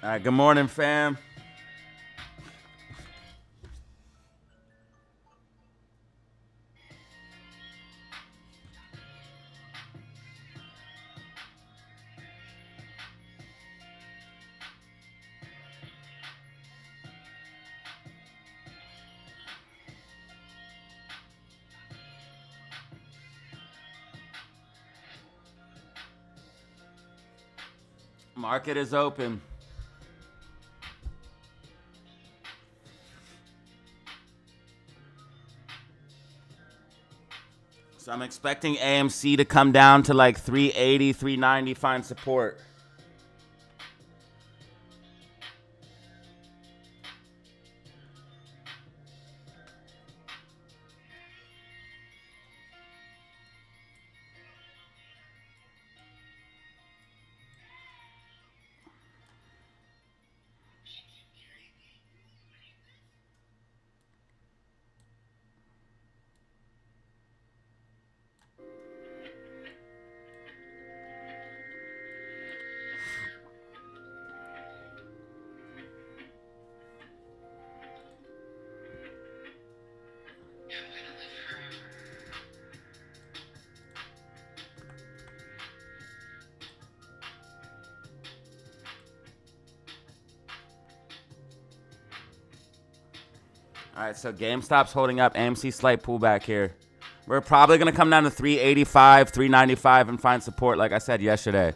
All right, good morning, fam. Market is open. So I'm expecting AMC to come down to like 380, 390, find support. All right, so GameStop's holding up. AMC slight pullback here. We're probably going to come down to 385, 395 and find support like I said yesterday.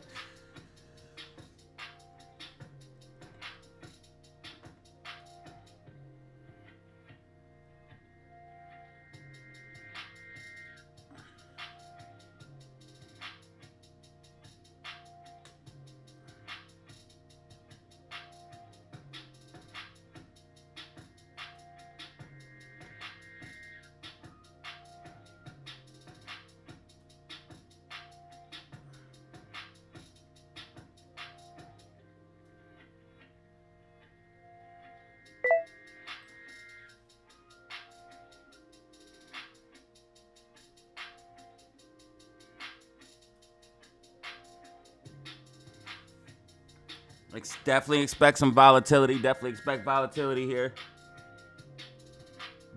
Definitely expect some volatility. Definitely expect volatility here.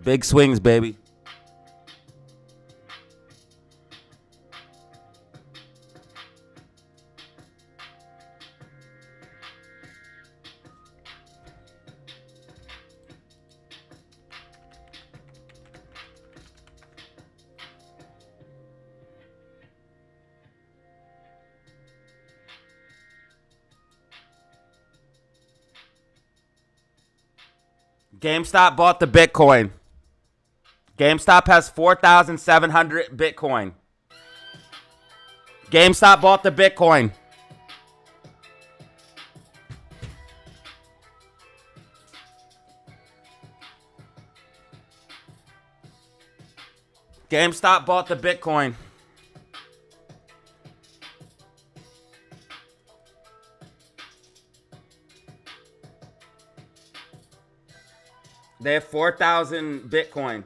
Big swings, baby. GameStop bought the Bitcoin. GameStop has 4,700 Bitcoin. GameStop bought the Bitcoin. GameStop bought the Bitcoin. They have 4,000 Bitcoin.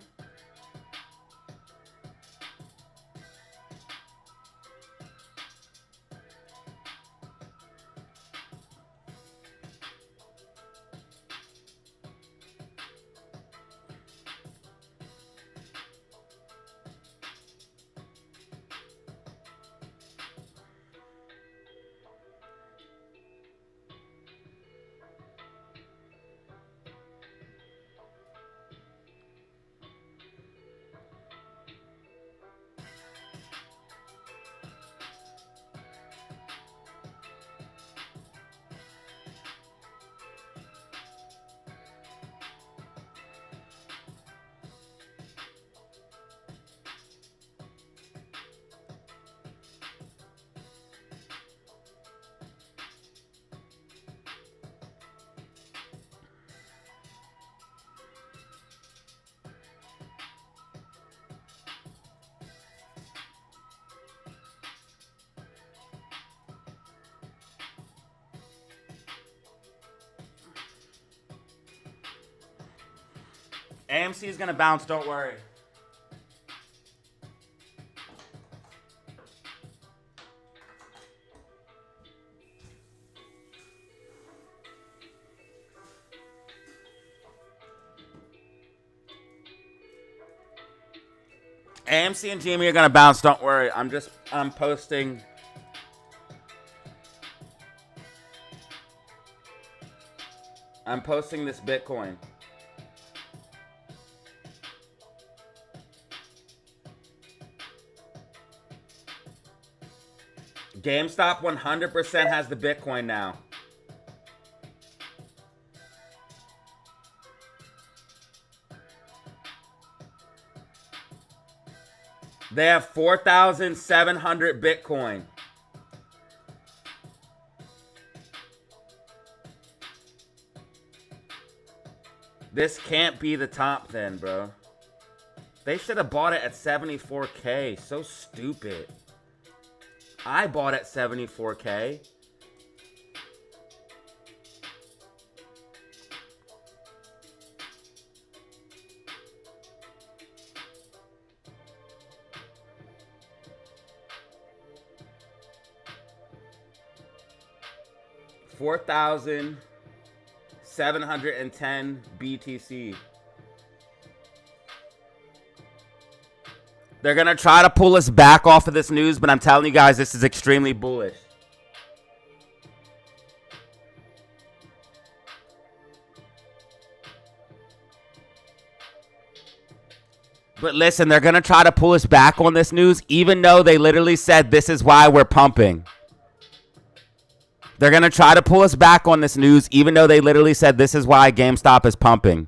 AMC is going to bounce, don't worry. AMC and GME are gonna bounce. Don't worry. I'm posting. I'm posting this Bitcoin. GameStop 100% has the Bitcoin now. They have 4,700 Bitcoin. This can't be the top then, bro. They should have bought it at 74K. So stupid. I bought at 74K. $4,710 BTC. They're going to try to pull us back off of this news, but I'm telling you guys, this is extremely bullish. But listen, they're going to try to pull us back on this news, even though they literally said this is why we're pumping. They're going to try to pull us back on this news, even though they literally said this is why GameStop is pumping.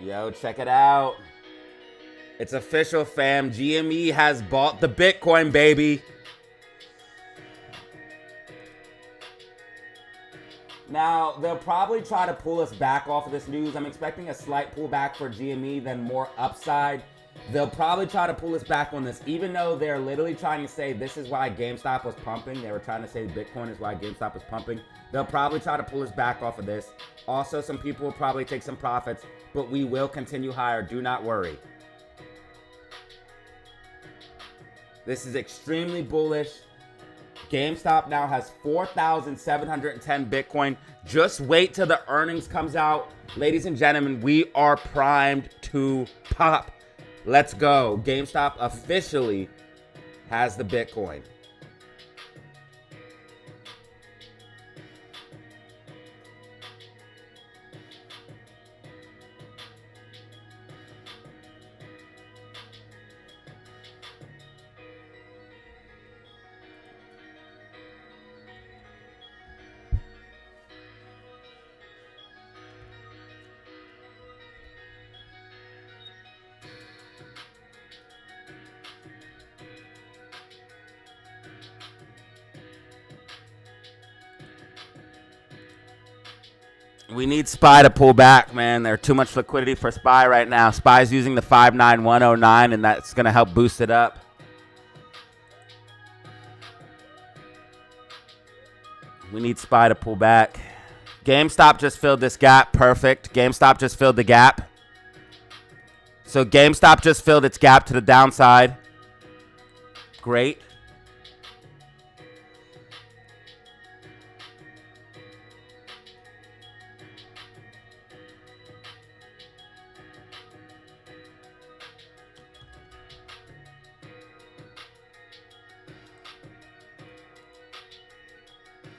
Yo, check it out. It's official, fam. GME has bought the Bitcoin, baby. Now, they'll probably try to pull us back off of this news. I'm expecting a slight pullback for GME, then more upside. They'll probably try to pull us back on this, even though they're literally trying to say this is why GameStop was pumping. They were trying to say Bitcoin is why GameStop was pumping. They'll probably try to pull us back off of this. Also, some people will probably take some profits, but we will continue higher. Do not worry. This is extremely bullish. GameStop now has 4,710 Bitcoin. Just wait till the earnings comes out. Ladies and gentlemen, we are primed to pop. Let's go. GameStop officially has the Bitcoin. We need SPY to pull back, man. There's too much liquidity for SPY right now. SPY's using the 59109, and that's going to help boost it up. We need SPY to pull back. GameStop just filled this gap. Perfect. GameStop just filled the gap. So GameStop just filled its gap to the downside. Great.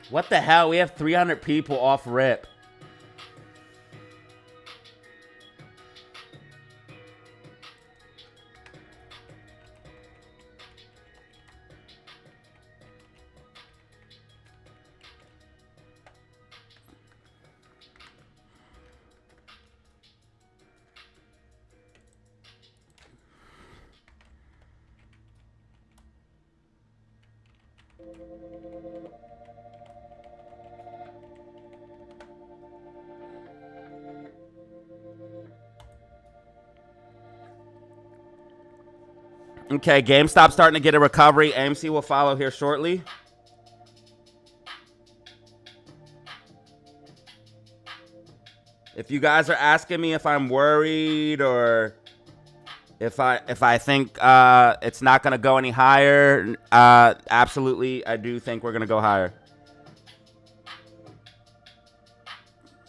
What the hell? We have 300 people off rip. Okay, GameStop starting to get a recovery. AMC will follow here shortly. If you guys are asking me if I'm worried or if I think it's not going to go any higher, absolutely, I do think we're going to go higher.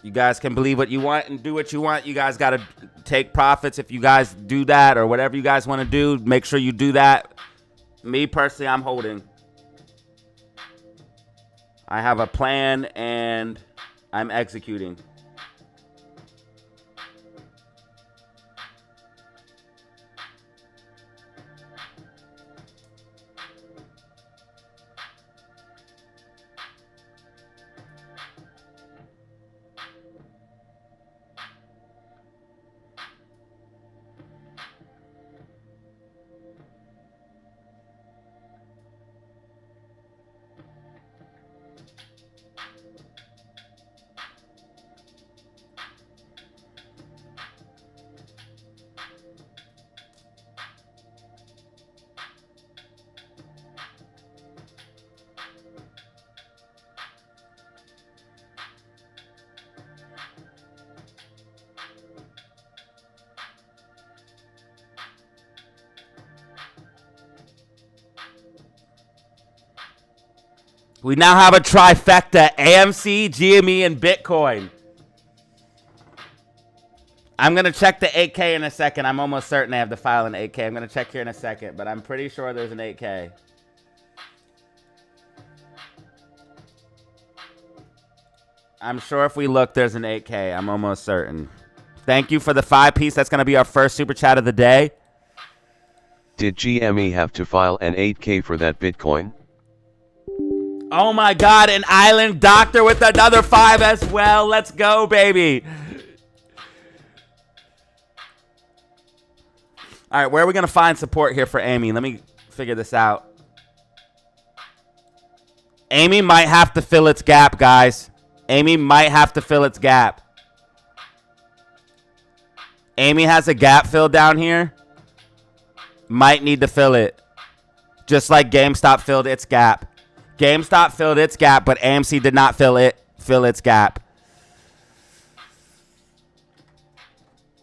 You guys can believe what you want and do what you want. You guys got to take profits if you guys do that or whatever you guys want to do. Make sure you do that. Me, personally, I'm holding. I have a plan and I'm executing. We now have a trifecta, AMC, GME, and Bitcoin. I'm going to check the 8K in a second. I'm almost certain I have to file an 8K. I'm going to check here in a second, but I'm pretty sure there's an 8K. I'm sure if we look, there's an 8K. I'm almost certain. Thank you for the 5-piece. That's going to be our first super chat of the day. Did GME have to file an 8K for that Bitcoin? Oh my God, an island doctor with another 5 as well. Let's go, baby. All right, where are we going to find support here for Amy? Let me figure this out. Amy might have to fill its gap, guys. Amy might have to fill its gap. Amy has a gap fill down here. Might need to fill it. Just like GameStop filled its gap. GameStop filled its gap, but AMC did not fill its gap.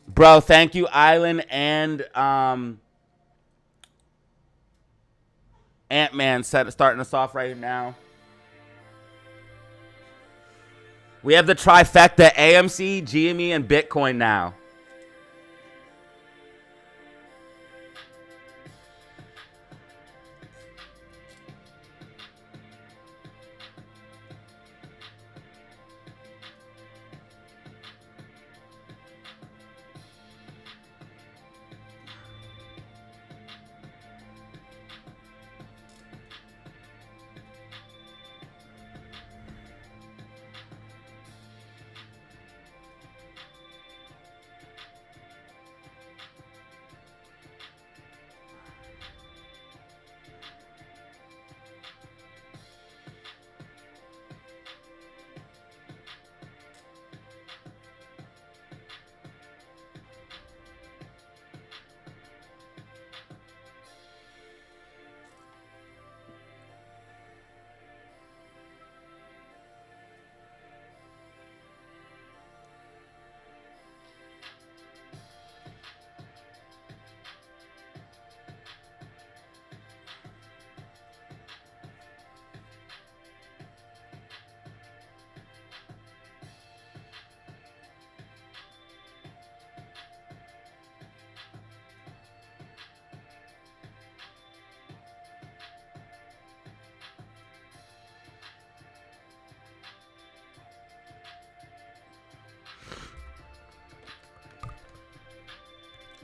Bro, thank you, Island and Ant-Man starting us off right now. We have the trifecta, AMC, GME, and Bitcoin now.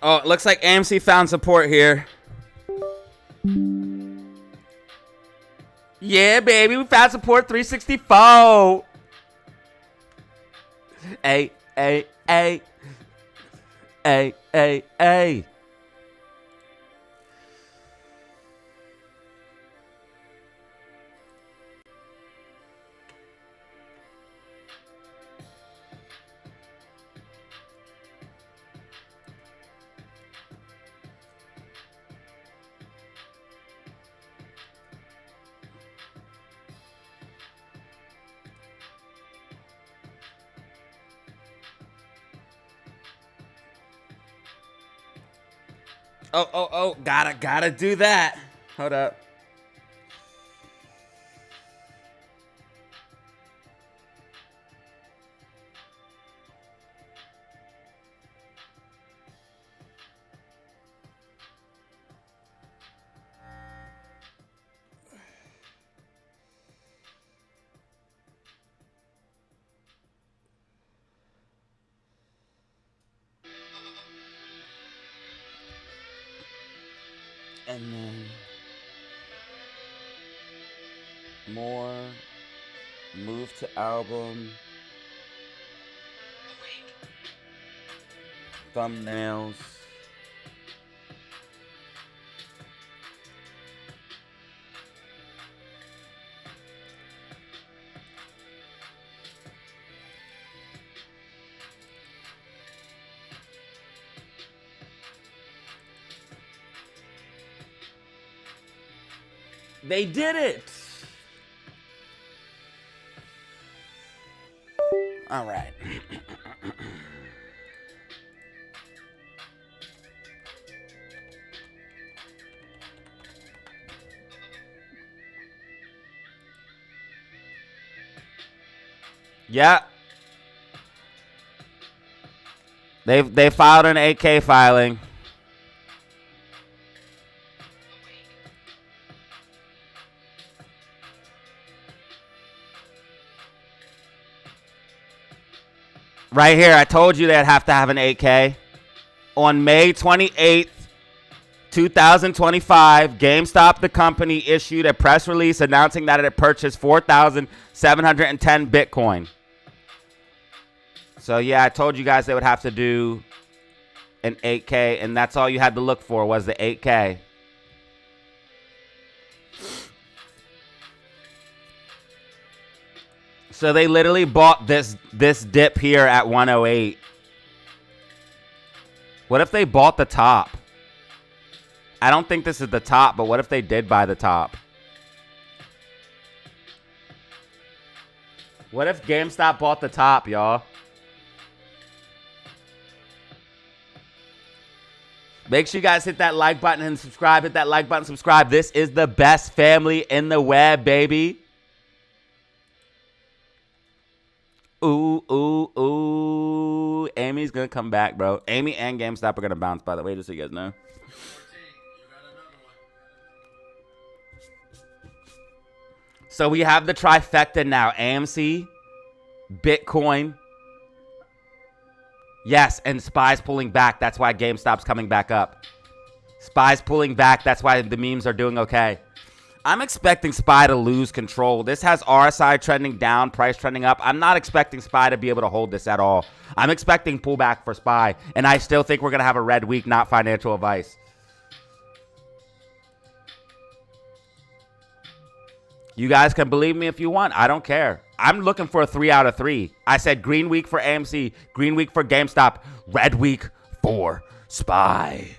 Oh, it looks like AMC found support here. Yeah, baby, we found support 364. Hey, hey, hey. Hey, hey, hey. Oh, gotta do that. Hold up. And then more, move to album, thumbnails. They did it. All right. Yeah. They filed an 8K filing. Right here, I told you they'd have to have an 8K. On May 28th, 2025, GameStop, the company, issued a press release announcing that it had purchased 4,710 Bitcoin. So, yeah, I told you guys they would have to do an 8K, and that's all you had to look for was the 8K. So they literally bought this dip here at 108. What if they bought the top? I don't think this is the top, but what if they did buy the top? What if GameStop bought the top, y'all? Make sure you guys hit that like button and subscribe. Hit that like button, subscribe. This is the best family in the web, baby. Ooh, ooh, ooh. Amy's going to come back, bro. Amy and GameStop are going to bounce, by the way, just so you guys know. So we have the trifecta now. AMC, Bitcoin. Yes, and SPY's pulling back. That's why GameStop's coming back up. SPY's pulling back. That's why the memes are doing okay. I'm expecting SPY to lose control. This has RSI trending down, price trending up. I'm not expecting SPY to be able to hold this at all. I'm expecting pullback for SPY, and I still think we're going to have a red week, not financial advice. You guys can believe me if you want. I don't care. I'm looking for a 3 out of 3. I said green week for AMC, green week for GameStop, red week for SPY.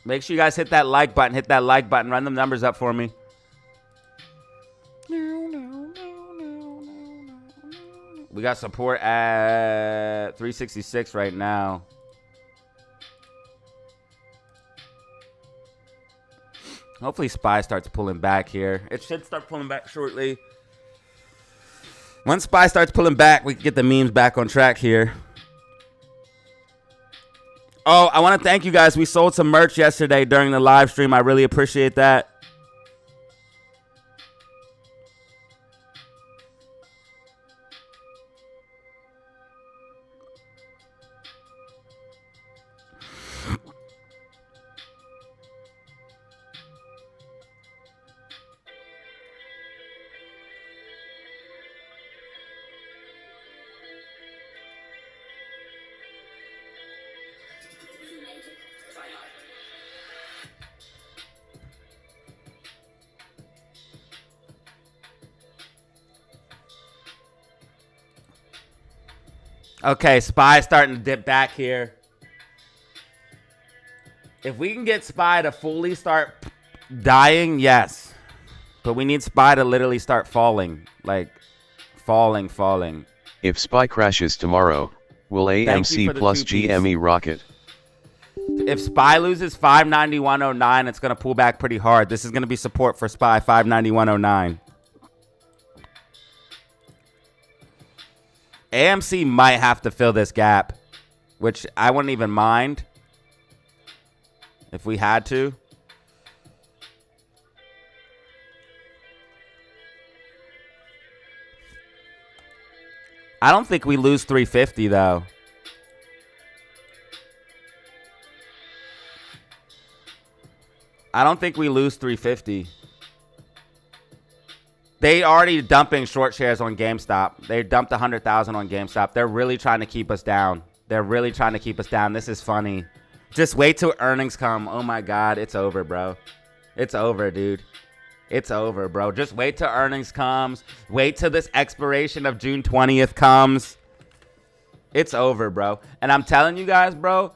Make sure you guys hit that like button. Hit that like button. Run them numbers up for me. We got support at 366 right now. Hopefully SPY starts pulling back here. It should start pulling back shortly. Once SPY starts pulling back, we can get the memes back on track here. Oh, I want to thank you guys. We sold some merch yesterday during the live stream. I really appreciate that. Okay, SPY starting to dip back here. If we can get SPY to fully start dying, yes. But we need SPY to literally start falling. Like, falling. If SPY crashes tomorrow, will AMC plus GME rocket? If SPY loses 591.09, it's going to pull back pretty hard. This is going to be support for SPY, 591.09. AMC might have to fill this gap, which I wouldn't even mind if we had to. I don't think we lose 350 though. I don't think we lose 350. They already dumping short shares on GameStop. They dumped 100,000 on GameStop. They're really trying to keep us down. This is funny. Just wait till earnings come. Oh my God, it's over, bro. It's over, dude. It's over, bro. Just wait till earnings comes. Wait till this expiration of June 20th comes. It's over, bro. And I'm telling you guys, bro,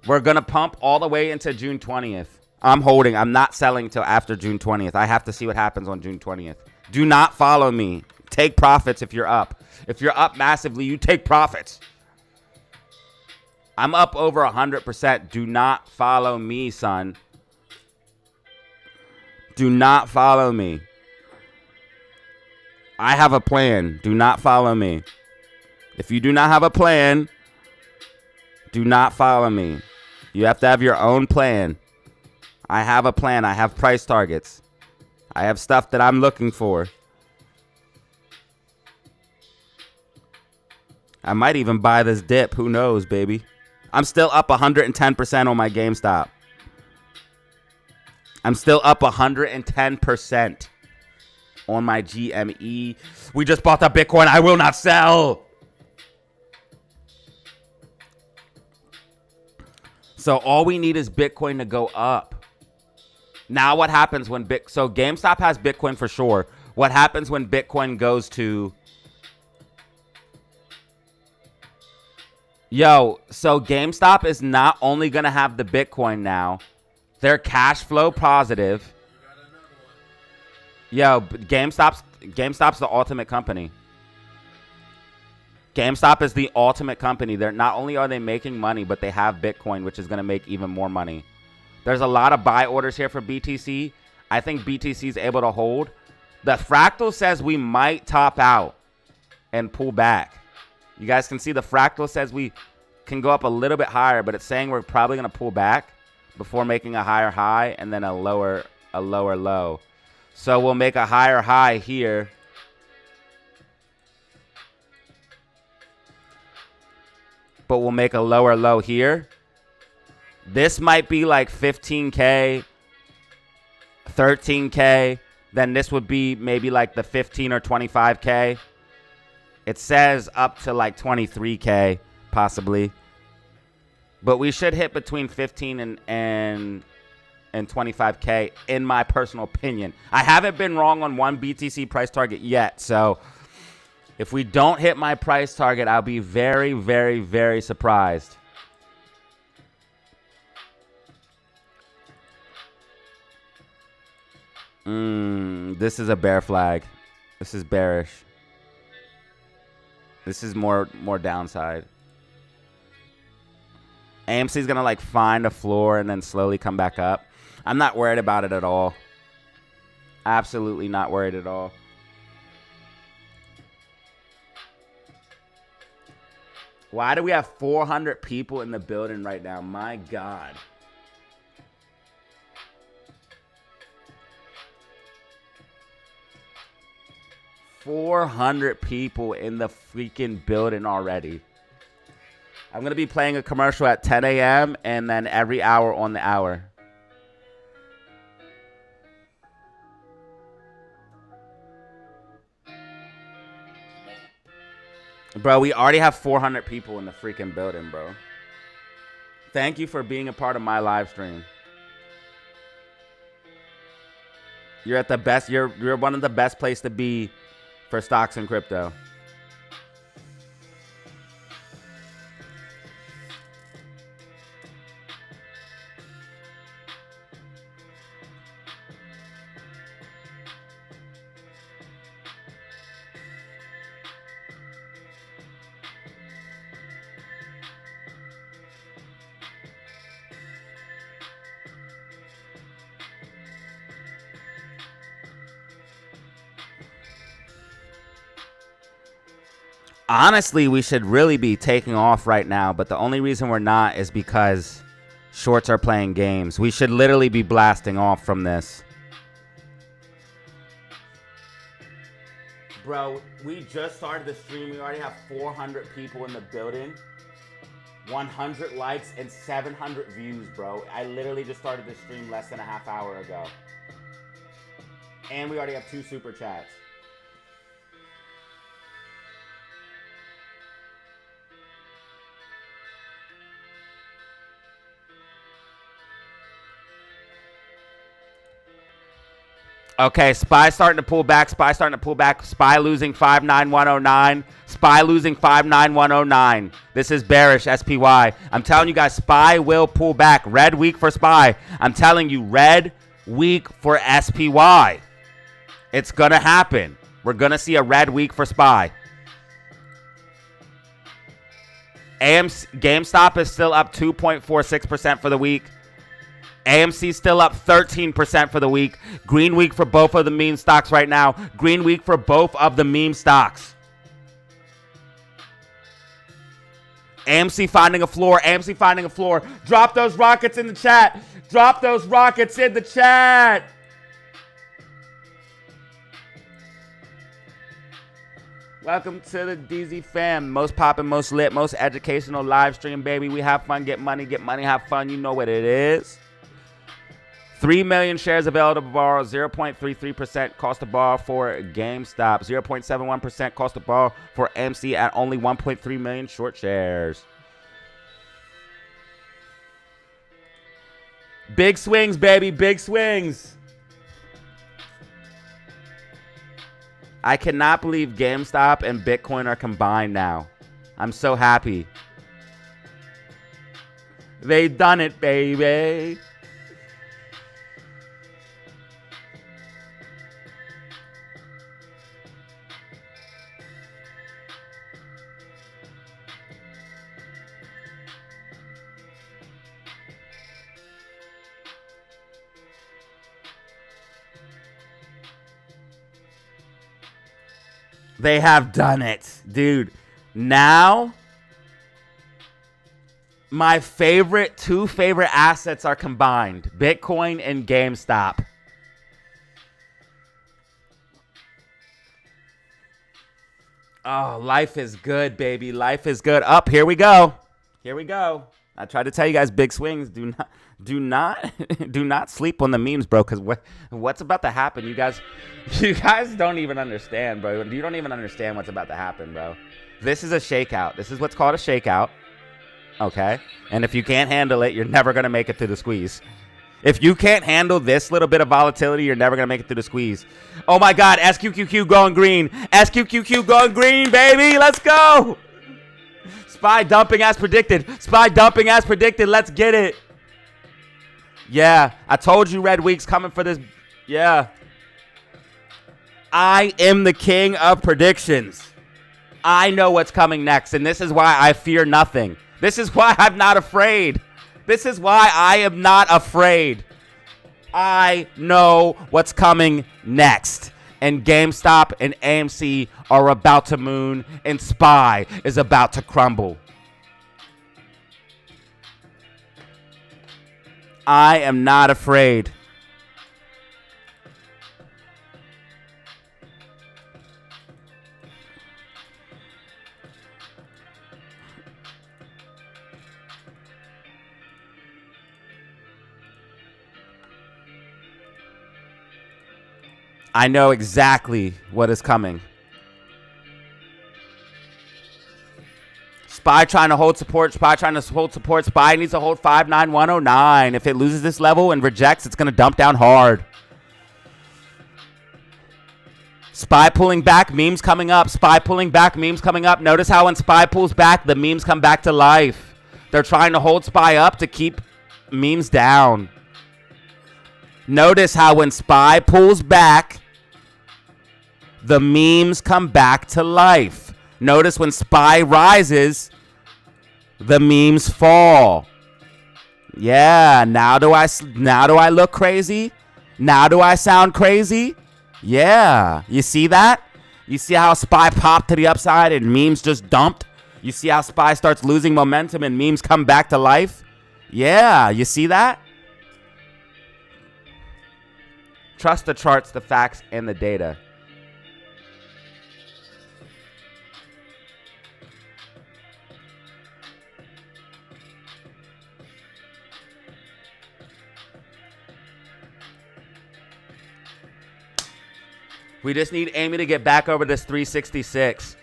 we're going to pump all the way into June 20th. I'm holding. I'm not selling till after June 20th. I have to see what happens on June 20th. Do not follow me. Take profits if you're up. If you're up massively, you take profits. I'm up over 100%. Do not follow me, son. Do not follow me. I have a plan. Do not follow me. If you do not have a plan, do not follow me. You have to have your own plan. I have a plan. I have price targets. I have stuff that I'm looking for. I might even buy this dip. Who knows, baby? I'm still up 110% on my GameStop. I'm still up 110% on my GME. We just bought the Bitcoin. I will not sell. So all we need is Bitcoin to go up. Now what happens when so GameStop has Bitcoin for sure. What happens when Bitcoin goes to... Yo, so GameStop is not only going to have the Bitcoin now. They're cash flow positive. Yo, GameStop's the ultimate company. GameStop is the ultimate company. They're not only are they making money, but they have Bitcoin, which is going to make even more money. There's a lot of buy orders here for BTC. I think BTC is able to hold. The fractal says we might top out and pull back. You guys can see the fractal says we can go up a little bit higher, but it's saying we're probably going to pull back before making a higher high and then a lower low. So we'll make a higher high here. But we'll make a lower low here. This might be like 15K, 13K. Then this would be maybe like the 15 or 25K. It says up to like 23K possibly. But we should hit between 15 and 25K in my personal opinion. I haven't been wrong on one BTC price target yet. So if we don't hit my price target, I'll be very, very, very surprised. This is a bear flag. This is bearish. This is more downside. AMC is going to like find a floor and then slowly come back up. I'm not worried about it at all. Absolutely not worried at all. Why do we have 400 people in the building right now? My God. $400 people in the freaking building already. I'm going to be playing a commercial at 10 a.m. and then every hour on the hour. Bro, we already have 400 people in the freaking building, bro. Thank you for being a part of my live stream. You're at the best. You're one of the best place to be for stocks and crypto. Honestly, we should really be taking off right now, but the only reason we're not is because shorts are playing games. We should literally be blasting off from this. Bro, we just started the stream. We already have 400 people in the building, 100 likes, and 700 views, bro. I literally just started the stream less than a half hour ago. And we already have 2 super chats. Okay, SPY starting to pull back. SPY starting to pull back. SPY losing 59109. SPY losing 59109. This is bearish SPY. I'm telling you guys, SPY will pull back. Red week for SPY. I'm telling you, red week for SPY. It's going to happen. We're going to see a red week for SPY. GameStop is still up 2.46% for the week. AMC still up 13% for the week. Green week for both of the meme stocks right now. Green week for both of the meme stocks. AMC finding a floor. AMC finding a floor. Drop those rockets in the chat. Drop those rockets in the chat. Welcome to the DZ fam. Most poppin', most lit, most educational live stream, baby. We have fun, get money, have fun. You know what it is. 3 million shares available to borrow, 0.33% cost to borrow for GameStop, 0.71% cost to borrow for MC at only 1.3 million short shares. Big swings, baby, big swings. I cannot believe GameStop and Bitcoin are combined now. I'm so happy. They done it, baby. They have done it, dude. Now, my two favorite assets are combined. Bitcoin and GameStop. Oh, life is good, baby. Life is good. Up, here we go. Here we go. I tried to tell you guys, big swings. Do not sleep on the memes, bro. Because what's about to happen? You guys don't even understand, bro. You don't even understand what's about to happen, bro. This is a shakeout. This is what's called a shakeout. Okay. And if you can't handle it, you're never gonna make it through the squeeze. If you can't handle this little bit of volatility, you're never gonna make it through the squeeze. Oh my God, SQQQ going green. SQQQ going green, baby. Let's go. SPY dumping as predicted. SPY dumping as predicted. Let's get it. Yeah, I told you red week's coming for this. Yeah. I am the king of predictions. I know what's coming next, and this is why I fear nothing. This is why I'm not afraid. This is why I am not afraid. I know what's coming next. And GameStop and AMC are about to moon, and SPY is about to crumble. I am not afraid. I know exactly what is coming. SPY trying to hold support. SPY trying to hold support. SPY needs to hold 59109. If it loses this level and rejects, it's going to dump down hard. SPY pulling back. Memes coming up. SPY pulling back. Memes coming up. Notice how when SPY pulls back, the memes come back to life. They're trying to hold SPY up to keep memes down. Notice how when SPY pulls back, the memes come back to life. Notice when SPY rises, the memes fall. Yeah, now do I look crazy? Now do I sound crazy? Yeah, you see that? You see how SPY popped to the upside and memes just dumped? You see how SPY starts losing momentum and memes come back to life? Yeah, you see that? Trust the charts, the facts, and the data. We just need Amy to get back over this 366.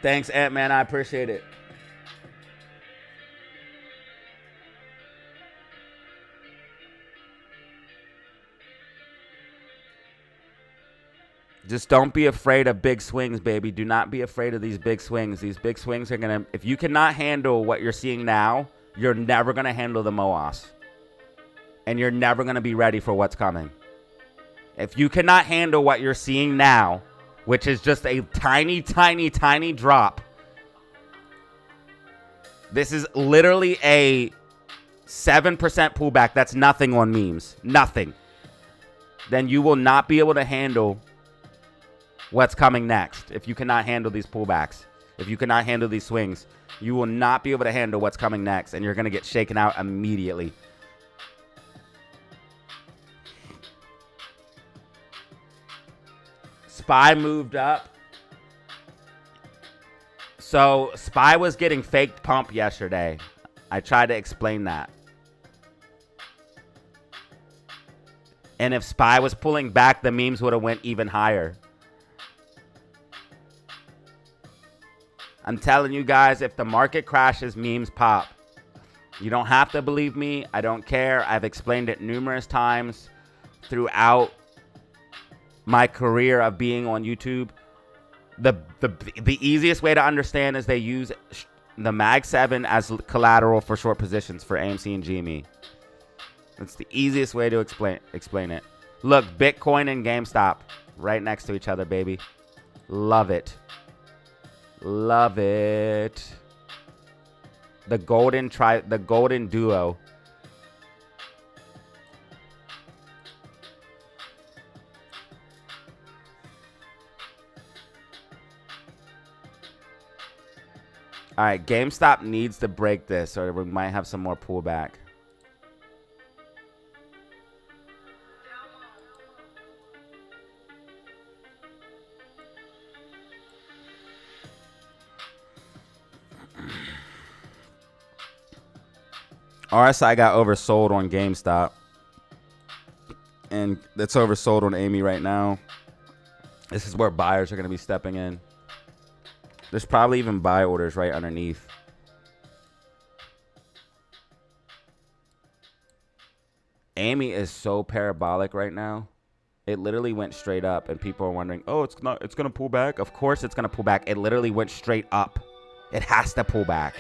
Thanks, Ant-Man. I appreciate it. Just don't be afraid of big swings, baby. Do not be afraid of these big swings. These big swings are going to... If you cannot handle what you're seeing now, you're never going to handle the MOAS. And you're never going to be ready for what's coming. If you cannot handle what you're seeing now, which is just a tiny, tiny, tiny drop. This is literally a 7% pullback. That's nothing on memes. Nothing. Then you will not be able to handle what's coming next. If you cannot handle these pullbacks, if you cannot handle these swings, you will not be able to handle what's coming next. And you're going to get shaken out immediately. SPY moved up. So SPY was getting faked pump yesterday. I tried to explain that. And if SPY was pulling back, the memes would have went even higher. I'm telling you guys, if the market crashes, memes pop. You don't have to believe me. I don't care. I've explained it numerous times throughout my career of being on YouTube. The easiest way to understand is they use the Mag 7 as collateral for short positions for AMC and GME. That's the easiest way to explain it. Look, Bitcoin and GameStop right next to each other, baby. Love it. Love it. The golden duo. All right, GameStop needs to break this, or we might have some more pullback. RSI got oversold on GameStop, and it's oversold on Amy right now. This is where buyers are going to be stepping in. There's probably even buy orders right underneath. Amy is so parabolic right now. It literally went straight up, and people are wondering, oh, it's going to pull back. Of course it's going to pull back. It literally went straight up. It has to pull back.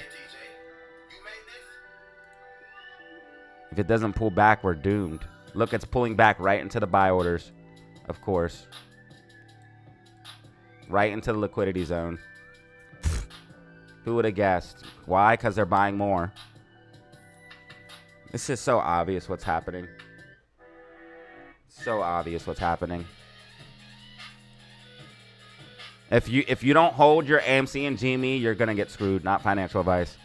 If it doesn't pull back, we're doomed. Look, it's pulling back right into the buy orders. Of course. Right into the liquidity zone. Who would have guessed? Why? Because they're buying more. It's just so obvious what's happening. So obvious what's happening. If you don't hold your AMC and GME, you're gonna get screwed. Not financial advice.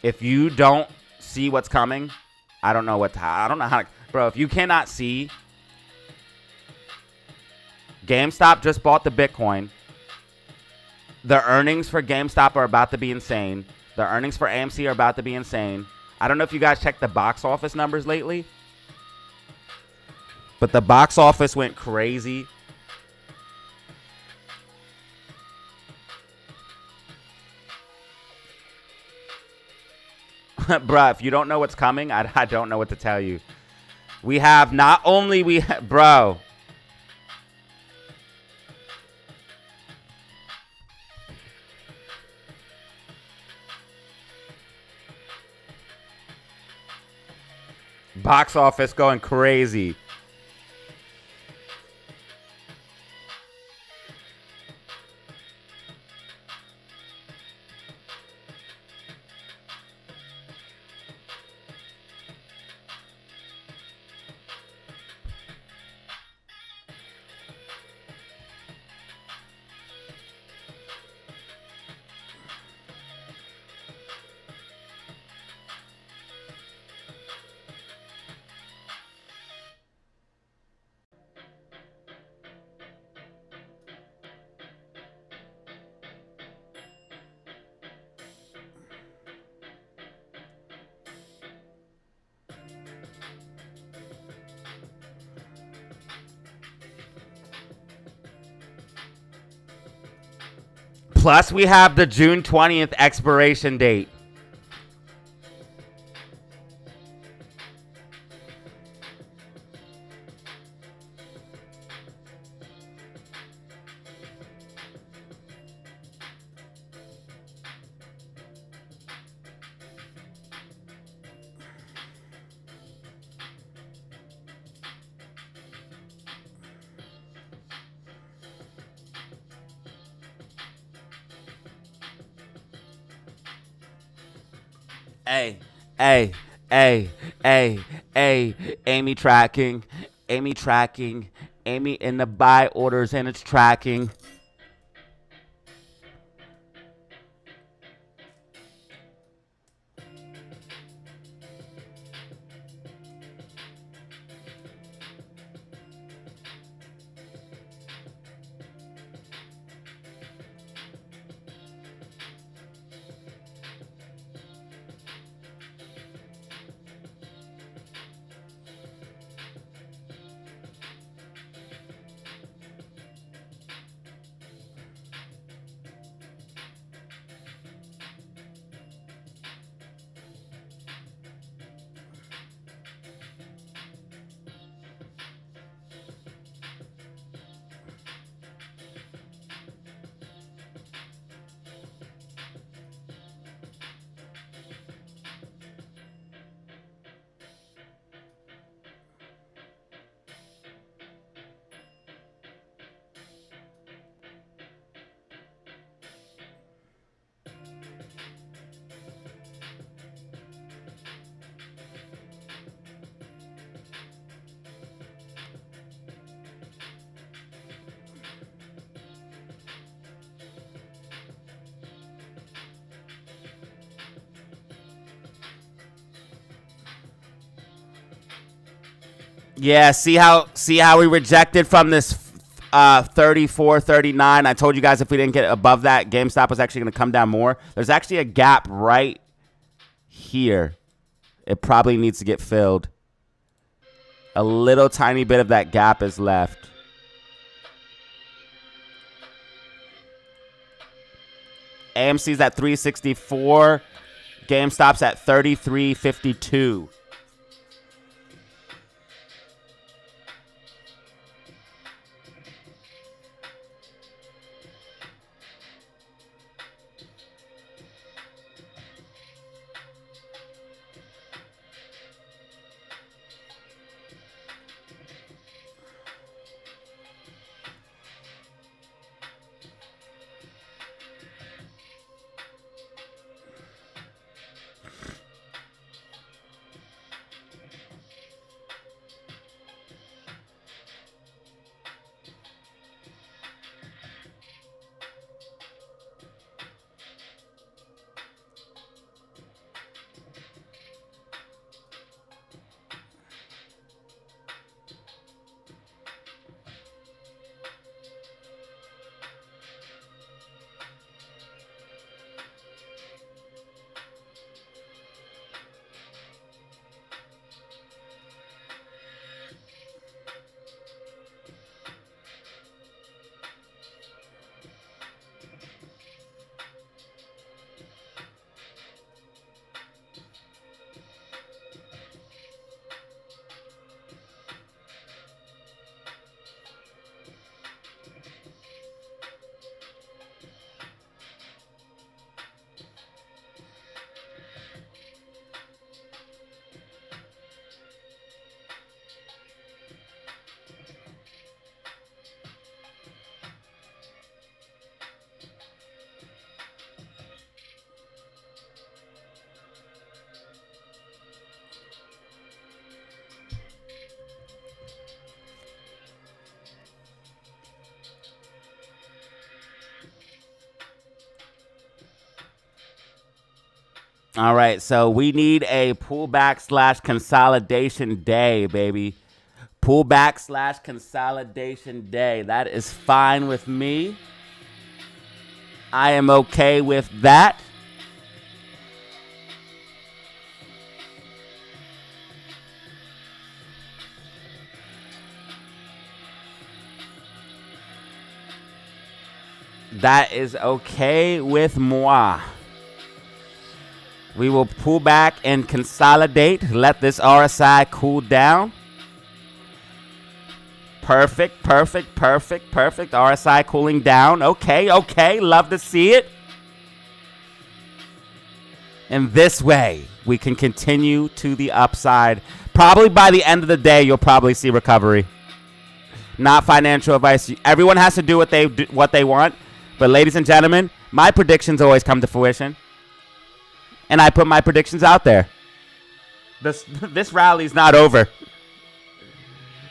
If you don't see what's coming, I don't know what to, I don't know how to, bro. If you cannot see, GameStop just bought the Bitcoin. The earnings for GameStop are about to be insane. The earnings for AMC are about to be insane. I don't know if you guys checked the box office numbers lately, but the box office went crazy. Bruh, if you don't know what's coming, I don't know what to tell you. We have not only bro. Box office going crazy. Plus, we have the June 20th expiration date. Hey, Amy tracking, Amy in the buy orders and it's tracking. Yeah, see how we rejected from this 34, 39. I told you guys if we didn't get above that, GameStop was actually going to come down more. There's actually a gap right here. It probably needs to get filled. A little tiny bit of that gap is left. AMC's at 364. GameStop's at 33.52. All right, so we need a pullback / consolidation day, baby. Pullback / consolidation day. That is fine with me. I am okay with that. That is okay with moi. We will pull back and consolidate. Let this RSI cool down. Perfect, perfect, perfect, perfect. RSI cooling down. Okay, okay. Love to see it. And this way, we can continue to the upside. Probably by the end of the day, you'll probably see recovery. Not financial advice. Everyone has to do what they want. But ladies and gentlemen, my predictions always come to fruition. And I put my predictions out there. This rally's not over.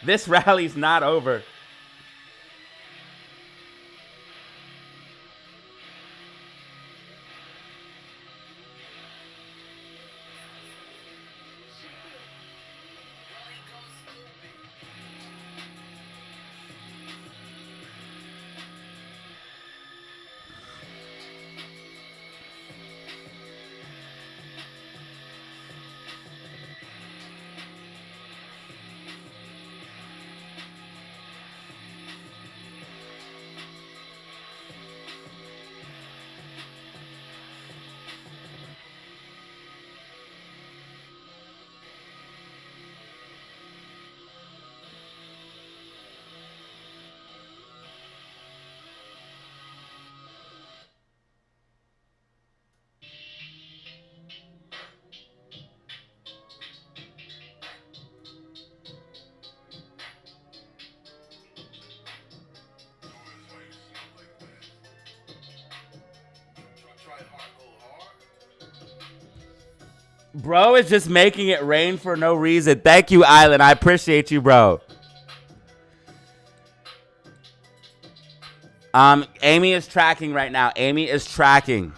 This rally's not over. Bro is just making it rain for no reason. Thank you, Island. I appreciate you, bro. Amy is tracking right now. Amy is tracking.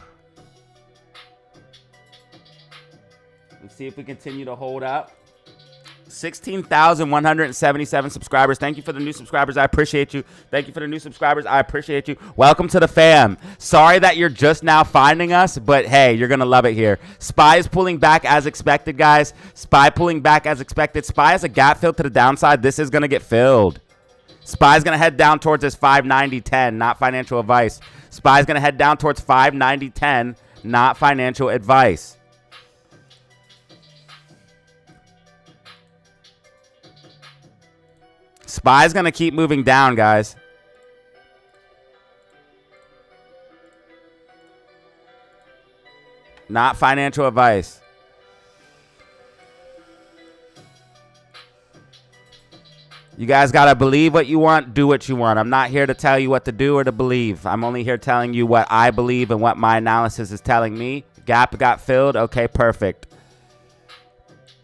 Let's see if we continue to hold up. 16,177 subscribers. Thank you for the new subscribers. I appreciate you. Thank you for the new subscribers. I appreciate you. Welcome to the fam. Sorry that you're just now finding us, but hey, you're going to love it here. SPY is pulling back as expected, guys. SPY pulling back as expected. SPY has a gap fill to the downside. This is going to get filled. SPY is going to head down towards this 590.10, not financial advice. SPY is going to head down towards 590.10, not financial advice. SPY's going to keep moving down, guys. Not financial advice. You guys got to believe what you want, do what you want. I'm not here to tell you what to do or to believe. I'm only here telling you what I believe and what my analysis is telling me. Gap got filled. Okay, perfect.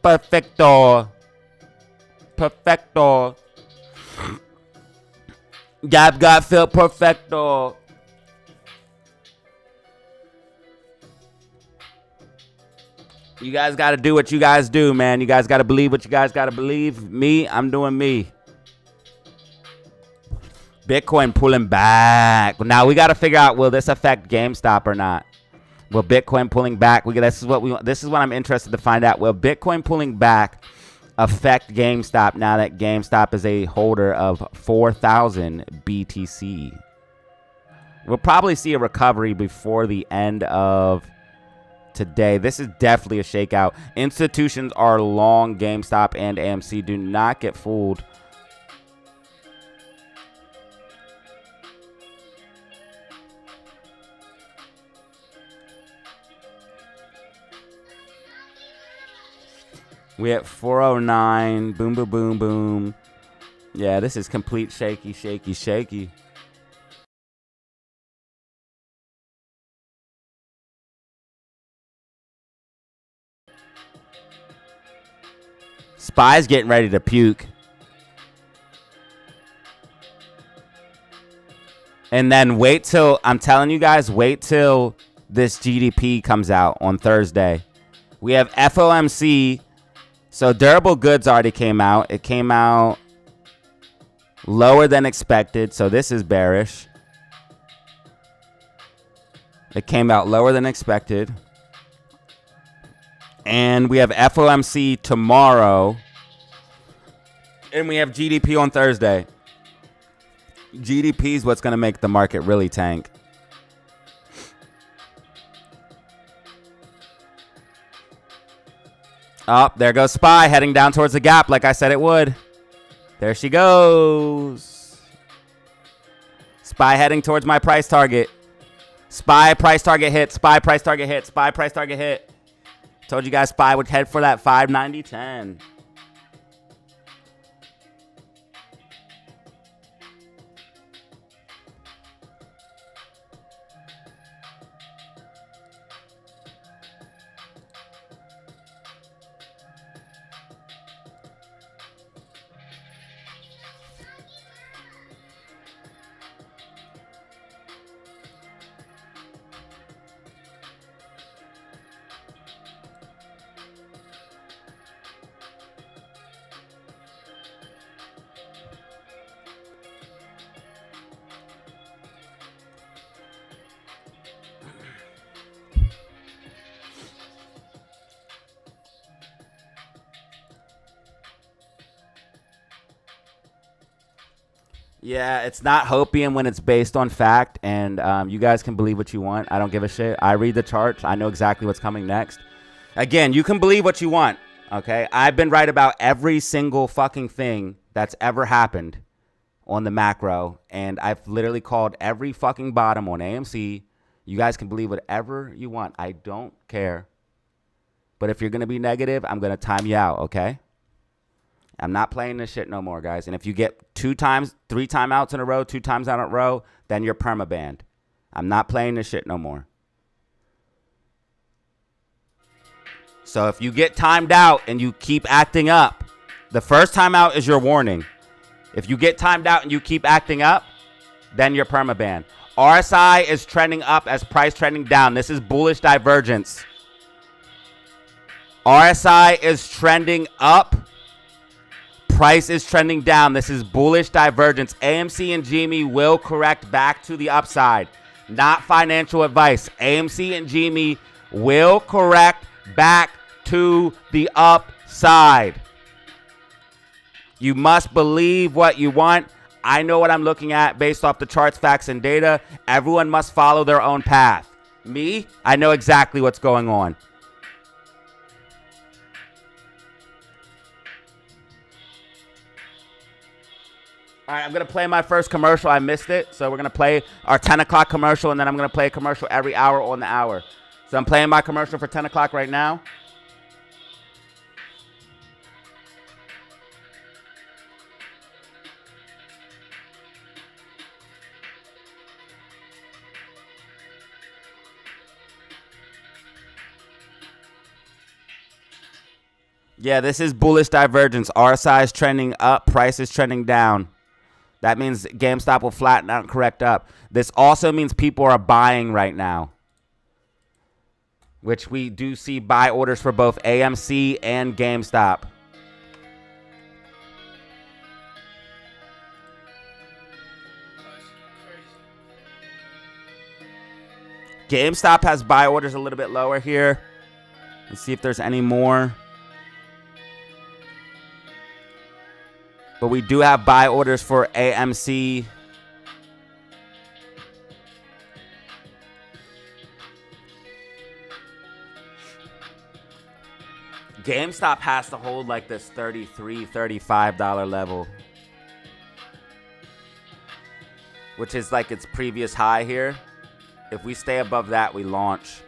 Perfecto. Perfecto. Gap got filled. Perfecto. You guys got to do what you guys do, man. You guys got to believe what you guys got to believe. Me, I'm doing me. Bitcoin pulling back. Now we got to figure out, will this affect GameStop or not? Will Bitcoin pulling back? This is what I'm interested to find out. Will Bitcoin pulling back affect GameStop now that GameStop is a holder of 4,000 BTC? We'll probably see a recovery before the end of today. This is definitely a shakeout. Institutions are long GameStop and AMC. Do not get fooled. We at 409. Boom, boom, boom, boom. Yeah, this is complete shaky, shaky, shaky. SPY's getting ready to puke. And then wait till, I'm telling you guys, wait till this GDP comes out on Thursday. We have FOMC. So durable goods already came out. It came out lower than expected. So this is bearish. It came out lower than expected. And we have FOMC tomorrow. And we have GDP on Thursday. GDP is what's going to make the market really tank. Oh, there goes SPY heading down towards the gap like I said it would. There she goes. SPY heading towards my price target. SPY price target hit. SPY price target hit. SPY price target hit. Told you guys SPY would head for that 590.10. Yeah, it's not hopium when it's based on fact, and you guys can believe what you want. I don't give a shit. I read the charts. I know exactly what's coming next. Again, you can believe what you want, okay? I've been right about every single fucking thing that's ever happened on the macro, and I've literally called every fucking bottom on AMC. You guys can believe whatever you want. I don't care. But if you're going to be negative, I'm going to time you out, okay? I'm not playing this shit no more, guys. And if you get 3 timeouts in a row, 2 times out in a row, then you're permabanned. I'm not playing this shit no more. So if you get timed out and you keep acting up, the first timeout is your warning. If you get timed out and you keep acting up, then you're permabanned. RSI is trending up as price trending down. This is bullish divergence. RSI is trending up. Price is trending down. This is bullish divergence. AMC and GME will correct back to the upside. Not financial advice. AMC and GME will correct back to the upside. You must believe what you want. I know what I'm looking at based off the charts, facts, and data. Everyone must follow their own path. Me, I know exactly what's going on. All right, I'm going to play my first commercial. I missed it. So we're going to play our 10 o'clock commercial, and then I'm going to play a commercial every hour on the hour. So I'm playing my commercial for 10 o'clock right now. Yeah, this is bullish divergence. RSI is trending up. Price is trending down. That means GameStop will flatten out and correct up. This also means people are buying right now, which we do see buy orders for both AMC and GameStop. GameStop has buy orders a little bit lower here. Let's see if there's any more. But we do have buy orders for AMC. GameStop has to hold like this $33, $35 level, which is like its previous high here. If we stay above that, we launch.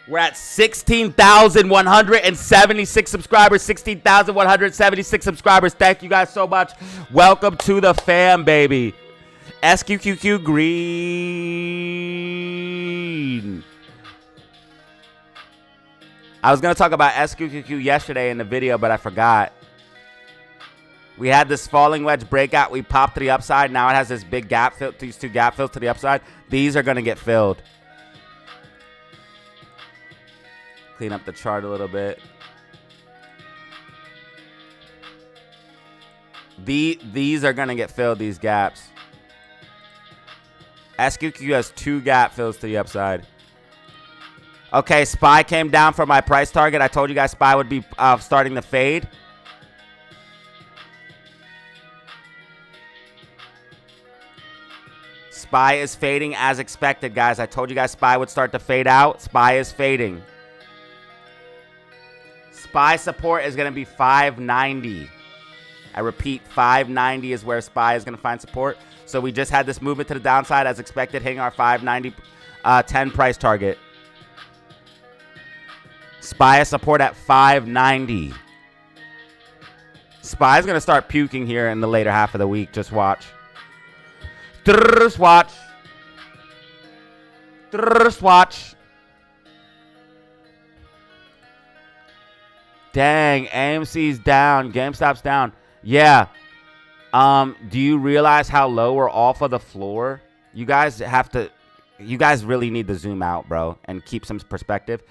We're at 16,176 subscribers. 16,176 subscribers. Thank you guys so much. Welcome to the fam, baby. SQQQ green. I was going to talk about SQQQ yesterday in the video, but I forgot. We had this falling wedge breakout. We popped to the upside. Now it has this big gap fill, these two gap fills to the upside. These are going to get filled. Clean up the chart a little bit. These are going to get filled, these gaps. SQQ has 2 gap fills to the upside. Okay, SPY came down for my price target. I told you guys SPY would be starting to fade. SPY is fading as expected, guys. I told you guys SPY would start to fade out. SPY is fading. SPY support is going to be 590. I repeat, 590 is where SPY is going to find support. So we just had this movement to the downside as expected, hitting our 590 10 price target. SPY is support at 590. SPY is going to start puking here in the later half of the week. Just watch. Just watch. Just watch. Dang, AMC's down. GameStop's down. Yeah. Do you realize how low we're off of the floor? You guys really need to zoom out, bro, and keep some perspective.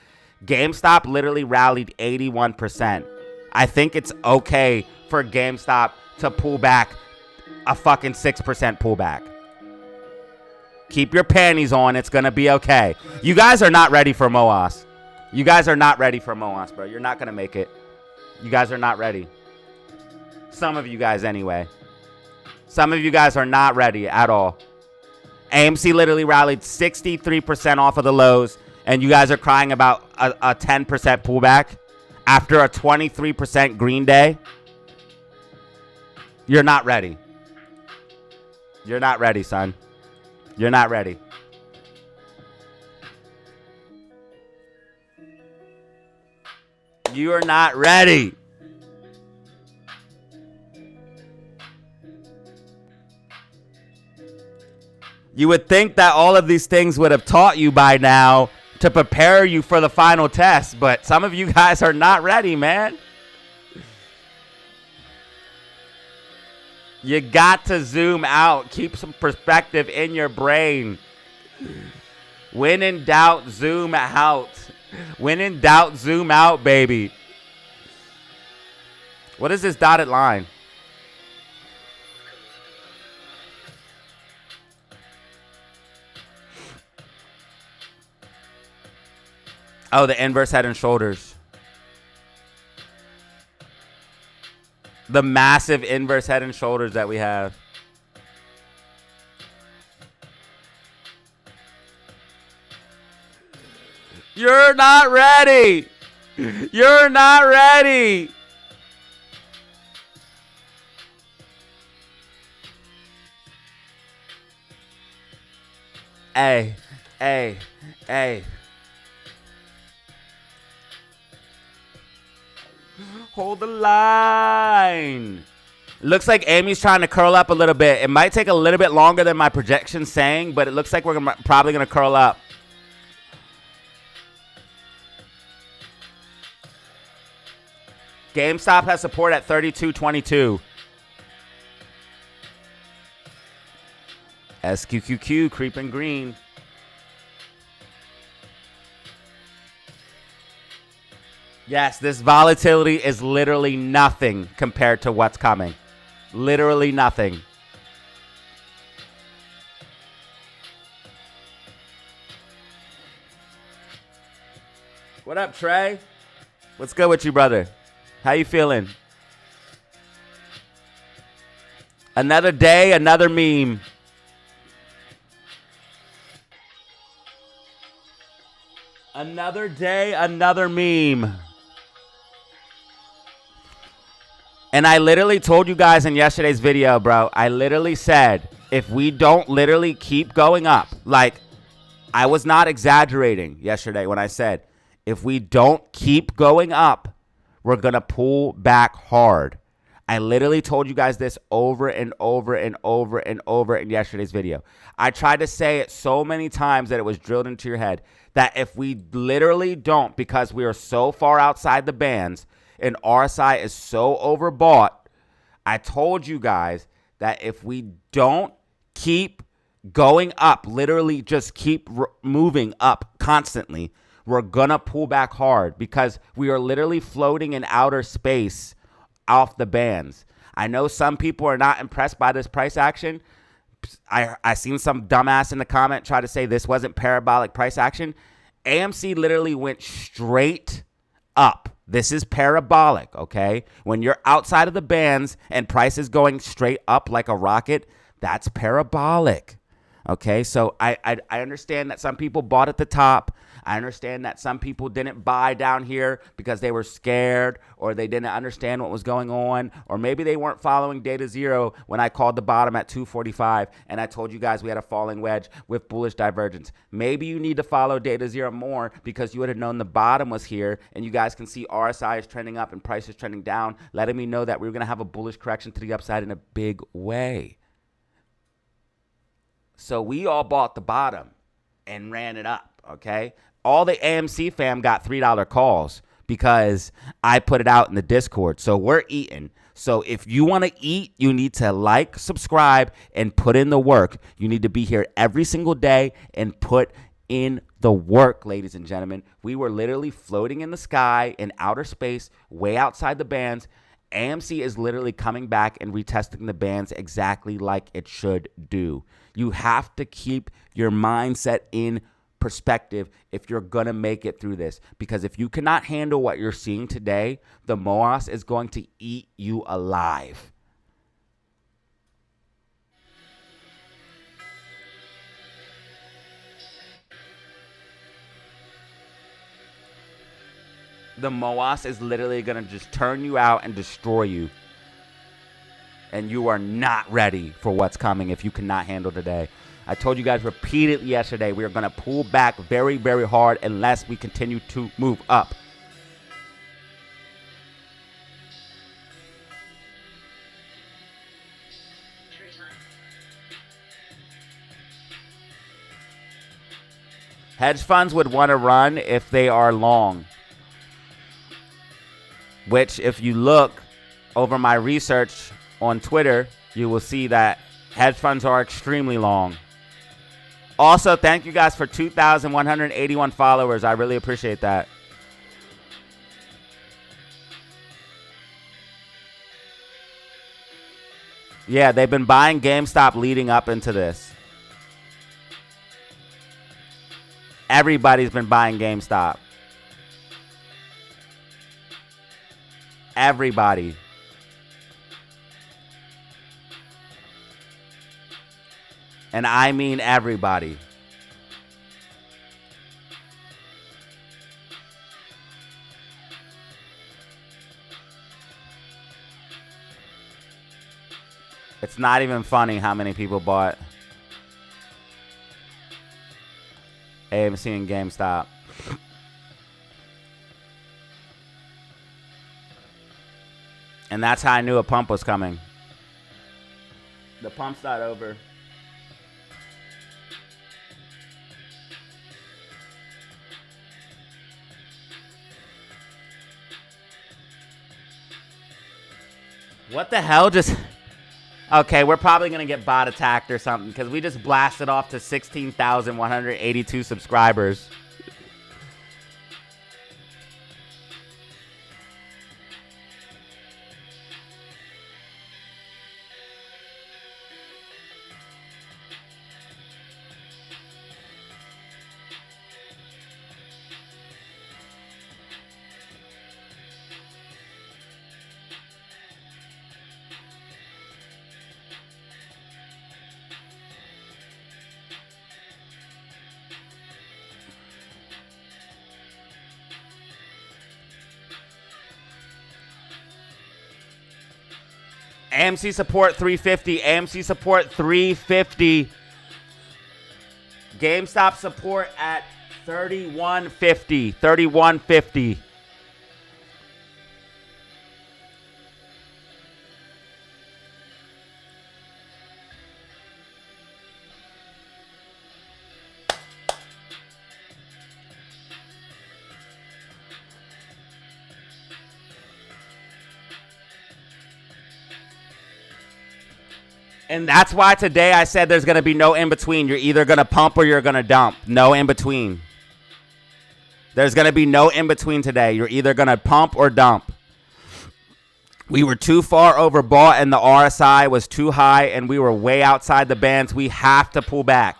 GameStop literally rallied 81%. I think it's okay for GameStop to pull back a fucking 6% pullback. Keep your panties on. It's going to be okay. You guys are not ready for MOAS. You guys are not ready for MOAS, bro. You're not going to make it. You guys are not ready. Some of you guys anyway. Some of you guys are not ready at all. AMC literally rallied 63% off of the lows, and you guys are crying about a 10% pullback after a 23% green day. You're not ready. You're not ready, son. You're not ready. You are not ready. You would think that all of these things would have taught you by now to prepare you for the final test, but some of you guys are not ready, man. You got to zoom out. Keep some perspective in your brain. When in doubt, zoom out. When in doubt, zoom out, baby. What is this dotted line? Oh, the inverse head and shoulders. The massive inverse head and shoulders that we have. You're not ready. You're not ready. Hey, hey, hey. Hold the line. Looks like Amy's trying to curl up a little bit. It might take a little bit longer than my projection's saying, but it looks like we're probably going to curl up. GameStop has support at 32.22. SQQQ creeping green. Yes, this volatility is literally nothing compared to what's coming. Literally nothing. What up, Trey? What's good with you, brother? How you feeling? Another day, another meme. Another day, another meme. And I literally told you guys in yesterday's video, bro, I literally said, if we don't literally keep going up, like, I was not exaggerating yesterday when I said, if we don't keep going up, we're going to pull back hard. I literally told you guys this over and over and over and over in yesterday's video. I tried to say it so many times that it was drilled into your head. that if we literally don't, because we are so far outside the bands and RSI is so overbought, I told you guys that if we don't keep going up, literally just keep moving up constantly, we're going to pull back hard because we are literally floating in outer space off the bands. I know some people are not impressed by this price action. I seen some dumbass in the comment try to say this wasn't parabolic price action. AMC literally went straight up. This is parabolic, okay? When you're outside of the bands and price is going straight up like a rocket, that's parabolic, okay? So I understand that some people bought at the top. I understand that some people didn't buy down here because they were scared or they didn't understand what was going on, or maybe they weren't following Datazero when I called the bottom at 245 and I told you guys we had a falling wedge with bullish divergence. Maybe you need to follow Datazero more because you would have known the bottom was here, and you guys can see RSI is trending up and price is trending down, letting me know that we were going to have a bullish correction to the upside in a big way. So we all bought the bottom and ran it up, okay? All the AMC fam got $3 calls because I put it out in the Discord. So we're eating. So if you want to eat, you need to like, subscribe, and put in the work. You need to be here every single day and put in the work, ladies and gentlemen. We were literally floating in the sky in outer space, way outside the bands. AMC is literally coming back and retesting the bands exactly like it should do. You have to keep your mindset in perspective if you're going to make it through this. Because if you cannot handle what you're seeing today, the MOAS is going to eat you alive. The MOAS is literally going to just turn you out and destroy you. And you are not ready for what's coming if you cannot handle today. I told you guys repeatedly yesterday, we are going to pull back very, very hard unless we continue to move up. Hedge funds would want to run if they are long, which if you look over my research on Twitter, you will see that hedge funds are extremely long. Also, thank you guys for 2,181 followers. I really appreciate that. Yeah, they've been buying GameStop leading up into this. Everybody's been buying GameStop. Everybody. And I mean everybody. It's not even funny how many people bought AMC and GameStop. And that's how I knew a pump was coming. The pump's not over. What the hell just... Okay, we're probably going to get bot attacked or something because we just blasted off to 16,182 subscribers. AMC support 350. AMC support 350. GameStop support at 3150. 3150. And that's why today I said there's going to be no in-between. You're either going to pump or you're going to dump. No in-between. There's going to be no in-between today. You're either going to pump or dump. We were too far overbought and the RSI was too high and we were way outside the bands. We have to pull back.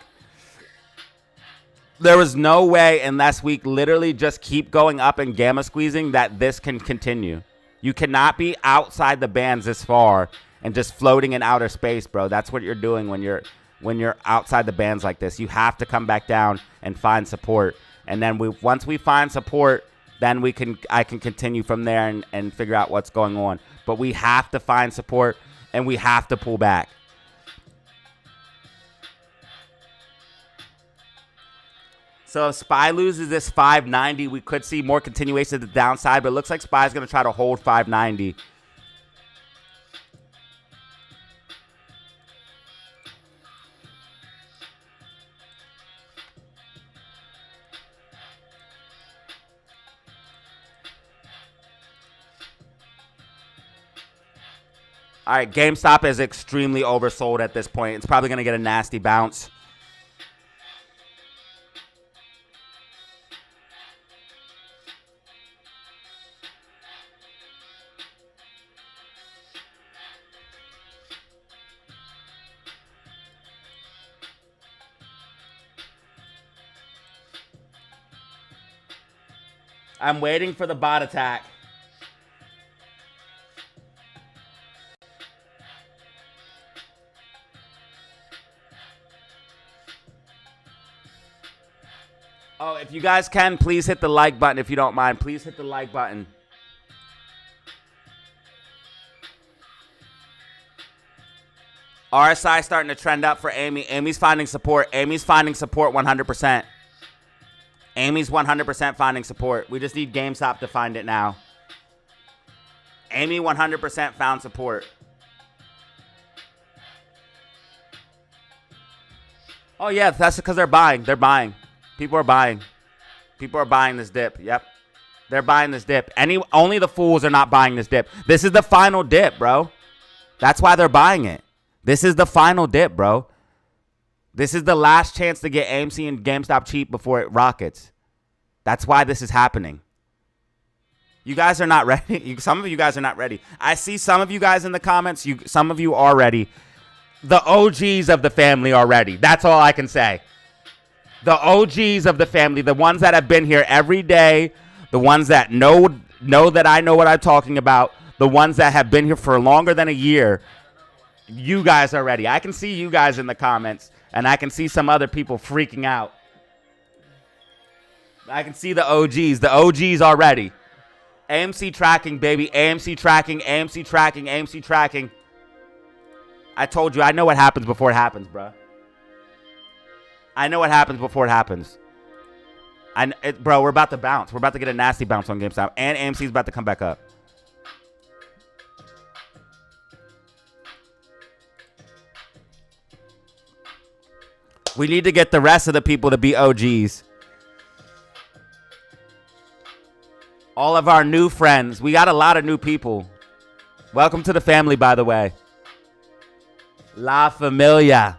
There was no way unless we literally just keep going up and gamma squeezing that this can continue. You cannot be outside the bands this far and just floating in outer space, bro. That's what you're doing when you're outside the bands like this. You have to come back down and find support. And then once we find support, then I can continue from there and figure out what's going on. But we have to find support and we have to pull back. So if SPY loses this 590, we could see more continuation to the downside, but it looks like SPY is going to try to hold 590. All right, GameStop is extremely oversold at this point. It's probably going to get a nasty bounce. I'm waiting for the bot attack. Oh, if you guys can, please hit the like button if you don't mind. Please hit the like button. RSI starting to trend up for Amy. Amy's finding support. Amy's finding support 100%. Amy's 100% finding support. We just need GameStop to find it now. Amy 100% found support. Oh, yeah, that's because they're buying. They're buying. People are buying. People are buying this dip. Yep. They're buying this dip. Only the fools are not buying this dip. This is the final dip, bro. That's why they're buying it. This is the final dip, bro. This is the last chance to get AMC and GameStop cheap before it rockets. That's why this is happening. You guys are not ready. Some of you guys are not ready. I see some of you guys in the comments. Some of you are ready. The OGs of the family are ready. That's all I can say. The OGs of the family, the ones that have been here every day, the ones that know that I know what I'm talking about, the ones that have been here for longer than a year, you guys are ready. I can see you guys in the comments, and I can see some other people freaking out. I can see the OGs. The OGs are ready. AMC tracking, baby. AMC tracking, AMC tracking, AMC tracking. I told you, I know what happens before it happens, bro. I know what happens before it happens. Bro, we're about to bounce. We're about to get a nasty bounce on GameStop. And AMC's about to come back up. We need to get the rest of the people to be OGs. All of our new friends. We got a lot of new people. Welcome to the family, by the way. La Familia.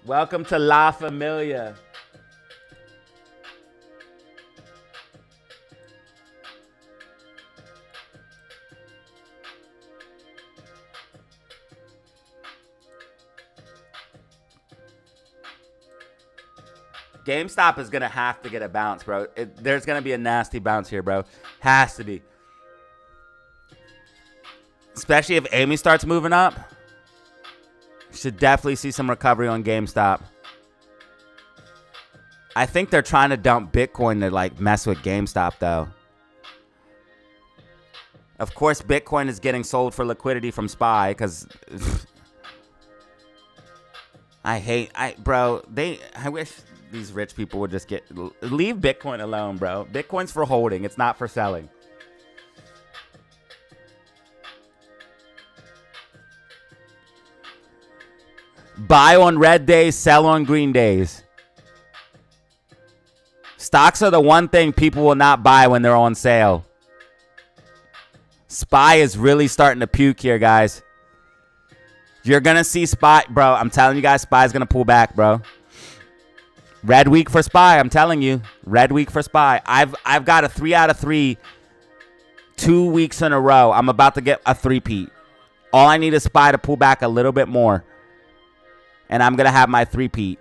Welcome to La Familia. GameStop is going to have to get a bounce, bro. There's going to be a nasty bounce here, bro. Has to be. Especially if Amy starts moving up. Should definitely see some recovery on GameStop. I think they're trying to dump Bitcoin to like mess with GameStop though. Of course, Bitcoin is getting sold for liquidity from SPY because I wish these rich people would just leave Bitcoin alone, bro. Bitcoin's for holding. It's not for selling. Buy on red days, sell on green days. Stocks are the one thing people will not buy when they're on sale. SPY is really starting to puke here, guys. You're going to see SPY. Bro, I'm telling you guys, SPY is going to pull back, bro. Red week for SPY, I'm telling you. Red week for SPY. I've got a 3 out of 3 2 weeks in a row. I'm about to get a three-peat. All I need is SPY to pull back a little bit more. And I'm going to have my three-peat.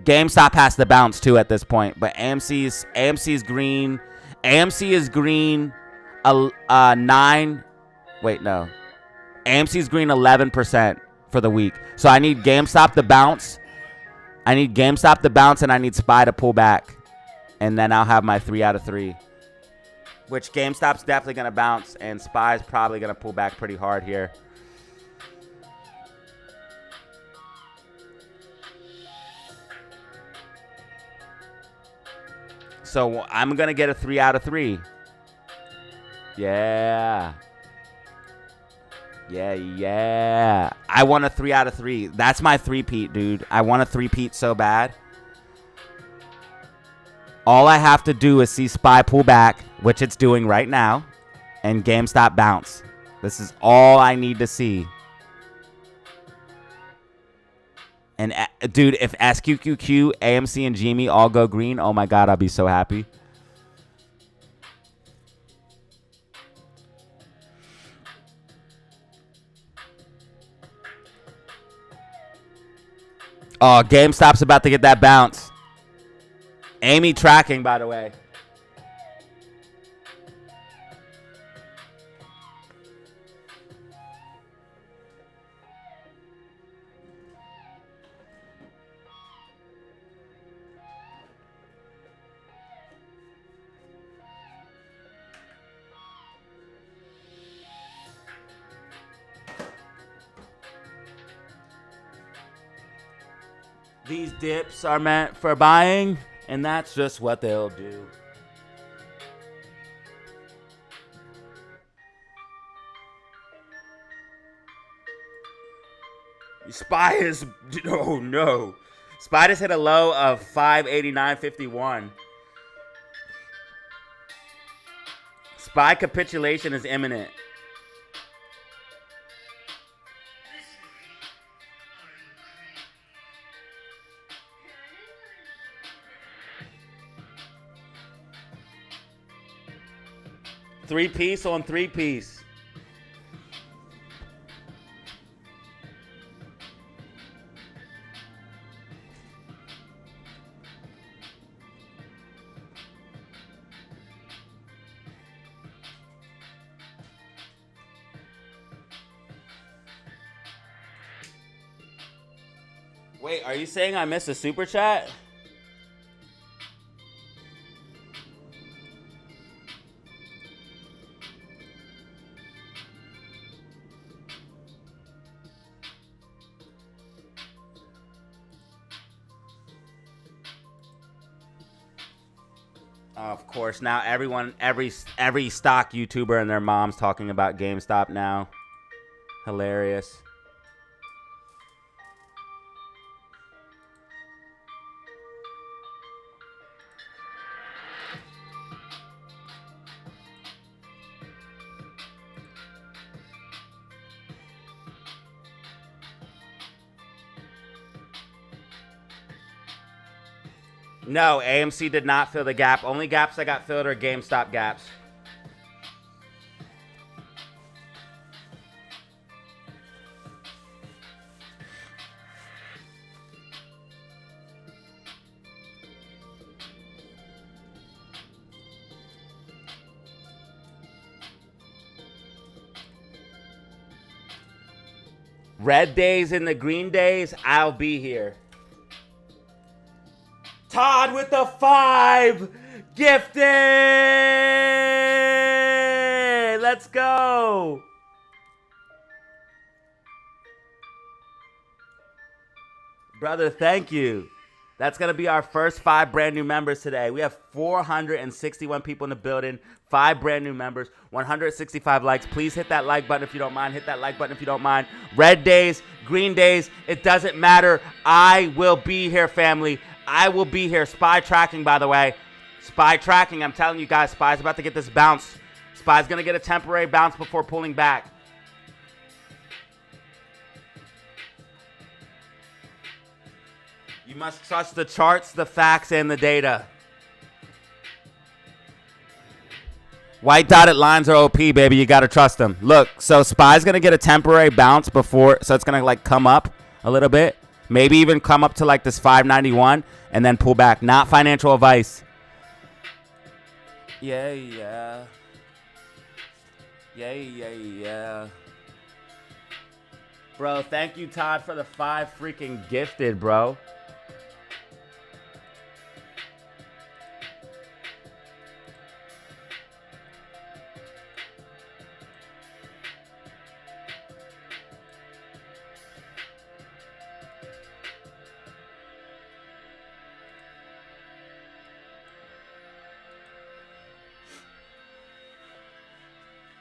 GameStop has to bounce too at this point. But AMC's green. AMC is green 9. Wait, no. AMC's green 11% for the week. So I need GameStop to bounce. I need GameStop to bounce, and I need SPY to pull back. And then I'll have my 3 out of 3. Which GameStop's definitely going to bounce, and SPY's probably going to pull back pretty hard here. So I'm going to get a 3 out of 3. Yeah. Yeah. I want a 3 out of 3. That's my three-peat, dude. I want a three-peat so bad. All I have to do is see SPY pull back, which it's doing right now, and GameStop bounce. This is all I need to see. And, dude, if SQQQ, AMC, and GME all go green, oh, my God, I'll be so happy. Oh, GameStop's about to get that bounce. Amy tracking, by the way. These dips are meant for buying, and that's just what they'll do. SPY is, oh no. SPY just hit a low of 589.51. SPY capitulation is imminent. Three-piece on three-piece. Wait, are you saying I missed a super chat? Of course, now every stock YouTuber and their mom's talking about GameStop now. Hilarious. No, AMC did not fill the gap. Only gaps that got filled are GameStop gaps. Red days and the green days, I'll be here. Todd with the 5 gifted. Let's go. Brother, thank you. That's going to be our first 5 brand new members today. We have 461 people in the building, 5 brand new members, 165 likes. Please hit that like button if you don't mind. Hit that like button if you don't mind. Red days, green days, it doesn't matter. I will be here, family. I will be here. SPY tracking, by the way. SPY tracking. I'm telling you guys, SPY's about to get this bounce. SPY's going to get a temporary bounce before pulling back. You must trust the charts, the facts, and the data. White dotted lines are OP, baby. You got to trust them. Look, so SPY's going to get a temporary bounce before, so it's going to like come up a little bit. Maybe even come up to like this 591 and then pull back. Not financial advice. Yeah, yeah. Yeah, yeah, yeah. Bro, thank you, Todd, for the 5 freaking gifted, bro.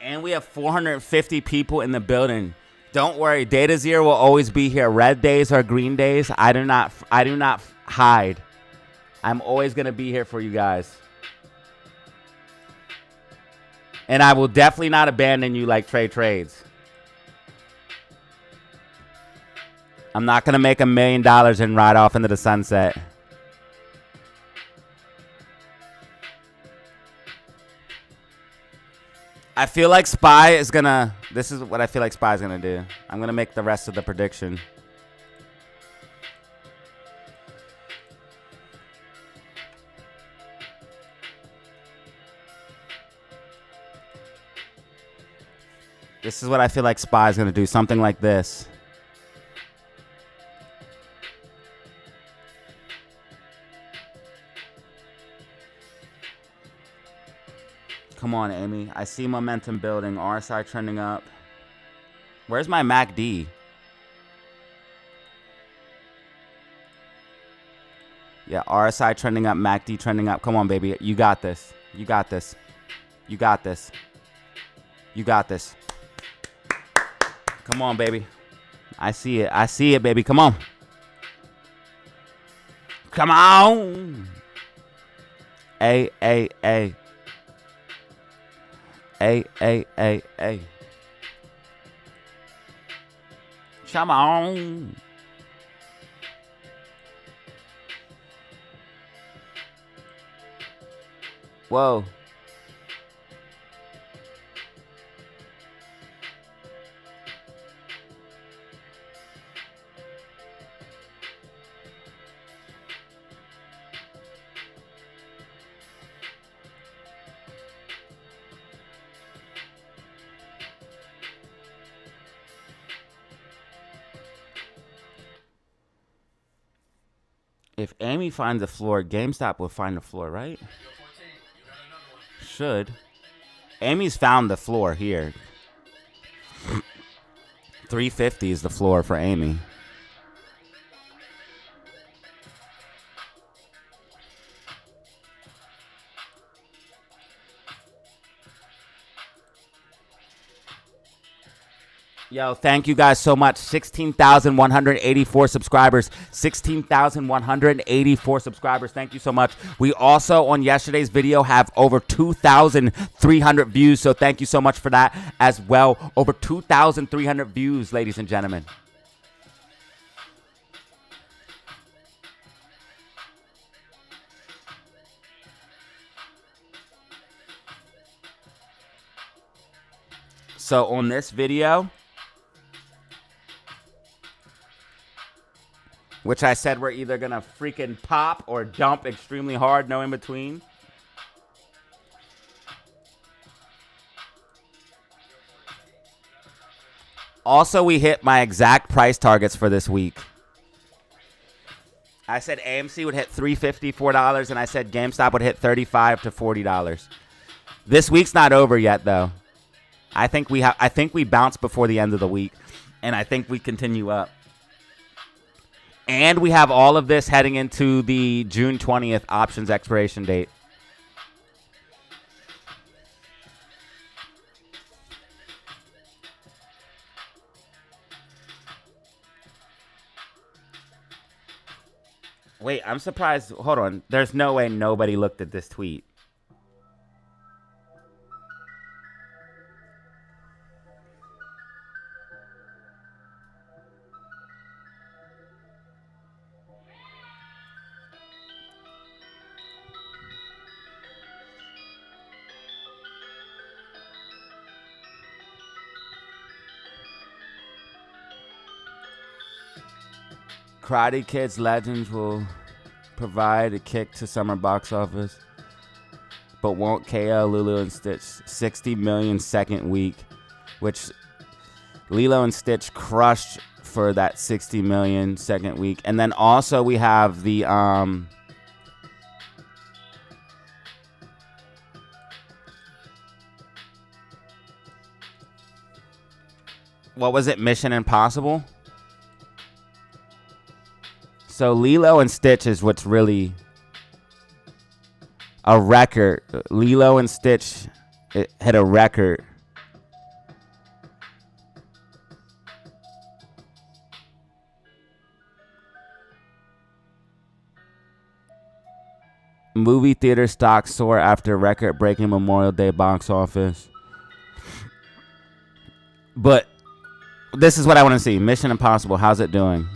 And we have 450 people in the building. Don't worry, DataZero will always be here. Red days or green days, I do not hide. I'm always gonna be here for you guys. And I will definitely not abandon you like Trade Trades. I'm not gonna make $1 million and ride off into the sunset. I feel like SPY is gonna, this is what I feel like SPY is gonna do. I'm gonna make the rest of the prediction. This is what I feel like SPY is gonna do. Something like this. Come on, Amy. I see momentum building. RSI trending up. Where's my MACD? Yeah, RSI trending up. MACD trending up. Come on, baby. You got this. You got this. You got this. You got this. Come on, baby. I see it. I see it, baby. Come on. Come on. A. Come on. Whoa. If Amy finds the floor, GameStop will find the floor, right? Should. Amy's found the floor here. 350 is the floor for Amy. Yo, thank you guys so much. 16,184 subscribers. 16,184 subscribers. Thank you so much. We also, on yesterday's video, have over 2,300 views. So thank you so much for that as well. Over 2,300 views, ladies and gentlemen. So on this video, which I said we're either going to freaking pop or dump extremely hard, no in between. Also, we hit my exact price targets for this week. I said AMC would hit $3.50, $4, and I said GameStop would hit $35 to $40. This week's not over yet, though. I think we bounce before the end of the week, and I think we continue up. And we have all of this heading into the June 20th options expiration date. Wait, I'm surprised. Hold on. There's no way nobody looked at this tweet. Karate Kid's Legends will provide a kick to summer box office, but won't KO Lilo and Stitch 60 million second week, which Lilo and Stitch crushed for that 60 million second week. And then also we have the what was it? Mission Impossible. So Lilo and Stitch is what's really a record. Lilo and Stitch hit a record. Movie theater stocks soar after record-breaking Memorial Day box office. But this is what I want to see. Mission Impossible, how's it doing?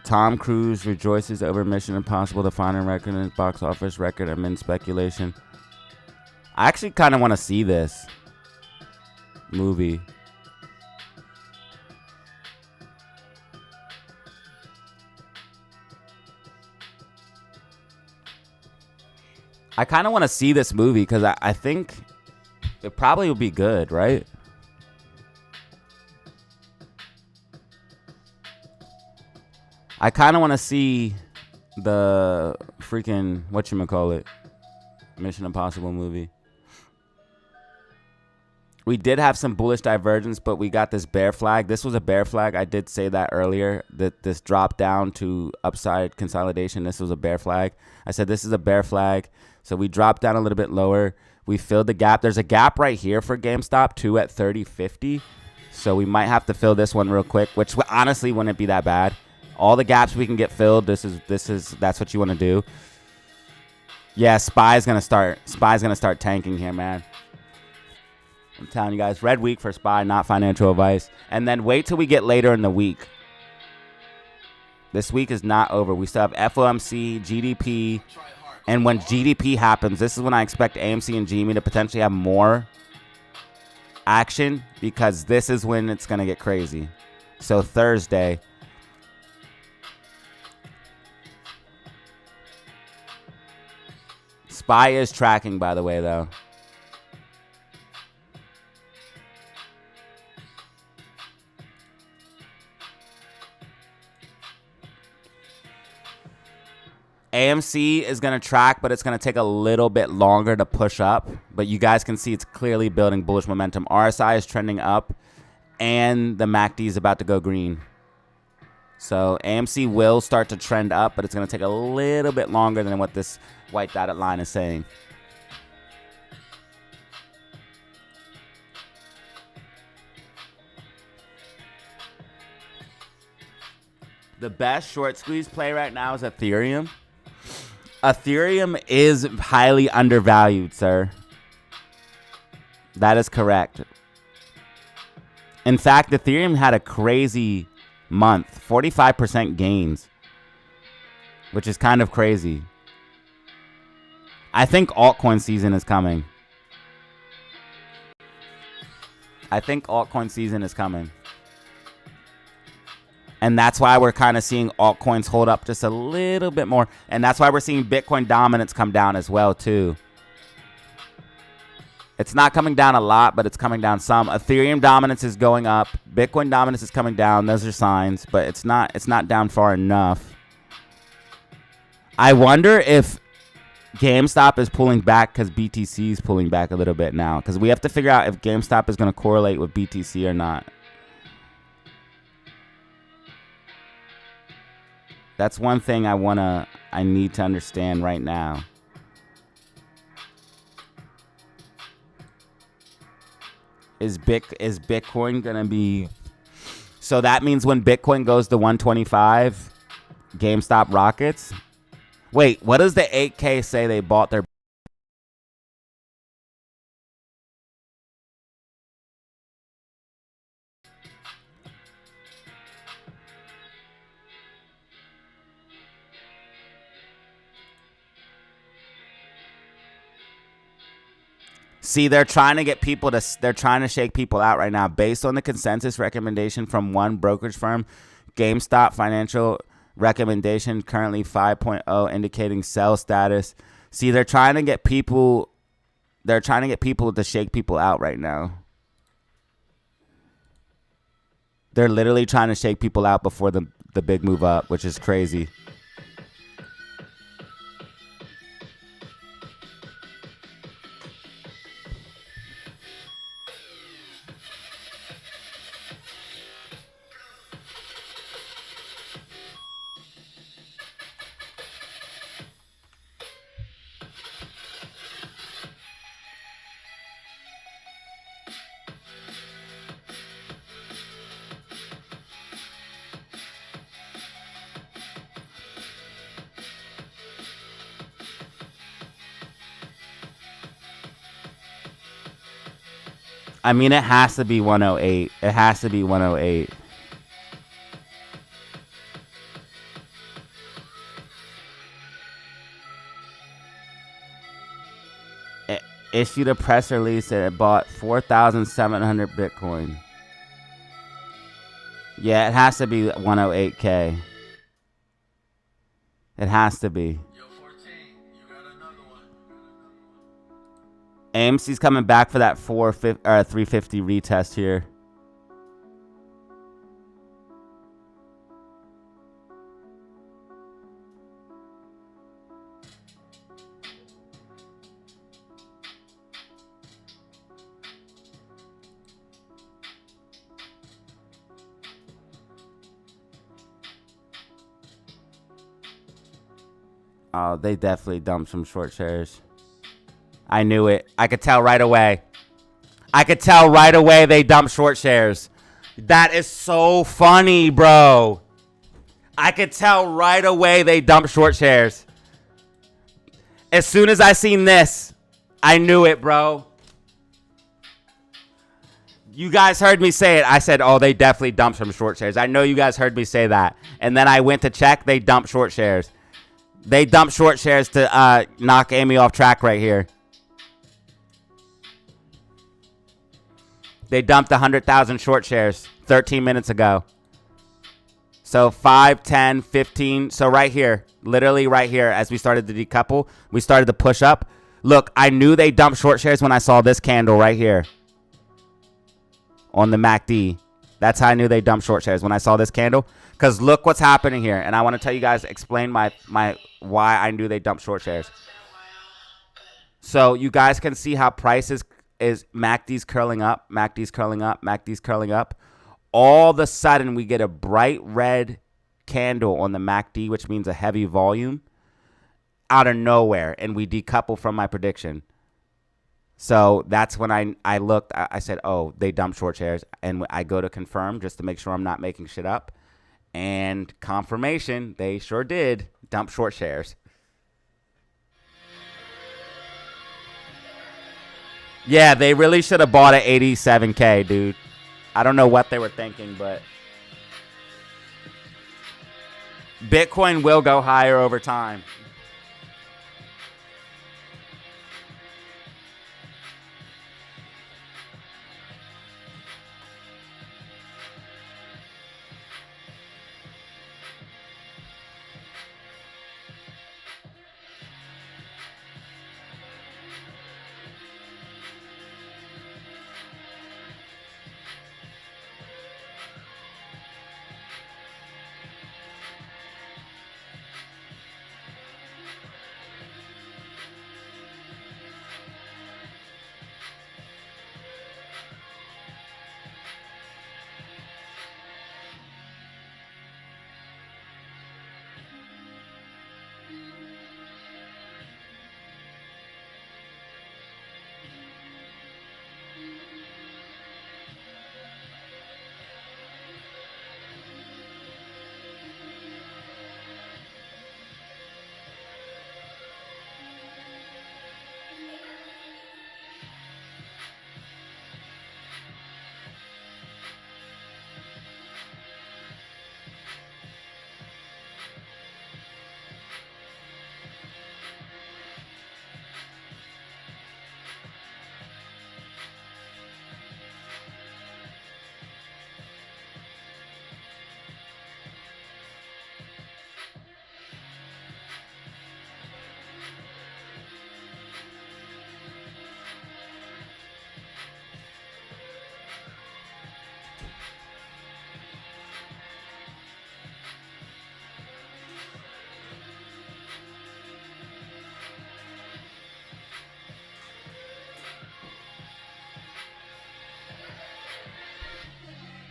Tom Cruise rejoices over Mission Impossible, the final record in box office record amid speculation. I actually kind of want to see this movie. I kind of want to see this movie because I think it probably would be good, right? I kind of want to see the freaking, whatchamacallit, Mission Impossible movie. We did have some bullish divergence, but we got this bear flag. This was a bear flag. I did say that earlier, that this drop down to upside consolidation. This was a bear flag. I said this is a bear flag. So we dropped down a little bit lower. We filled the gap. There's a gap right here for GameStop, too, at 30.50. So we might have to fill this one real quick, which honestly wouldn't be that bad. All the gaps we can get filled. That's what you want to do. Yeah, Spy's gonna start tanking here, man. I'm telling you guys, red week for Spy, not financial advice. And then wait till we get later in the week. This week is not over. We still have FOMC, GDP, and when GDP happens, this is when I expect AMC and GME to potentially have more action, because this is when it's gonna get crazy. So Thursday. Spy is tracking, by the way, though. AMC is going to track, but it's going to take a little bit longer to push up. But you guys can see it's clearly building bullish momentum. RSI is trending up, and the MACD is about to go green. So AMC will start to trend up, but it's going to take a little bit longer than what this white dotted line is saying. The best short squeeze play right now is Ethereum. Ethereum is highly undervalued, sir. That is correct. In fact, Ethereum had a crazy month, 45% gains, which is kind of crazy. I think altcoin season is coming. And that's why we're kind of seeing altcoins hold up just a little bit more. And that's why we're seeing Bitcoin dominance come down as well, too. It's not coming down a lot, but it's coming down some. Ethereum dominance is going up. Bitcoin dominance is coming down. Those are signs, but it's not down far enough. I wonder if GameStop is pulling back because BTC is pulling back a little bit now, because we have to figure out if GameStop is going to correlate with BTC or not. That's one thing I need to understand right now. Is Bitcoin gonna be? So that means when Bitcoin goes to 125, GameStop rockets. Wait, what does the 8K say they bought their? See, they're trying to get people to. They're trying to shake people out right now, based on the consensus recommendation from one brokerage firm, GameStop financial recommendation currently 5.0, indicating sell status. See, they're trying to get people. They're trying to get people to shake people out right now. They're literally trying to shake people out before the big move up, which is crazy. I mean, it has to be 108. It has to be 108. It issued a press release that it bought 4,700 Bitcoin. Yeah, it has to be 108K. It has to be. AMC's coming back for that 350 retest here. Oh, they definitely dumped some short shares. I knew it. I could tell right away. I could tell right away they dumped short shares. That is so funny, bro. I could tell right away they dumped short shares. As soon as I seen this, I knew it, bro. You guys heard me say it. I said, oh, they definitely dumped some short shares. I know you guys heard me say that. And then I went to check. They dumped short shares. They dumped short shares to knock Amy off track right here. They dumped 100,000 short shares 13 minutes ago. So 5, 10, 15. So right here, literally right here, as we started to decouple, we started to push up. Look, I knew they dumped short shares when I saw this candle right here on the MACD. That's how I knew they dumped short shares, when I saw this candle. Because look what's happening here. And I want to tell you guys, explain my why I knew they dumped short shares. So you guys can see how price is MACD's curling up, MACD's curling up, MACD's curling up. All of a sudden, we get a bright red candle on the MACD, which means a heavy volume, out of nowhere, and we decouple from my prediction. So that's when I looked. I said, oh, they dumped short shares. And I go to confirm just to make sure I'm not making shit up. And confirmation, they sure did dump short shares. Yeah, they really should have bought at 87K, dude. I don't know what they were thinking, but Bitcoin will go higher over time.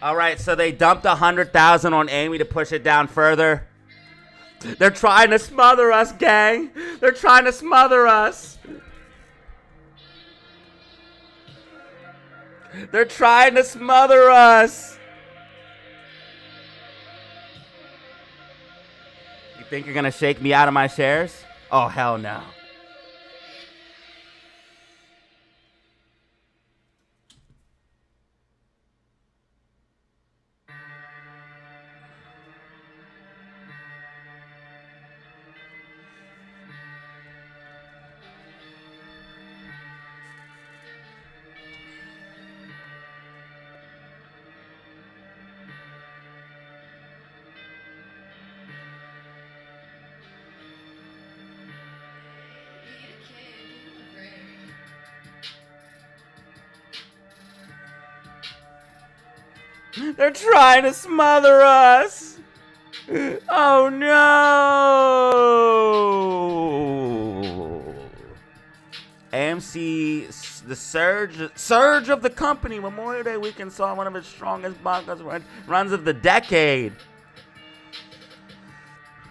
All right, so they dumped 100,000 on Amy to push it down further. They're trying to smother us, gang. They're trying to smother us. They're trying to smother us. You think you're going to shake me out of my shares? Oh, hell no. They're trying to smother us. Oh no. AMC, the surge of the company. Memorial Day weekend saw one of its strongest runs of the decade.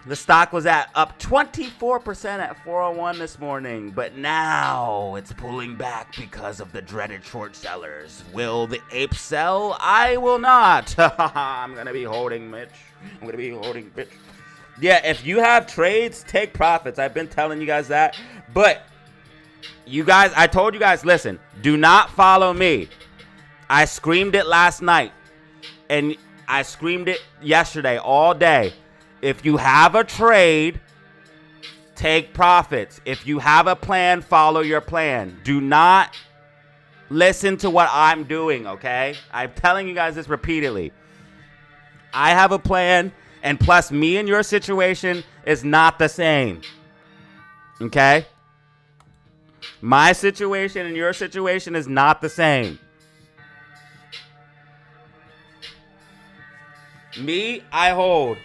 The stock was up 24% at 401 this morning, but now it's pulling back because of the dreaded short sellers. Will the ape sell? I will not. I'm going to be holding, Mitch. Yeah, if you have trades, take profits. I've been telling you guys that. But you guys, I told you guys, listen, do not follow me. I screamed it last night, and I screamed it yesterday all day. If you have a trade, take profits. If you have a plan, follow your plan. Do not listen to what I'm doing, okay? I'm telling you guys this repeatedly. I have a plan, and plus me and your situation is not the same, okay? My situation and your situation is not the same. Me, I hold.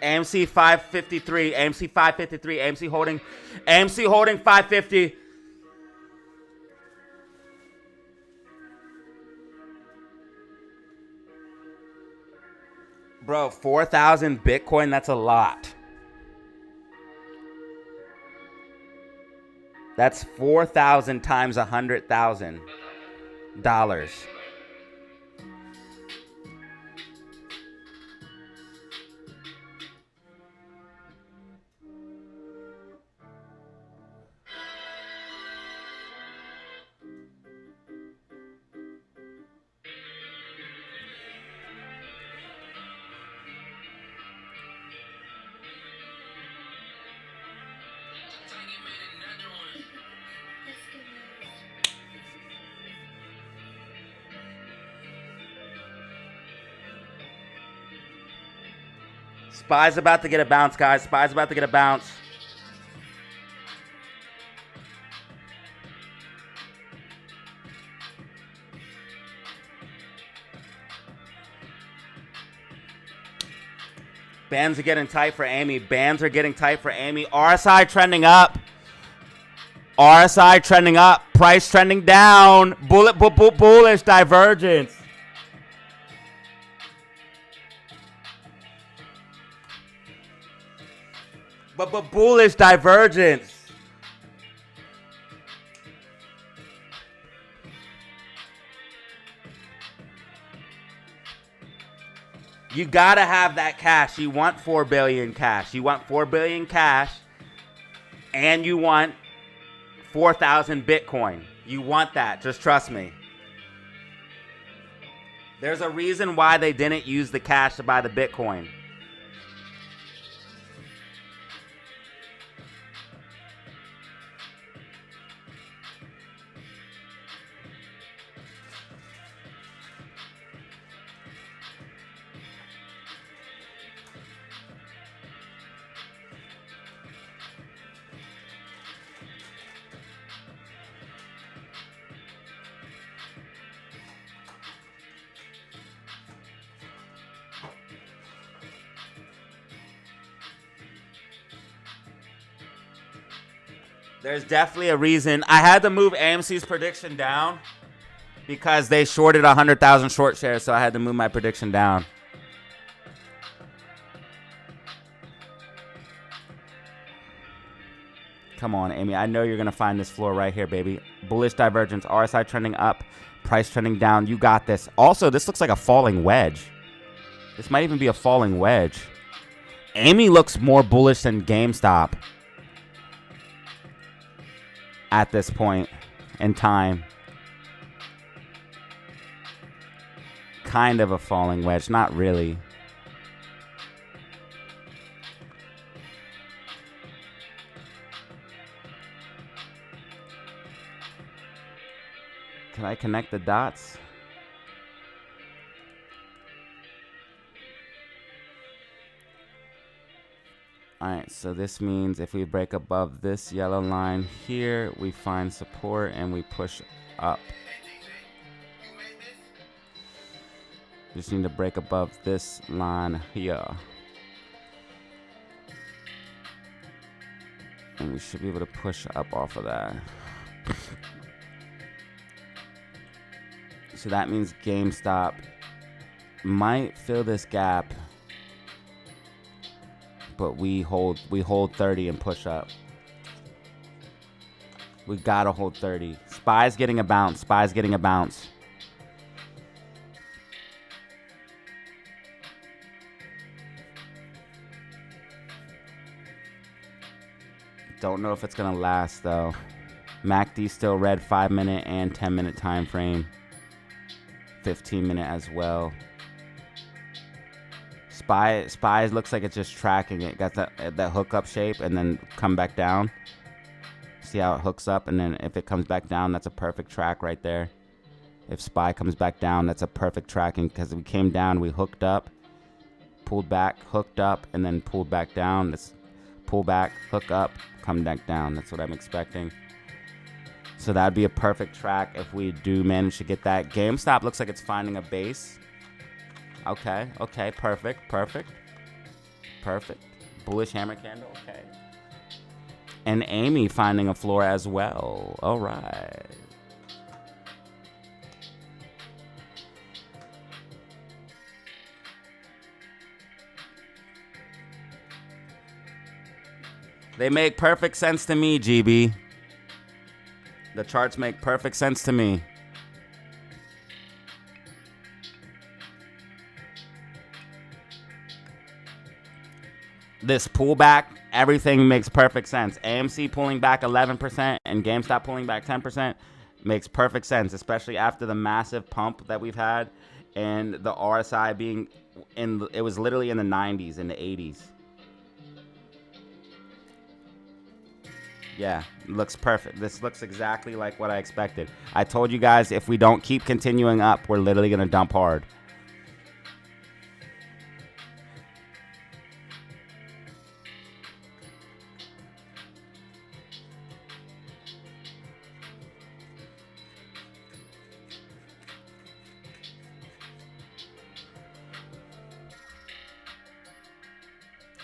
AMC 553, AMC 553, AMC holding 550. Bro, 4,000 Bitcoin, that's a lot. That's 4,000 times $100,000. SPY's about to get a bounce, guys. SPY's about to get a bounce. Bands are getting tight for Amy. Bands are getting tight for Amy. RSI trending up. RSI trending up. Price trending down. Bullish divergence. But bullish divergence. You gotta have that cash. You want 4 billion cash. You want 4 billion cash, and you want 4,000 Bitcoin. You want that. Just trust me. There's a reason why they didn't use the cash to buy the Bitcoin. There's definitely a reason. I had to move AMC's prediction down because they shorted 100,000 short shares, so I had to move my prediction down. Come on, Amy. I know you're going to find this floor right here, baby. Bullish divergence. RSI trending up. Price trending down. You got this. Also, this looks like a falling wedge. This might even be a falling wedge. Amy looks more bullish than GameStop at this point in time. Kind of a falling wedge. Not really. Can I connect the dots? Alright, so this means if we break above this yellow line here, we find support and we push up. Just need to break above this line here. And we should be able to push up off of that. So that means GameStop might fill this gap, but we hold 30 and push up. We gotta hold 30. SPY's getting a bounce. SPY's getting a bounce. Don't know if it's gonna last though. MACD still red 5-minute and 10-minute time frame. 15-minute as well. SPY looks like it's just tracking it. Got that hook up shape and then come back down. See how it hooks up, and then if it comes back down, that's a perfect track right there. If SPY comes back down, that's a perfect tracking because we came down, we hooked up, pulled back, hooked up, and then pulled back down. Let's pull back, hook up, come back down. That's what I'm expecting. So that'd be a perfect track if we do manage to get that. GameStop looks like it's finding a base. Okay, perfect. Bullish hammer candle, okay. And Amy finding a floor as well. All right. They make perfect sense to me, GB. The charts make perfect sense to me. This pullback, everything makes perfect sense. AMC pulling back 11% and GameStop pulling back 10% makes perfect sense, especially after the massive pump that we've had and the RSI being it was literally in the 90s, in the 80s. Yeah, looks perfect. This looks exactly like what I expected. I told you guys if we don't keep continuing up, we're literally going to dump hard.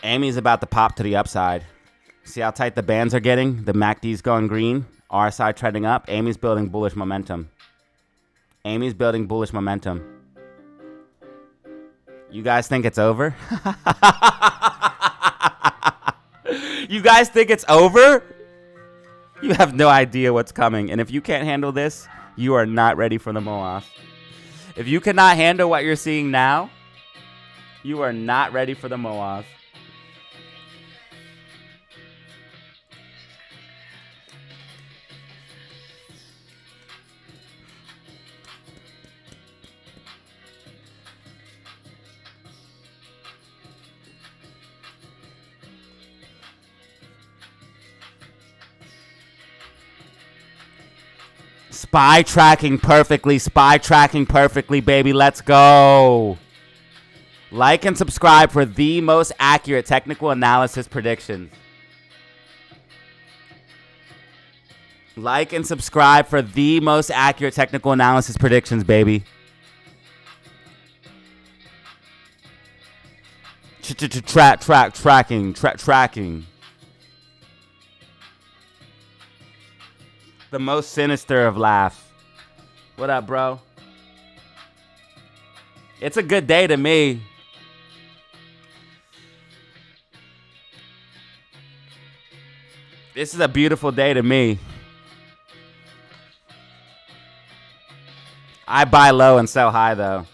Amy's about to pop to the upside. See how tight the bands are getting? The MACD's going green. RSI trending up. Amy's building bullish momentum. Amy's building bullish momentum. You guys think it's over? You guys think it's over? You have no idea what's coming. And if you can't handle this, you are not ready for the Moas. If you cannot handle what you're seeing now, You are not ready for the Moas. Spy tracking perfectly, baby. Let's go. Like and subscribe for the most accurate technical analysis predictions. Like and subscribe for the most accurate technical analysis predictions, baby. Tracking. The most sinister of laughs. What up, bro? It's a good day to me. This is a beautiful day to me. I buy low and sell high, though.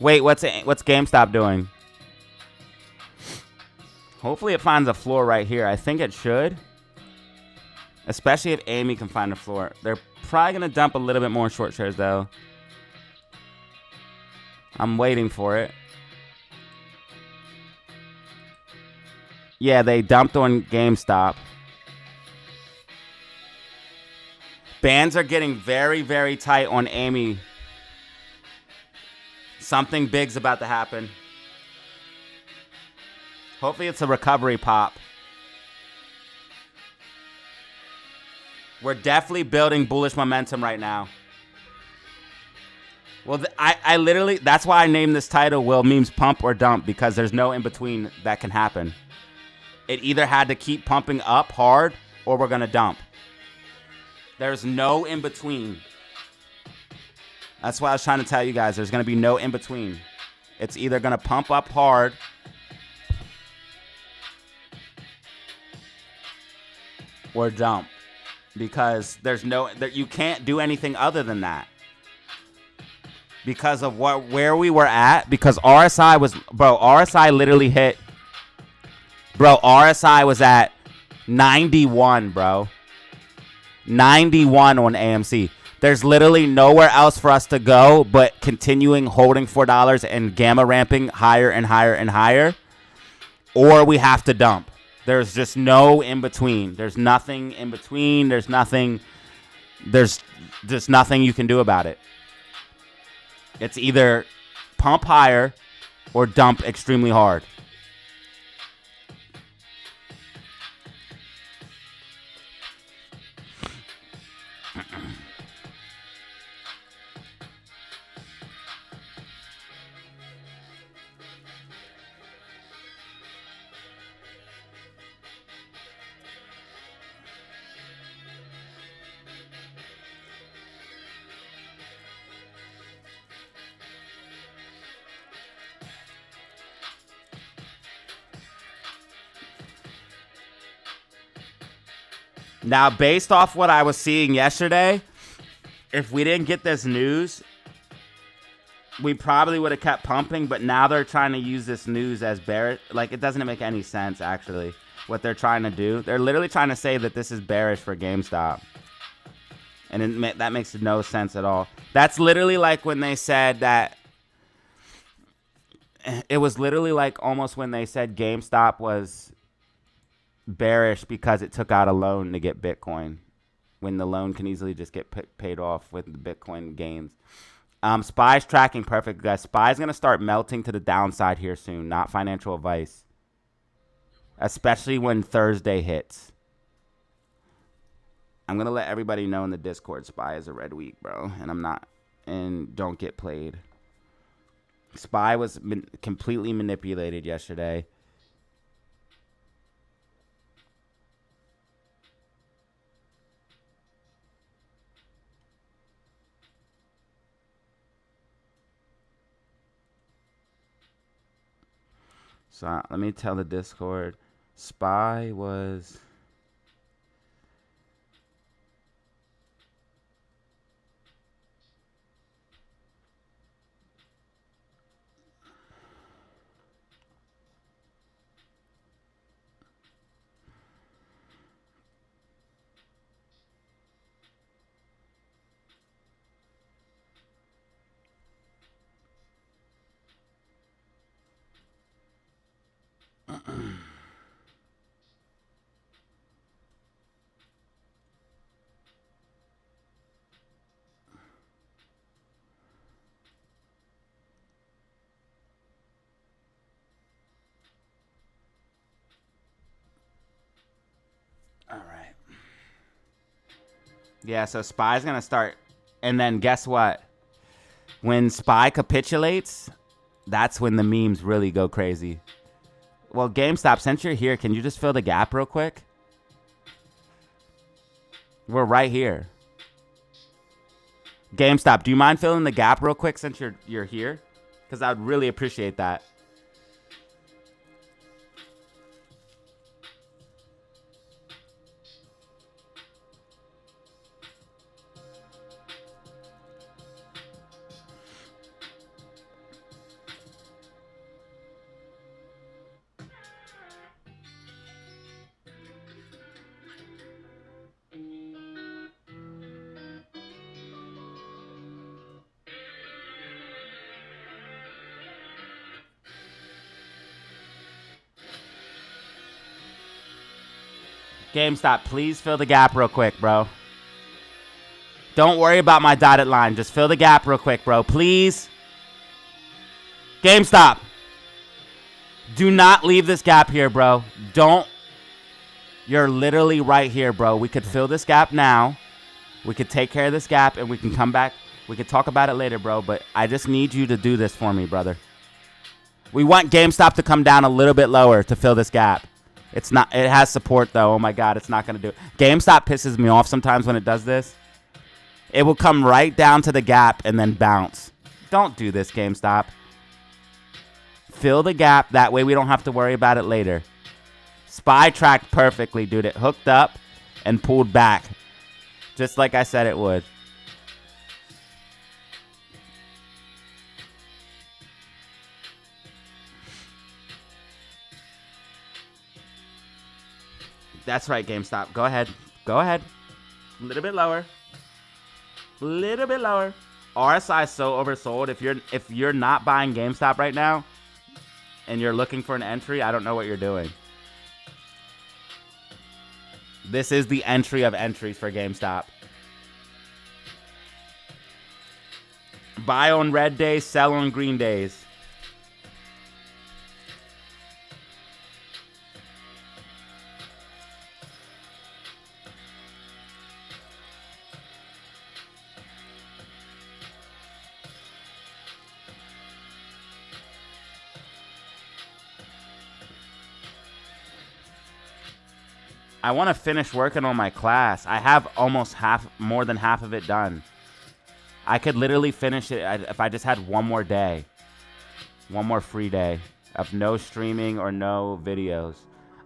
Wait, what's GameStop doing? Hopefully it finds a floor right here. I think it should. Especially if Amy can find a floor. They're probably going to dump a little bit more short shares, though. I'm waiting for it. Yeah, they dumped on GameStop. Bands are getting very, very tight on Amy. Something big's about to happen. Hopefully it's a recovery pop. We're definitely building bullish momentum right now. Well, I literally, that's why I named this title, Will Memes Pump or Dump, because there's no in between that can happen. It either had to keep pumping up hard or we're going to dump. There's no in between. That's why I was trying to tell you guys, there's going to be no in between. It's either going to pump up hard or dump, because there's no, you can't do anything other than that. Because of where we were at, because RSI was, RSI literally hit, RSI was at 91, bro. 91 on AMC. There's literally nowhere else for us to go but continuing holding $4 and gamma ramping higher and higher and higher, or we have to dump. There's just no in between. There's nothing in between. There's just nothing you can do about it. It's either pump higher or dump extremely hard. Now, based off what I was seeing yesterday, if we didn't get this news, we probably would have kept pumping, but now they're trying to use this news as bearish. Like, it doesn't make any sense, actually, what they're trying to do. They're literally trying to say that this is bearish for GameStop. And that makes no sense at all. That's literally like when they said that. It was literally like almost when they said GameStop was bearish because it took out a loan to get Bitcoin, when the loan can easily just get paid off with the Bitcoin gains. SPY's tracking perfect, guys. SPY's going to start melting to the downside here soon. Not financial advice. Especially when Thursday hits. I'm going to let everybody know in the Discord SPY is a red week, bro. And I'm not. And don't get played. SPY was completely manipulated yesterday. So let me tell the Discord. SPY was... All right. Yeah, so SPY's going to start. And then guess what? When SPY capitulates, that's when the memes really go crazy. Well, GameStop, since you're here, can you just fill the gap real quick? We're right here. GameStop, do you mind filling the gap real quick since you're here? Because I would really appreciate that. GameStop, please fill the gap real quick, bro. Don't worry about my dotted line. Just fill the gap real quick, bro. Please. GameStop. Do not leave this gap here, bro. Don't. You're literally right here, bro. We could fill this gap now. We could take care of this gap, and we can come back. We could talk about it later, bro. But I just need you to do this for me, brother. We want GameStop to come down a little bit lower to fill this gap. It's not. It has support, though. Oh, my God. It's not going to do it. GameStop pisses me off sometimes when it does this. It will come right down to the gap and then bounce. Don't do this, GameStop. Fill the gap. That way we don't have to worry about it later. SPY tracked perfectly, dude. It hooked up and pulled back. Just like I said it would. That's right, GameStop. Go ahead. Go ahead. A little bit lower. A little bit lower. RSI is so oversold. If you're not buying GameStop right now and you're looking for an entry, I don't know what you're doing. This is the entry of entries for GameStop. Buy on red days, sell on green days. I want to finish working on my class. I have almost more than half of it done. I could literally finish it if I just had one more day. One more free day of no streaming or no videos.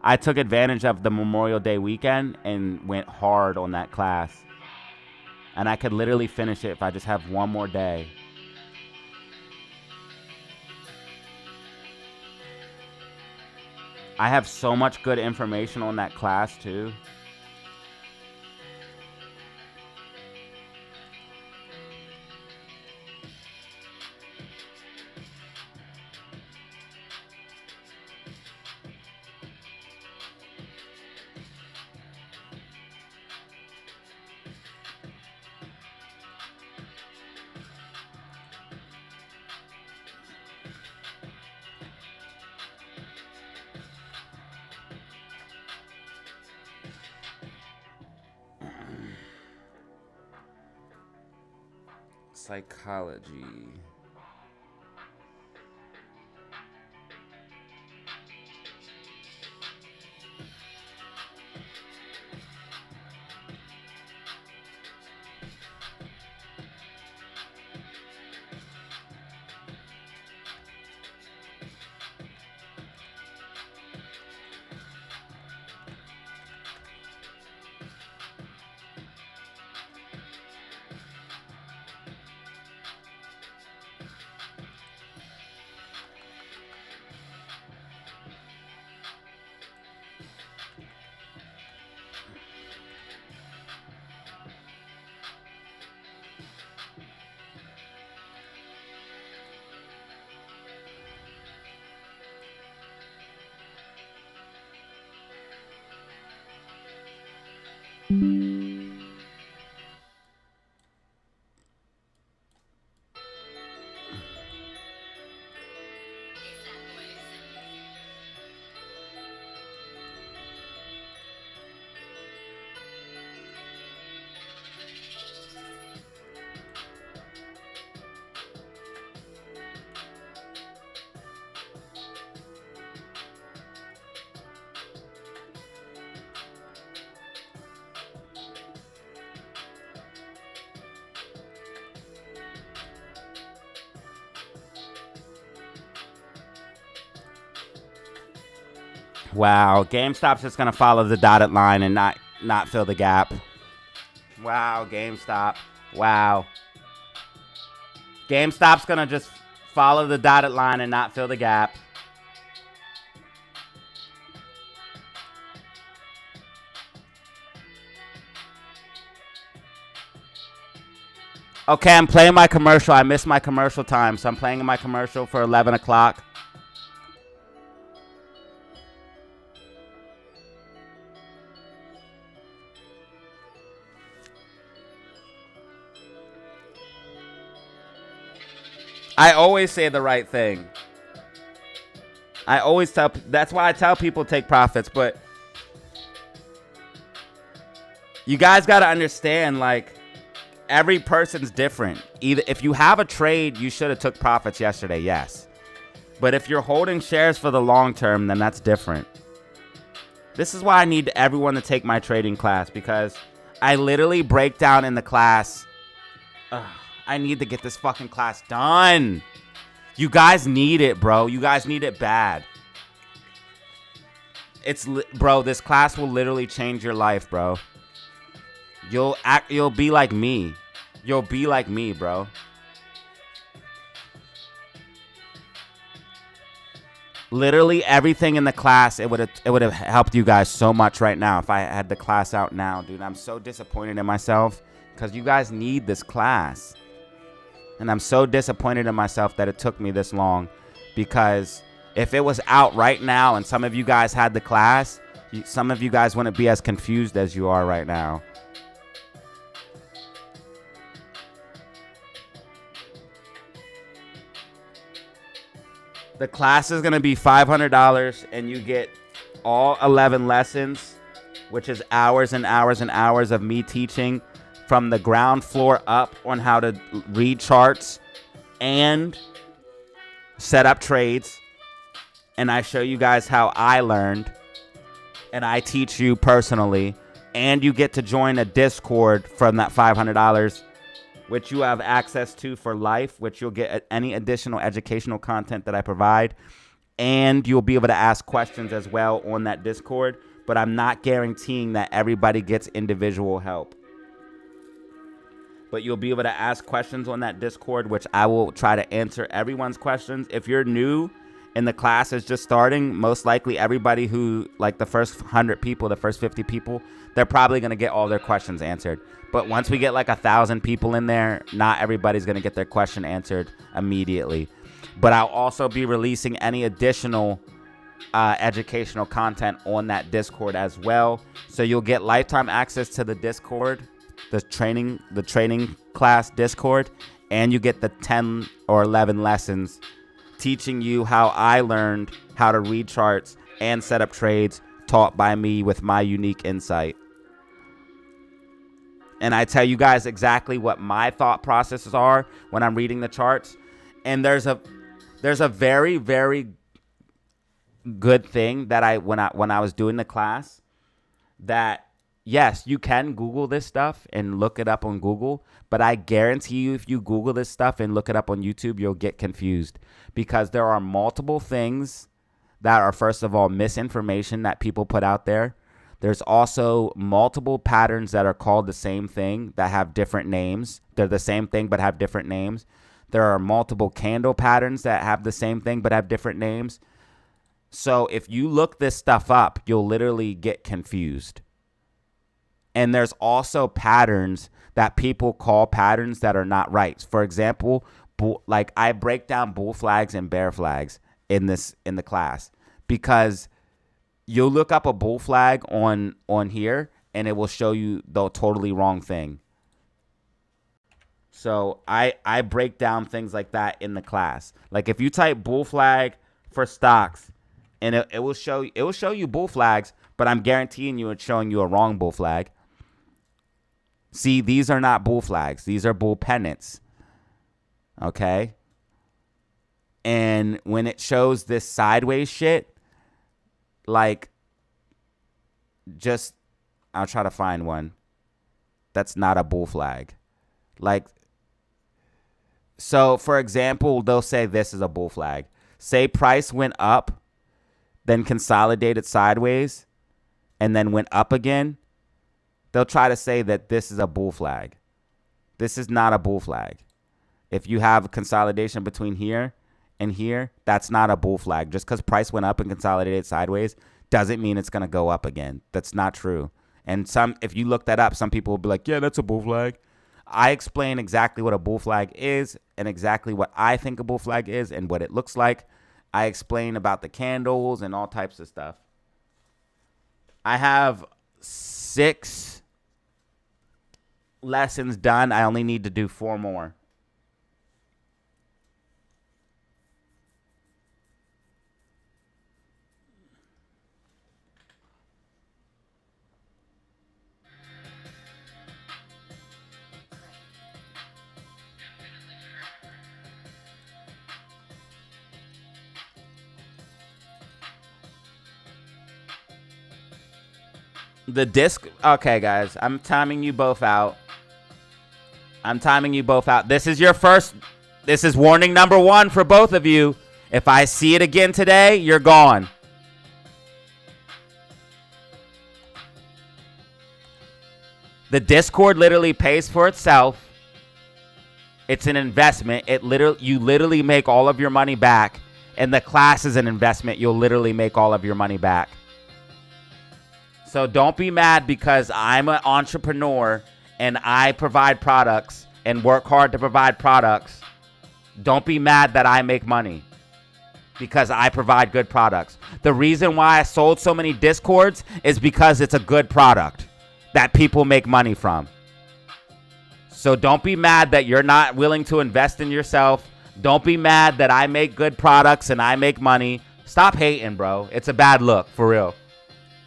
I took advantage of the Memorial Day weekend and went hard on that class. And I could literally finish it if I just have one more day. I have so much good information on that class too. Psychology. Wow, GameStop's just gonna follow the dotted line and not fill the gap. Wow, GameStop. Wow. GameStop's gonna just follow the dotted line and not fill the gap. Okay, I'm playing my commercial. I missed my commercial time, so I'm playing my commercial for 11 o'clock. I always say the right thing. I always tell, that's why I tell people take profits, but you guys got to understand, like, every person's different. Either if you have a trade, you should have took profits yesterday, yes. But if you're holding shares for the long term, then that's different. This is why I need everyone to take my trading class, because I literally break down in the class. I need to get this fucking class done. You guys need it, bro. You guys need it bad. Bro, this class will literally change your life, bro. You'll be like me. You'll be like me, bro. Literally everything in the class, it would have helped you guys so much right now if I had the class out now, dude. I'm so disappointed in myself because you guys need this class. And I'm so disappointed in myself that it took me this long, because if it was out right now and some of you guys had the class, some of you guys wouldn't be as confused as you are right now. The class is going to be $500 and you get all 11 lessons, which is hours and hours and hours of me teaching from the ground floor up on how to read charts and set up trades. And I show you guys how I learned, and I teach you personally, and you get to join a Discord from that $500, which you have access to for life, which you'll get any additional educational content that I provide. And you'll be able to ask questions as well on that Discord, but I'm not guaranteeing that everybody gets individual help. But you'll be able to ask questions on that Discord, which I will try to answer everyone's questions. If you're new and the class is just starting, most likely everybody who, like the first 100 people, the first 50 people, they're probably going to get all their questions answered. But once we get like 1,000 people in there, not everybody's going to get their question answered immediately. But I'll also be releasing any additional educational content on that Discord as well. So you'll get lifetime access to the Discord, the training class Discord, and you get the 10 or 11 lessons teaching you how I learned how to read charts and set up trades, taught by me with my unique insight. and I tell you guys exactly what my thought processes are when I'm reading the charts. And there's a very, very good thing that when I was doing the class, that yes, you can Google this stuff and look it up on Google, but I guarantee you if you Google this stuff and look it up on YouTube, you'll get confused, because there are multiple things that are, first of all, misinformation that people put out there. There's also multiple patterns that are called the same thing that have different names. They're the same thing but have different names. There are multiple candle patterns that have the same thing but have different names. So if you look this stuff up, you'll literally get confused. And there's also patterns that people call patterns that are not right. For example, like I break down bull flags and bear flags in the class, because you'll look up a bull flag on here and it will show you the totally wrong thing. So I break down things like that in the class. Like if you type bull flag for stocks, and it will show you bull flags, but I'm guaranteeing you it's showing you a wrong bull flag. See, these are not bull flags. These are bull pennants. Okay? And when it shows this sideways shit, like, just, I'll try to find one that's not a bull flag. Like, so for example, they'll say this is a bull flag. Say price went up, then consolidated sideways, and then went up again. They'll try to say that this is a bull flag. This is not a bull flag. If you have a consolidation between here and here, that's not a bull flag. Just because price went up and consolidated sideways doesn't mean it's going to go up again. That's not true. And if you look that up, some people will be like, yeah, that's a bull flag. I explain exactly what a bull flag is and exactly what I think a bull flag is and what it looks like. I explain about the candles and all types of stuff. I have 6 lessons done. I only need to do 4 more. The disc. Okay, guys, I'm timing you both out. This is your first. This is warning number 1 for both of you. If I see it again today, you're gone. The Discord literally pays for itself. It's an investment. You literally make all of your money back. And the class is an investment. You'll literally make all of your money back. So don't be mad because I'm an entrepreneur and I provide products and work hard to provide products. Don't be mad that I make money because I provide good products. The reason why I sold so many Discords is because it's a good product that people make money from. So don't be mad that you're not willing to invest in yourself. Don't be mad that I make good products and I make money. Stop hating, bro. It's a bad look, for real.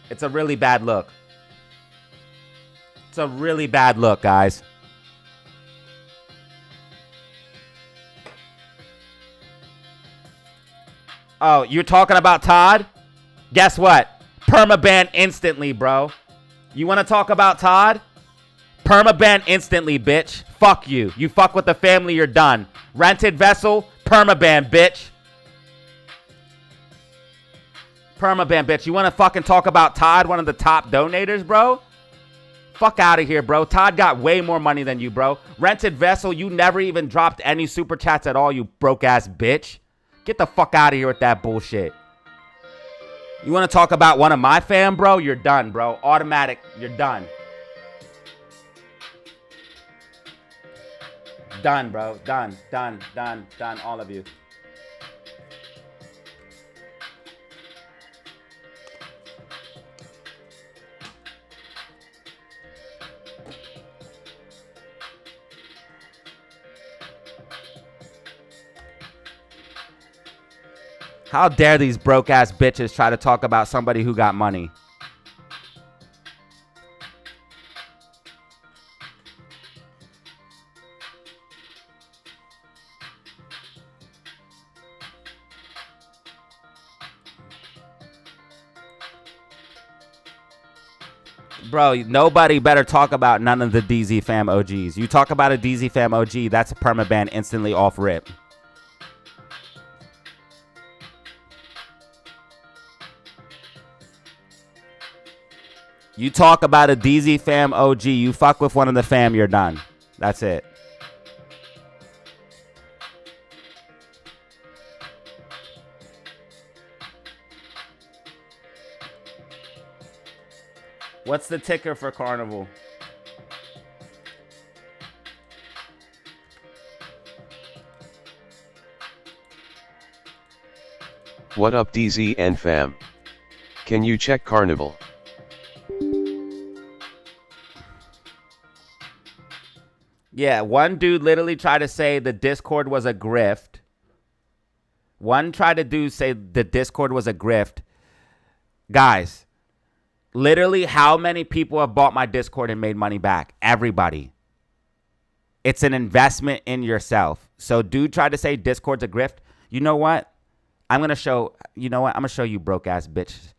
It's a really bad look. It's a really bad look, guys. Oh, you're talking about Todd? Guess what? Permaban instantly, bro. You want to talk about Todd? Permaban instantly, bitch. Fuck you. You fuck with the family, you're done. Rented vessel, permaban, bitch. Permaban, bitch. You want to fucking talk about Todd, one of the top donators, bro? Fuck out of here, bro. Todd got way more money than you, bro. Rented vessel, you never even dropped any super chats at all, you broke-ass bitch. Get the fuck out of here with that bullshit. You want to talk about one of my fam, bro? You're done, bro. Automatic. You're done. Done, bro. Done. Done. Done. Done. All of you. How dare these broke-ass bitches try to talk about somebody who got money? Bro, nobody better talk about none of the DZ fam OGs. You talk about a DZ fam OG, that's a permaban instantly off rip. You talk about a DZ fam OG, you fuck with one of the fam, you're done. That's it. What's the ticker for Carnival? What up DZ and fam? Can you check Carnival? Yeah, one dude literally tried to say the Discord was a grift. One tried to say the Discord was a grift. Guys, literally how many people have bought my Discord and made money back? Everybody. It's an investment in yourself. So dude tried to say Discord's a grift. You know what? I'm going to show, you know what? I'm going to show you broke ass bitch.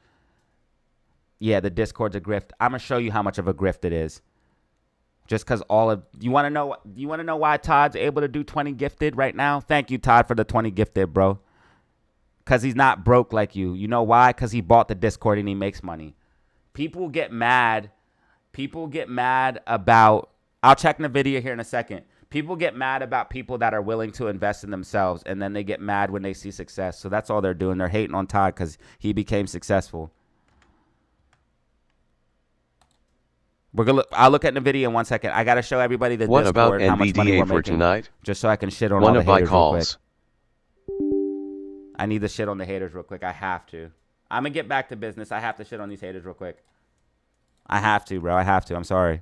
Yeah, the Discord's a grift. I'm going to show you how much of a grift it is. Just because you want to know why Todd's able to do 20 gifted right now? Thank you, Todd, for the 20 gifted, bro. Because he's not broke like you. You know why? Because he bought the Discord and he makes money. People get mad. People get mad about, I'll check NVIDIA here in a second. People get mad about people that are willing to invest in themselves, and then they get mad when they see success. So that's all they're doing. They're hating on Todd because he became successful. I'll look at NVIDIA in 1 second. I got to show everybody the what Discord, about how much money we're NVDA for making, tonight? just so I can shit on all the Wanna buy haters real quick. calls? I need to shit on the haters real quick. I have to. I'm going to get back to business. I have to shit on these haters real quick. I have to, bro. I have to. I'm sorry.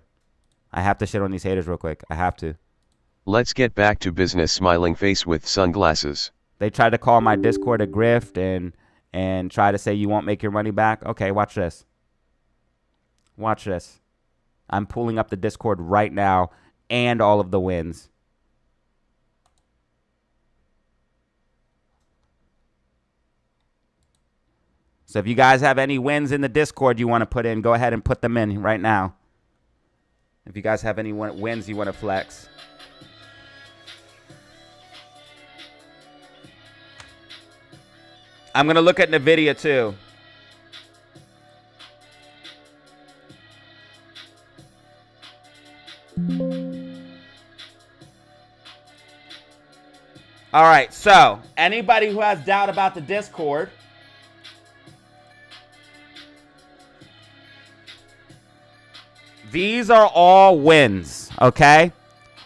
I have to shit on these haters real quick. I have to. Let's get back to business. Smiling face with sunglasses. They tried to call my Discord a grift and try to say you won't make your money back. Okay, watch this. Watch this. I'm pulling up the Discord right now and all of the wins. So if you guys have any wins in the Discord you want to put in, go ahead and put them in right now. If you guys have any wins you want to flex. I'm going to look at NVIDIA too. All right, so anybody who has doubt about the Discord, these are all wins, okay?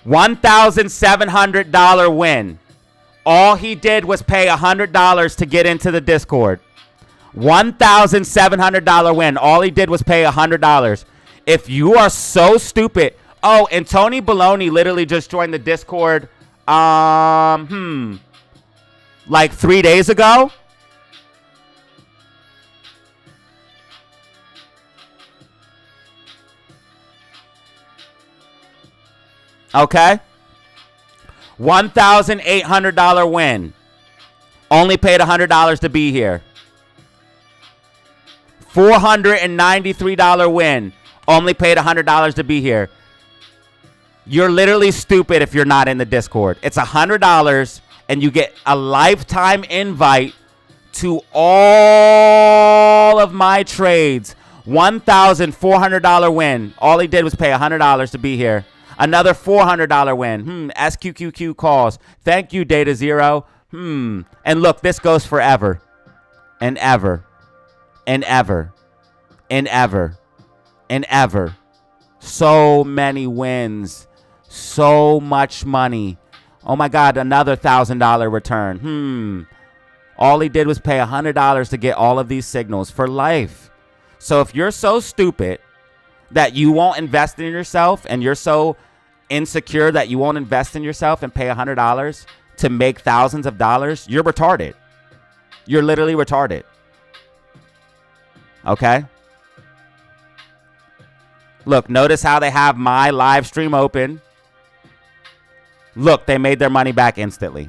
$1,700 win. All he did was pay $100 to get into the Discord. $1,700 win. All he did was pay $100. If you are so stupid. Oh, and Tony Baloney literally just joined the Discord like 3 days ago. Okay. $1,800 win. Only paid $100 to be here. $493 win. Only paid $100 to be here. You're literally stupid if you're not in the Discord. It's $100 and you get a lifetime invite to all of my trades. $1,400 win. All he did was pay $100 to be here. Another $400 win. SQQQ calls. Thank you, Datazero. And look, this goes forever. And ever. And ever. And ever. And ever. So many wins. So much money. Oh my God, another $1,000 return. All he did was pay $100 to get all of these signals for life. So if you're so stupid that you won't invest in yourself and you're so insecure that you won't invest in yourself and pay $100 to make thousands of dollars, you're retarded. You're literally retarded. Okay? Look, notice how they have my live stream open. Look, they made their money back instantly.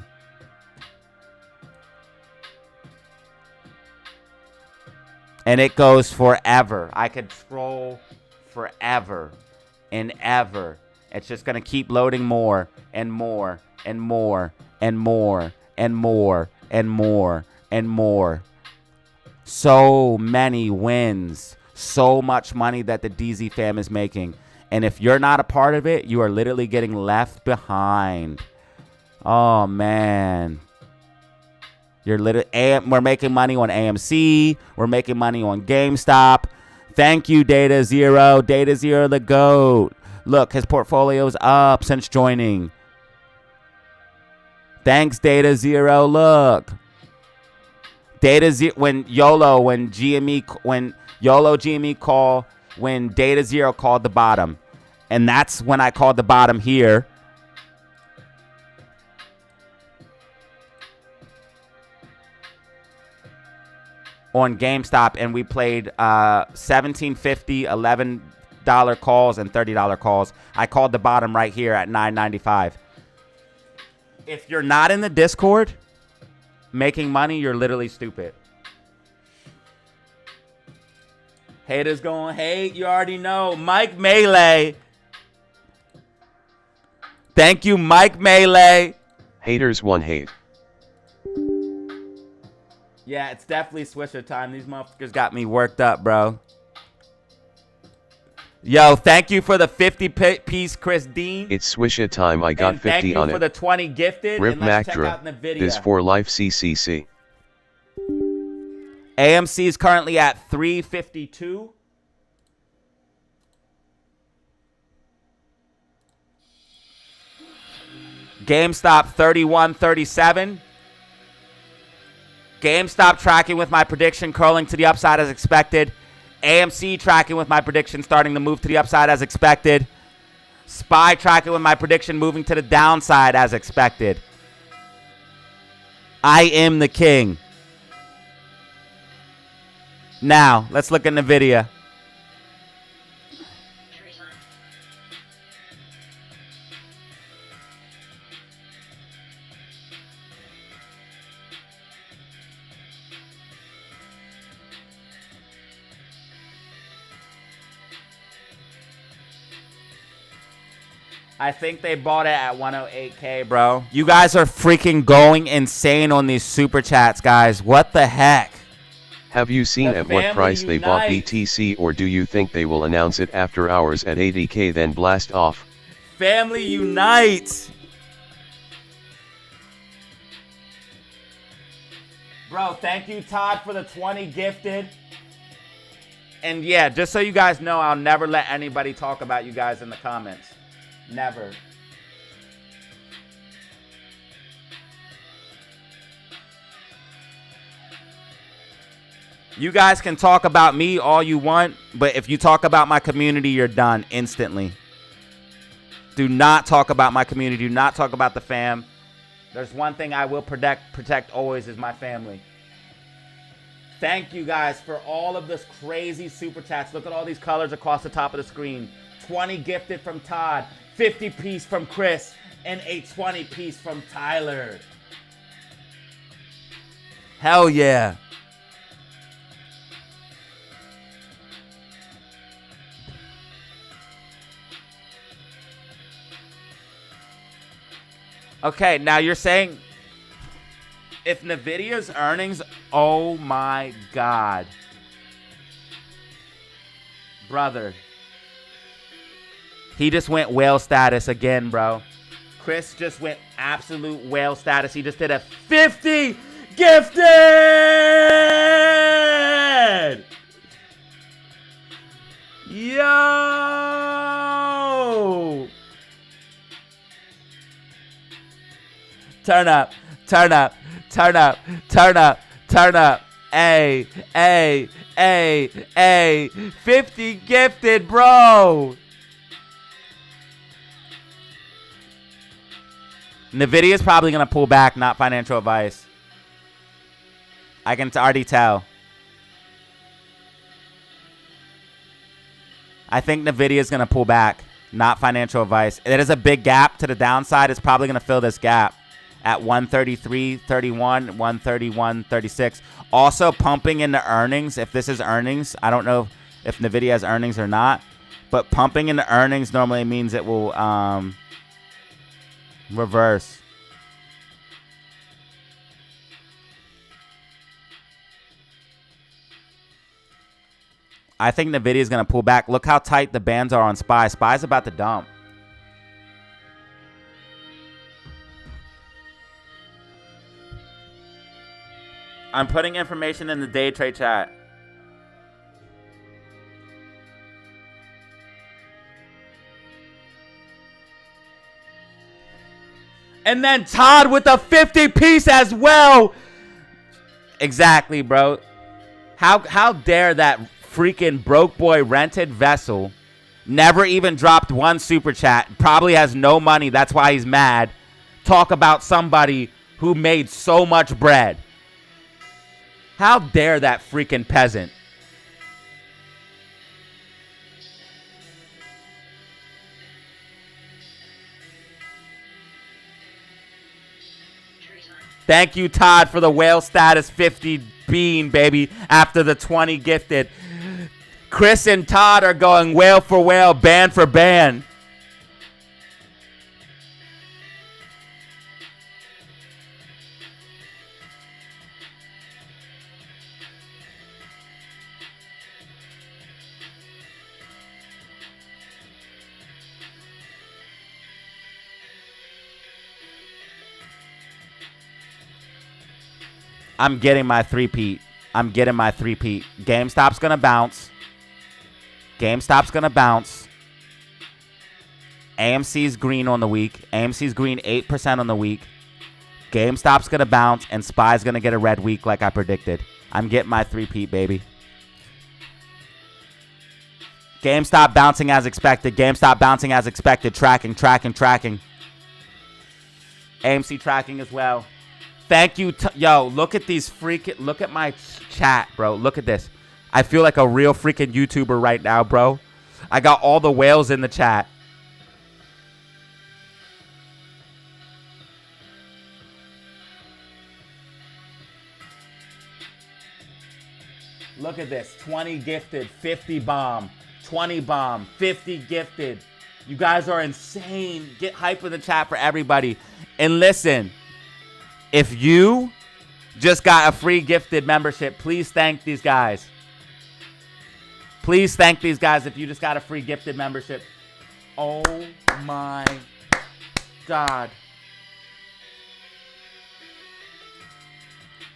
And it goes forever. I could scroll forever and ever. It's just going to keep loading more and more and more and more and more and more and more. So many wins. So much money that the DZ fam is making. And if you're not a part of it, you are literally getting left behind. Oh, man. You're literally, we're making money on AMC. We're making money on GameStop. Thank you, DataZero. DataZero the GOAT. Look, his portfolio's up since joining. Thanks, DataZero. Look. DataZero, when YOLO GME call, when DataZero called the bottom. And that's when I called the bottom here. On GameStop, and we played $17.50, $11 calls, and $30 calls. I called the bottom right here at $9.95. If you're not in the Discord making money, you're literally stupid. Haters gonna hate, you already know. Mike Melee. Thank you, Mike Melee. Haters one hate. Yeah, it's definitely Swisher time. These motherfuckers got me worked up, bro. Yo, thank you for the 50-piece, Chris Dean. It's Swisher time. I got 50 on it. Thank you for the 20 gifted. Rip and let's check Macdra. out NVIDIA. This for life CCC. AMC is currently at 352. GameStop 31.37. GameStop tracking with my prediction, curling to the upside as expected. AMC tracking with my prediction, starting to move to the upside as expected. SPY tracking with my prediction, moving to the downside as expected. I am the king. Now, let's look at NVIDIA. I think they bought it at 108K, bro. You guys are freaking going insane on these super chats, guys. What the heck? Have you seen at what price they bought BTC, or do you think they will announce it after hours at 80K then blast off? Family unite! Bro, thank you, Todd, for the 20 gifted. And yeah, just so you guys know, I'll never let anybody talk about you guys in the comments. Never. You guys can talk about me all you want, but if you talk about my community, you're done instantly. Do not talk about my community. Do not talk about the fam. There's one thing I will protect always is my family. Thank you guys for all of this crazy super chats. Look at all these colors across the top of the screen. 20 gifted from Todd. 50 piece from Chris, and a 20 piece from Tyler. Hell yeah. Okay, now you're saying if NVIDIA's earnings, oh my God. Brother. He just went whale status again, bro. Chris just went absolute whale status. He just did a 50 gifted! Yo! Turn up, turn up, turn up, turn up, turn up. Ay, ay, ay, ay. 50 gifted, bro. NVIDIA is probably going to pull back, not financial advice. I can already tell. I think NVIDIA is going to pull back, not financial advice. It is a big gap to the downside. It's probably going to fill this gap at 133.31, 131.36. Also pumping into earnings. If this is earnings, I don't know if NVIDIA has earnings or not. But pumping into earnings normally means it will reverse. I think NVIDIA is going to pull back. Look how tight the bands are on SPY. SPY's about to dump. I'm putting information in the day trade chat. And then Todd with a 50 piece as well. Exactly, bro. How dare that freaking broke boy rented vessel, never even dropped one super chat, probably has no money, that's why he's mad, talk about somebody who made so much bread. How dare that freaking peasant. Thank you, Todd, for the whale status 50 bean, baby, after the 20 gifted. Chris and Todd are going whale for whale, band for band. I'm getting my three-peat. I'm getting my three-peat. GameStop's going to bounce. GameStop's going to bounce. AMC's green on the week. AMC's green 8% on the week. GameStop's going to bounce, and SPY's going to get a red week like I predicted. I'm getting my three-peat, baby. GameStop bouncing as expected. GameStop bouncing as expected. Tracking, tracking, tracking. AMC tracking as well. Thank you. Yo, look at these freaking... Look at my chat, bro. Look at this. I feel like a real freaking YouTuber right now, bro. I got all the whales in the chat. Look at this. 20 gifted, 50 bomb, 20 bomb, 50 gifted. You guys are insane. Get hype in the chat for everybody. And listen... If you just got a free gifted membership, please thank these guys. Please thank these guys if you just got a free gifted membership. Oh my God.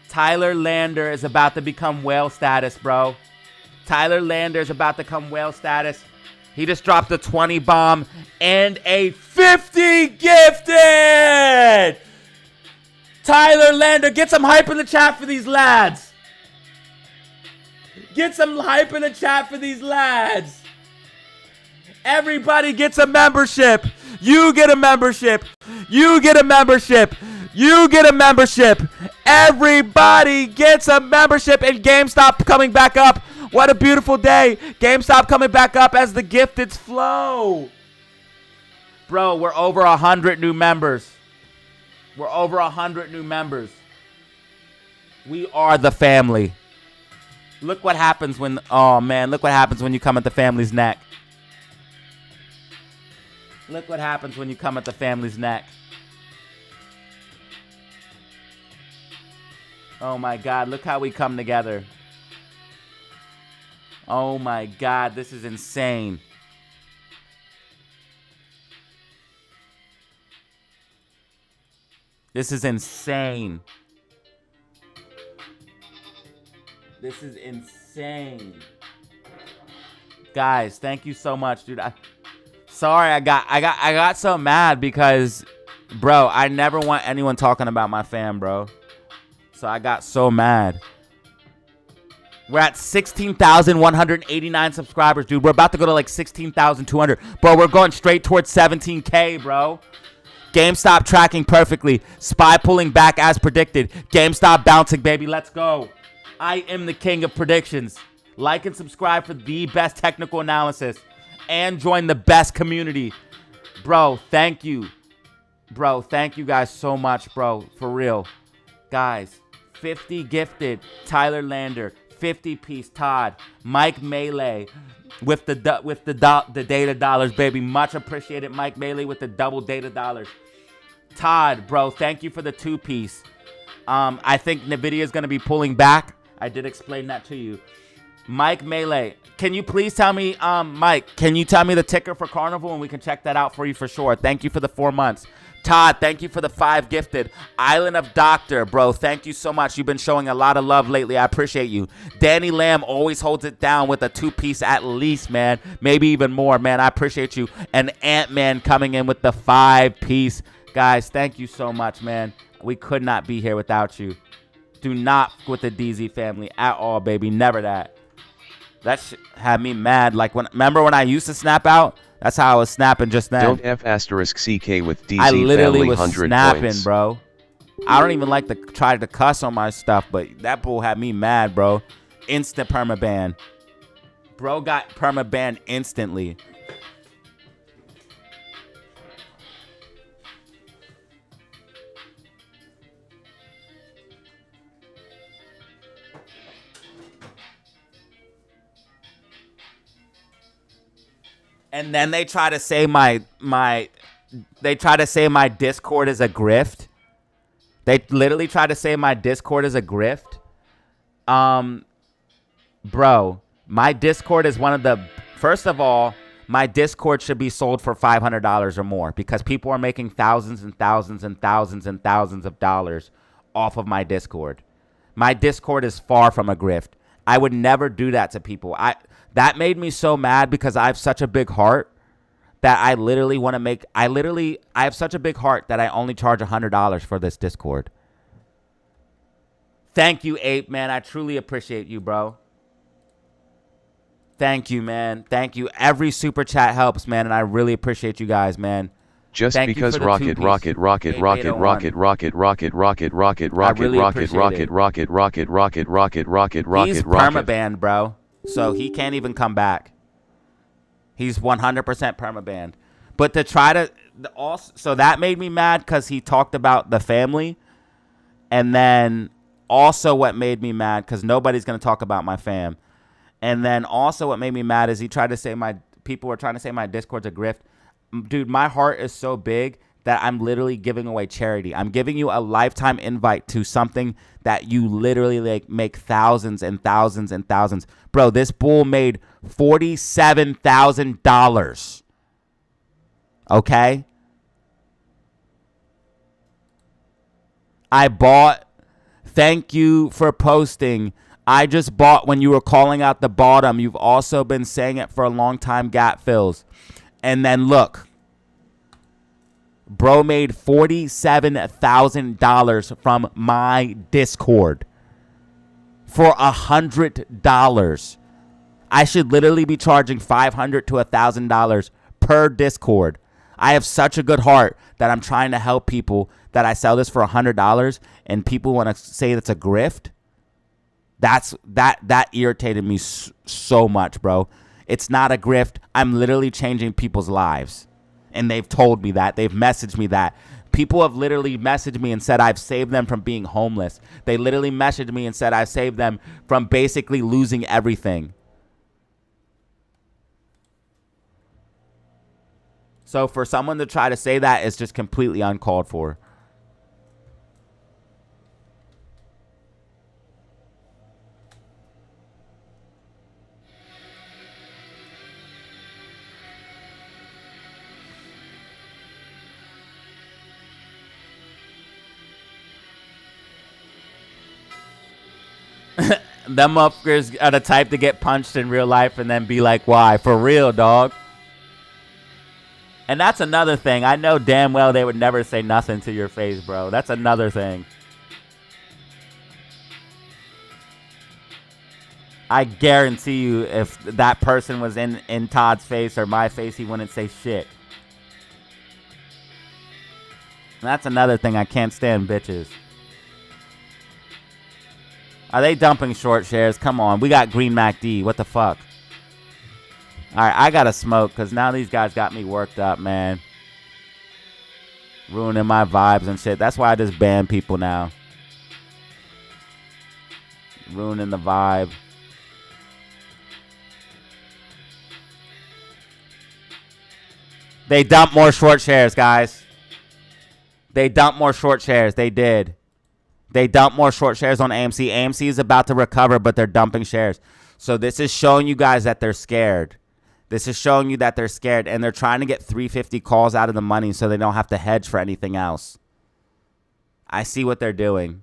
Tyler Lander is about to become whale status, bro. Tyler Lander is about to come whale status. He just dropped a 20 bomb and a 50 gifted. Tyler Lander, get some hype in the chat for these lads. Get some hype in the chat for these lads. Everybody gets a membership. You get a membership. You get a membership. You get a membership. Everybody gets a membership. And GameStop coming back up. What a beautiful day. GameStop coming back up as the gifteds flow. Bro, we're over 100 new members. We're over 100 new members. We are the family. Look what happens when... Oh, man. Look what happens when you come at the family's neck. Look what happens when you come at the family's neck. Oh, my God. Look how we come together. Oh, my God. This is insane. This is insane. This is insane. Guys, thank you so much, dude. Sorry, I got so mad because, bro, I never want anyone talking about my fam, bro. So I got so mad. We're at 16,189 subscribers, dude. We're about to go to like 16,200. Bro, we're going straight towards 17K, bro. GameStop tracking perfectly. SPY pulling back as predicted. GameStop bouncing, baby. Let's go. I am the king of predictions. Like and subscribe for the best technical analysis. And join the best community. Bro, thank you. Bro, thank you guys so much, bro. For real. Guys, 50 gifted. Tyler Lander. 50 piece, Todd. Mike Melee with the data dollars, baby. Much appreciated, Mike Melee with the double data dollars. Todd, bro, thank you for the 2 piece. I think NVIDIA is going to be pulling back. I did explain that to you. Mike Melee, can you please tell me, Mike, can you tell me the ticker for Carnival and we can check that out for you for sure. Thank you for the 4 months. Todd, thank you for the 5 gifted. Island of Doctor, bro, thank you so much. You've been showing a lot of love lately. I appreciate you. Danny Lamb always holds it down with a 2-piece at least, man. Maybe even more, man. I appreciate you. And Ant-Man coming in with the 5-piece. Guys, thank you so much, man. We could not be here without you. Do not f with the DZ family at all, baby. Never that. That shit had me mad. Like, remember when I used to snap out? That's how I was snapping just then. Don't F asterisk CK with DZ I literally family was 100 snapping, points. bro. I don't even like to try to cuss on my stuff, but that bull had me mad, bro. Instant permaban. Bro got permaban instantly. And then they try to say my Discord is a grift. They literally try to say my Discord is a grift. Bro, my Discord is one of the, first of all, my Discord should be sold for $500 or more because people are making thousands and thousands and thousands and thousands of dollars off of my Discord. My Discord is far from a grift. I would never do that to people. That made me so mad because I have such a big heart that I literally want to make, I have such a big heart that I only charge $100 for this Discord. Thank you, Ape, man. I truly appreciate you, bro. Thank you, man. Thank you. Every super chat helps, man, and I really appreciate you guys, man. Just Thank because rocket. He's permabanned, bro. So he can't even come back. He's 100% permabanned. But to try to also, so that made me mad because he talked about the family. And then also what made me mad, because nobody's going to talk about my fam. And then also what made me mad is he tried to say people were trying to say my Discord's a grift. Dude, my heart is so big that I'm literally giving away charity. I'm giving you a lifetime invite to something that you literally like make thousands and thousands and thousands. Bro, this bull made $47,000. Okay? I bought. Thank you for posting. I just bought when you were calling out the bottom. You've also been saying it for a long time, gap fills. And then look. Bro made $47,000 from my Discord for $100. I should literally be charging $500 to $1,000 per Discord. I have such a good heart that I'm trying to help people that I sell this for $100 and people want to say that's a grift. That irritated me so much, bro. It's not a grift. I'm literally changing people's lives. And they've told me that. They've messaged me that. People have literally messaged me and said I've saved them from being homeless. They literally messaged me and said I saved them from basically losing everything. So for someone to try to say that is just completely uncalled for. Them motherfuckers are the type to get punched in real life and then be like, why? For real, dog. And that's another thing. I know damn well they would never say nothing to your face, bro. That's another thing. I guarantee you if that person was in Todd's face or my face, he wouldn't say shit. And that's another thing. I can't stand bitches. Are they dumping short shares? Come on. We got Green Mac D. What the fuck? All right, I got to smoke because now these guys got me worked up, man. Ruining my vibes and shit. That's why I just ban people now. Ruining the vibe. They dumped more short shares, guys. They dumped more short shares. They did. They dumped more short shares on AMC. AMC is about to recover, but they're dumping shares. So this is showing you guys that they're scared. This is showing you that they're scared, and they're trying to get 350 calls out of the money so they don't have to hedge for anything else. I see what they're doing.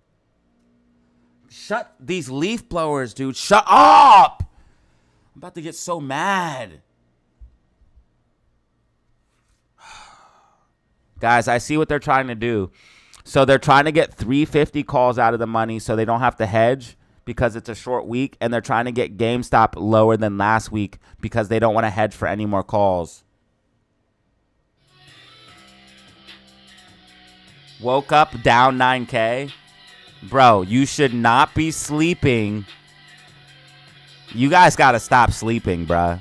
Shut these leaf blowers, dude. Shut up! I'm about to get so mad. Guys, I see what they're trying to do. So they're trying to get 350 calls out of the money so they don't have to hedge because it's a short week, and they're trying to get GameStop lower than last week because they don't want to hedge for any more calls. Woke up down 9K. Bro, you should not be sleeping. You guys got to stop sleeping, bro.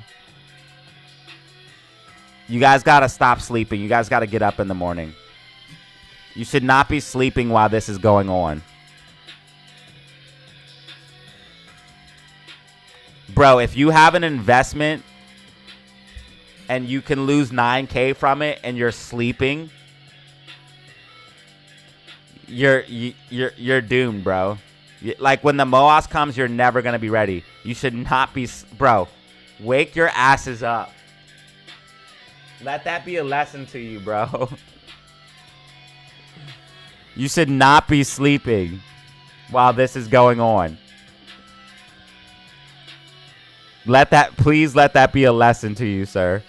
You guys got to stop sleeping. You guys got to get up in the morning. You should not be sleeping while this is going on. Bro, if you have an investment and you can lose 9K from it and you're sleeping, you're doomed, bro. Like when the MOAS comes, you're never going to be ready. You should not be, bro, wake your asses up. Let that be a lesson to you, bro. You should not be sleeping while this is going on. Please let that be a lesson to you, sir.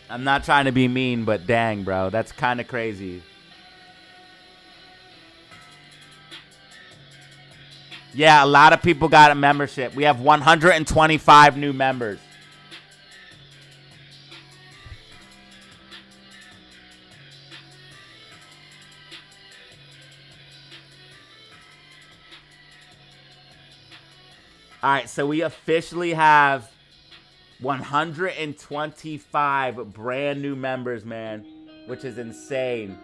I'm not trying to be mean, but dang, bro, that's kind of crazy. Yeah, a lot of people got a membership. We have 125 new members. All right, so we officially have 125 brand new members, man, which is insane.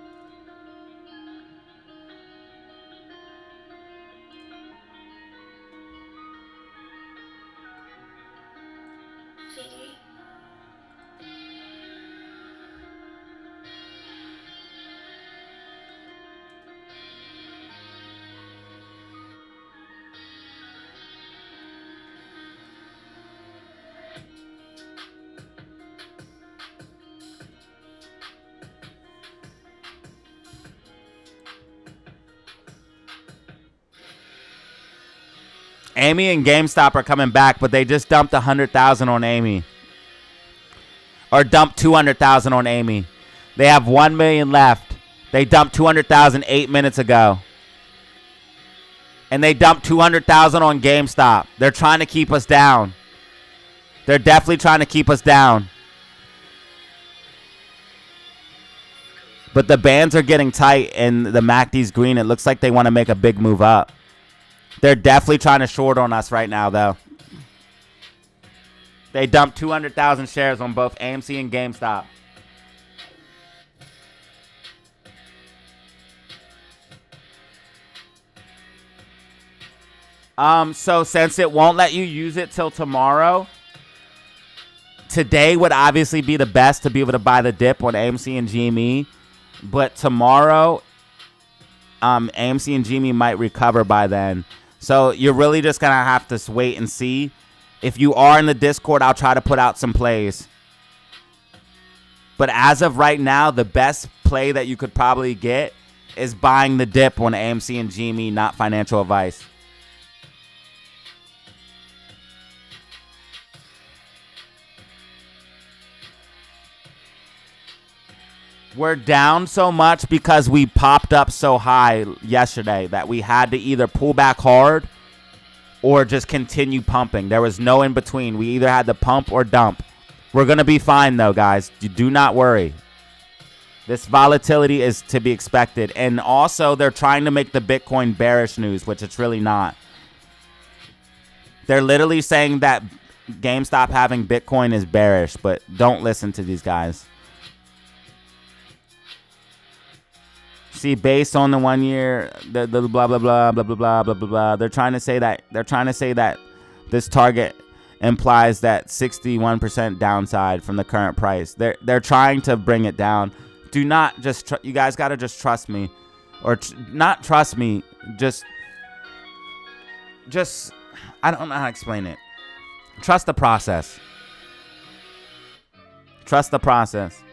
Amy and GameStop are coming back, but they just dumped 100,000 on Amy. Or dumped 200,000 on Amy. They have 1 million left. They dumped 200,000 8 minutes ago. And they dumped 200,000 on GameStop. They're trying to keep us down. They're definitely trying to keep us down. But the bands are getting tight and the MACD's green. It looks like they want to make a big move up. They're definitely trying to short on us right now, though. They dumped 200,000 shares on both AMC and GameStop. So since it won't let you use it till tomorrow, today would obviously be the best to be able to buy the dip on AMC and GME. But tomorrow, AMC and GME might recover by then. So you're really just going to have to wait and see. If you are in the Discord, I'll try to put out some plays. But as of right now, the best play that you could probably get is buying the dip on AMC and GME, not financial advice. We're down so much because we popped up so high yesterday that we had to either pull back hard or just continue pumping. There was no in between. We either had to pump or dump. We're going to be fine, though, guys. You do not worry. This volatility is to be expected. And also, they're trying to make the Bitcoin bearish news, which it's really not. They're literally saying that GameStop having Bitcoin is bearish, but don't listen to these guys. See, based on the 1 year, the blah blah blah blah blah blah blah blah blah. They're trying to say that this target implies that 61% downside from the current price. They're trying to bring it down. Do not just you guys got to just trust me, or not trust me. Just I don't know how to explain it. Trust the process. Trust the process.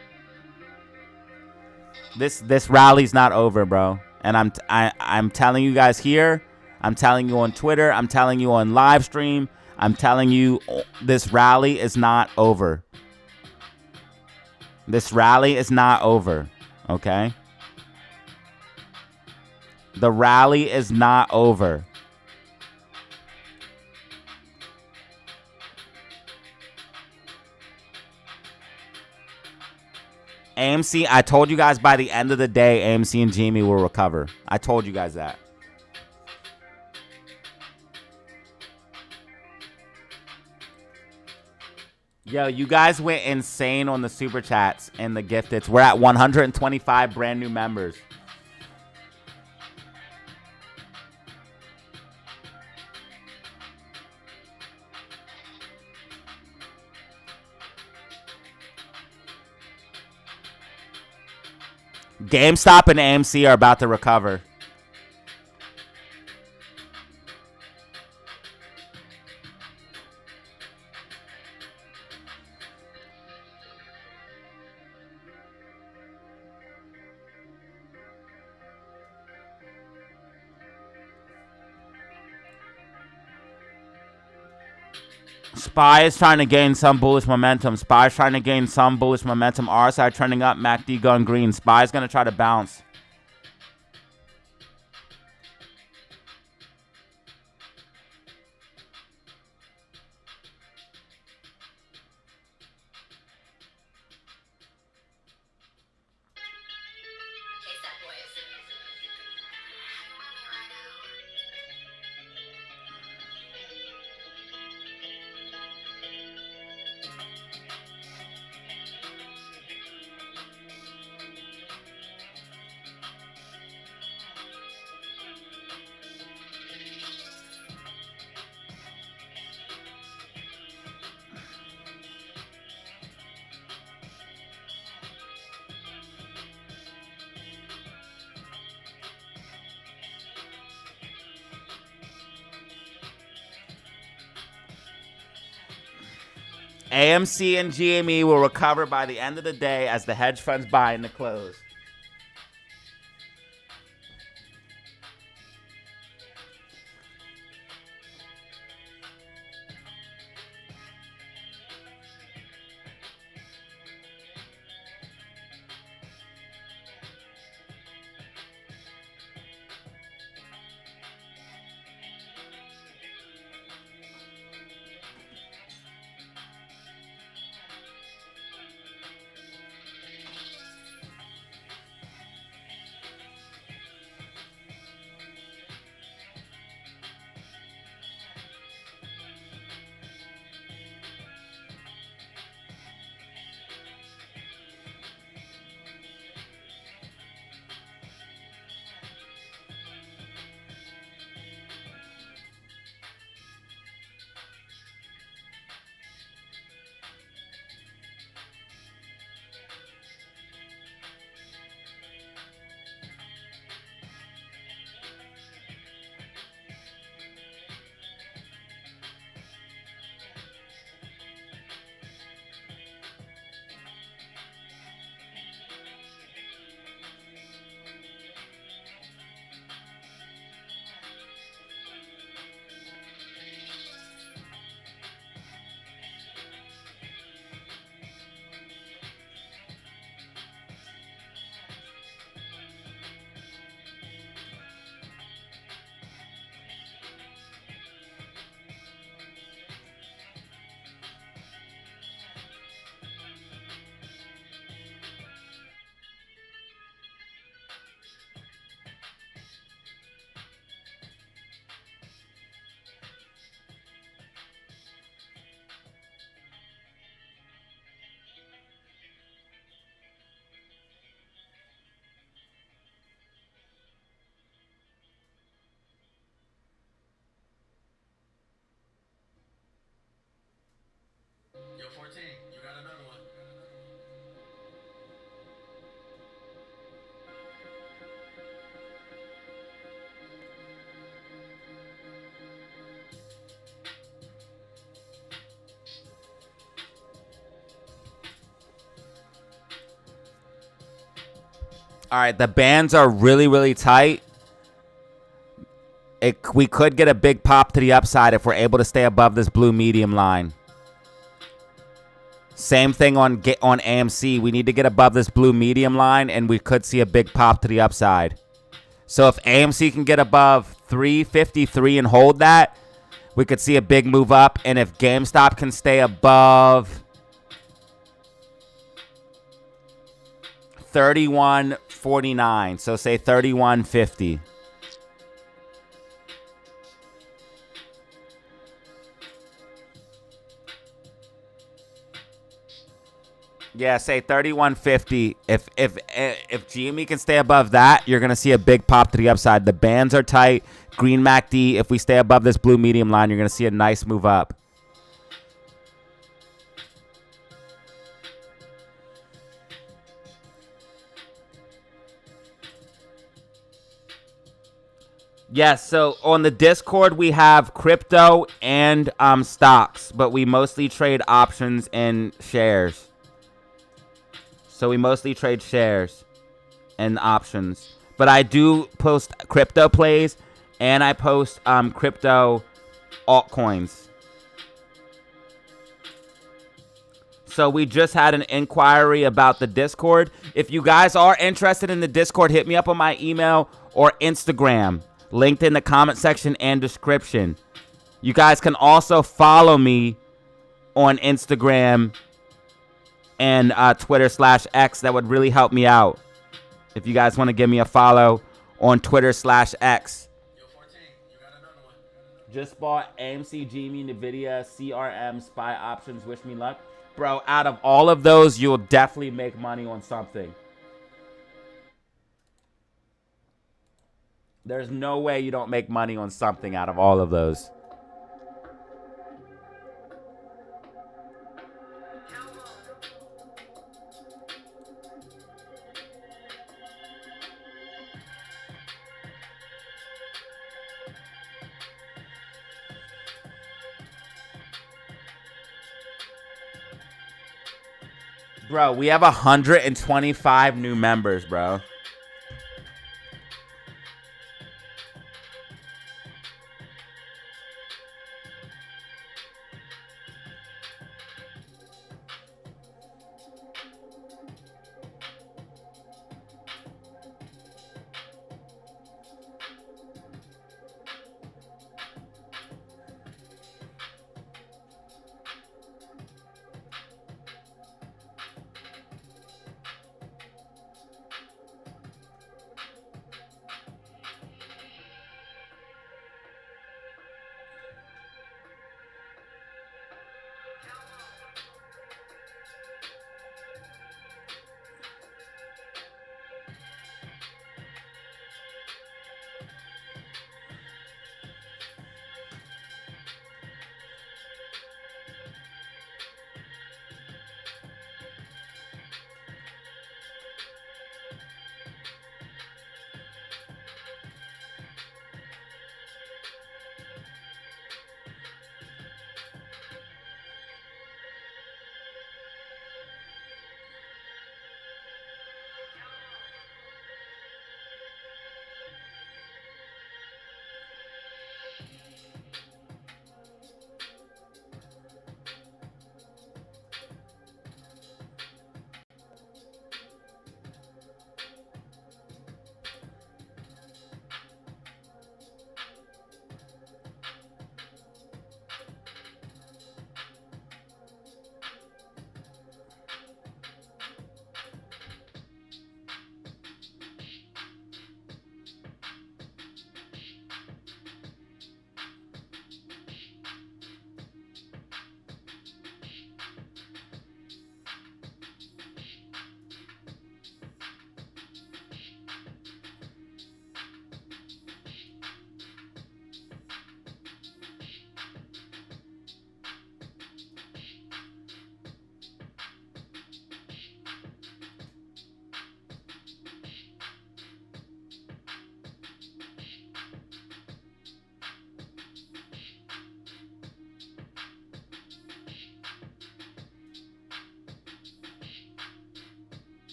This rally's not over, bro. And I'm telling you guys here. I'm telling you on Twitter. I'm telling you on live stream. I'm telling you, this rally is not over. This rally is not over. Okay? The rally is not over. AMC, I told you guys by the end of the day, AMC and GME will recover. I told you guys that. Yo, you guys went insane on the super chats and the gifteds. We're at 125 brand new members. GameStop and AMC are about to recover. SPY is trying to gain some bullish momentum. SPY is trying to gain some bullish momentum. RSI trending up. MACD going green. SPY is going to try to bounce. AMC and GME will recover by the end of the day as the hedge funds buy in the close. All right, the bands are really, really tight. We could get a big pop to the upside if we're able to stay above this blue medium line. Same thing on AMC. We need to get above this blue medium line, and we could see a big pop to the upside. So if AMC can get above 353 and hold that, we could see a big move up. And if GameStop can stay above 31.49, so say 31.50. Yeah, say 31.50. If GME can stay above that, you're gonna see a big pop to the upside. The bands are tight. Green MACD. If we stay above this blue medium line, you're gonna see a nice move up. Yes, so on the Discord we have crypto and stocks, but we mostly trade options and shares. So we mostly trade shares and options. But I do post crypto plays, and I post crypto altcoins. So we just had an inquiry about the Discord. If you guys are interested in the Discord, hit me up on my email or Instagram. Linked in the comment section and description. You guys can also follow me on Instagram and Twitter/X. That would really help me out. If you guys want to give me a follow on Twitter/X. Just bought AMC, GME, NVIDIA, CRM, SPY options. Wish me luck. Bro, out of all of those, you'll definitely make money on something. There's no way you don't make money on something out of all of those. Bro, we have 125 new members, bro.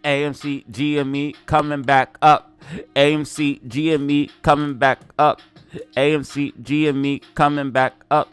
AMC GME coming back up. AMC GME coming back up. AMC GME coming back up.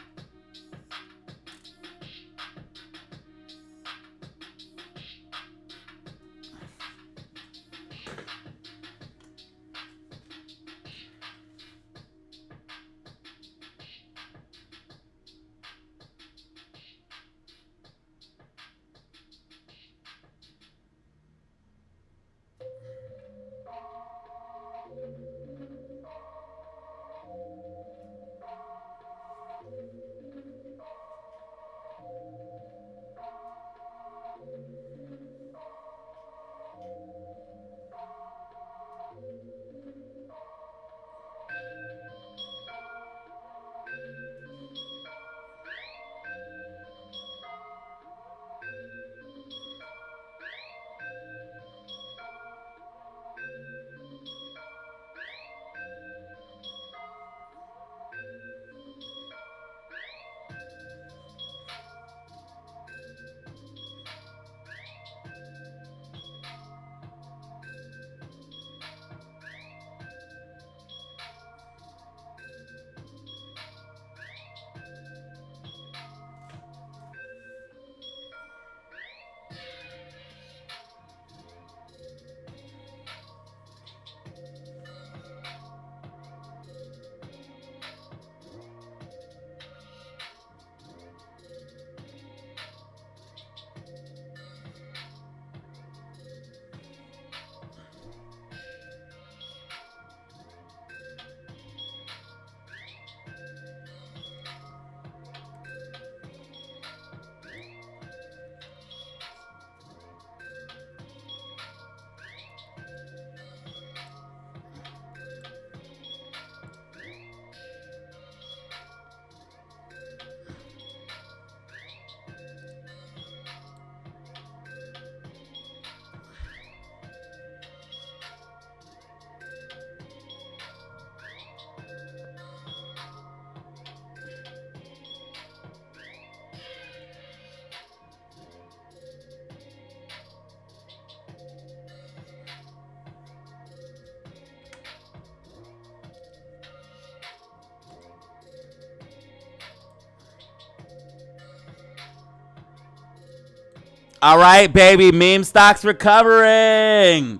All right, baby. Meme stocks recovering.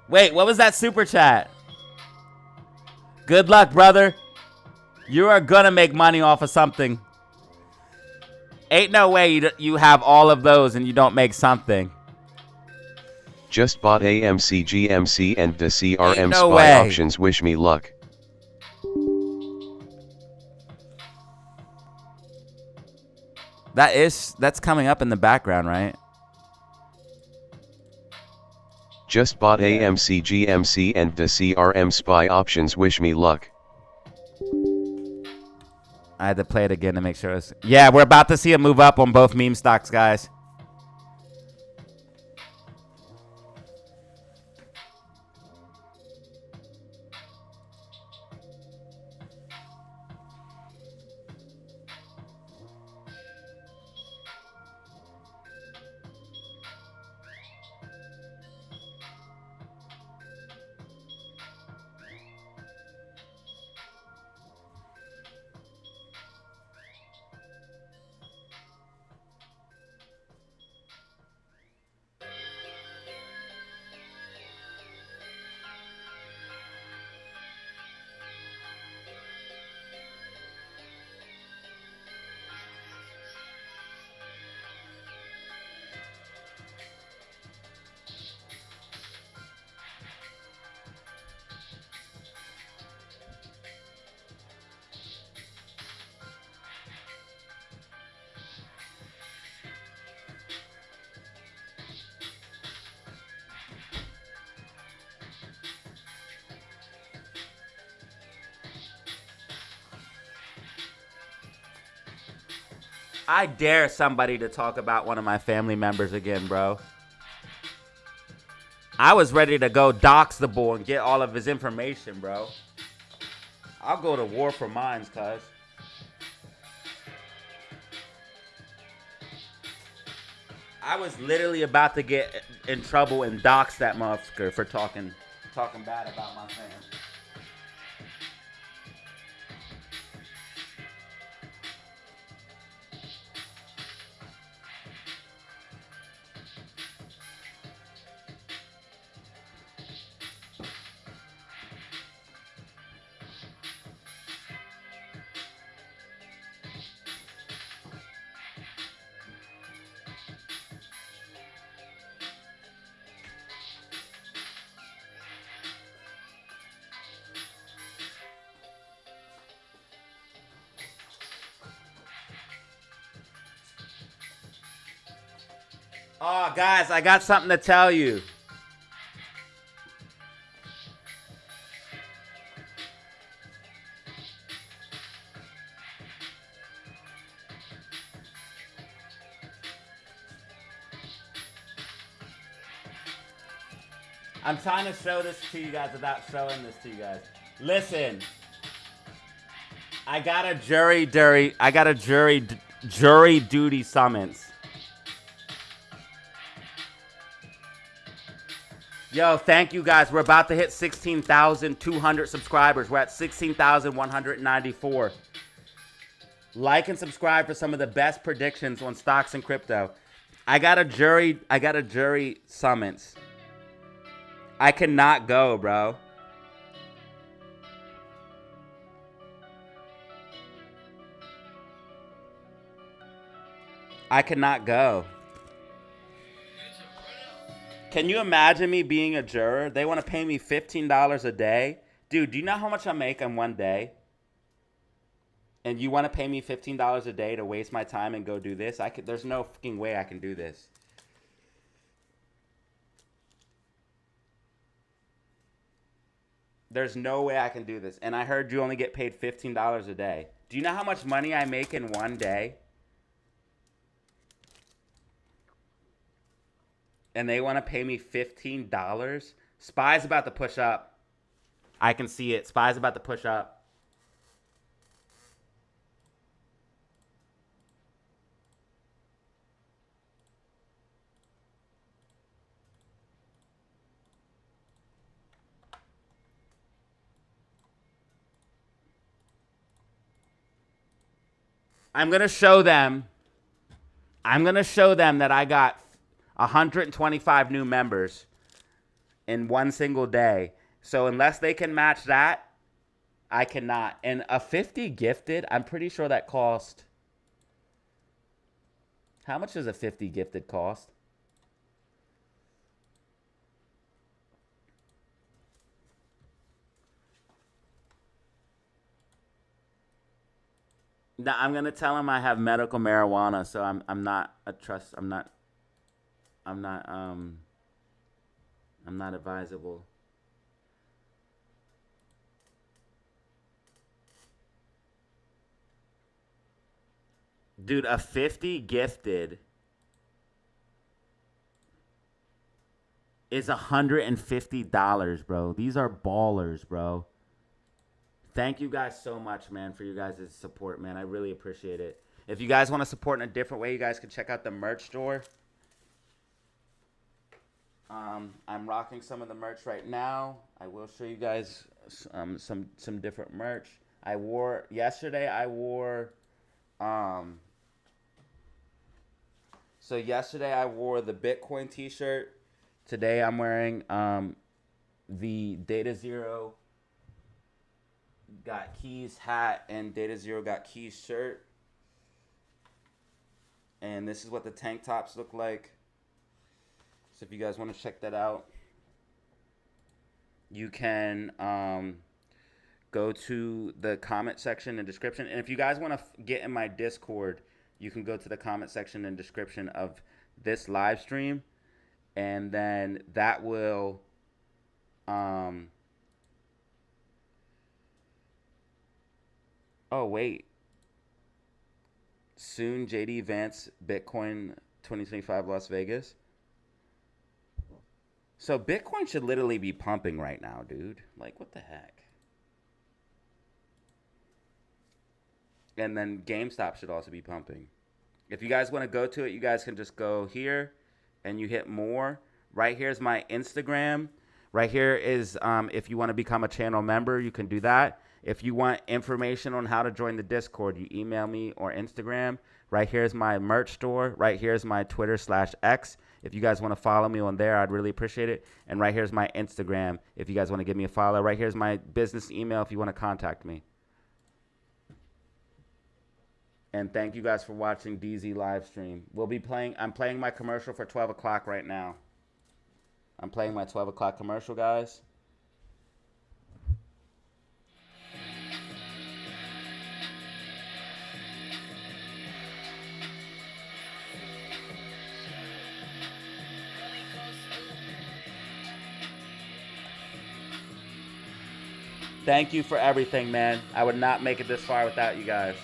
Wait, what was that super chat? Good luck, brother. You are going to make money off of something. Ain't no way you have all of those and you don't make something. Just bought AMC GMC and the CRM no SPY way. options. Wish me luck. That's coming up in the background, right? Just bought AMC GMC and the CRM SPY options. Wish me luck. I had to play it again to make sure it's... Yeah, we're about to see a move up on both meme stocks, guys. I dare somebody to talk about one of my family members again, bro. I was ready to go dox the bull and get all of his information, bro. I'll go to war for mines, cuz. I was literally about to get in trouble and dox that motherfucker for talking bad about my fam. Oh, guys, I got something to tell you. I'm trying to show this to you guys without showing this to you guys. Listen, I got a jury duty summons. Yo, thank you guys. We're about to hit 16,200 subscribers. We're at 16,194. Like and subscribe for some of the best predictions on stocks and crypto. I got a jury summons. I cannot go, bro. I cannot go. Can you imagine me being a juror? They want to pay me $15 a day. Dude, do you know how much I make in one day? And you want to pay me $15 a day to waste my time and go do this? There's no fucking way I can do this. There's no way I can do this. And I heard you only get paid $15 a day. Do you know how much money I make in one day? And they want to pay me $15? Spy's about to push up. I can see it. Spy's about to push up. I'm going to show them that I got 125 new members in one single day. So unless they can match that, I cannot. And a 50 gifted, I'm pretty sure that cost. How much does a 50 gifted cost? No, I'm gonna tell him I have medical marijuana, so I'm not advisable. Dude, a 50 gifted is $150, bro. These are ballers, bro. Thank you guys so much, man, for you guys' support, man. I really appreciate it. If you guys want to support in a different way, you guys can check out the merch store. I'm rocking some of the merch right now. I will show you guys some different merch. Yesterday I wore the Bitcoin t-shirt. Today I'm wearing the Datazero got keys hat and Datazero got keys shirt. And this is what the tank tops look like. So if you guys want to check that out, you can go to the comment section and description. And if you guys want to get in my Discord, you can go to the comment section and description of this live stream. And then that will oh, wait. Soon, JD Vance, Bitcoin 2025 Las Vegas. So Bitcoin should literally be pumping right now, dude. Like, what the heck? And then GameStop should also be pumping. If you guys want to go to it, you guys can just go here. and you hit more, right here's my Instagram. Right here is if you want to become a channel member, you can do that. If you want information on how to join the Discord, you email me or Instagram. Right here's my merch store. Right here's my Twitter/X. If you guys want to follow me on there, I'd really appreciate it. And right here's my Instagram if you guys want to give me a follow. Right here's my business email if you want to contact me. And thank you guys for watching DZ live stream. I'm playing my commercial for 12 o'clock right now. I'm playing my 12 o'clock commercial, guys. Thank you for everything, man. I would not make it this far without you guys.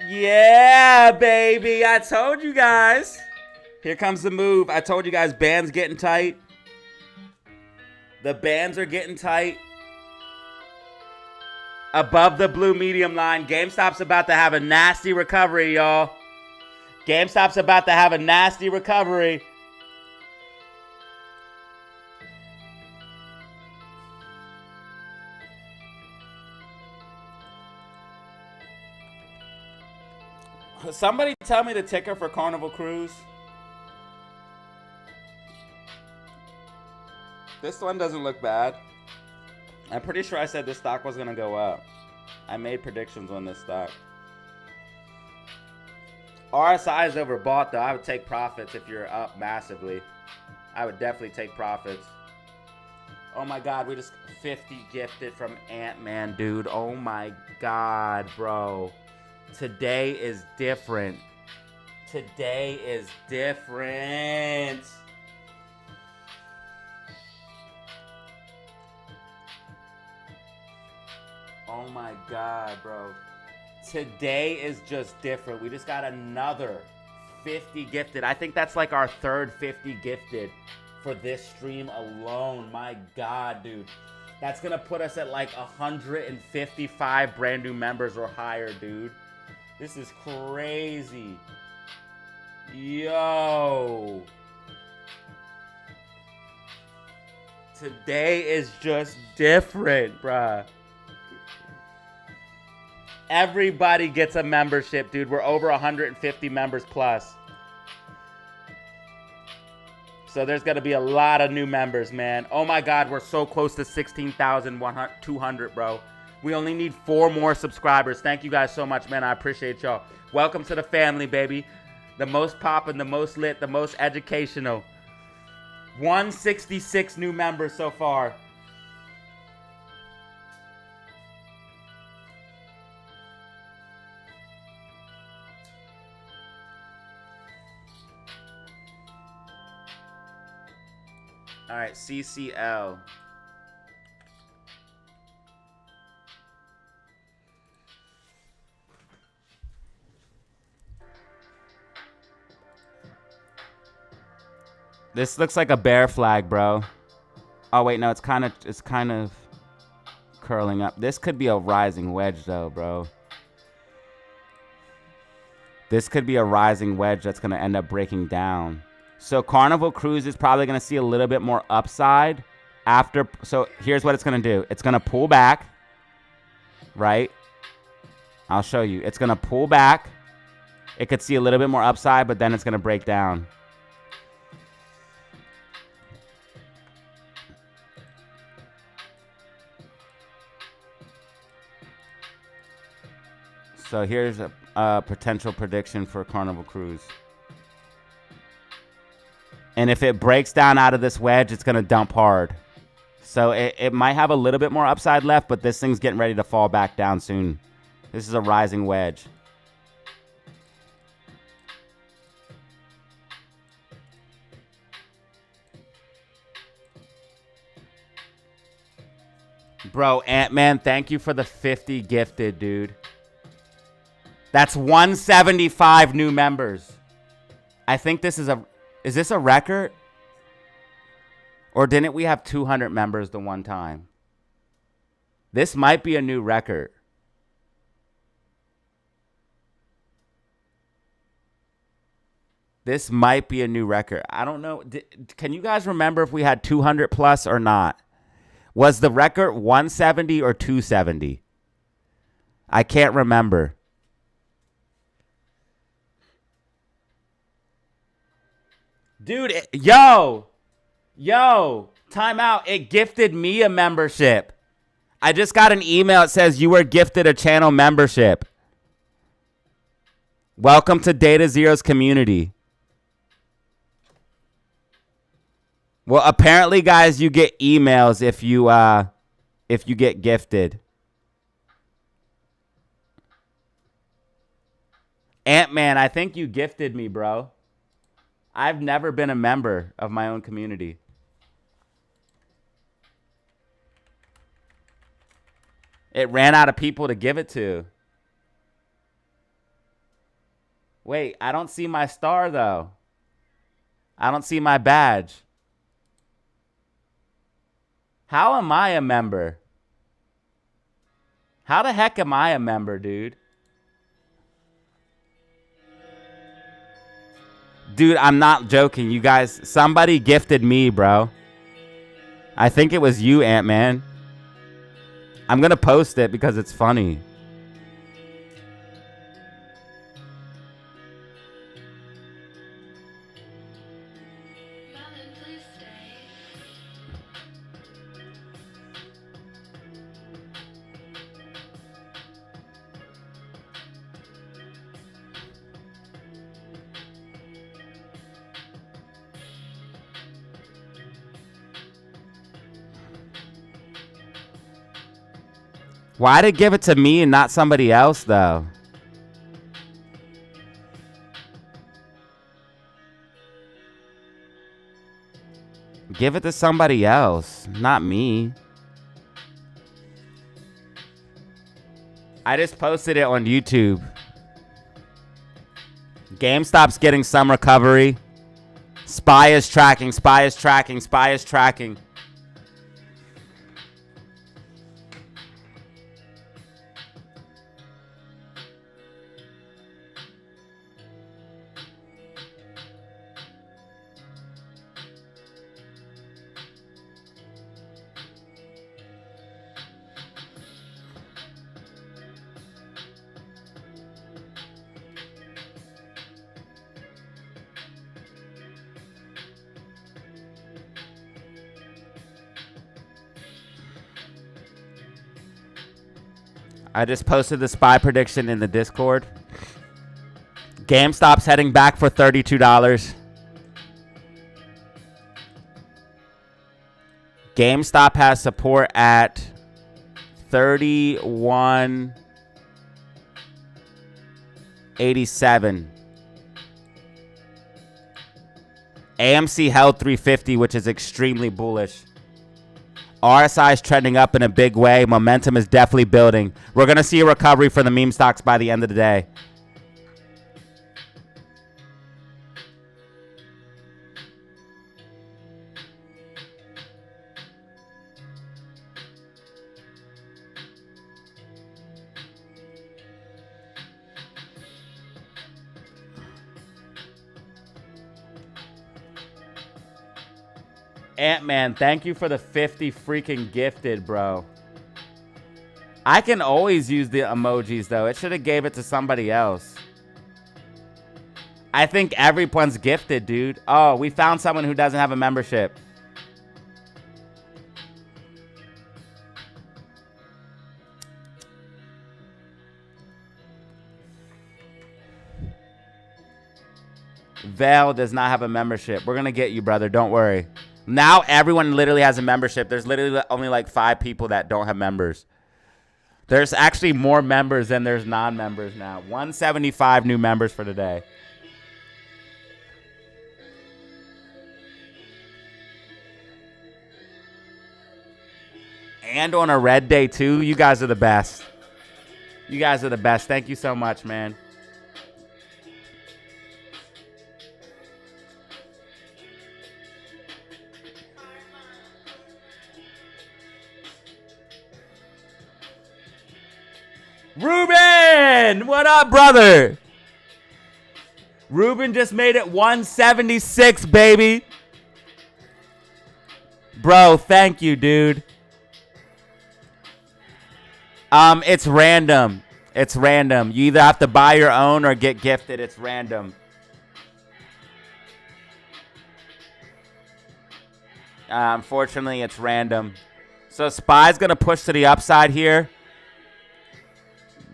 Yeah, baby. I told you guys. Here comes the move. I told you guys, bands getting tight. The bands are getting tight. Above the blue medium line. GameStop's about to have a nasty recovery, y'all. GameStop's about to have a nasty recovery. Somebody tell me the ticker for Carnival Cruise. This one doesn't look bad. I'm pretty sure I said this stock was going to go up. I made predictions on this stock. RSI is overbought, though. I would take profits if you're up massively. I would definitely take profits. Oh, my God. We just 50 gifted from Ant-Man, dude. Oh, my God, bro. Today is different. Today is different. Oh my God, bro. Today is just different. We just got another 50 gifted. I think that's like our third 50 gifted for this stream alone. My God, dude. That's going to put us at like 155 brand new members or higher, dude. This is crazy. Yo. Today is just different, bruh. Everybody gets a membership, dude. We're over 150 members plus. So there's going to be a lot of new members, man. Oh my God, we're so close to 16,200, bro. We only need 4 more subscribers. Thank you guys so much, man. I appreciate y'all. Welcome to the family, baby. The most poppin', the most lit, the most educational. 166 new members so far. All right, CCL. This looks like a bear flag, bro. Oh wait, no, it's kind of curling up. This could be a rising wedge though, bro. This could be a rising wedge that's going to end up breaking down. So Carnival Cruise is probably going to see a little bit more upside after. So here's what it's going to do. It's going to pull back, right? I'll show you. It's going to pull back. It could see a little bit more upside, but then it's going to break down. So here's a potential prediction for Carnival Cruise. And if it breaks down out of this wedge, it's going to dump hard. So it might have a little bit more upside left, but this thing's getting ready to fall back down soon. This is a rising wedge. Bro, Ant-Man, thank you for the 50 gifted, dude. That's 175 new members. I think this is is this a record? Or didn't we have 200 members the one time? This might be a new record. This might be a new record. I don't know. Can you guys remember if we had 200 plus or not? Was the record 170 or 270? I can't remember. Dude, yo, time out. It gifted me a membership. I just got an email that says you were gifted a channel membership. Welcome to DataZero's community. Well, apparently, guys, you get emails if you get gifted. Ant-Man, I think you gifted me, bro. I've never been a member of my own community. It ran out of people to give it to. Wait, I don't see my star, though. I don't see my badge. How am I a member? How the heck am I a member, dude? Dude, I'm not joking. You guys, somebody gifted me, bro. I think it was you, Ant-Man. I'm going to post it because it's funny. Why did it give it to me and not somebody else, though? Give it to somebody else, not me. I just posted it on YouTube. GameStop's getting some recovery. Spy is tracking, Spy is tracking, Spy is tracking. I just posted the SPY prediction in the Discord. GameStop's heading back for $32. GameStop has support at 31.87. AMC held 350, which is extremely bullish. RSI is trending up in a big way. Momentum is definitely building. We're going to see a recovery for the meme stocks by the end of the day. Ant-Man, thank you for the 50 freaking gifted, bro. I can always use the emojis, though. It should have gave it to somebody else. I think everyone's gifted, dude. Oh, we found someone who doesn't have a membership. Val does not have a membership. We're going to get you, brother. Don't worry. Now everyone literally has a membership. There's literally only like 5 people that don't have members. There's actually more members than there's non-members now. 175 new members for today. And on a red day too. You guys are the best. You guys are the best. Thank you so much, man. Ruben, what up, brother? Ruben just made it 176, baby. Bro, thank you, dude. It's random. It's random. You either have to buy your own or get gifted. It's random. Unfortunately, it's random. So SPY's going to push to the upside here.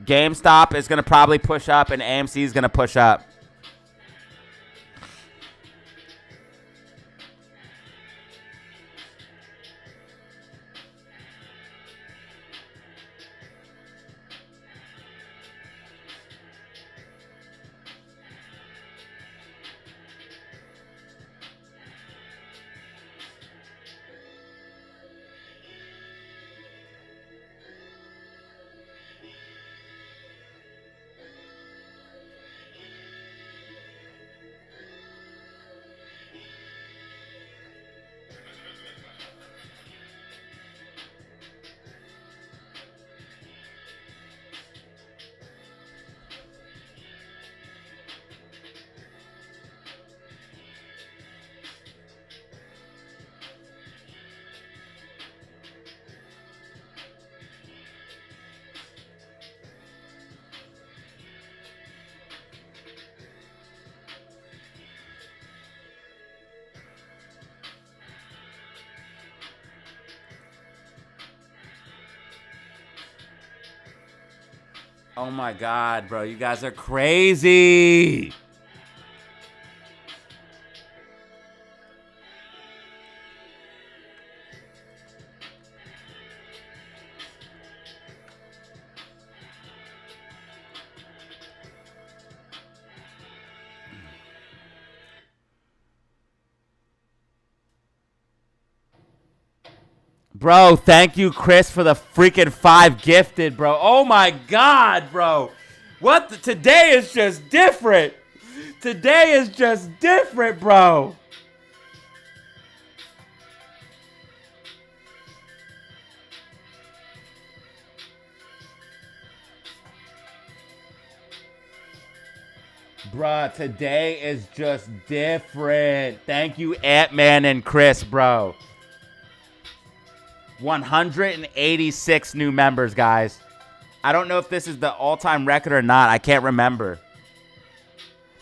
GameStop is going to probably push up, and AMC is going to push up. Oh my God, bro. You guys are crazy. Bro, thank you, Chris, for the freaking 5 gifted, bro. Oh my God, bro. What? Today is just different. Today is just different, bro. Bruh, today is just different. Thank you, Ant-Man and Chris, bro. 186 new members, guys. I don't know if this is the all-time record or not. I can't remember.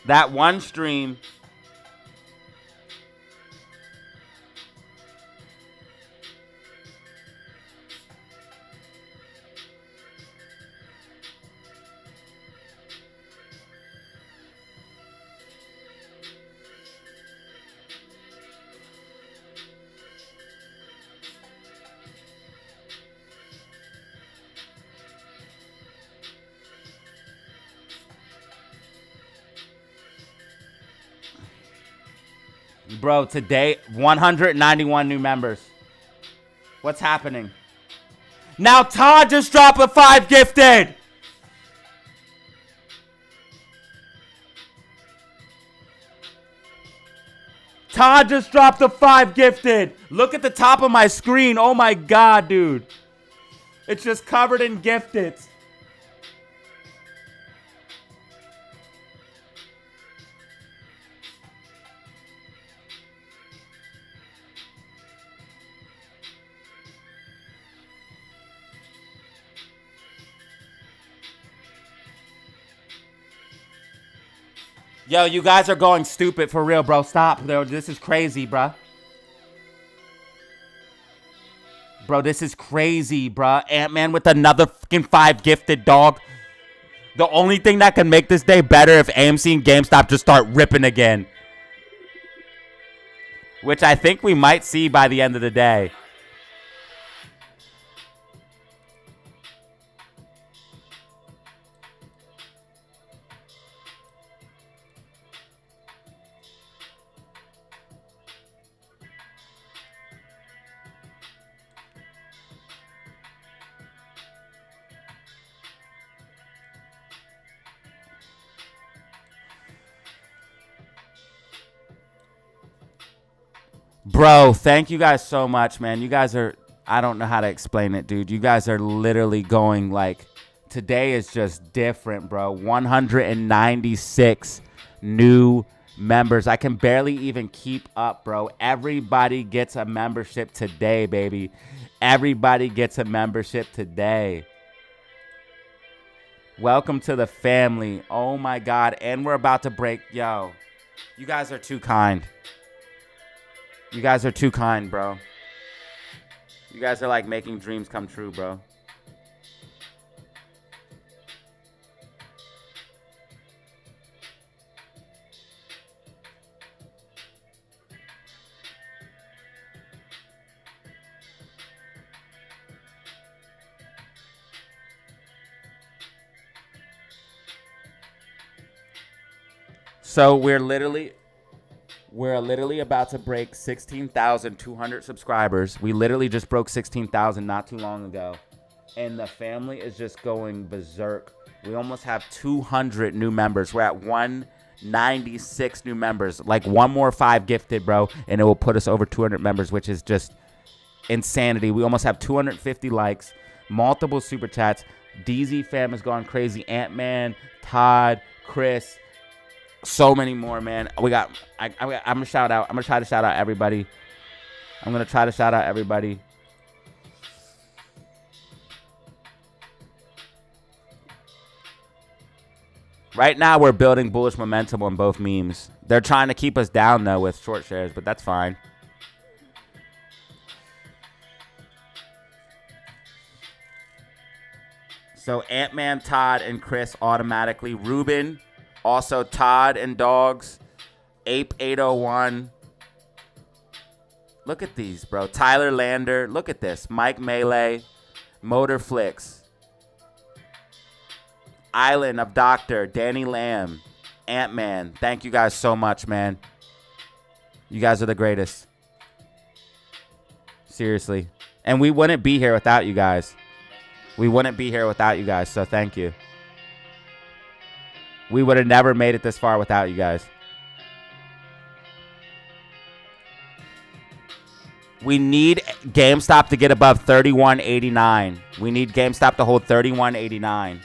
That one stream. Bro, today, 191 new members. What's happening? Now Todd just dropped a 5 gifted. Todd just dropped a 5 gifted. Look at the top of my screen. Oh my God, dude. It's just covered in gifted. Yo, you guys are going stupid for real, bro. Stop. This is crazy, bro. Bro, this is crazy, bro. Ant-Man with another fucking 5 gifted, dog. The only thing that can make this day better if AMC and GameStop just start ripping again. Which I think we might see by the end of the day. Bro, thank you guys so much, man. You guys are, I don't know how to explain it, dude. You guys are literally going like, today is just different, bro. 196 new members. I can barely even keep up, bro. Everybody gets a membership today, baby. Everybody gets a membership today. Welcome to the family. Oh my God. And we're about to break. Yo, you guys are too kind. You guys are too kind, bro. You guys are like making dreams come true, bro. So we're literally about to break 16,200 subscribers. We literally just broke 16,000 not too long ago. And the family is just going berserk. We almost have 200 new members. We're at 196 new members. Like one more 5 gifted, bro. And it will put us over 200 members, which is just insanity. We almost have 250 likes, multiple super chats. DZ fam has gone crazy. Ant-Man, Todd, Chris. So many more, man. I'm gonna shout out. I'm gonna try to shout out everybody. Right now, we're building bullish momentum on both memes. They're trying to keep us down though with short shares, but that's fine. So Ant-Man, Todd, and Chris automatically. Ruben, also Todd and Dogs. Ape 801. Look at these, bro. Tyler Lander. Look at this. Mike Melee. Motorflix. Island of Doctor. Danny Lamb. Ant-Man. Thank you guys so much, man. You guys are the greatest. Seriously. And we wouldn't be here without you guys. We wouldn't be here without you guys, so thank you. We would have never made it this far without you guys. We need GameStop to get above 31.89. We need GameStop to hold 31.89.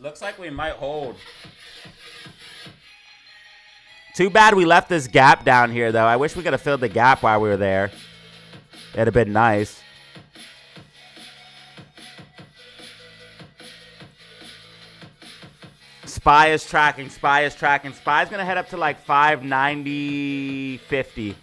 Looks like we might hold. Too bad we left this gap down here, though. I wish we could have filled the gap while we were there. It'd have been nice. Spy is tracking. Spy is tracking. Spy's going to head up to like 590.50.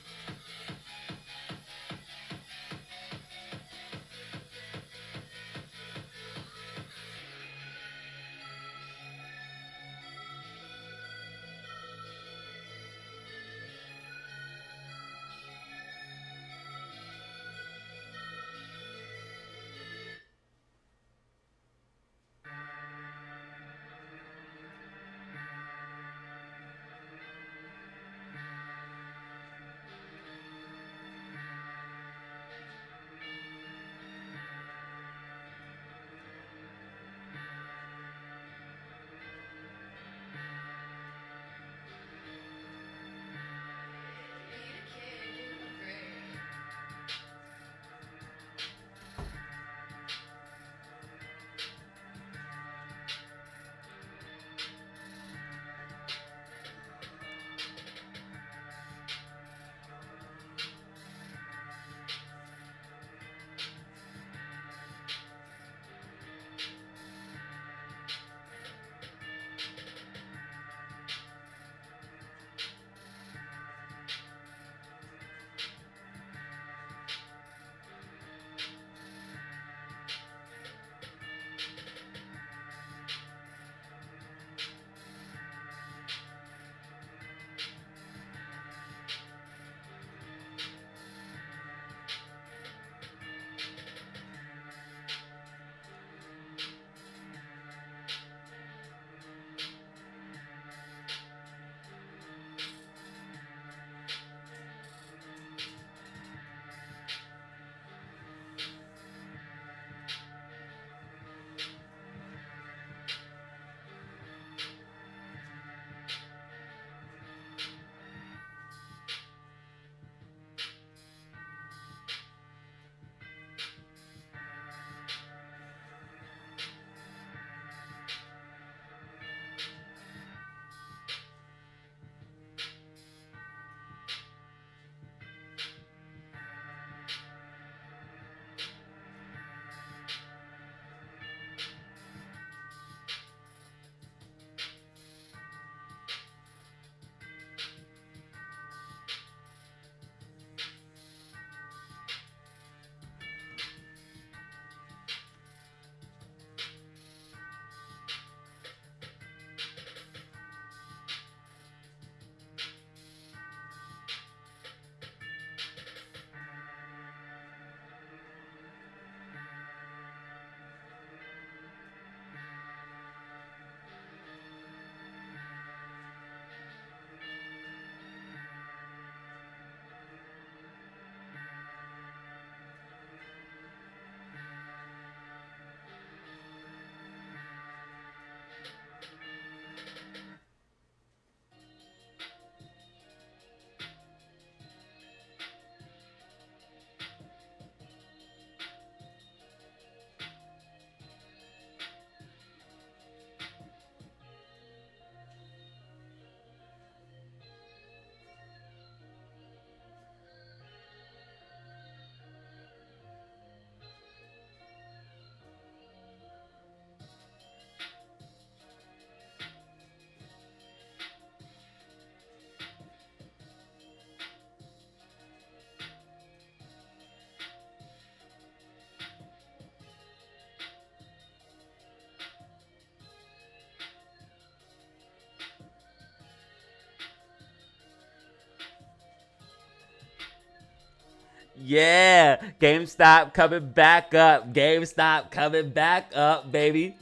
Yeah, GameStop coming back up. GameStop coming back up, baby.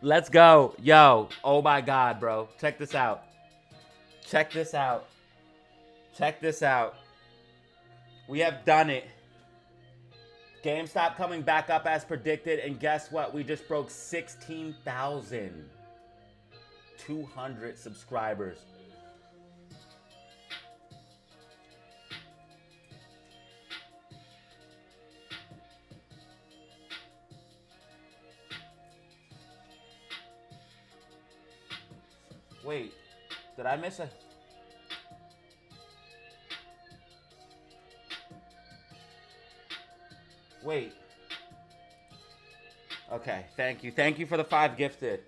Let's go. Yo, oh my God, bro. Check this out. Check this out. Check this out. We have done it. GameStop coming back up as predicted, and guess what? We just broke 16,200 subscribers. Wait, did I miss a... Wait. Okay, thank you. Thank you for the 5 gifted.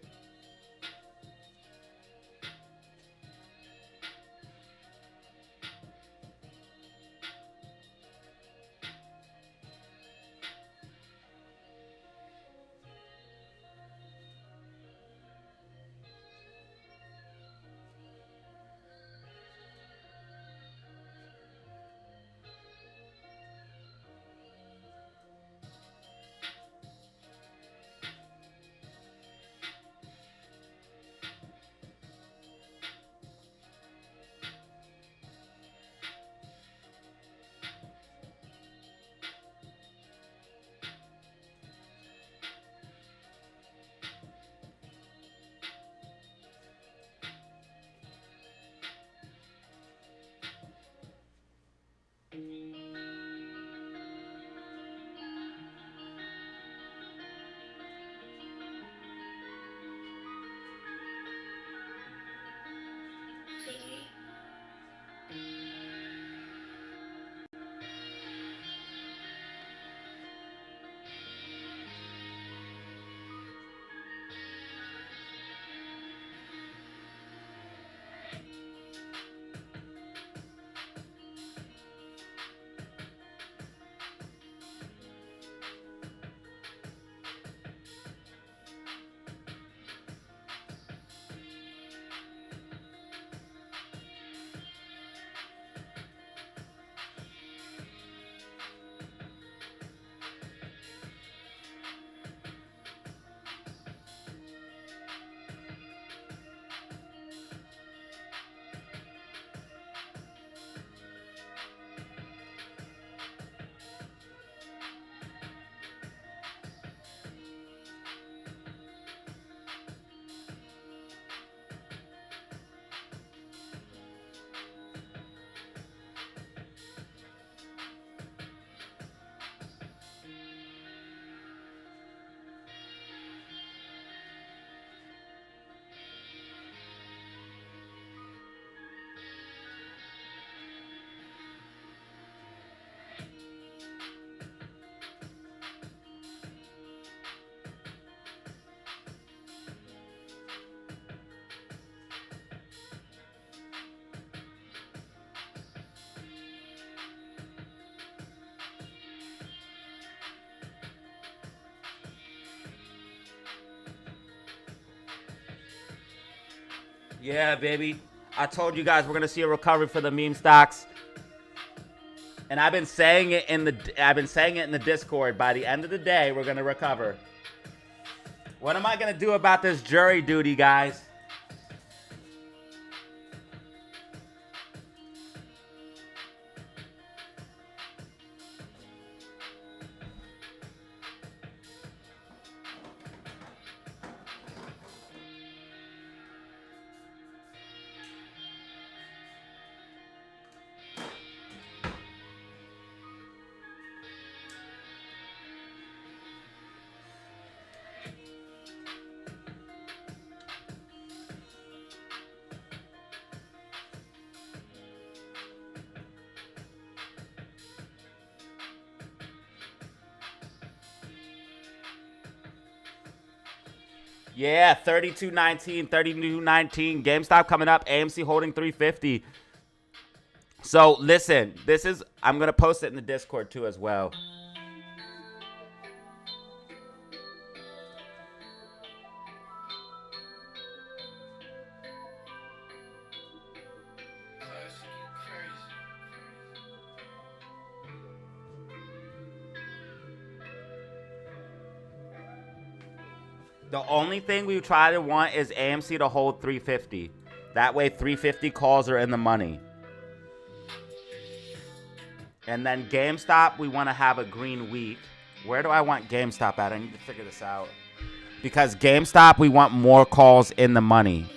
Yeah, baby. I told you guys we're gonna see a recovery for the meme stocks. And I've been saying it in the Discord. By the end of the day, we're gonna recover. What am I gonna do about this jury duty, guys? Yeah, 32.19, 32.19. GameStop coming up. AMC holding 350. So listen, I'm gonna post it in the Discord too as well. The only thing we try to want is AMC to hold 350. That way 350 calls are in the money. And then GameStop, we want to have a green week. Where do I want GameStop at? I need to figure this out. Because GameStop, we want more calls in the money.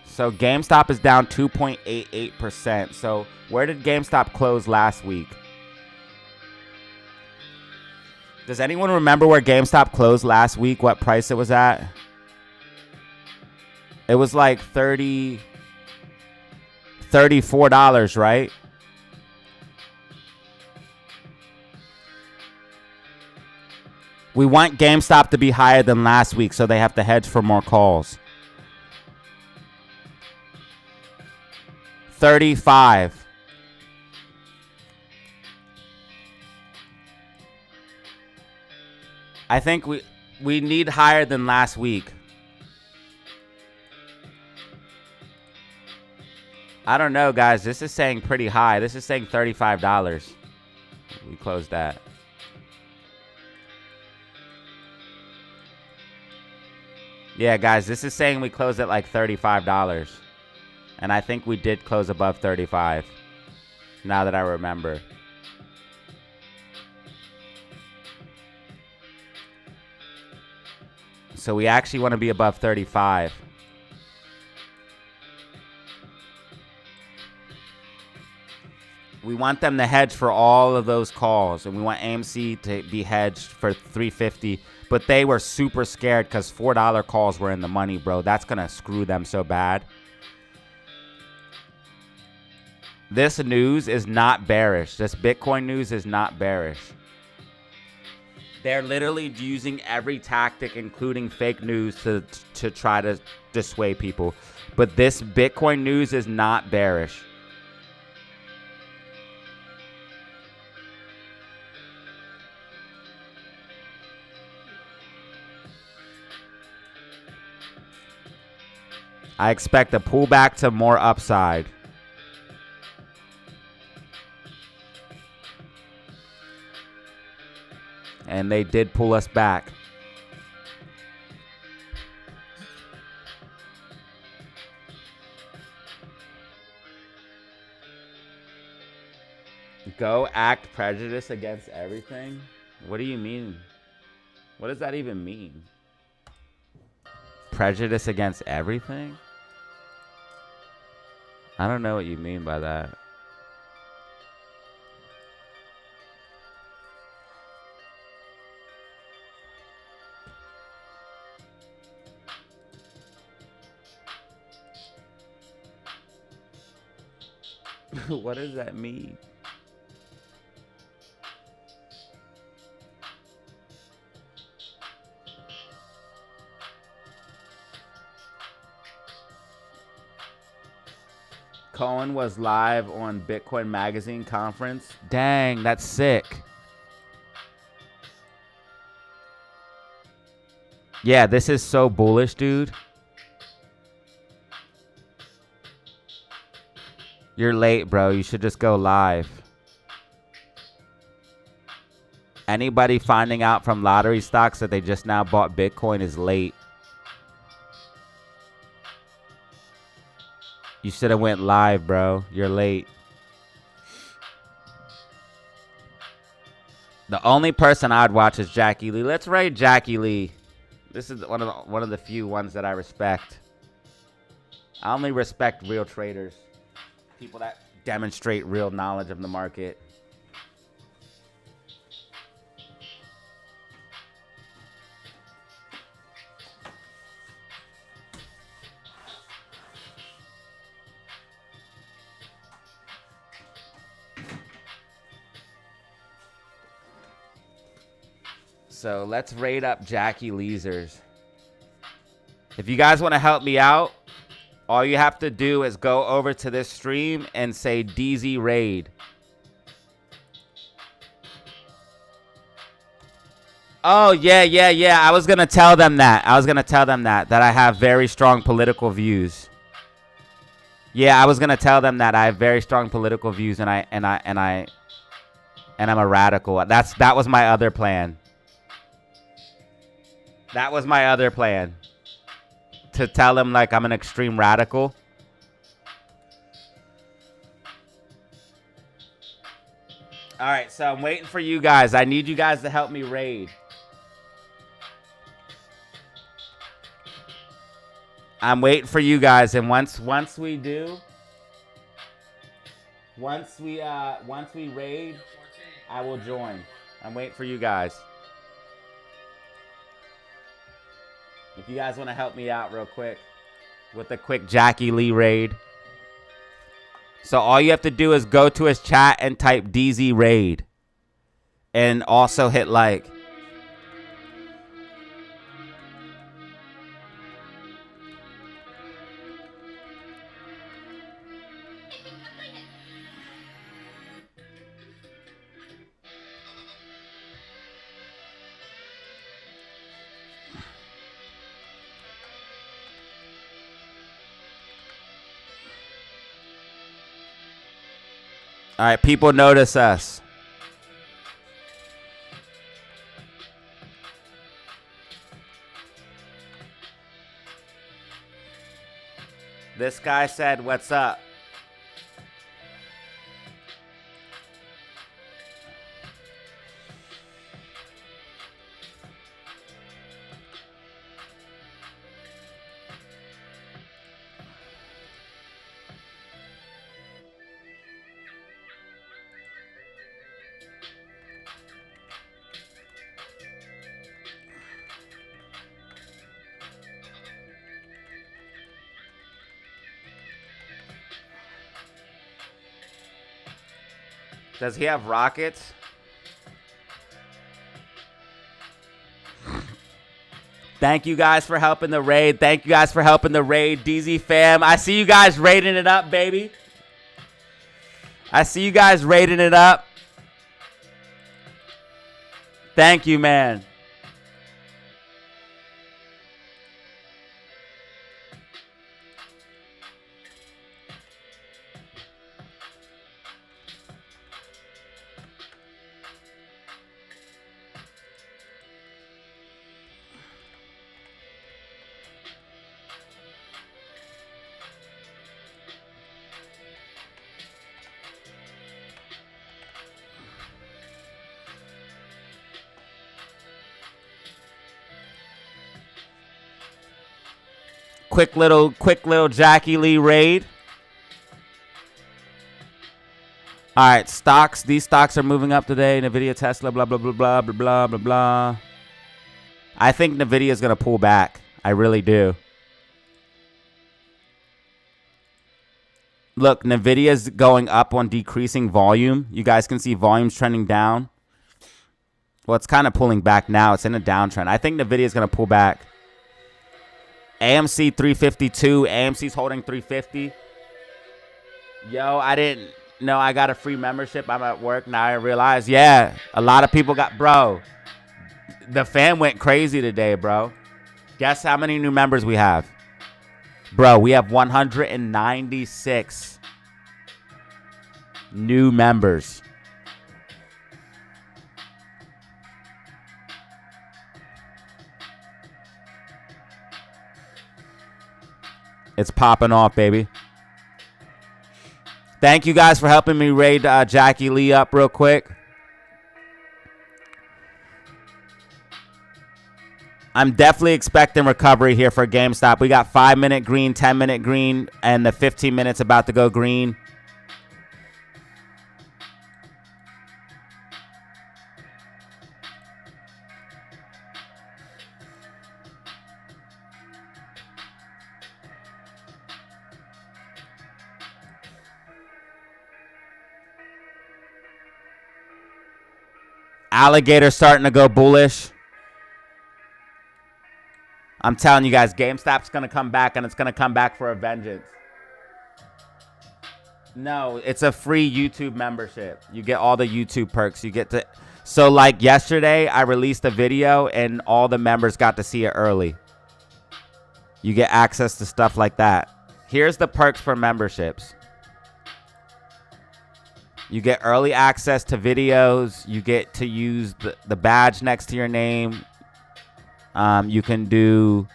So GameStop is down 2.88%. So where did GameStop close last week? Does anyone remember where GameStop closed last week? What price it was at? It was like $34, right? We want GameStop to be higher than last week, so they have to hedge for more calls. 35. I think we need higher than last week. I don't know, guys. This is saying pretty high. This is saying $35. We closed that. Yeah, guys, this is saying we closed at like $35. And I think we did close above 35. Now that I remember. So we actually want to be above 35. We want them to hedge for all of those calls. And we want AMC to be hedged for 350. But they were super scared because $4 calls were in the money, bro. That's going to screw them so bad. This news is not bearish. This Bitcoin news is not bearish. They're literally using every tactic, including fake news, to try to dissuade people. But this Bitcoin news is not bearish. I expect a pullback to more upside. And they did pull us back. Go act prejudice against everything? What do you mean? What does that even mean? Prejudice against everything? I don't know what you mean by that. What does that mean? Cohen was live on Bitcoin Magazine conference. Dang, that's sick. Yeah, this is so bullish, dude. You're late, bro. You should just go live. Anybody finding out from lottery stocks that they just now bought Bitcoin is late. You should have went live, bro. You're late. The only person I'd watch is Jackie Lee. Let's rate Jackie Lee. This is one of the few ones that I respect. I only respect real traders. People that demonstrate real knowledge of the market. So let's rate up Jackie Leesers. If you guys want to help me out, all you have to do is go over to this stream and say DZ Raid. Oh, yeah. I was going to tell them that. That I have very strong political views. Yeah, I was going to tell them that I have very strong political views and I'm a radical. That was my other plan. That was my other plan. To tell him like I'm an extreme radical. All right, so I'm waiting for you guys. I need you guys to help me raid. I'm waiting for you guys, and once we do, once we raid, I will join. I'm waiting for you guys. If you guys want to help me out real quick with a quick Jackie Lee raid. So all you have to do is go to his chat and type DZ raid. And also hit like. All right, people notice us. This guy said, "What's up?" Does he have rockets? Thank you guys for helping the raid. Thank you guys for helping the raid. DZ fam. I see you guys raiding it up, baby. I see you guys raiding it up. Thank you, man. Quick little Jackie Lee raid. All right, stocks. These stocks are moving up today. Nvidia, Tesla, blah blah blah blah blah blah blah blah. I think Nvidia is gonna pull back. I really do. Look, Nvidia is going up on decreasing volume. You guys can see volumes trending down. Well, it's kind of pulling back now. It's in a downtrend. I think Nvidia is gonna pull back. AMC 352. AMC's holding 350. Yo, I didn't know I got a free membership. I'm at work. Now I realize, yeah, a lot of people got, bro, the fam went crazy today, bro. Guess how many new members we have? Bro, we have 196 new members. It's popping off, baby. Thank you guys for helping me raid Jackie Lee up real quick. I'm definitely expecting recovery here for GameStop. We got 5-minute green, 10-minute green, and the 15 minutes about to go green. Alligator starting to go bullish. I'm telling you guys, GameStop's going to come back, and it's going to come back for a vengeance. No, it's a free YouTube membership. You get all the YouTube perks. You get to. So, like yesterday, I released a video, and all the members got to see it early. You get access to stuff like that. Here's the perks for memberships. You get early access to videos. You get to use the badge next to your name. You can do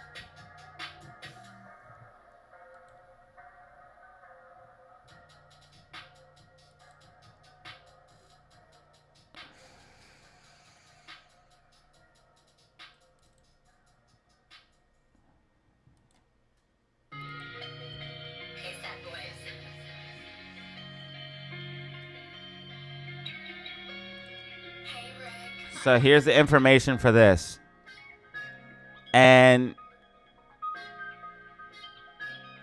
so here's the information for this. And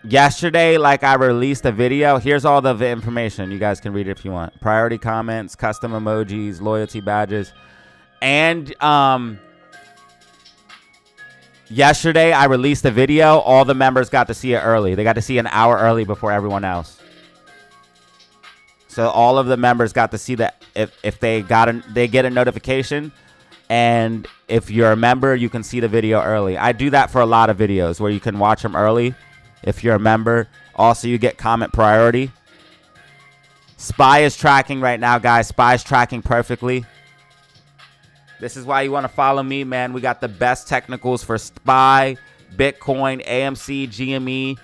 yesterday, like, I released a video. Here's all the information. You guys can read it if you want. Priority comments, custom emojis, loyalty badges. And yesterday, I released a video. All the members got to see it early. They got to see an hour early before everyone else. So all of the members got to see that if they get a notification, and if you're a member, you can see the video early. I do that for a lot of videos where you can watch them early if you're a member. Also, you get comment priority. SPY is tracking right now, guys. SPY is tracking perfectly. This is why you want to follow me, man. We got the best technicals for SPY, Bitcoin, AMC, GME.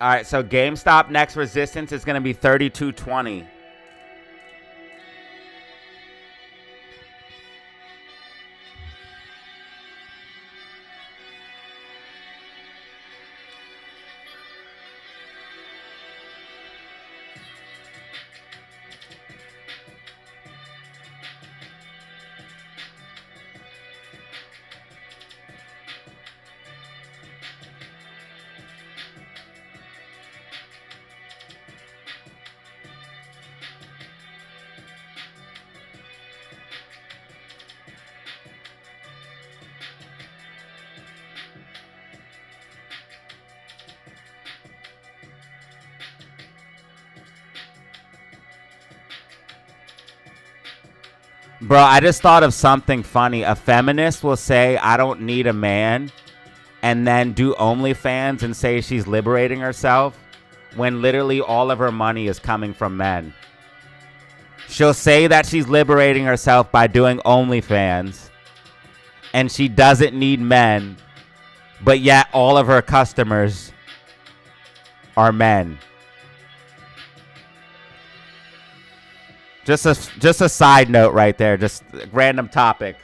All right, so GameStop next resistance is going to be 32.20. Bro, I just thought of something funny. A feminist will say, I don't need a man, and then do OnlyFans and say she's liberating herself when literally all of her money is coming from men. She'll say that she's liberating herself by doing OnlyFans, and she doesn't need men, but yet all of her customers are men. Just a side note right there, just a random topic.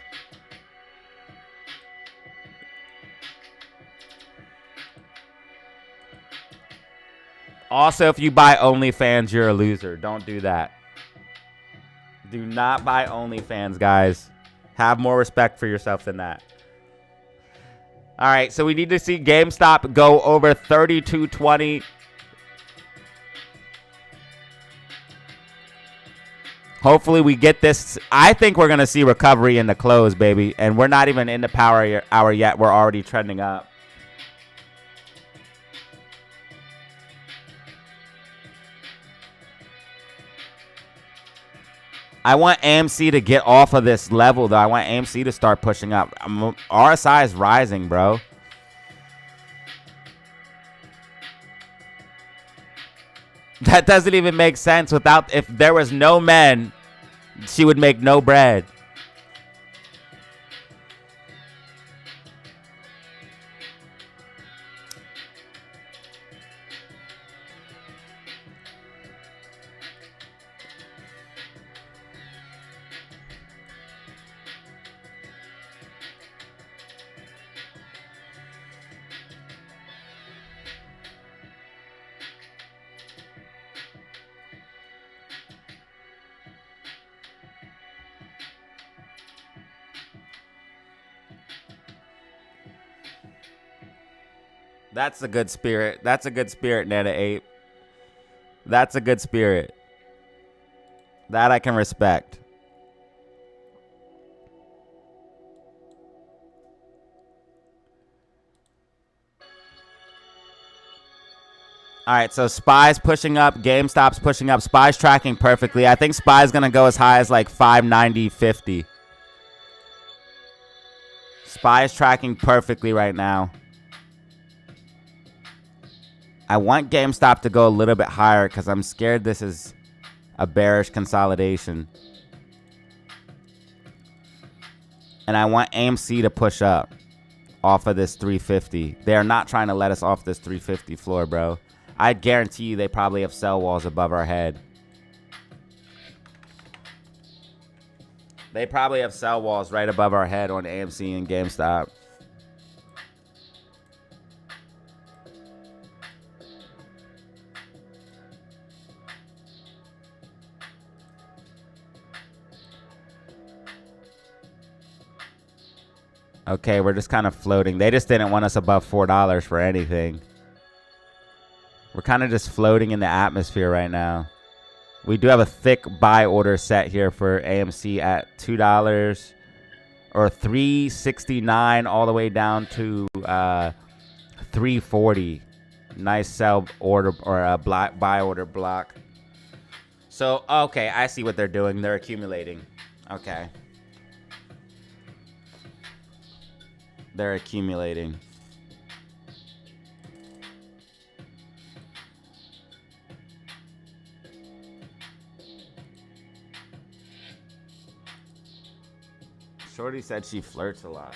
Also, if you buy OnlyFans, you're a loser. Don't do that. Do not buy OnlyFans, guys. Have more respect for yourself than that. All right, so we need to see GameStop go over 32.20. Hopefully we get this. I think we're going to see recovery in the close, baby. And we're not even in the power hour yet. We're already trending up. I want AMC to get off of this level, though. I want AMC to start pushing up. RSI is rising, bro. That doesn't even make sense without, if there was no men, she would make no bread. That's a good spirit. That's a good spirit, Nana Ape. That's a good spirit. That I can respect. All right, so SPY's pushing up. GameStop's pushing up. SPY's tracking perfectly. I think SPY's going to go as high as like 590.50. SPY's tracking perfectly right now. I want GameStop to go a little bit higher because I'm scared this is a bearish consolidation. And I want AMC to push up off of this 350. They are not trying to let us off this 350 floor, bro. I guarantee you they probably have sell walls above our head. They probably have sell walls right above our head on AMC and GameStop. Okay, we're just kind of floating. They just didn't want us above $4 for anything. We're kind of just floating in the atmosphere right now. We do have a thick buy order set here for AMC at $2 or $3.69 all the way down to $3.40. Nice sell order or a buy order block. So, okay, I see what they're doing. They're accumulating. Okay. They're accumulating. Shorty said she flirts a lot.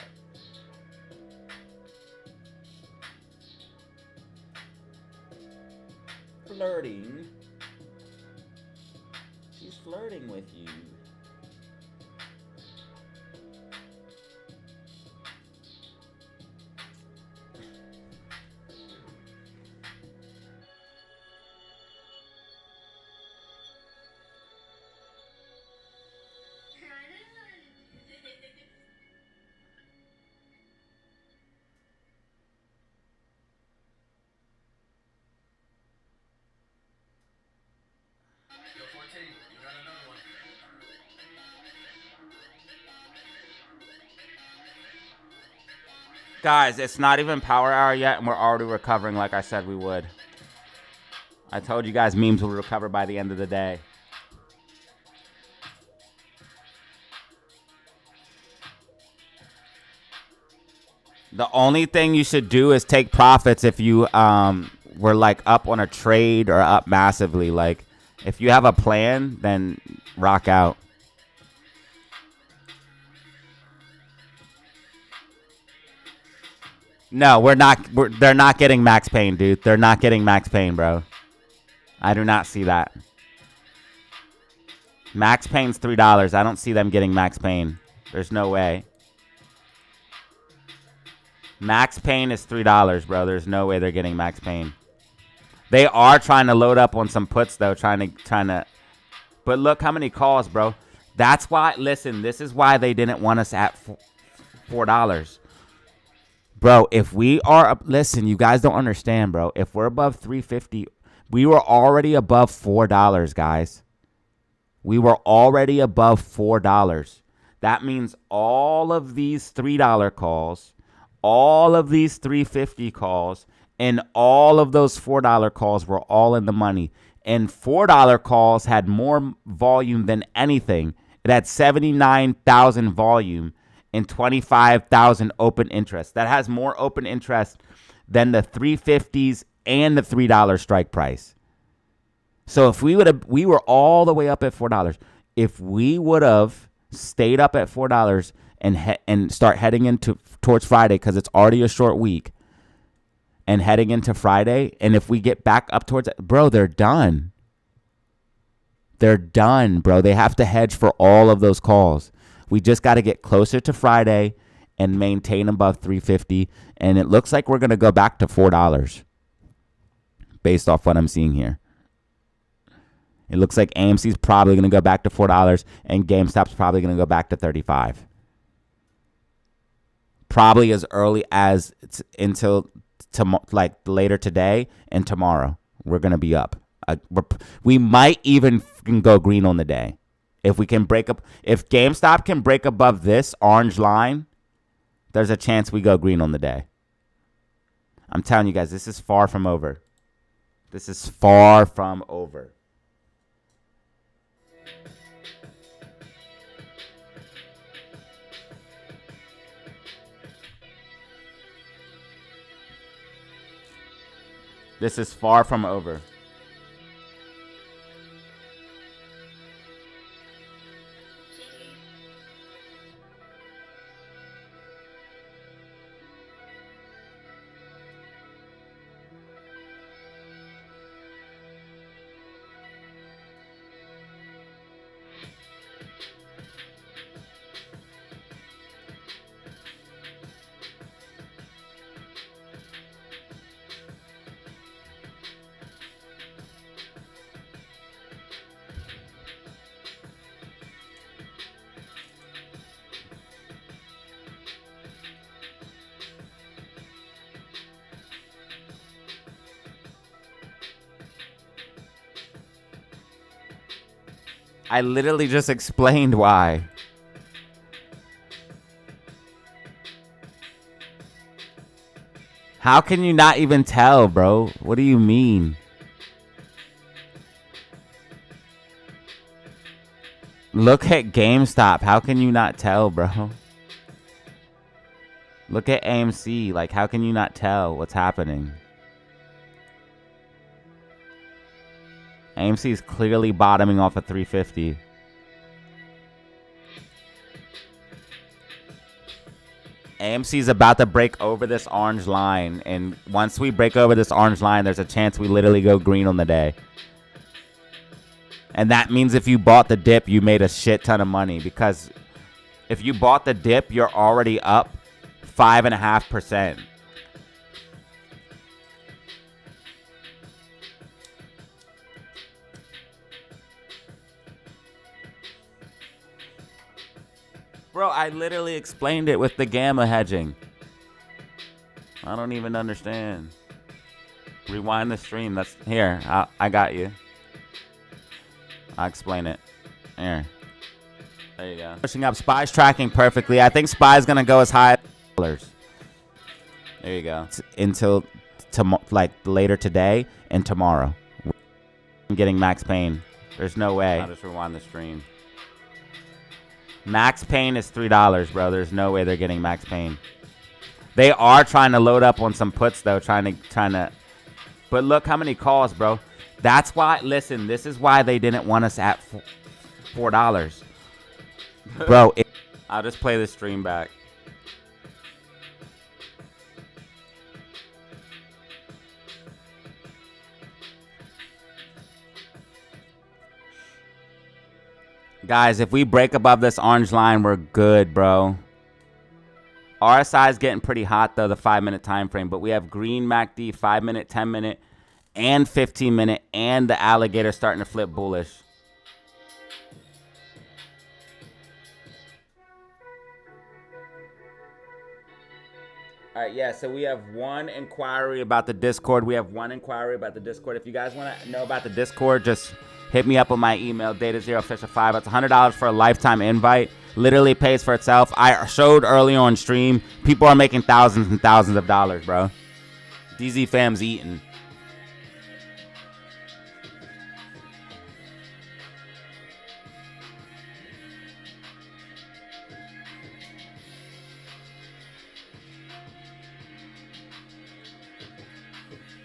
Flirting? She's flirting with you. Guys, it's not even power hour yet, and we're already recovering like I said we would. I told you guys memes will recover by the end of the day. The only thing you should do is take profits if you were like up on a trade or up massively. Like if you have a plan, then rock out. No, we're not. They're not getting max pain, dude. They're not getting max pain, bro. I do not see that. Max pain's $3. I don't see them getting max pain. There's no way. Max pain is $3, bro. There's no way they're getting max pain. They are trying to load up on some puts though, trying to. But look how many calls, bro. That's why. Listen, this is why they didn't want us at $4. Bro, if we are up, listen, you guys don't understand, bro. If we're above 350, we were already above $4, guys. We were already above $4. That means all of these $3 calls, all of these 350 calls, and all of those $4 calls were all in the money. And $4 calls had more volume than anything. It had 79,000 volume and 25,000 open interest. That has more open interest than the 350s and the $3 strike price. So if we were all the way up at $4. If we would have stayed up at $4 and start heading towards Friday, because it's already a short week, and heading into Friday, and if we get back up towards it, bro, they're done. They're done, bro. They have to hedge for all of those calls. We just got to get closer to Friday and maintain above 350. And it looks like we're going to go back to $4 based off what I'm seeing here. It looks like AMC's probably going to go back to $4 and GameStop's probably going to go back to 35. Probably as early as until like later today and tomorrow. We're going to be up. We might even go green on the day. If we can break up, if GameStop can break above this orange line, there's a chance we go green on the day. I'm telling you guys, this is far from over. This is far from over. This is far from over. I literally just explained why. How can you not even tell, bro? What do you mean? Look at GameStop. How can you not tell, bro? Look at AMC. Like, how can you not tell what's happening? AMC is clearly bottoming off at 350. AMC is about to break over this orange line. And once we break over this orange line, there's a chance we literally go green on the day. And that means if you bought the dip, you made a shit ton of money. Because if you bought the dip, you're already up 5.5%. Bro, I literally explained it with the gamma hedging. I don't even understand. Rewind the stream. That's here. I got you. I'll explain it. Here. There you go. Pushing up. Spy's tracking perfectly. I think Spy's going to go as high as $. There you go. Until like later today and tomorrow. I'm getting max pain. There's no way. I'll just rewind the stream. Max pain is $3, bro. There's no way they're getting max pain. They are trying to load up on some puts though, trying to. But look how many calls, bro. That's why. Listen, this is why they didn't want us at $4, bro. I'll just play the stream back. Guys, if we break above this orange line, we're good, bro. RSI is getting pretty hot, though, the 5-minute time frame. But we have green MACD, 5-minute, 10-minute, and 15-minute, and the alligator starting to flip bullish. All right, yeah, so we have one inquiry about the Discord. If you guys want to know about the Discord, just hit me up on my email, DataZeroOfficial5. It's $100 for a lifetime invite. Literally pays for itself. I showed earlier on stream, people are making thousands and thousands of dollars, bro. DZ fam's eating.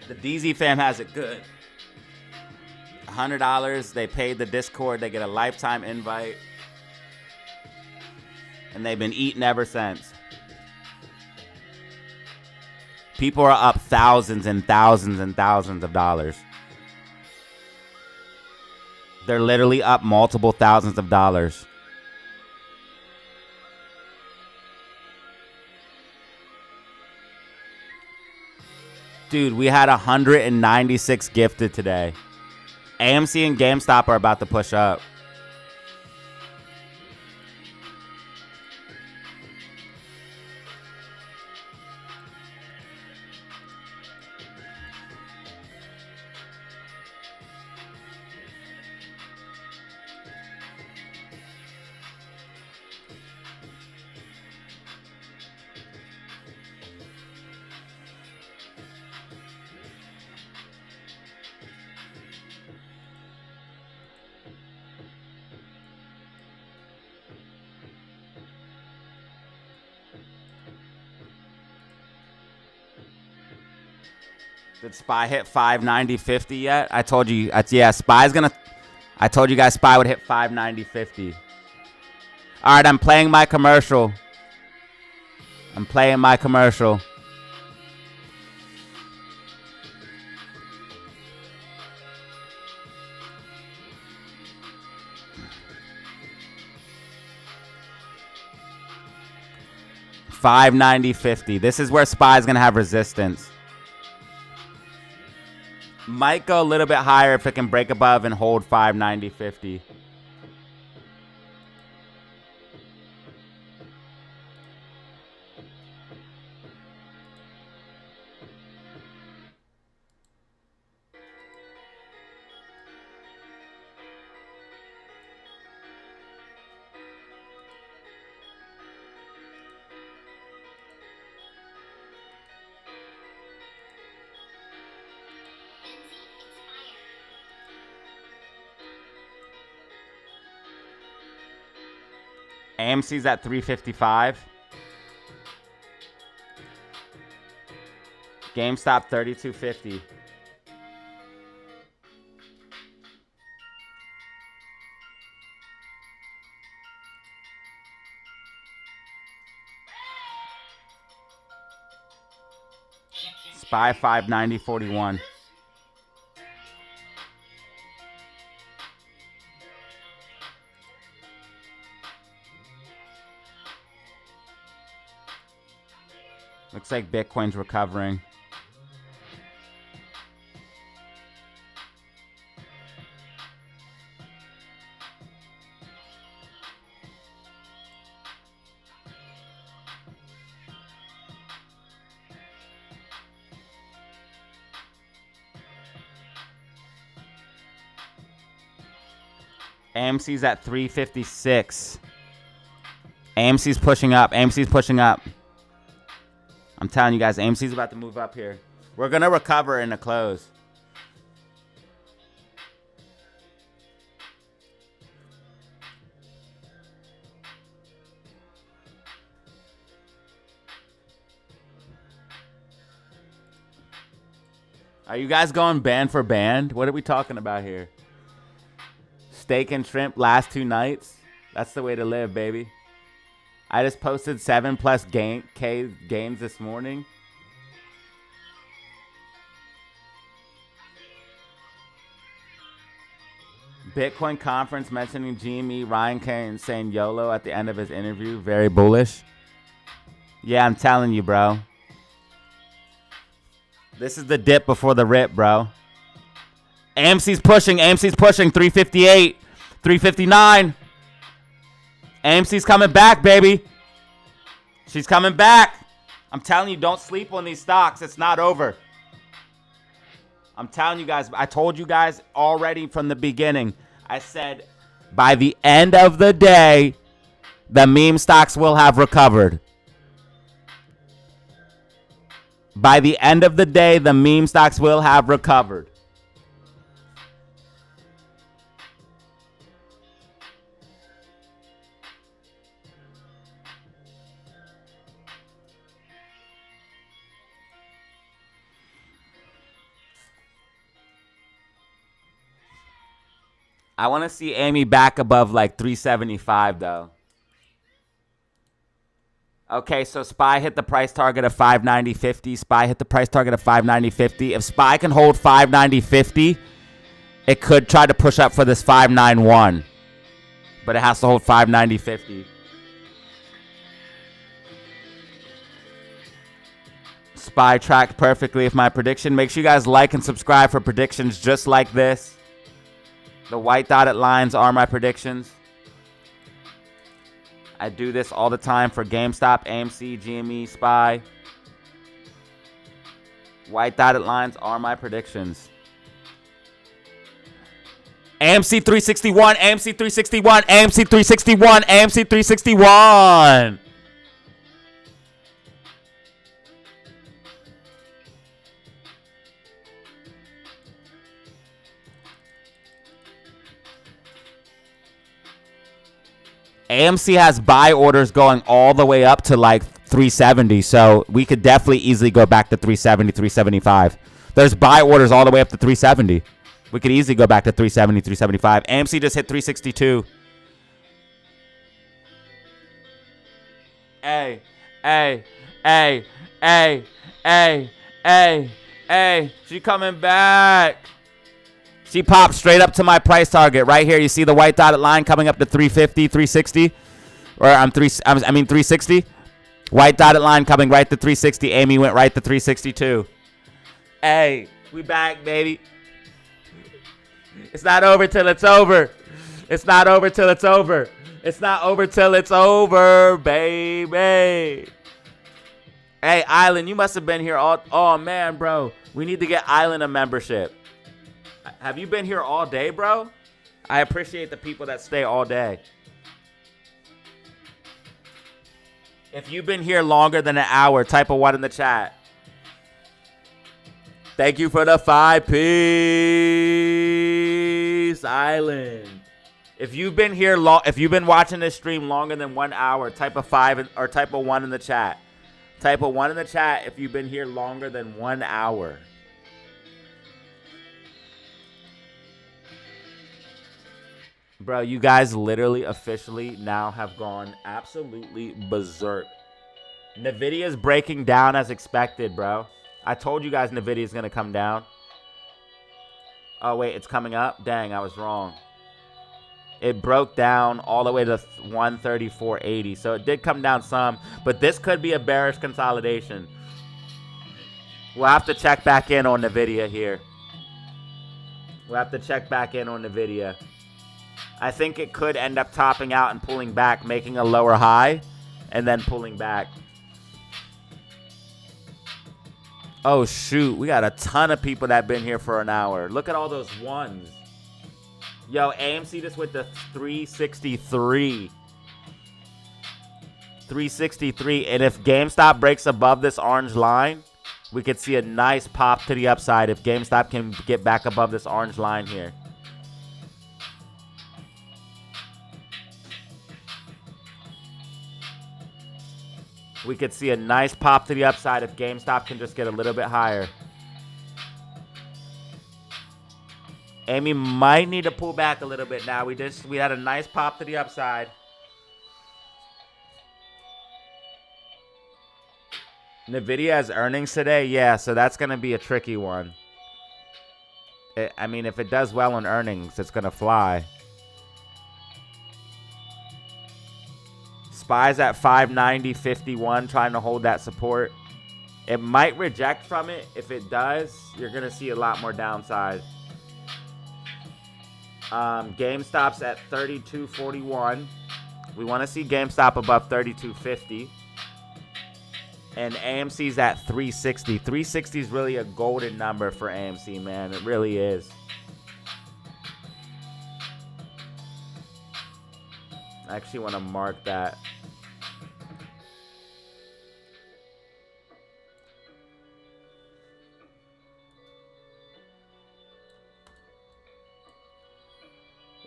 The DZ fam has it good. $100. They paid the Discord. They get a lifetime invite. And they've been eating ever since. People are up thousands and thousands and thousands of dollars. They're literally up multiple thousands of dollars. Dude, we had 196 gifted today. AMC and GameStop are about to push up. Did SPY hit 590.50 yet? I told you. Yeah, SPY's gonna. I told you guys SPY would hit 590.50. All right, I'm playing my commercial. $590.50. This is where SPY's gonna have resistance. Might go a little bit higher if it can break above and hold 590.50. AMC's at 355. GameStop 3250. SPY 590.41. Looks like Bitcoin's recovering. AMC's at 356. AMC's pushing up. I'm telling you guys, AMC's about to move up here. We're going to recover in the close. Are you guys going band for band? What are we talking about here? Steak and shrimp last 2 nights? That's the way to live, baby. I just posted 7+ K gains this morning. Bitcoin conference mentioning GME, Ryan Kane saying YOLO at the end of his interview. Very bullish. Yeah, I'm telling you, bro. This is the dip before the rip, bro. AMC's pushing. AMC's pushing. 358. 359. AMC's coming back, baby. She's coming back. I'm telling you, don't sleep on these stocks. It's not over. I'm telling you guys, I told you guys already from the beginning. I said by the end of the day, the meme stocks will have recovered. By the end of the day, the meme stocks will have recovered. I want to see Amy back above like 375 though. Okay, so SPY hit the price target of 590.50. SPY hit the price target of 590.50. If SPY can hold 590.50, it could try to push up for this 591. But it has to hold 590.50. SPY tracked perfectly with my prediction. Make sure you guys like and subscribe for predictions just like this. The white dotted lines are my predictions. I do this all the time for GameStop, AMC, GME, SPY. White dotted lines are my predictions. AMC 361, AMC 361, AMC 361, AMC 361. AMC has buy orders going all the way up to like 370, so we could definitely easily go back to 370, 375. There's buy orders all the way up to 370. We could easily go back to 370, 375. AMC just hit 362. Hey, hey, hey, hey, hey, hey, hey. She coming back. She popped straight up to my price target right here. You see the white dotted line coming up to 350, 360, or I mean 360. White dotted line coming right to 360. Amy went right to 362. Hey, we back, baby. It's not over till it's over. It's not over till it's over. It's not over till it's over, baby. Hey, Island, you must have been here all. Oh man, bro, we need to get Island a membership. Have you been here all day, bro? I appreciate the people that stay all day. If you've been here longer than an hour, type a 1 in the chat. Thank you for the 5-piece Island. If you've been here if you've been watching this stream longer than 1 hour, type a 5 or type a 1 in the chat. Type a 1 in the chat if you've been here longer than 1 hour. Bro, you guys literally officially now have gone absolutely berserk. Nvidia's breaking down as expected, bro. I told you guys Nvidia's going to come down. Oh, wait, it's coming up? Dang, I was wrong. It broke down all the way to 134.80. So it did come down some, but this could be a bearish consolidation. We'll have to check back in on Nvidia here. We'll have to check back in on Nvidia. I think it could end up topping out and pulling back, making a lower high, and then pulling back. Oh, shoot. We got a ton of people that have been here for an hour. Look at all those ones. Yo, AMC just went to 363. 363. And if GameStop breaks above this orange line, we could see a nice pop to the upside if GameStop can get back above this orange line here. We could see a nice pop to the upside if GameStop can just get a little bit higher. Amy might need to pull back a little bit now. We had a nice pop to the upside. Nvidia has earnings today? Yeah, so that's going to be a tricky one. I mean, if it does well on earnings, it's going to fly. SPY's at 590.51, trying to hold that support. It might reject from it. If it does, you're going to see a lot more downside. GameStop's at 32.41. We want to see GameStop above 32.50. And AMC's at 360. 360 is really a golden number for AMC, man. It really is. I actually want to mark that.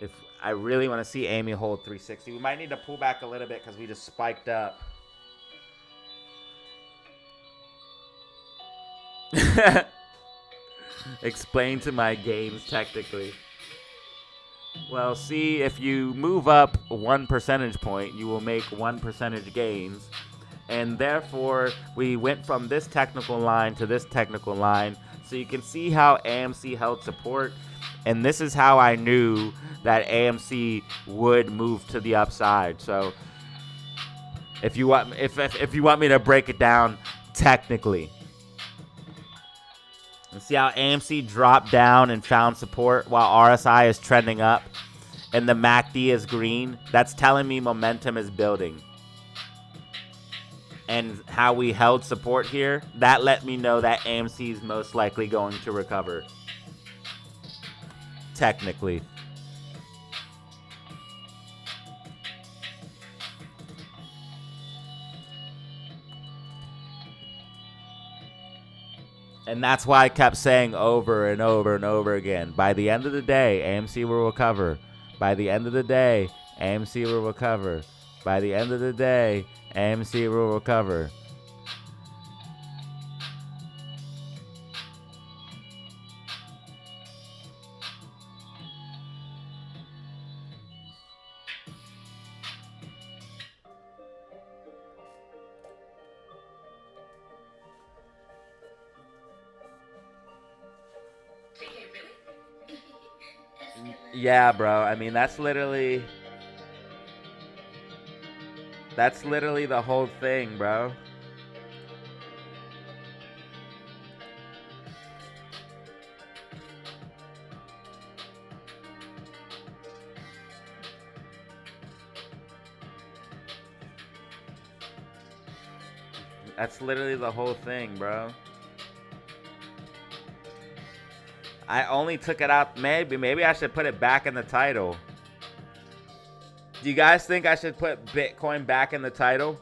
If I really want to see Amy hold 360, we might need to pull back a little bit because we just spiked up. Explain to my games technically. Well, see, if you move up 1 percentage point, you will make 1 percentage gains. And therefore, we went from this technical line to this technical line. So you can see how AMC held support. And this is how I knew that AMC would move to the upside. So if you want me to break it down technically. And see how AMC dropped down and found support while RSI is trending up and the MACD is green. That's telling me momentum is building. And how we held support here, that let me know that AMC is most likely going to recover. Technically. And that's why I kept saying over and over and over again, by the end of the day, AMC will recover. By the end of the day, AMC will recover. By the end of the day, AMC will recover. Yeah, bro. I mean, that's literally the whole thing, bro. That's literally the whole thing, bro. I only took it out. Maybe I should put it back in the title. Do you guys think I should put Bitcoin back in the title?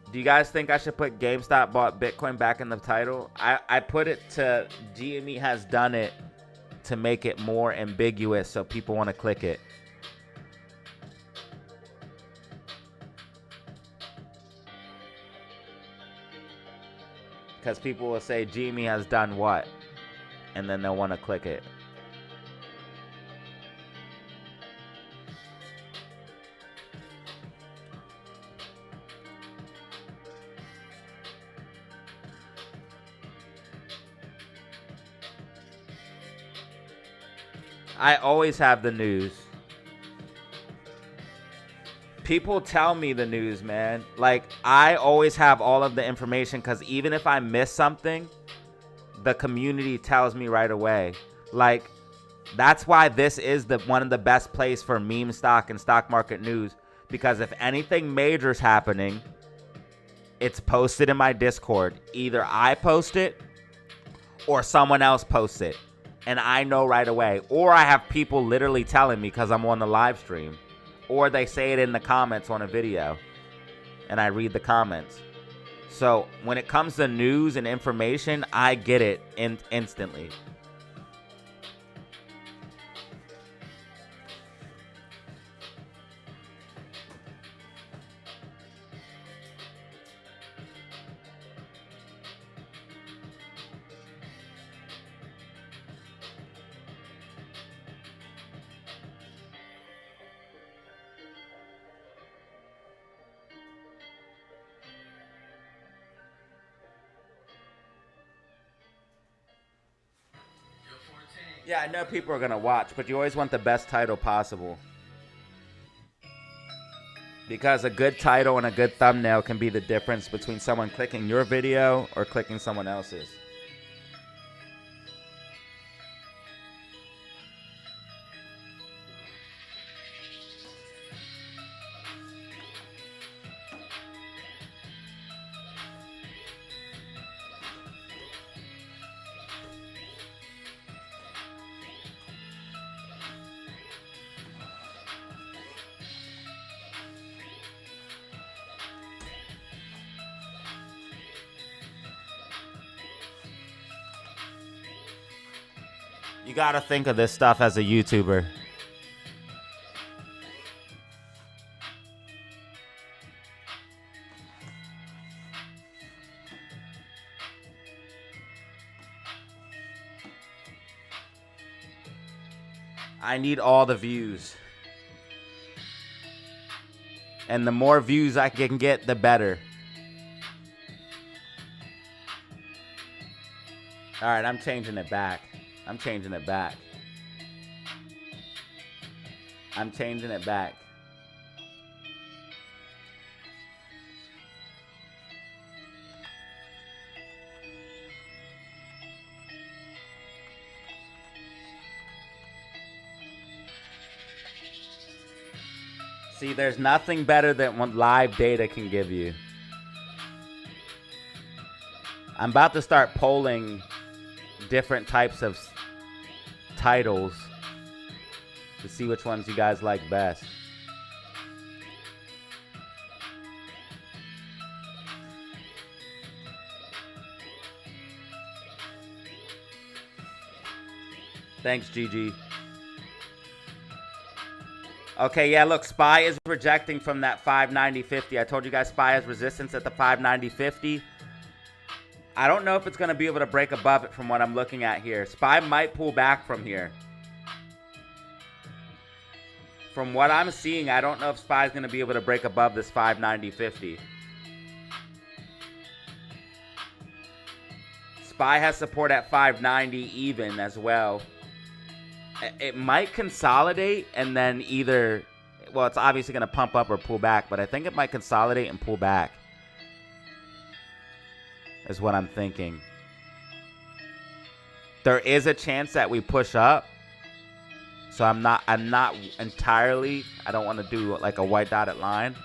Do you guys think I should put GameStop bought Bitcoin back in the title? I put it to GME has done it to make it more ambiguous so people want to click it. Because people will say GME has done what? And then they'll want to click it. I always have the news. People tell me the news, man. Like, I always have all of the information because even if I miss something, the community tells me right away. Like, that's why this is one of the best place for meme stock and stock market news. Because if anything major is happening, it's posted in my Discord. Either I post it or someone else posts it. And I know right away. Or I have people literally telling me because I'm on the live stream. Or they say it in the comments on a video. And I read the comments. So when it comes to news and information, I get it instantly. Yeah, I know people are going to watch, but you always want the best title possible. Because a good title and a good thumbnail can be the difference between someone clicking your video or clicking someone else's. You gotta think of this stuff as a YouTuber. I need all the views. And the more views I can get, the better. All right, I'm changing it back. I'm changing it back. I'm changing it back. See, there's nothing better than what live data can give you. I'm about to start polling different types of titles to see which ones you guys like best. Thanks, GG. Okay, yeah, look, SPY is rejecting from that 590.50. I told you guys SPY has resistance at the 590.50. I don't know if it's going to be able to break above it from what I'm looking at here. SPY might pull back from here. From what I'm seeing, I don't know if SPY is going to be able to break above this 590.50. SPY has support at 590 even as well. It might consolidate and then either, well, it's obviously going to pump up or pull back, but I think it might consolidate and pull back is what I'm thinking. There is a chance that we push up. So I'm not entirely, I don't want to do like a white dotted line.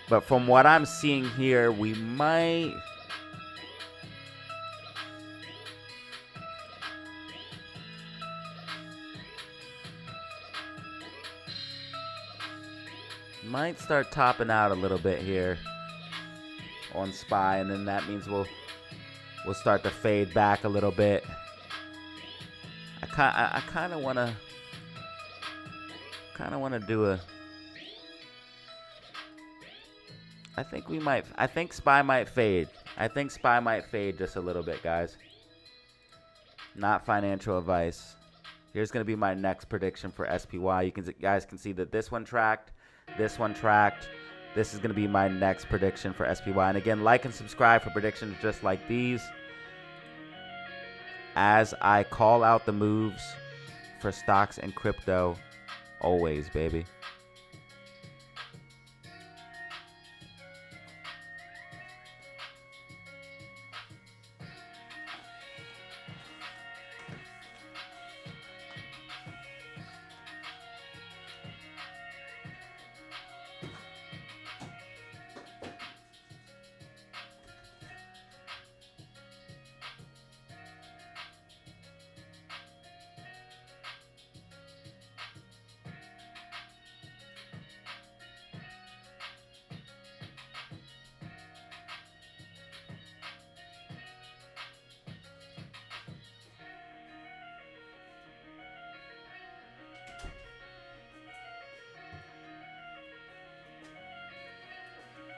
But from what I'm seeing here, we might start topping out a little bit here on SPY, and then that means we'll start to fade back a little bit. I kind of want to do a, I think SPY might fade. I think SPY might fade just a little bit, guys. Not financial advice. Here's going to be my next prediction for SPY. You guys can see that this one tracked. This one tracked. This is going to be my next prediction for SPY. And again, like and subscribe for predictions just like these, as I call out the moves for stocks and crypto always, baby.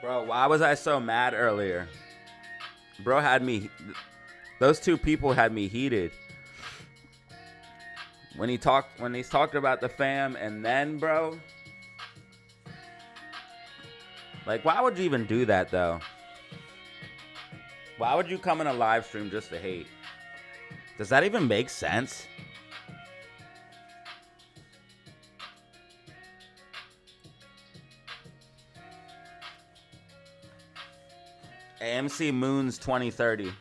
Bro, why was I so mad earlier? Bro had me, those two people had me heated. When he's talked about the fam, and then, bro, like, why would you even do that, though? Why would you come in a live stream just to hate? Does that even make sense? AMC Moons 2030.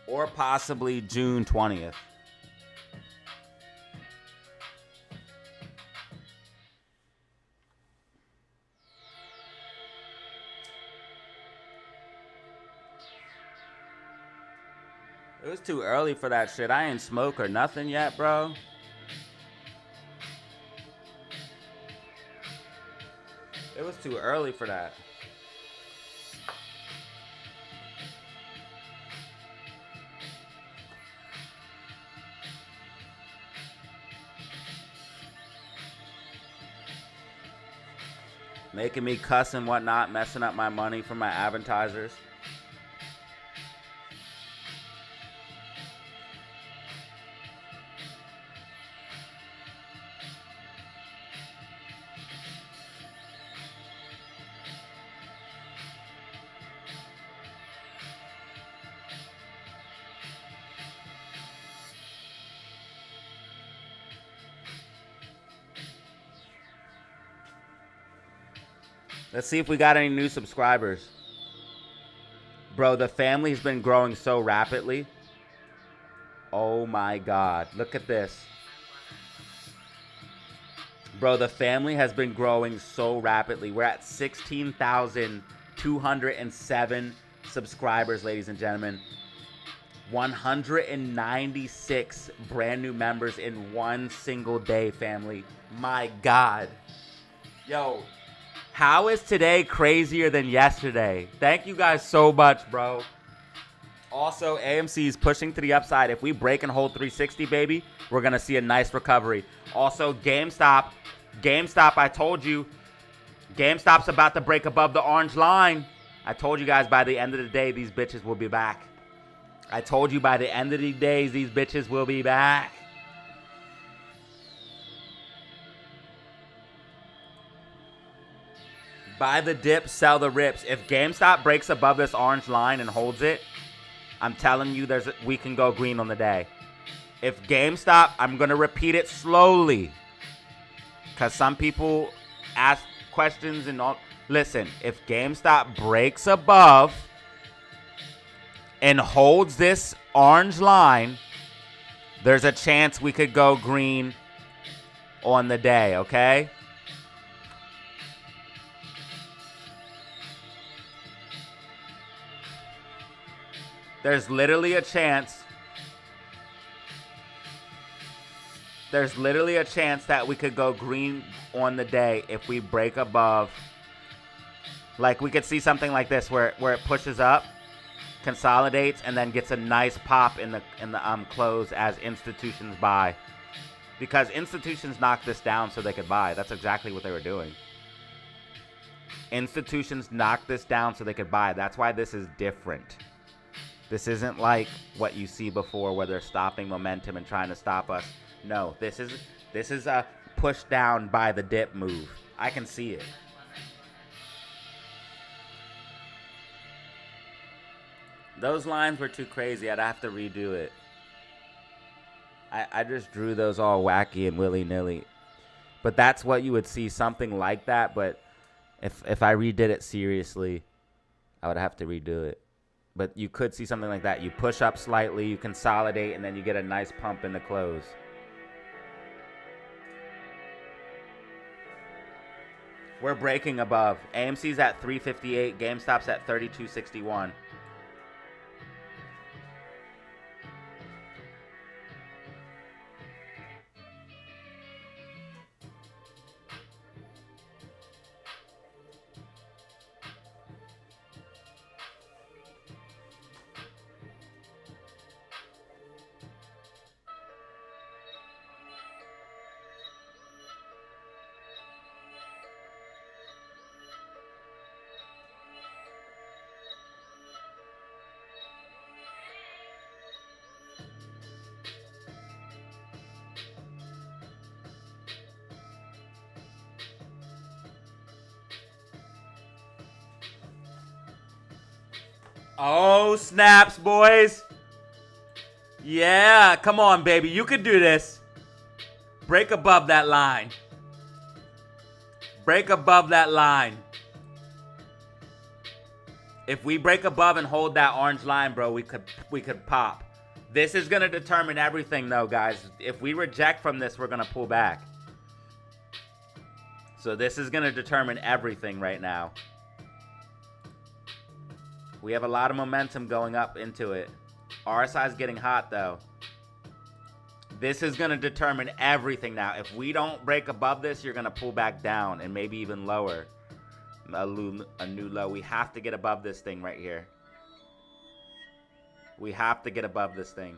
Or possibly June 20th. It was too early for that shit. I ain't smoke or nothing yet, bro. It was too early for that. Making me cuss and whatnot, messing up my money for my advertisers. Let's see if we got any new subscribers. Bro, the family's been growing so rapidly. Oh my God. Look at this. Bro, the family has been growing so rapidly. We're at 16,207 subscribers, ladies and gentlemen. 196 brand new members in one single day, family. My God. Yo. How is today crazier than yesterday? Thank you guys so much, bro. Also, AMC is pushing to the upside. If we break and hold 360, baby, we're going to see a nice recovery. Also, GameStop, I told you, GameStop's about to break above the orange line. I told you guys by the end of the day, these bitches will be back. I told you by the end of the days, these bitches will be back. Buy the dip, sell the rips. If GameStop breaks above this orange line and holds it, I'm telling you we can go green on the day. If GameStop, I'm going to repeat it slowly, because some people ask questions and all. Listen, if GameStop breaks above and holds this orange line, there's a chance we could go green on the day, okay? There's literally a chance. There's literally a chance that we could go green on the day if we break above. Like, we could see something like this where it pushes up, consolidates, and then gets a nice pop in the close as institutions buy. Because institutions knocked this down so they could buy. That's exactly what they were doing. Institutions knocked this down so they could buy. That's why this is different. This isn't like what you see before where they're stopping momentum and trying to stop us. No, this is a push down by the dip move. I can see it. Those lines were too crazy. I'd have to redo it. I just drew those all wacky and willy-nilly. But that's what you would see, something like that. But if I redid it seriously, I would have to redo it. But you could see something like that. You push up slightly, you consolidate, and then you get a nice pump in the close. We're breaking above. AMC's at 358. GameStop's at 3261. Oh, snaps, boys. Yeah, come on, baby. You can do this. Break above that line. Break above that line. If we break above and hold that orange line, bro, we could pop. This is going to determine everything, though, guys. If we reject from this, we're going to pull back. So this is going to determine everything right now. We have a lot of momentum going up into it. RSI is getting hot, though. This is going to determine everything now. If we don't break above this, you're going to pull back down and maybe even lower. A new low. We have to get above this thing right here. We have to get above this thing.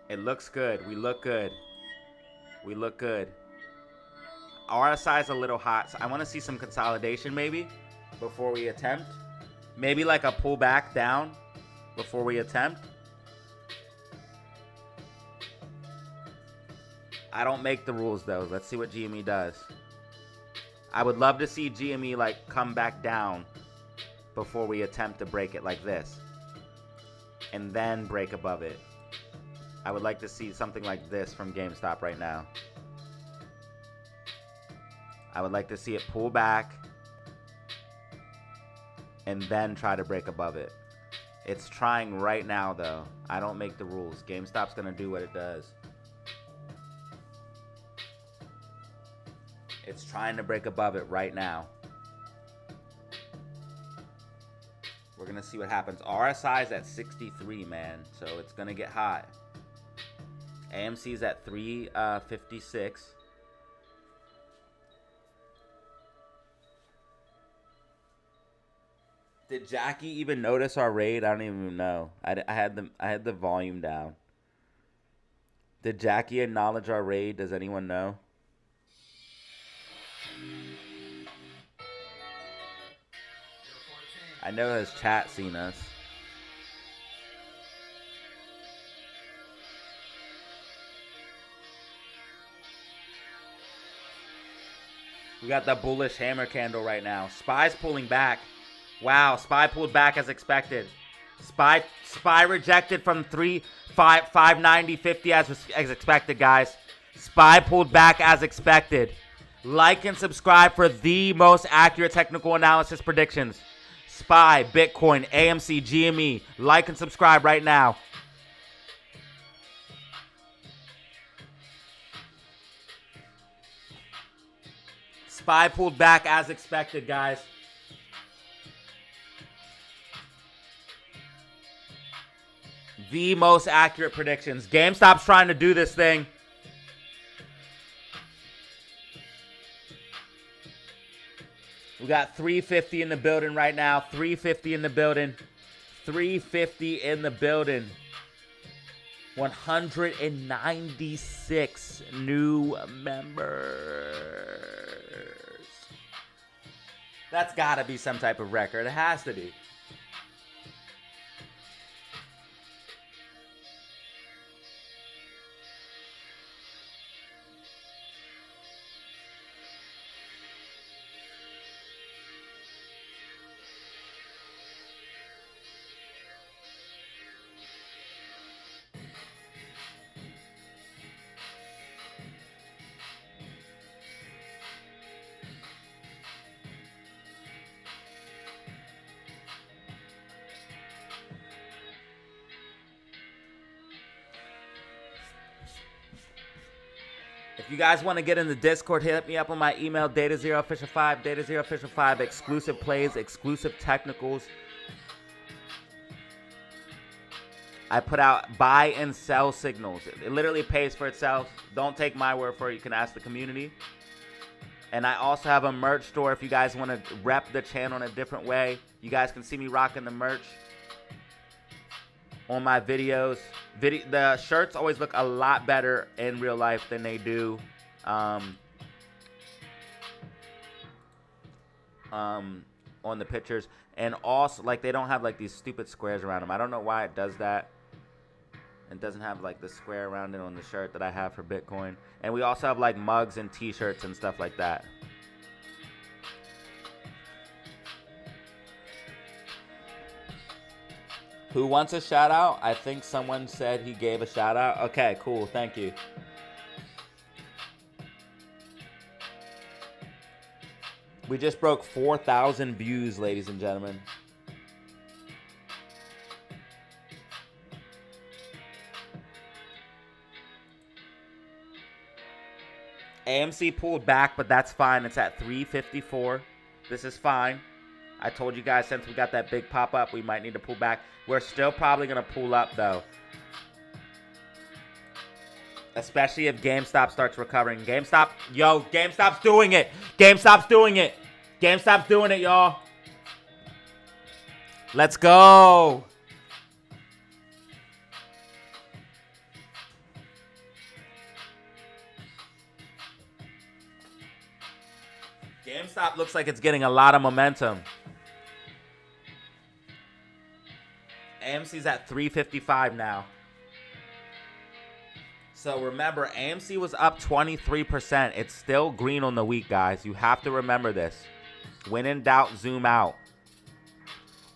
It looks good. We look good. We look good. RSI is a little hot, so I want to see some consolidation maybe before we attempt. Maybe like a pullback down before we attempt. I don't make the rules though. Let's see what GME does. I would love to see GME like come back down before we attempt to break it like this. And then break above it. I would like to see something like this from GameStop right now. I would like to see it pull back and then try to break above it. It's trying right now though. I don't make the rules. GameStop's gonna do what it does. It's trying to break above it right now. We're going to see what happens. RSI is at 63, man. So it's going to get hot. AMC is at 356. Did Jackie even notice our raid? I don't even know. I had the volume down. Did Jackie acknowledge our raid? Does anyone know? I know his chat seen us. We got the bullish hammer candle right now. SPY's pulling back. Wow, SPY pulled back as expected. SPY rejected from 590.50 as expected, guys. SPY pulled back as expected. Like and subscribe for the most accurate technical analysis predictions. SPY, Bitcoin, AMC, GME. Like and subscribe right now. SPY pulled back as expected, guys. The most accurate predictions. GameStop's trying to do this thing. We got 350 in the building right now. 350 in the building. 350 in the building. 196 new members. That's got to be some type of record. It has to be. If you guys want to get in the Discord, hit me up on my email, DataZeroOfficial5, DataZeroOfficial5, exclusive plays, exclusive technicals. I put out buy and sell signals. It literally pays for itself. Don't take my word for it. You can ask the community. And I also have a merch store if you guys want to rep the channel in a different way. You guys can see me rocking the merch on my videos. The shirts always look a lot better in real life than they do on the pictures. And also, like, they don't have like these stupid squares around them. I don't know why it does that. It doesn't have like the square around it on the shirt that I have for Bitcoin. And we also have like mugs and t-shirts and stuff like that. Who wants a shout out? I think someone said he gave a shout out. Okay, cool. Thank you. We just broke 4,000 views, ladies and gentlemen. AMC pulled back, but that's fine. It's at 354. This is fine. I told you guys since we got that big pop-up, we might need to pull back. We're still probably going to pull up, though. Especially if GameStop starts recovering. GameStop, yo, GameStop's doing it. GameStop's doing it. GameStop's doing it, y'all. Let's go. GameStop looks like it's getting a lot of momentum. AMC's at 355 now. So remember, AMC was up 23%. It's still green on the week, guys. You have to remember this. When in doubt, zoom out.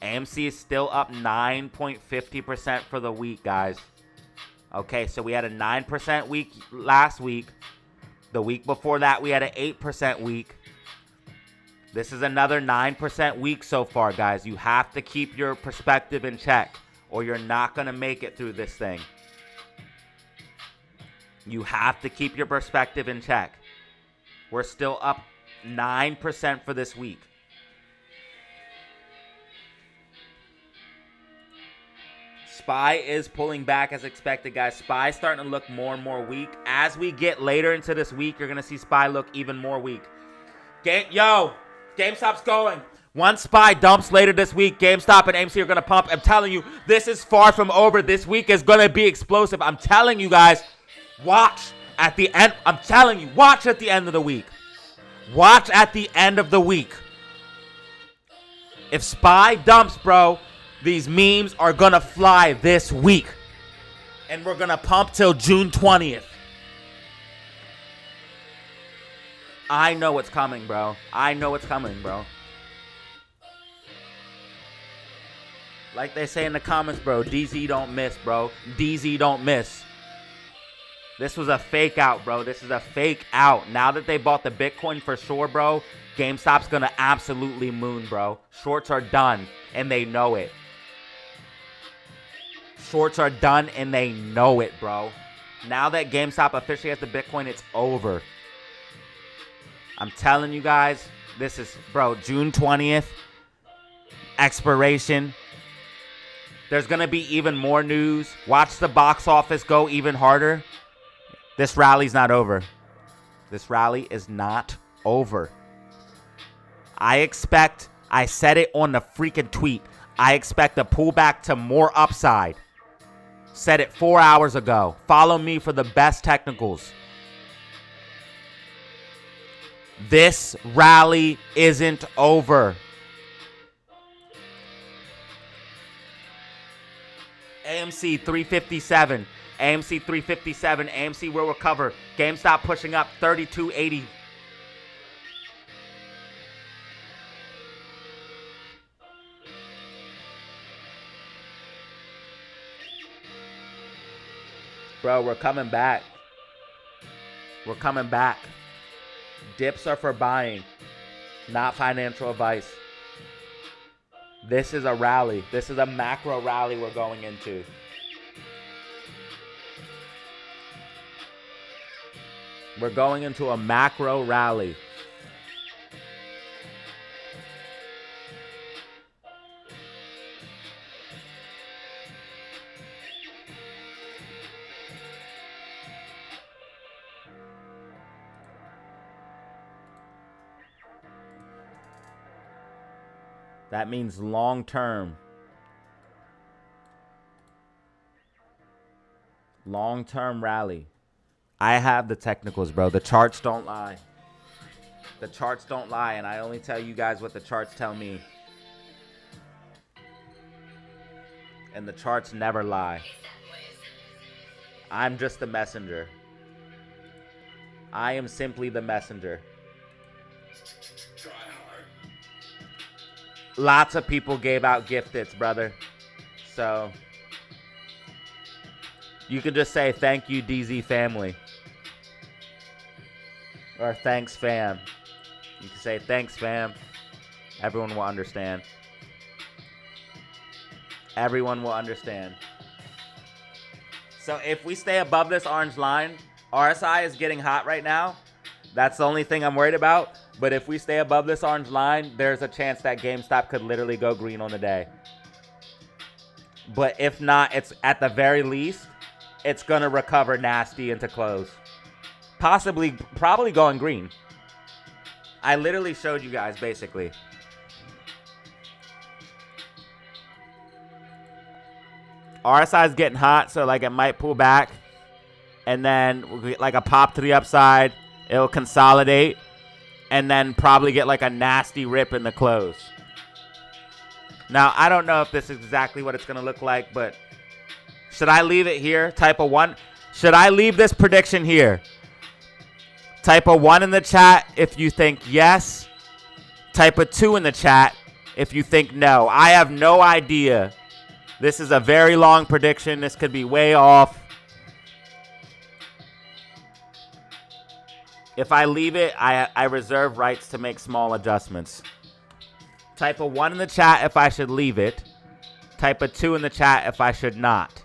AMC is still up 9.50% for the week, guys. Okay, so we had a 9% week last week. The week before that, we had an 8% week. This is another 9% week so far, guys. You have to keep your perspective in check, or you're not going to make it through this thing. You have to keep your perspective in check. We're still up 9% for this week. SPY is pulling back as expected, guys. SPY starting to look more and more weak. As we get later into this week, you're going to see SPY look even more weak. GameStop's going. Once SPY dumps later this week, GameStop and AMC are going to pump. I'm telling you, this is far from over. This week is going to be explosive. I'm telling you guys, watch at the end. I'm telling you, watch at the end of the week. Watch at the end of the week. If SPY dumps, bro, these memes are going to fly this week. And we're going to pump till June 20th. I know what's coming, bro. I know what's coming, bro. Like they say in the comments, bro, DZ don't miss, bro. DZ don't miss. This was a fake out, bro. This is a fake out. Now that they bought the Bitcoin for sure, bro, GameStop's going to absolutely moon, bro. Shorts are done, and they know it. Shorts are done, and they know it, bro. Now that GameStop officially has the Bitcoin, it's over. I'm telling you guys, this is, bro, June 20th, expiration. There's going to be even more news. Watch the box office go even harder. This rally's not over. This rally is not over. I said it on the freaking tweet, I expect a pullback to more upside. Said it 4 hours ago. Follow me for the best technicals. This rally isn't over. AMC 357. AMC 357. AMC will recover. GameStop pushing up 32.80. Bro, we're coming back. We're coming back. Dips are for buying, not financial advice. This is a rally. This is a macro rally we're going into. We're going into a macro rally. That means long term. Long term rally. I have the technicals, bro. The charts don't lie. The charts don't lie, and I only tell you guys what the charts tell me. And the charts never lie. I'm just the messenger. I am simply the messenger. Lots of people gave out gift-its, brother. So you could just say thank you, DZ family. Or thanks, fam. You can say thanks, fam. Everyone will understand. Everyone will understand. So if we stay above this orange line, RSI is getting hot right now. That's the only thing I'm worried about. But if we stay above this orange line, there's a chance that GameStop could literally go green on the day. But if not, it's at the very least, it's going to recover nasty into close. Probably going green. I literally showed you guys, basically. RSI is getting hot, so like it might pull back. And then we'll get like a pop to the upside. It'll consolidate. and then probably get like a nasty rip in the close. Now, I don't know if this is exactly what it's going to look like, but should I leave it here? Type a 1. Should I leave this prediction here? Type a 1 in the chat if you think yes. Type a 2 in the chat if you think no. I have no idea. This is a very long prediction. This could be way off. If I leave it, I reserve rights to make small adjustments. Type a 1 in the chat if I should leave it. Type a 2 in the chat if I should not.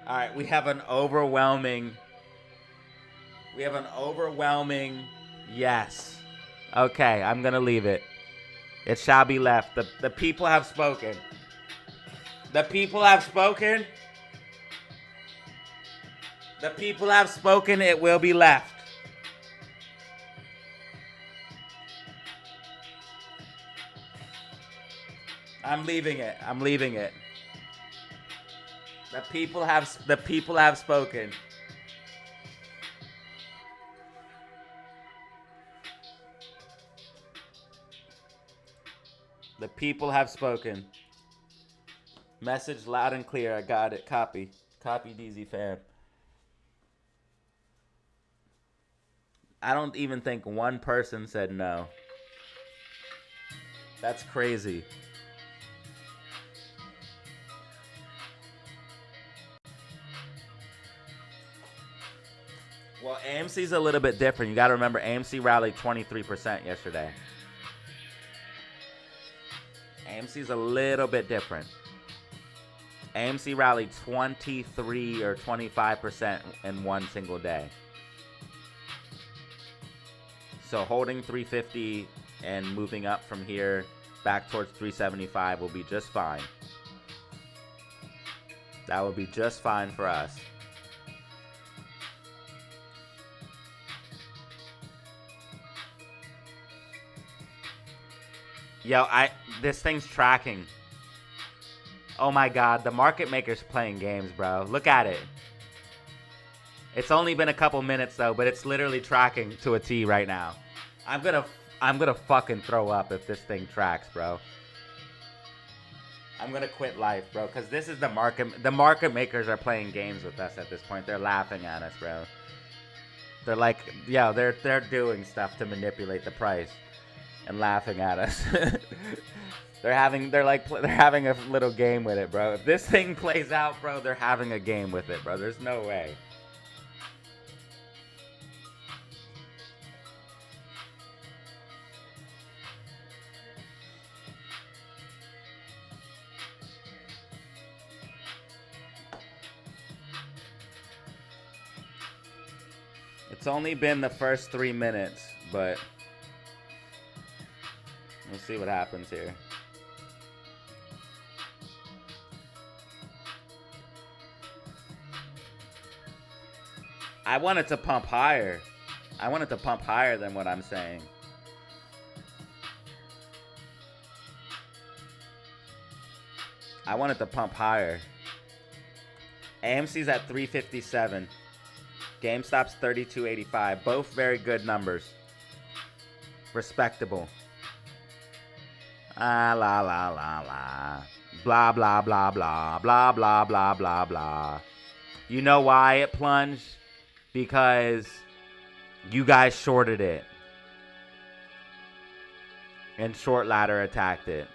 All right, we have an overwhelming yes. Okay, I'm going to leave it. It shall be left. The people have spoken. The people have spoken. The people have spoken. It will be left. I'm leaving it. I'm leaving it. The people have spoken. The people have spoken. Message loud and clear. I got it. Copy. Copy, DZ fam. I don't even think one person said no. That's crazy. Well, AMC's a little bit different. You got to remember, AMC rallied 23% yesterday. AMC's a little bit different. AMC rallied 23 or 25% in one single day. So holding 350 and moving up from here back towards 375 will be just fine. That will be just fine for us. Yo, this thing's tracking. Oh my god, the market maker's playing games, bro. Look at it. It's only been a couple minutes though, but it's literally tracking to a T right now. I'm gonna fucking throw up if this thing tracks, bro. I'm gonna quit life, bro, because this is the market. The market makers are playing games with us at this point. They're laughing at us, bro. They're like, yeah, they're doing stuff to manipulate the price and laughing at us. They're having a little game with it, bro. If this thing plays out, bro, they're having a game with it, bro. There's no way. It's only been the first 3 minutes, but we'll see what happens here. I want it to pump higher. I want it to pump higher than what I'm saying. I want it to pump higher. AMC's at 357. GameStop's 32.85. Both very good numbers. Respectable. Ah, la, la, la, la. Blah, blah, blah, blah. Blah, blah, blah, blah, blah. You know why it plunged? Because you guys shorted it. And Short Ladder attacked it.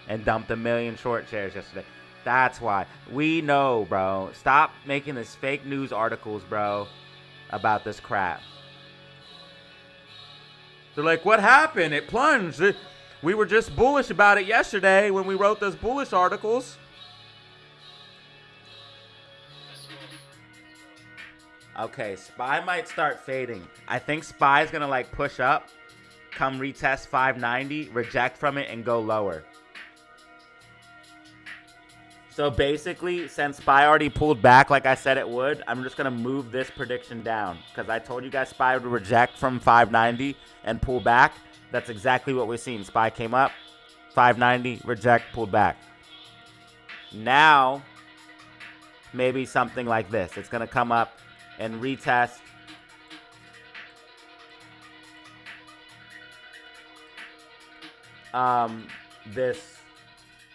And dumped 1 million short shares yesterday. That's why. We know, bro. Stop making this fake news articles, bro, about this crap. They're like, what happened? It plunged. We were just bullish about it yesterday when we wrote those bullish articles. Okay, SPY might start fading. I think SPY's going to like push up, come retest 590, reject from it, and go lower. So basically, since SPY already pulled back like I said it would, I'm just going to move this prediction down. Because I told you guys SPY would reject from 590 and pull back. That's exactly what we're seeing. SPY came up, 590, reject, pulled back. Now, maybe something like this. It's going to come up and retest. This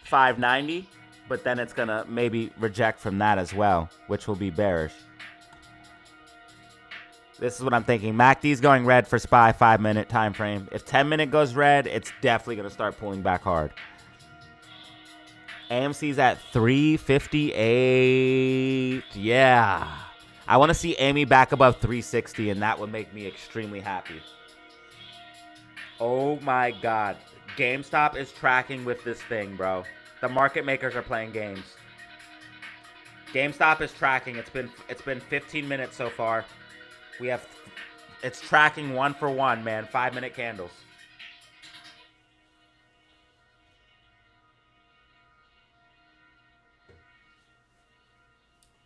590, but then it's going to maybe reject from that as well, which will be bearish. This is what I'm thinking. MACD's going red for SPY 5-minute time frame. If 10-minute goes red, it's definitely going to start pulling back hard. AMC's at 358. Yeah. I want to see AMI back above 360, and that would make me extremely happy. Oh my God. GameStop is tracking with this thing, bro. The market makers are playing games. GameStop is tracking. It's been 15 minutes so far. It's tracking 1 for 1, man. 5-minute candles.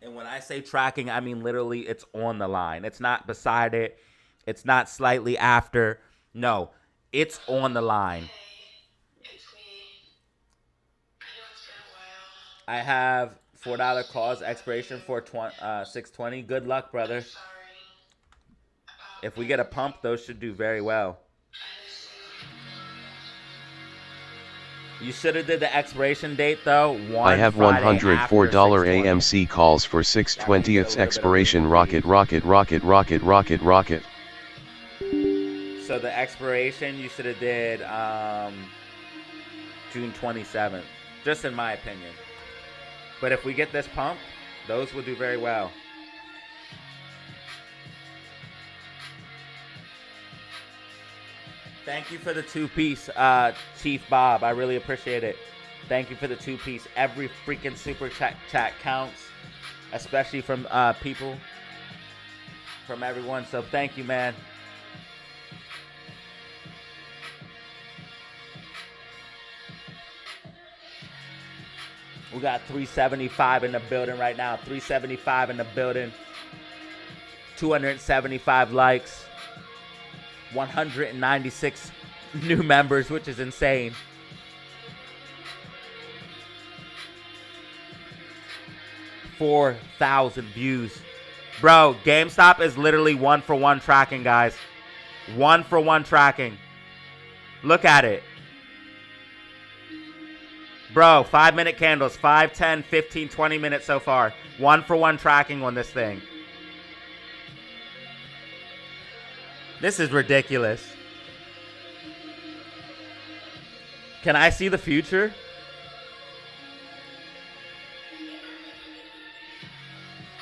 And when I say tracking, I mean literally it's on the line. It's not beside it. It's not slightly after. No, it's on the line. I have $4 calls, expiration for 620. Good luck, brother. If we get a pump, those should do very well. You should have did the expiration date, though. I have $104 AMC calls for 6/20th expiration. Rocket. So the expiration, you should have did June 27th, just in my opinion. But if we get this pump, those will do very well. Thank you for the 2-piece, Chief Bob. I really appreciate it. Thank you for the 2-piece. Every freaking super chat counts, especially from people, from everyone. So thank you, man. We got 375 in the building right now. 375 in the building. 275 likes. 196 new members, which is insane. $4,000 views. Bro, GameStop is literally 1 for 1 tracking, guys. 1 for 1 tracking. Look at it. Bro, 5-minute candles. 5, 10, 15, 20 minutes so far. 1 for 1 tracking on this thing. This is ridiculous. Can I see the future?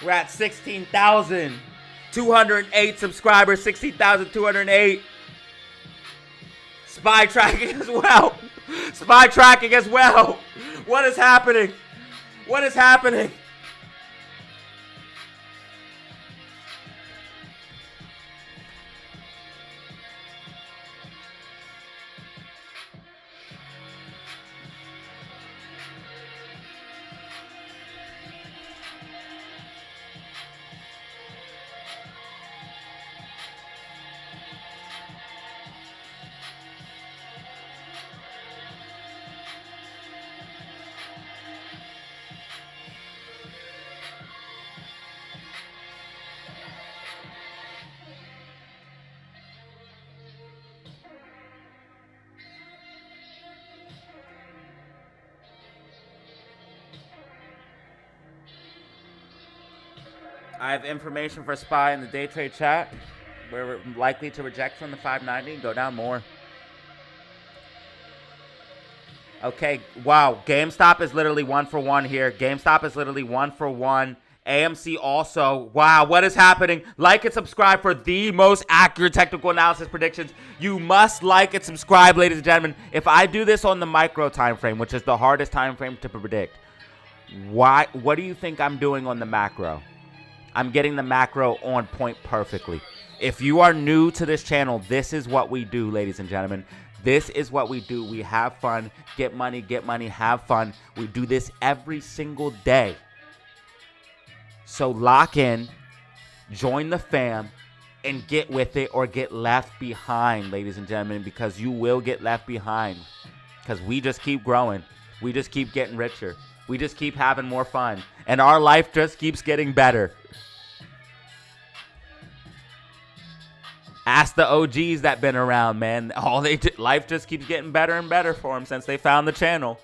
We're at 16,208 subscribers. 16,208. SPY tracking as well. SPY tracking as well. What is happening? What is happening? I have information for SPY in the day trade chat. We're likely to reject from the 590, go down more. Okay, wow. GameStop is literally 1 for 1 here. GameStop is literally 1 for 1. AMC also. Wow, what is happening? Like and subscribe for the most accurate technical analysis predictions. You must like and subscribe, ladies and gentlemen. If I do this on the micro time frame, which is the hardest time frame to predict, what do you think I'm doing on the macro? I'm getting the macro on point perfectly. If you are new to this channel, this is what we do, ladies and gentlemen. This is what we do. We have fun, get money, have fun. We do this every single day. So lock in, join the fam, and get with it or get left behind, ladies and gentlemen, because you will get left behind. Because we just keep growing. We just keep getting richer. We just keep having more fun. And our life just keeps getting better. Ask the OGs that been around, man. Life just keeps getting better and better for them since they found the channel.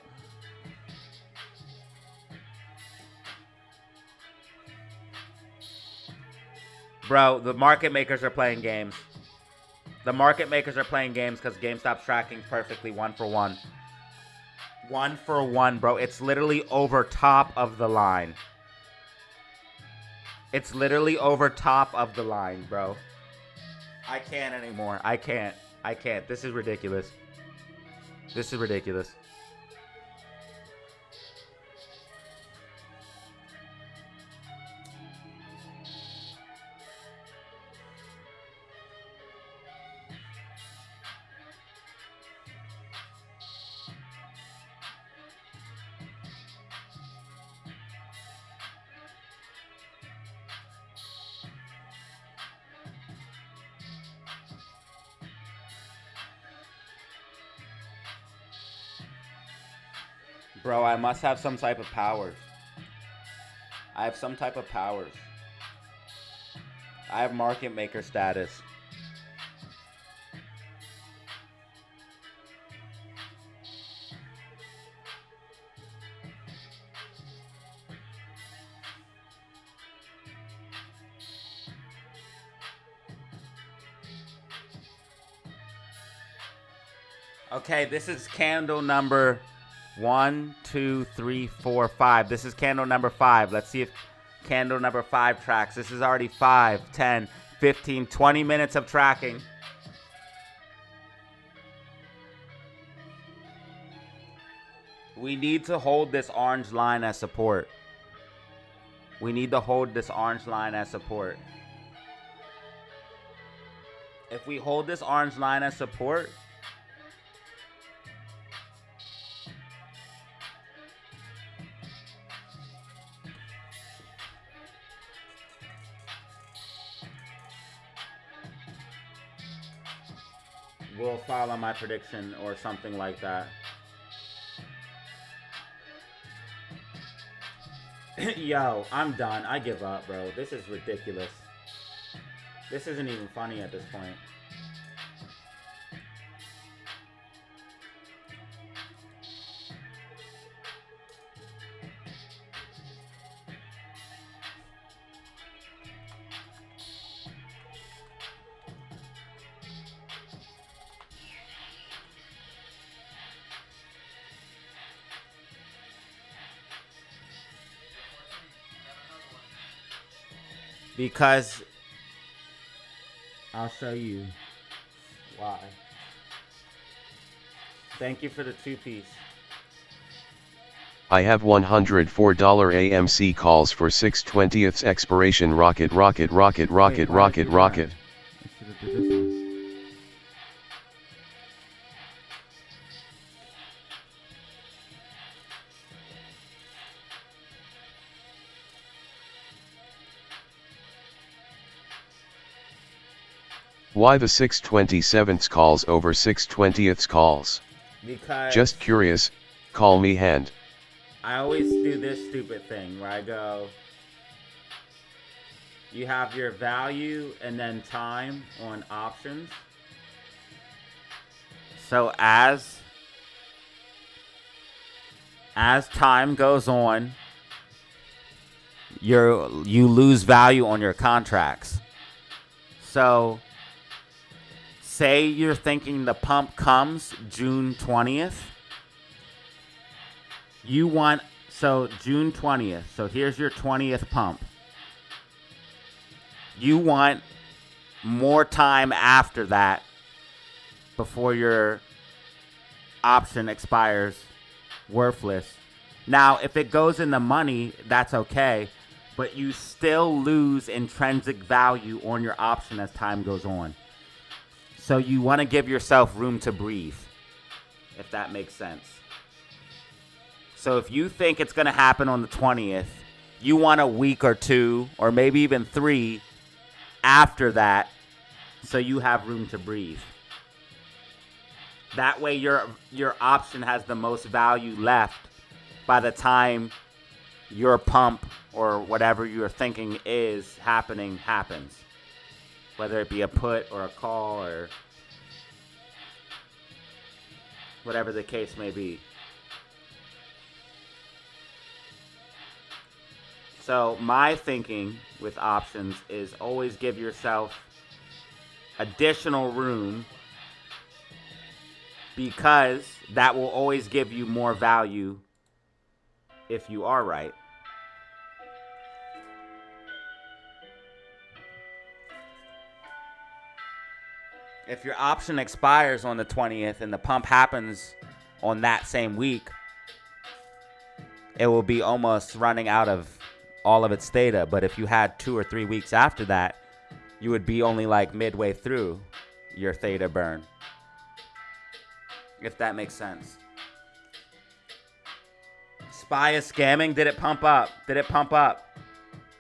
Bro, the market makers are playing games. The market makers are playing games because GameStop's tracking perfectly 1 for 1. 1 for 1, bro. It's literally over top of the line. It's literally over top of the line, bro. I can't anymore. I can't. This is ridiculous. This is ridiculous. Bro, I must have some type of powers. I have some type of powers. I have market maker status. Okay, this is candle number 1, 2, 3, 4, 5. This is candle number 5. Let's see if candle number 5 tracks. This is already 5, 10, 15, 20 minutes of tracking. We need to hold this orange line as support. We need to hold this orange line as support. If we hold this orange line as support, we'll follow my prediction or something like that. Yo, I'm done. I give up, bro. This is ridiculous. This isn't even funny at this point. Because I'll show you why. Thank you for the 2-piece. I have $104 AMC calls for 6/20th expiration. Rocket. Why the 6/27th calls over 6/20th calls? Because just curious, call me hand. I always do this stupid thing where I go, you have your value and then time on options. So as time goes on, you lose value on your contracts. So say you're thinking the pump comes June 20th. June 20th. So here's your 20th pump. You want more time after that before your option expires worthless. Now, if it goes in the money, that's okay, but you still lose intrinsic value on your option as time goes on. So you want to give yourself room to breathe. if that makes sense. So if you think it's going to happen on the 20th, you want a week or two, or maybe even 3 after that, so you have room to breathe. That way your option has the most value left by the time your pump or whatever you're thinking is happening happens. Whether it be a put or a call or whatever the case may be. So my thinking with options is always give yourself additional room, because that will always give you more value if you are right. If your option expires on the 20th and the pump happens on that same week, it will be almost running out of all of its theta. But if you had 2 or 3 weeks after that, you would be only like midway through your theta burn. If that makes sense. SPY is scamming. Did it pump up? Did it pump up?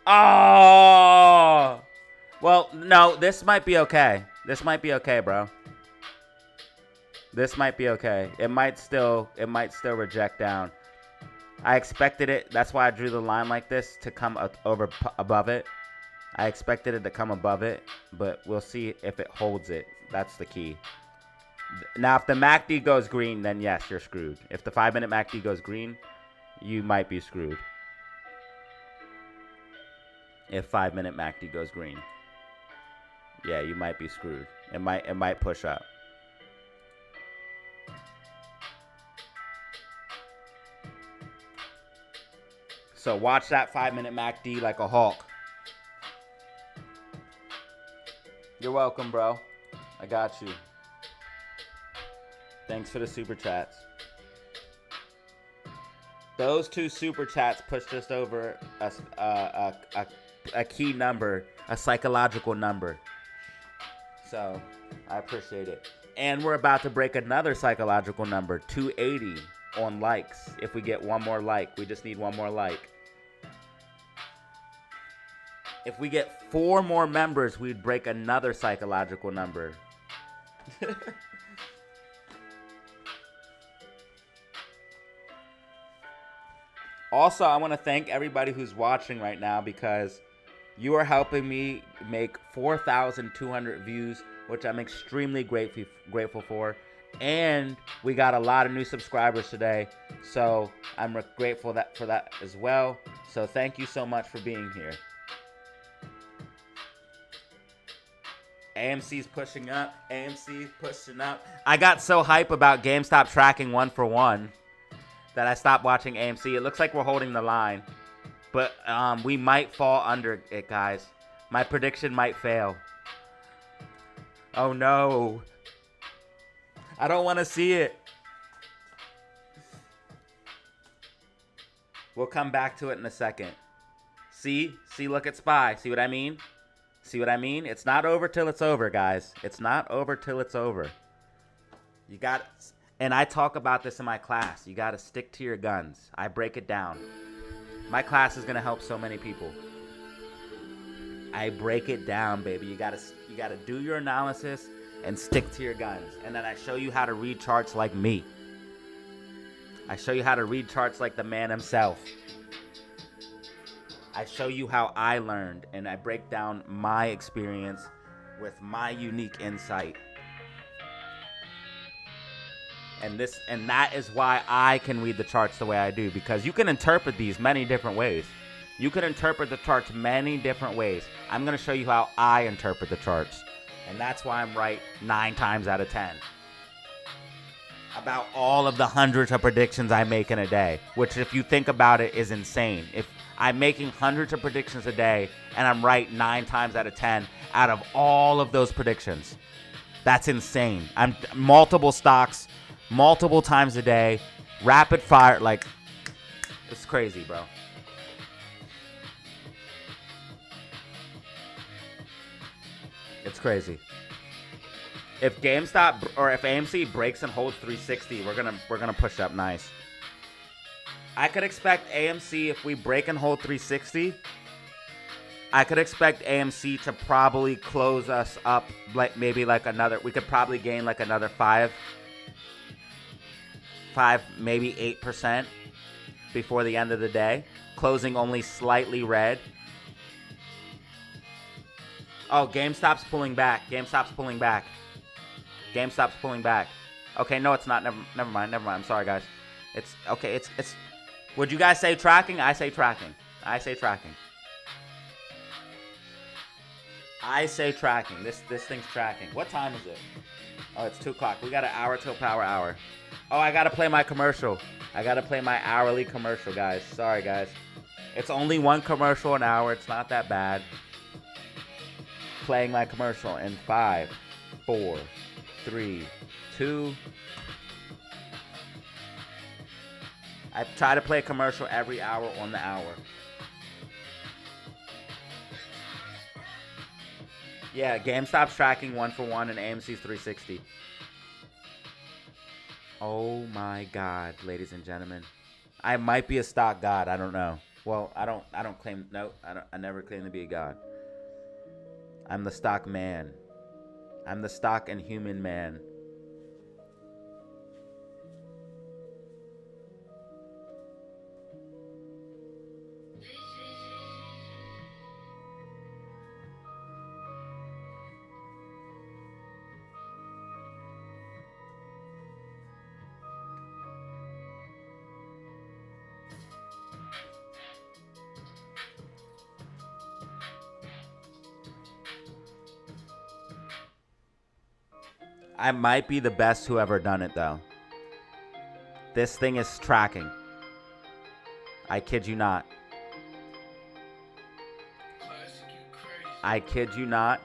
Oh! Well, no, this might be okay. This might be okay, bro. This might be okay. It might still reject down. I expected it. That's why I drew the line like this, to come above it. I expected it to come above it, but we'll see if it holds it. That's the key. Now, if the MACD goes green, then yes, you're screwed. If the 5-minute MACD goes green, you might be screwed. If 5-minute MACD goes green, yeah, you might be screwed. It might push up. So watch that 5-minute MACD like a hawk. You're welcome, bro. I got you. Thanks for the super chats. Those 2 super chats pushed us over a key number, a psychological number. So I appreciate it. And we're about to break another psychological number, 280 on likes. If we get one more like, we just need one more like. If we get 4 more members, we'd break another psychological number. Also, I want to thank everybody who's watching right now, because you are helping me make 4,200 views, which I'm extremely grateful for. And we got a lot of new subscribers today, so I'm grateful for that as well. So thank you so much for being here. AMC's pushing up. AMC pushing up. I got so hype about GameStop tracking 1-for-1 that I stopped watching AMC. It looks like we're holding the line, but we might fall under it, guys. My prediction might fail. Oh no. I don't want to see it. We'll come back to it in a second. See, look at SPY. See what I mean? See what I mean? It's not over till it's over, guys. It's not over till it's over. You got, and I talk about this in my class. You got to stick to your guns. I break it down. My class is going to help so many people. I break it down, baby. You got to do your analysis and stick to your guns. And then I show you how to read charts like me. I show you how to read charts like the man himself. I show you how I learned, and I break down my experience with my unique insight. And that is why I can read the charts the way I do, because you can interpret these many different ways. You can interpret the charts many different ways. I'm going to show you how I interpret the charts. And that's why I'm right 9 times out of 10. About all of the hundreds of predictions I make in a day, which if you think about it is insane. If I'm making hundreds of predictions a day and I'm right 9 times out of 10 out of all of those predictions. That's insane. I'm multiple stocks, multiple times a day, rapid fire, like, it's crazy, bro. It's crazy. If GameStop or if AMC breaks and holds 360, we're gonna push up nice. I could expect AMC, if we break and hold 360, I could expect AMC to probably close us up like maybe like another. We could probably gain like another 5, maybe 8% before the end of the day, closing only slightly red. Oh, GameStop's pulling back. GameStop's pulling back. GameStop's pulling back. Okay, no, it's not. Never mind. I'm sorry, guys. It's okay. It's. Would you guys say tracking? I say tracking. I say tracking. I say tracking. This thing's tracking. What time is it? Oh, it's 2 o'clock. We got an hour till power hour. Oh, I gotta play my commercial. I gotta play my hourly commercial, guys. Sorry, guys. It's only 1 commercial an hour. It's not that bad. Playing my commercial in 5, 4, 3, 2. I try to play a commercial every hour on the hour. Yeah, GameStop's tracking 1-for-1 and AMC's 360. Oh my God, ladies and gentlemen. I might be a stock god. I don't know. Well, I don't claim. No, I never claim to be a god. I'm the stock man. I'm the stock and human man. I might be the best who ever done it, though. This thing is tracking. I kid you not. I kid you not.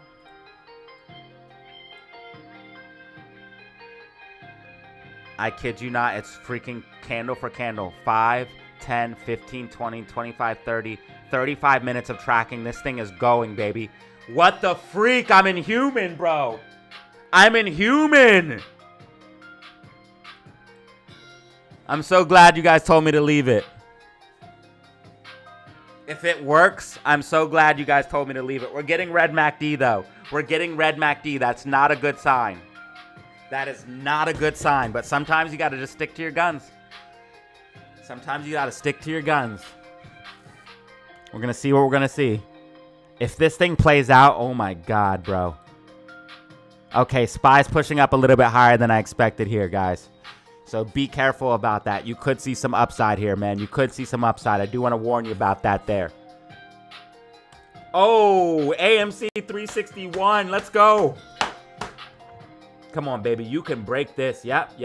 I kid you not. It's freaking candle for candle. 5, 10, 15, 20, 25, 30, 35 minutes of tracking. This thing is going, baby. What the freak? I'm inhuman, bro. I'm inhuman. I'm so glad you guys told me to leave it. If it works, I'm so glad you guys told me to leave it. We're getting red MACD, though. We're getting red MACD. That's not a good sign. That is not a good sign. But sometimes you got to just stick to your guns. Sometimes you got to stick to your guns. We're going to see what we're going to see. If this thing plays out, oh my God, bro. Okay, SPY's pushing up a little bit higher than I expected here, guys. So be careful about that. You could see some upside here, man. You could see some upside. I do want to warn you about that there. Oh, AMC 361. Let's go. Come on, baby. You can break this. Yep.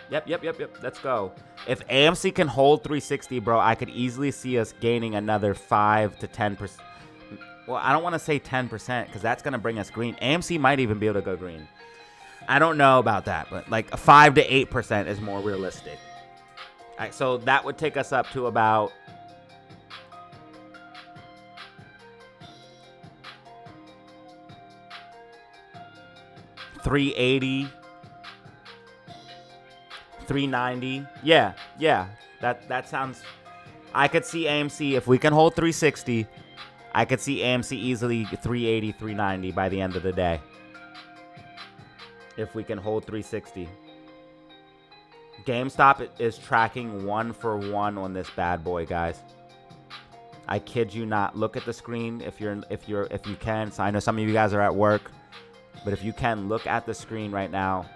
Let's go. If AMC can hold 360, bro, I could easily see us gaining another 5 to 10%. Well, I don't want to say 10% because that's going to bring us green. AMC might even be able to go green. I don't know about that, but like 5 to 8% is more realistic. All right, so that would take us up to about $380, $390. Yeah. That sounds. I could see AMC if we can hold 360. I could see AMC easily 380, 390 by the end of the day. If we can hold 360. GameStop is tracking 1-for-1 on this bad boy, guys. I kid you not. Look at the screen if you can. So I know some of you guys are at work, but if you can, look at the screen right now.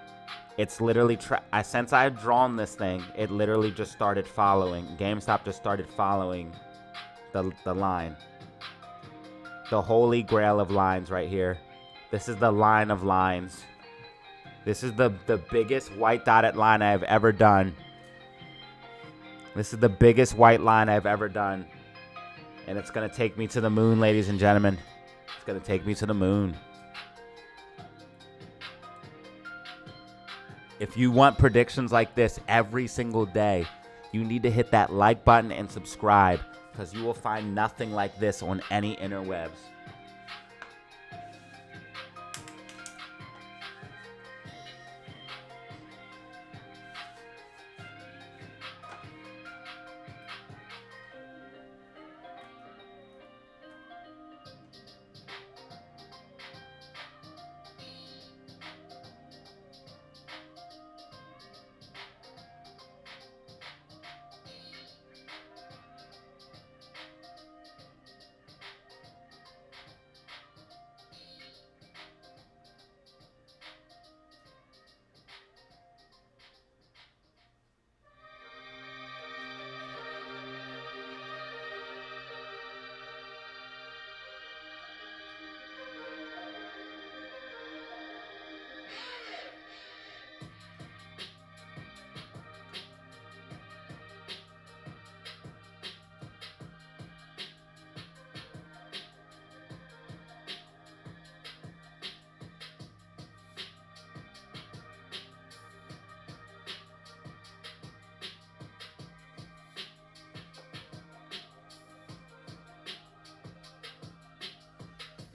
It's literally since I've drawn this thing, it literally just started following. GameStop just started following the line. The holy grail of lines right here. This is the line of lines. This is the biggest white dotted line I've ever done. This is the biggest white line I've ever done. And it's going to take me to the moon, ladies and gentlemen. It's going to take me to the moon. If you want predictions like this every single day, you need to hit that like button and subscribe, because you will find nothing like this on any interwebs.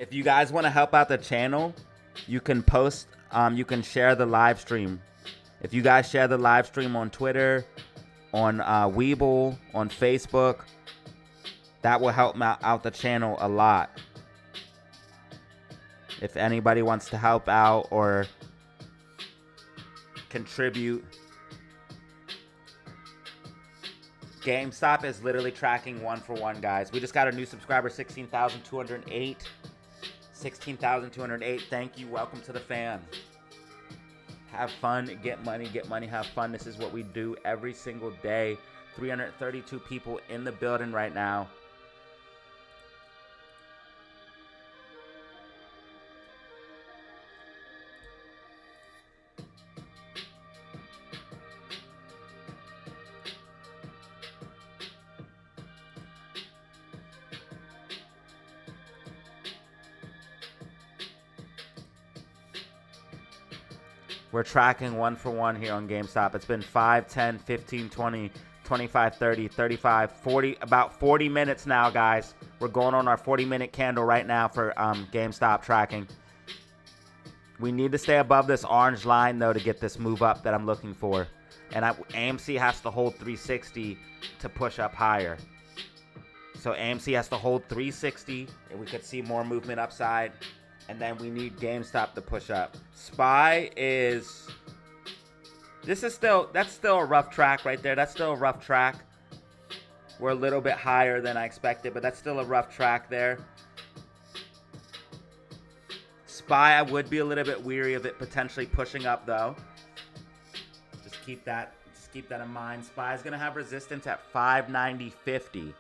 If you guys want to help out the channel, you can post, you can share the live stream. If you guys share the live stream on Twitter, on Weeble, on Facebook, that will help out the channel a lot. If anybody wants to help out or contribute. GameStop is literally tracking 1-for-1, guys. We just got a new subscriber, 16,208. 16,208. Thank you. Welcome to the fam. Have fun, get money, have fun. This is what we do every single day. 332 people in the building right now. We're tracking 1-for-1 here on GameStop. It's been 5, 10, 15, 20, 25, 30, 35, 40, about 40 minutes now, guys. We're going on our 40-minute candle right now for GameStop tracking. We need to stay above this orange line, though, to get this move up that I'm looking for. And AMC has to hold 360 to push up higher. So AMC has to hold 360, and we could see more movement upside. And then we need GameStop to push up. SPY is... that's still a rough track right there. That's still a rough track. We're a little bit higher than I expected, but that's still a rough track there. SPY, I would be a little bit weary of it potentially pushing up, though. Just keep that in mind. SPY is going to have resistance at 590.50.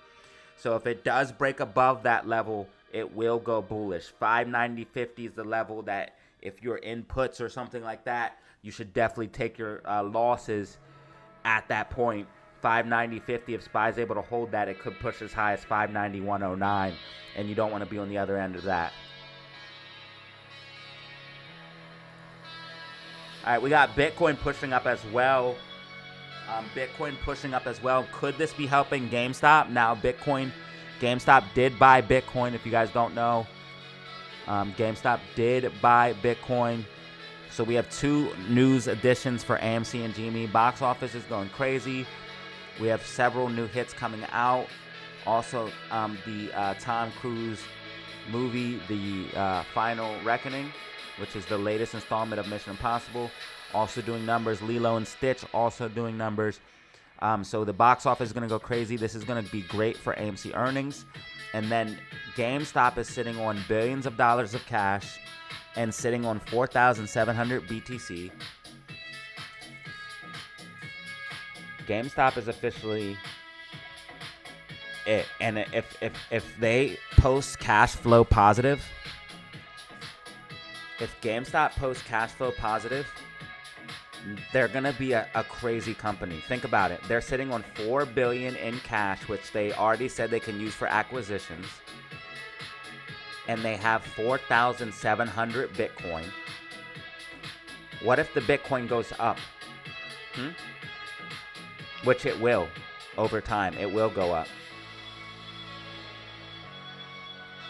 So if it does break above that level, it will go bullish. 590.50 is the level that if you're in puts or something like that, you should definitely take your losses at that point. 590.50, if SPY is able to hold that, it could push as high as 591.09, and you don't want to be on the other end of that. All right, we got Bitcoin pushing up as well. Bitcoin pushing up as well. Could this be helping GameStop? Now, GameStop did buy Bitcoin, if you guys don't know. GameStop did buy Bitcoin. So we have 2 news additions for AMC and GME. Box office is going crazy. We have several new hits coming out. Also, the Tom Cruise movie, The Final Reckoning, which is the latest installment of Mission Impossible, also doing numbers. Lilo and Stitch also doing numbers. So the box office is going to go crazy. This is going to be great for AMC earnings. And then GameStop is sitting on billions of dollars of cash and sitting on 4,700 BTC. GameStop is officially it. And if they post cash flow positive, if GameStop posts cash flow positive, they're going to be a crazy company. Think about it. They're sitting on $4 billion in cash, which they already said they can use for acquisitions. And they have 4,700 Bitcoin. What if the Bitcoin goes up? Which it will over time. It will go up.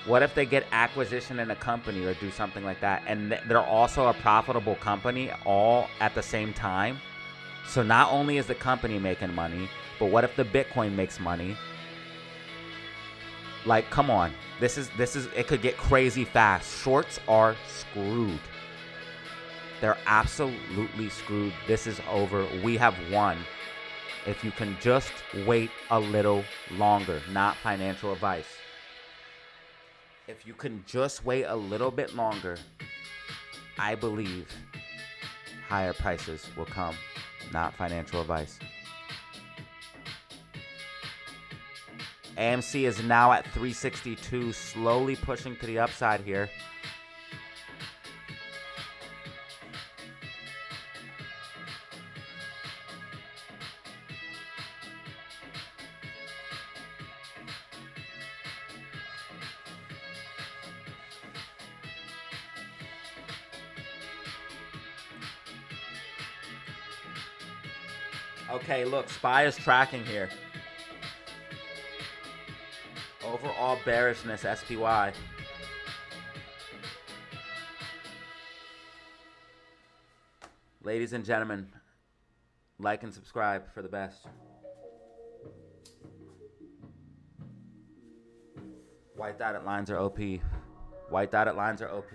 What if they get acquisition in a company or do something like that, and they're also a profitable company all at the same time? So not only is the company making money, but what if the Bitcoin makes money? Like, come on. This is it could get crazy fast. Shorts are screwed. They're absolutely screwed. This is over. We have won. If you can just wait a little longer, not financial advice. If you can just wait a little bit longer, I believe higher prices will come, not financial advice. AMC is now at 362, slowly pushing to the upside here. Okay, look, SPY is tracking here. Overall bearishness, SPY. Ladies and gentlemen, like and subscribe for the best. White dotted lines are OP. White dotted lines are OP.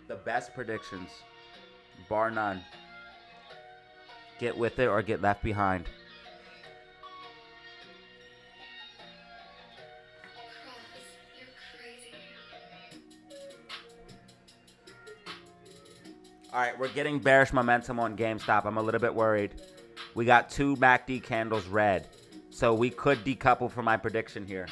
The best predictions, bar none. Get with it or get left behind. All right, we're getting bearish momentum on GameStop. I'm a little bit worried. We got 2 MACD candles red. So we could decouple from my prediction here.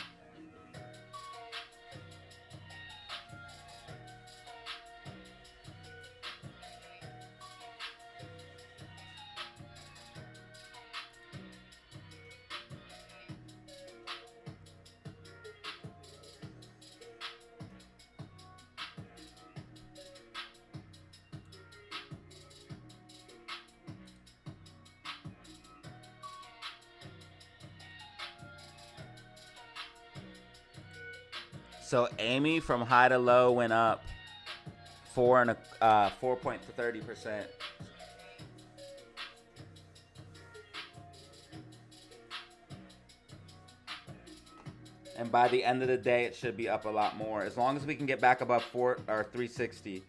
So Amy from high to low went up 4.30%. And by the end of the day, it should be up a lot more. As long as we can get back above 360.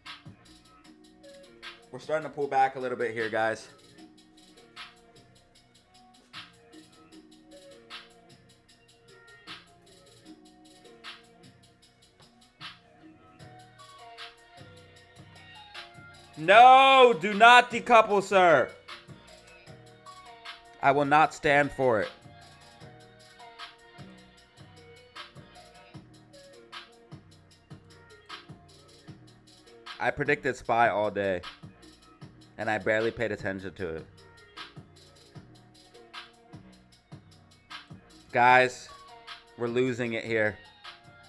We're starting to pull back a little bit here, guys. No, do not decouple, sir. I will not stand for it. I predicted SPY all day, and I barely paid attention to it. Guys, we're losing it here.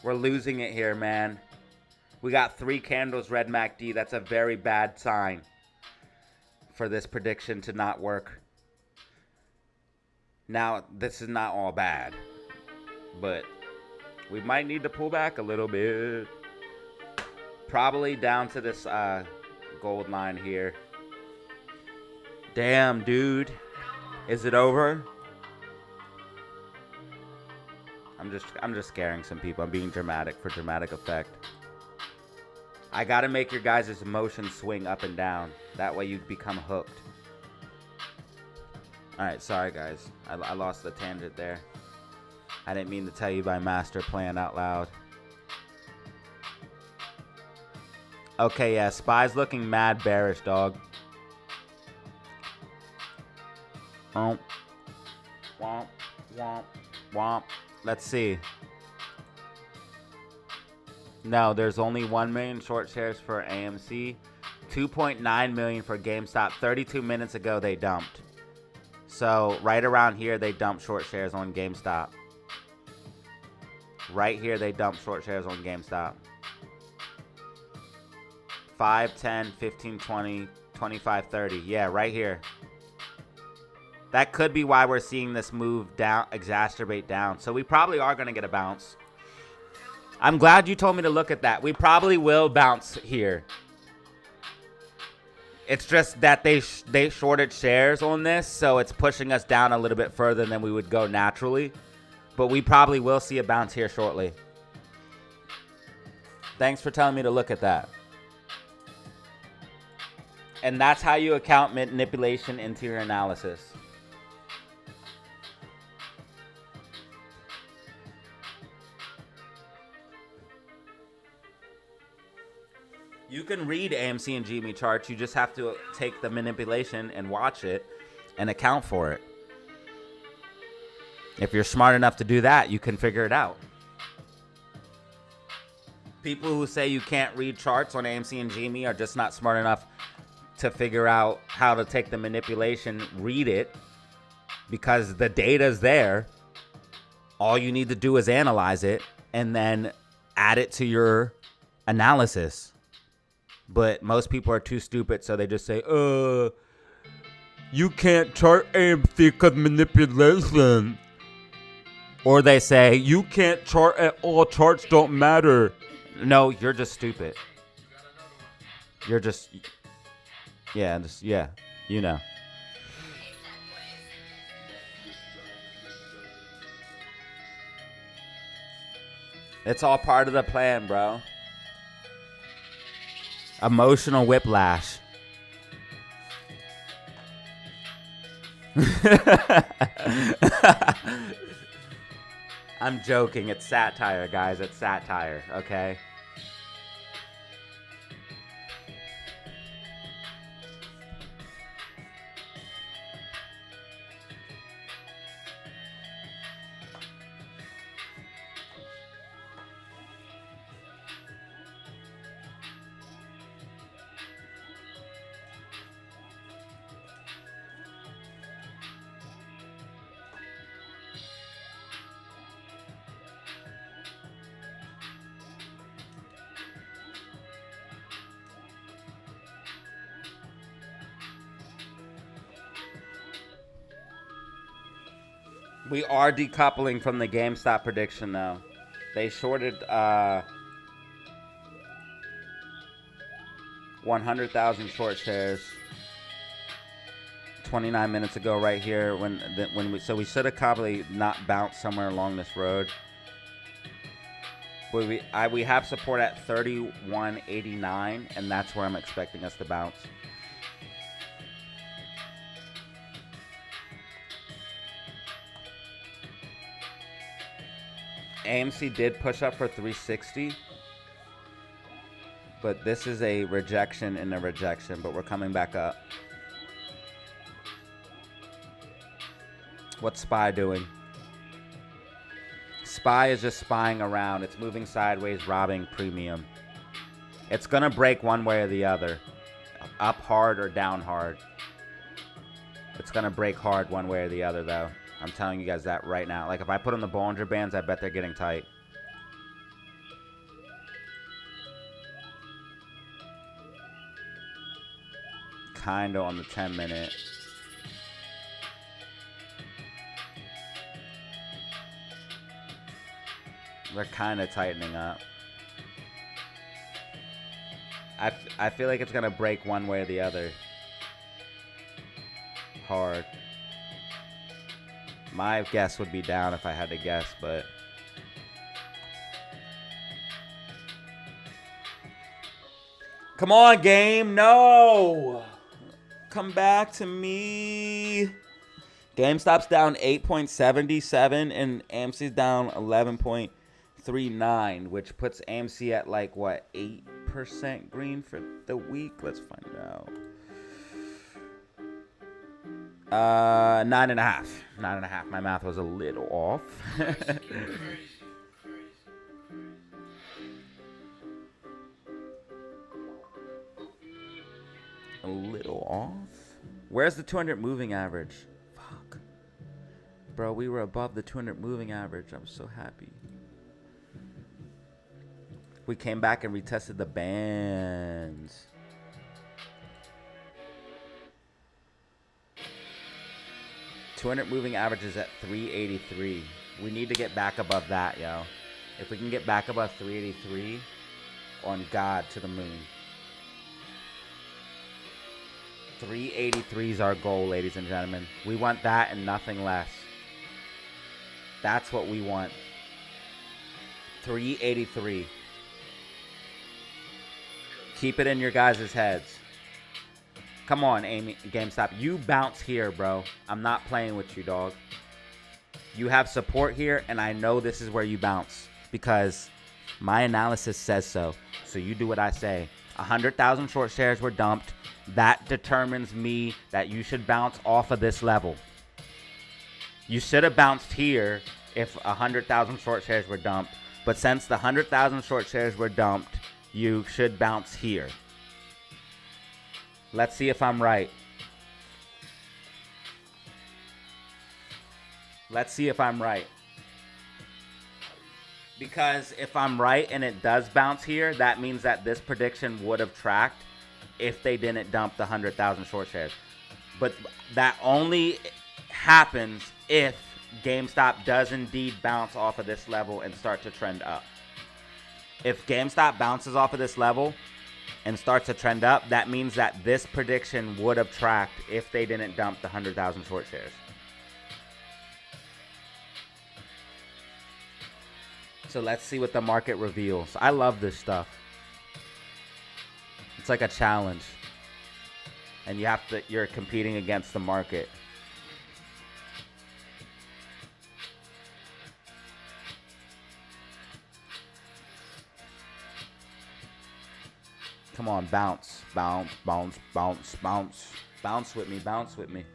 We're losing it here, man. We got 3 candles red MACD. That's a very bad sign for this prediction to not work. Now, this is not all bad, but we might need to pull back a little bit. Probably down to this gold line here. Damn, dude. Is it over? I'm just scaring some people. I'm being dramatic for dramatic effect. I gotta make your guys' emotions swing up and down. That way you become hooked. Alright, sorry guys. I lost the tangent there. I didn't mean to tell you my master plan out loud. Okay, yeah, SPY's looking mad bearish, dog. Womp, womp, womp. Let's see. No, there's only 1 million short shares for AMC. 2.9 million for GameStop. 32 minutes ago, they dumped. So, right around here, they dumped short shares on GameStop. Right here, they dumped short shares on GameStop. 5, 10, 15, 20, 25, 30. Yeah, right here. That could be why we're seeing this move down, exacerbate down. So we probably are going to get a bounce. I'm glad you told me to look at that. We probably will bounce here. It's just that they shorted shares on this, so it's pushing us down a little bit further than we would go naturally. But we probably will see a bounce here shortly. Thanks for telling me to look at that. And that's how you account manipulation into your analysis. You can read AMC and GME charts. You just have to take the manipulation and watch it and account for it. If you're smart enough to do that, you can figure it out. People who say you can't read charts on AMC and GME are just not smart enough to figure out how to take the manipulation, read it, because the data's there. All you need to do is analyze it and then add it to your analysis. But most people are too stupid, so they just say, you can't chart AMC because manipulation. Or they say, you can't chart at all, charts don't matter. No, you're just stupid. You're just, yeah, you know. It's all part of the plan, bro. Emotional whiplash. I'm joking. It's satire, guys. It's satire, okay? We are decoupling from the GameStop prediction, though. They shorted 100,000 short shares 29 minutes ago, right here. So we should have probably not bounced somewhere along this road. But we have support at 31.89, and that's where I'm expecting us to bounce. AMC did push up for 360, but this is a rejection and a rejection, but we're coming back up. What's SPY doing? SPY is just spying around. It's moving sideways, robbing premium. It's going to break one way or the other. Up hard or down hard. It's going to break hard one way or the other, though. I'm telling you guys that right now. Like, if I put on the Bollinger Bands, I bet they're getting tight. Kind of on the 10-minute. They're kind of tightening up. I feel like it's going to break one way or the other. Hard. My guess would be down if I had to guess, but... Come on, game. No! Come back to me. GameStop's down 8.77 and AMC's down 11.39, which puts AMC at like, what, 8% green for the week? Let's find out. 9.5. 9.5. My math was a little off. A little off. Where's the 200 moving average? Fuck. Bro, we were above the 200 moving average. I'm so happy. We came back and retested the bands. $200 moving average is at 383. We need to get back above that, yo. If we can get back above 383, on God, to the moon. 383 is our goal, ladies and gentlemen. We want that and nothing less. That's what we want. 383. Keep it in your guys' heads. Come on, Amy, GameStop. You bounce here, bro. I'm not playing with you, dog. You have support here, and I know this is where you bounce because my analysis says so. So you do what I say. 100,000 short shares were dumped. That determines me that you should bounce off of this level. You should have bounced here if 100,000 short shares were dumped. But since the 100,000 short shares were dumped, you should bounce here. Let's see if I'm right. Let's see if I'm right. Because if I'm right and it does bounce here, that means that this prediction would have tracked if they didn't dump the 100,000 short shares. But that only happens if GameStop does indeed bounce off of this level and start to trend up. If GameStop bounces off of this level and starts to trend up, that means that this prediction would have tracked if they didn't dump the 100,000 short shares. So let's see what the market reveals. I love this stuff. It's like a challenge. And you're competing against the market. Come on, bounce, bounce, bounce, bounce, bounce. Bounce with me, bounce with me.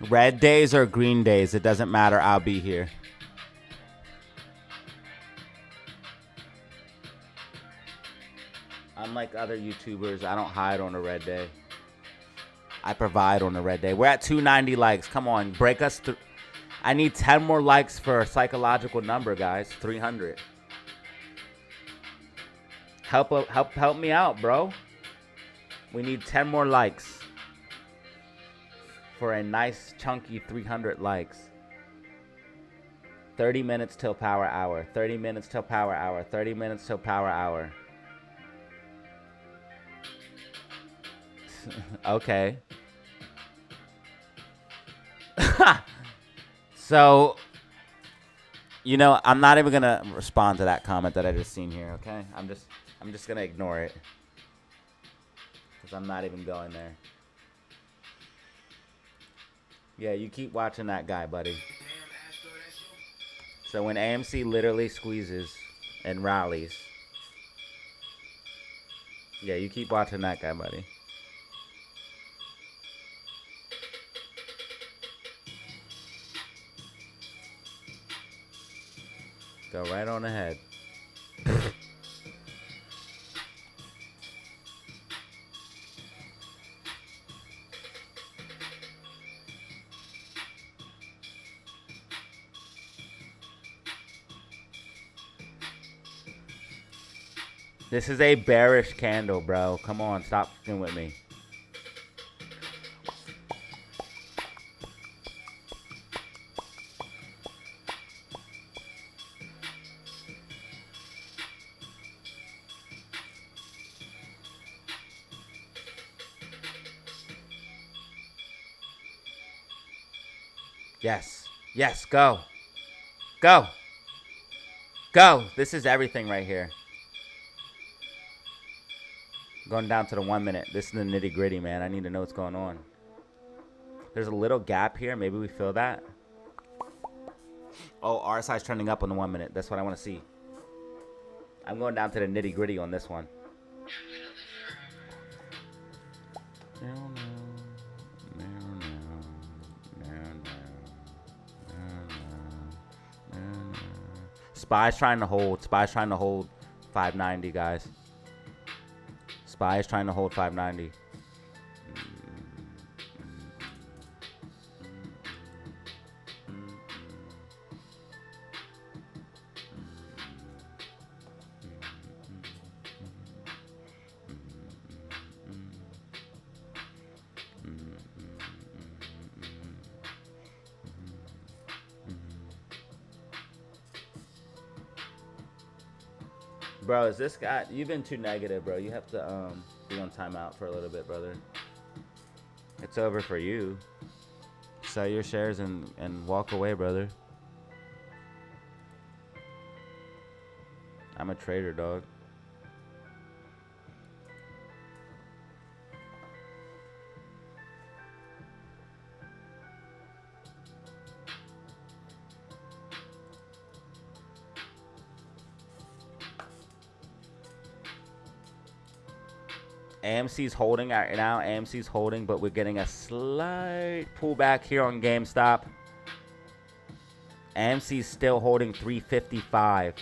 Red days or green days, it doesn't matter. I'll be here. Unlike other YouTubers, I don't hide on a red day. I provide on a red day. We're at 290 likes. Come on, break us through. I need 10 more likes for a psychological number, guys. 300. Help me out, bro. We need 10 more likes for a nice chunky 300 likes. 30 minutes till power hour. 30 minutes till power hour. 30 minutes till power hour. Okay. So, you know, I'm not even gonna respond to that comment that I just seen here. Okay, I'm just gonna ignore it because I'm not even going there. Yeah, you keep watching that guy, buddy. So when AMC literally squeezes and rallies, yeah, you keep watching that guy, buddy. Go right on ahead. This is a bearish candle, bro. Come on, stop f***ing with me. Yes. Yes, go. Go. Go. This is everything right here. Going down to the 1 minute. This is the nitty gritty, man. I need to know what's going on. There's a little gap here. Maybe we feel that. Oh, RSI is trending up on the 1 minute. That's what I want to see. I'm going down to the nitty gritty on this one. Spy's trying to hold. Spy's trying to hold 590, guys. Spy is trying to hold 590. Bro, is this guy? You've been too negative, bro. You have to be on timeout for a little bit, brother. It's over for you. Sell your shares and walk away, brother. I'm a trader, dog. AMC's holding right now. AMC's holding, but we're getting a slight pullback here on GameStop. AMC's still holding 355.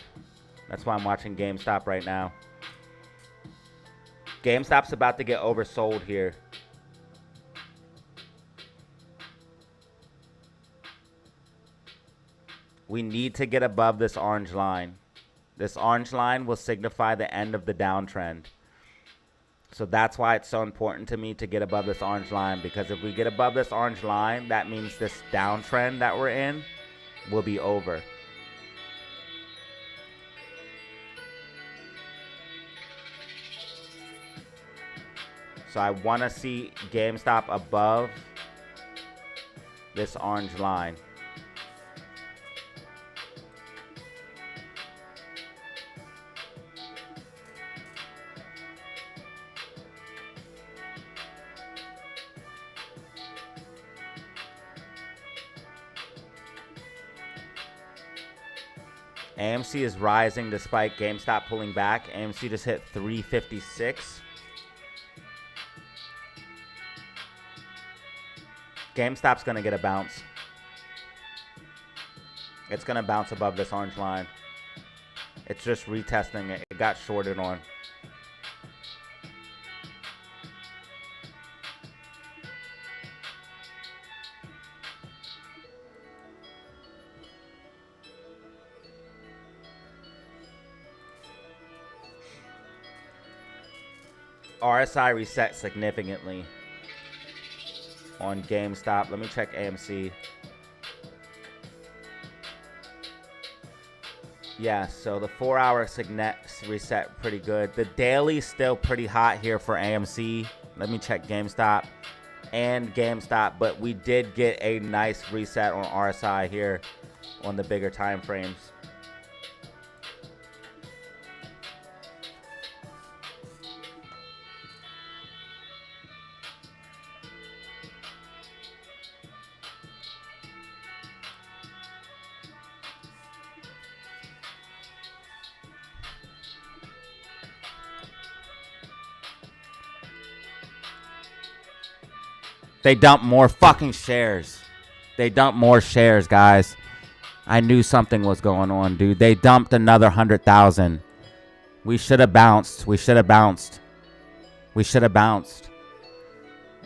That's why I'm watching GameStop right now. GameStop's about to get oversold here. We need to get above this orange line. This orange line will signify the end of the downtrend. So that's why it's so important to me to get above this orange line, because if we get above this orange line, that means this downtrend that we're in will be over. So I want to see GameStop above this orange line. AMC is rising despite GameStop pulling back. AMC just hit 356. GameStop's going to get a bounce. It's going to bounce above this orange line. It's just retesting it. It got shorted on. RSI reset significantly on GameStop. Let me check AMC. Yeah, so the 4-hour reset pretty good. The daily's still pretty hot here for AMC. Let me check GameStop and GameStop, but we did get a nice reset on RSI here on the bigger time frames. They dumped more fucking shares. They dumped more shares, guys. I knew something was going on, dude. They dumped another 100,000. We should have bounced. We should have bounced. We should have bounced.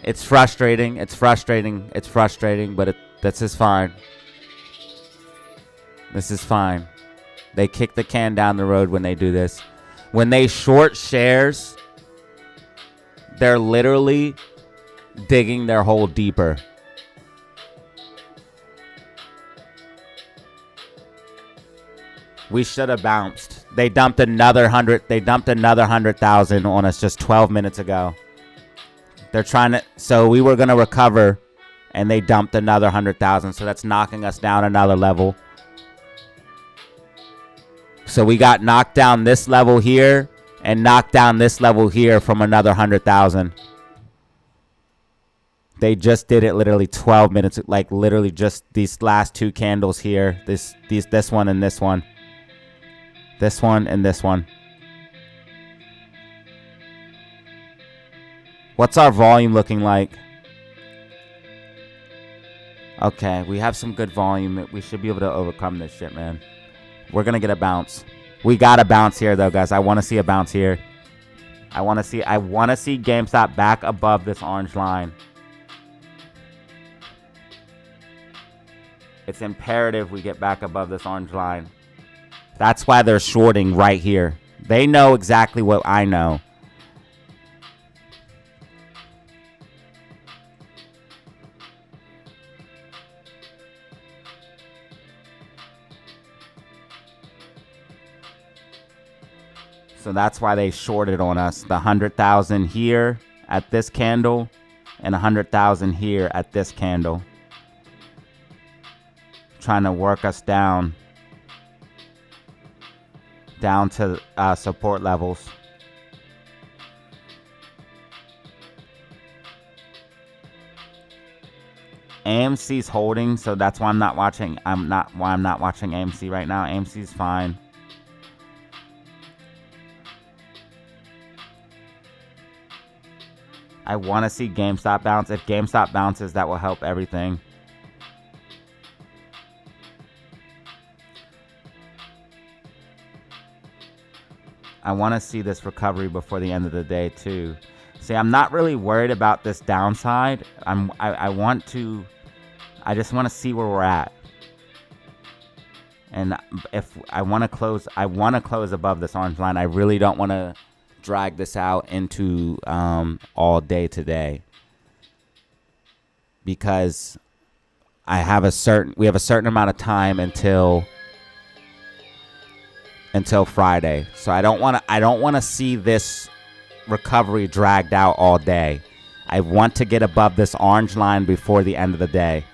It's frustrating. It's frustrating. It's frustrating, but this is fine. This is fine. They kick the can down the road when they do this. When they short shares, they're literally digging their hole deeper. We should have bounced. They dumped another 100. They dumped another 100,000 on us just 12 minutes ago. They're trying to. So we were gonna recover, and they dumped another 100,000. So that's knocking us down another level. So we got knocked down this level here, and knocked down this level here from another 100,000. They just did it literally 12 minutes, like literally just these last two candles here. This one and this one. This one and this one. What's our volume looking like? Okay, we have some good volume. We should be able to overcome this shit, man. We're going to get a bounce. We got a bounce here though, guys. I want to see a bounce here. I want to see GameStop back above this orange line. It's imperative we get back above this orange line. That's why they're shorting right here. They know exactly what I know. So that's why they shorted on us. The 100,000 here at this candle and 100,000 here at this candle. Trying to work us down to support levels. AMC's holding, so that's why I'm not watching. I'm not watching AMC right now. AMC's fine. I want to see GameStop bounce. If GameStop bounces, that will help everything. I want to see this recovery before the end of the day too. See, I'm not really worried about this downside. I just want to see where we're at. And if I want to close, above this orange line. I really don't want to drag this out into all day today, because we have a certain amount of time until Friday. So I don't want to see this recovery dragged out all day. I want to get above this orange line before the end of the day.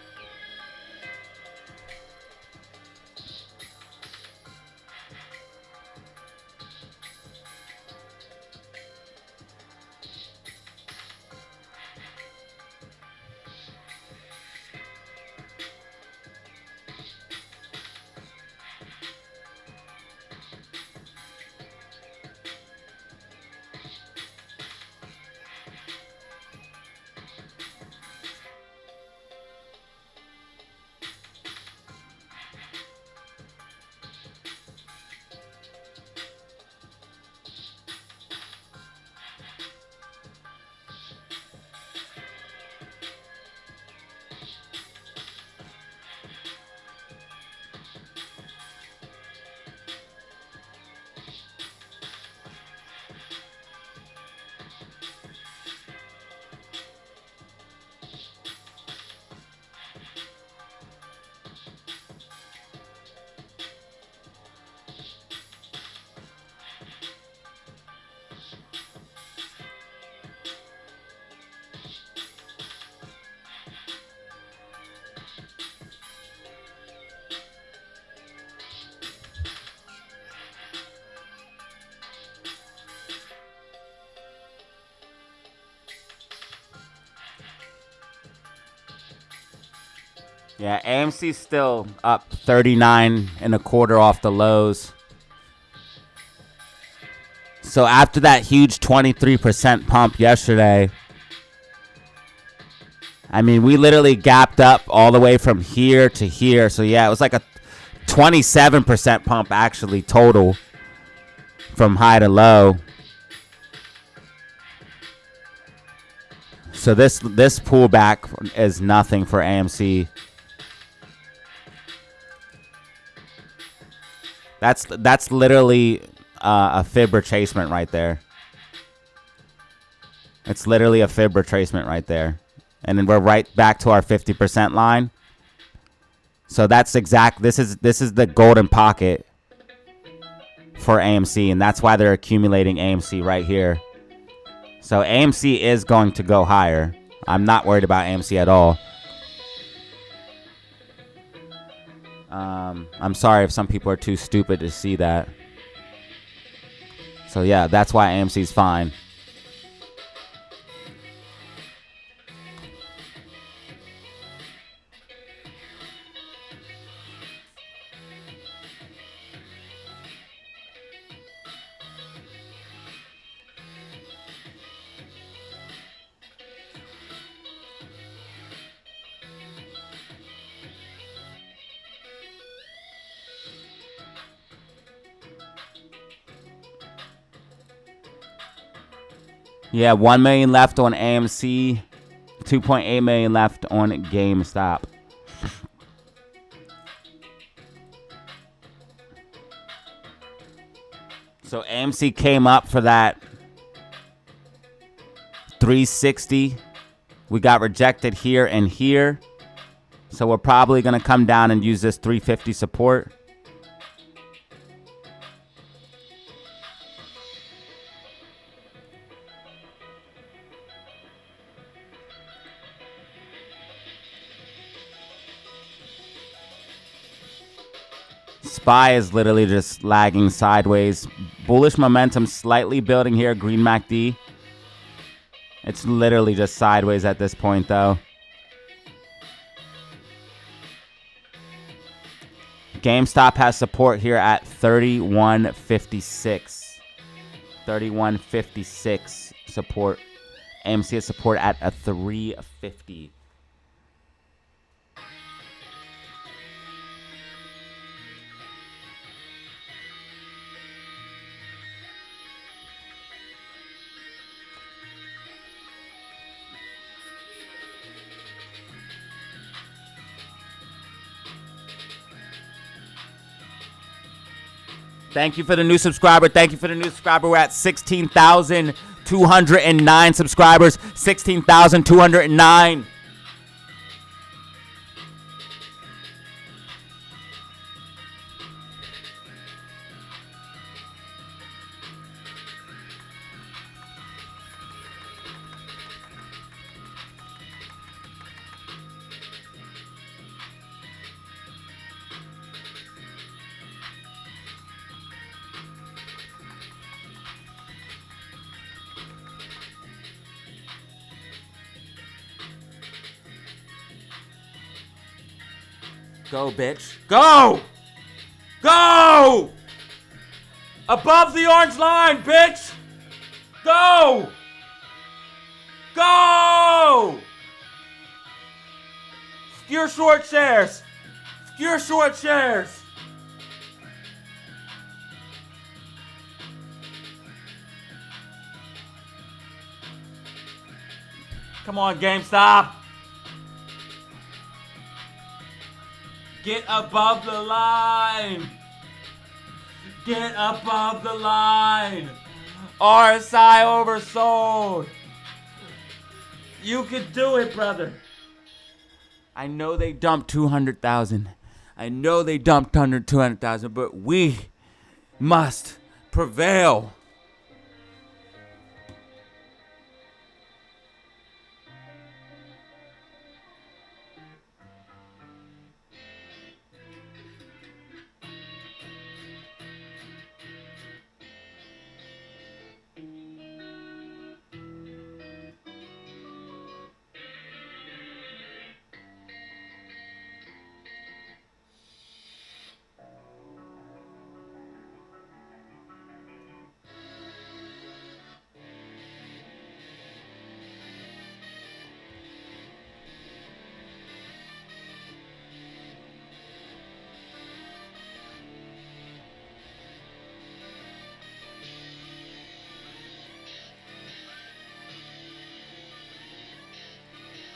Yeah, AMC's still up 39.25 off the lows. So after that huge 23% pump yesterday, I mean, we literally gapped up all the way from here to here. So yeah, it was like a 27% pump actually total from high to low. So this pullback is nothing for AMC. That's literally a fib retracement right there. It's literally a fib retracement right there. And then we're right back to our 50% line. So that's this is the golden pocket for AMC, and that's why they're accumulating AMC right here. So AMC is going to go higher. I'm not worried about AMC at all. I'm sorry if some people are too stupid to see that. So yeah, that's why AMC's fine. Yeah, 1 million left on AMC, 2.8 million left on GameStop. So AMC came up for that 360. We got rejected here and here. So we're probably going to come down and use this 350 support. SPY is literally just lagging sideways. Bullish momentum slightly building here. Green MACD. It's literally just sideways at this point, though. GameStop has support here at 31.56. 31.56 support. AMC has support at a 350. Thank you for the new subscriber. Thank you for the new subscriber. We're at 16,209 subscribers. 16,209. Go, bitch. Go! Go! Above the orange line, bitch! Go! Go! Skewer short shares. Skewer short shares. Come on, GameStop. Get above the line. Get above the line. RSI oversold. You could do it, brother. I know they dumped 200,000. I know they dumped 200,000, but we must prevail.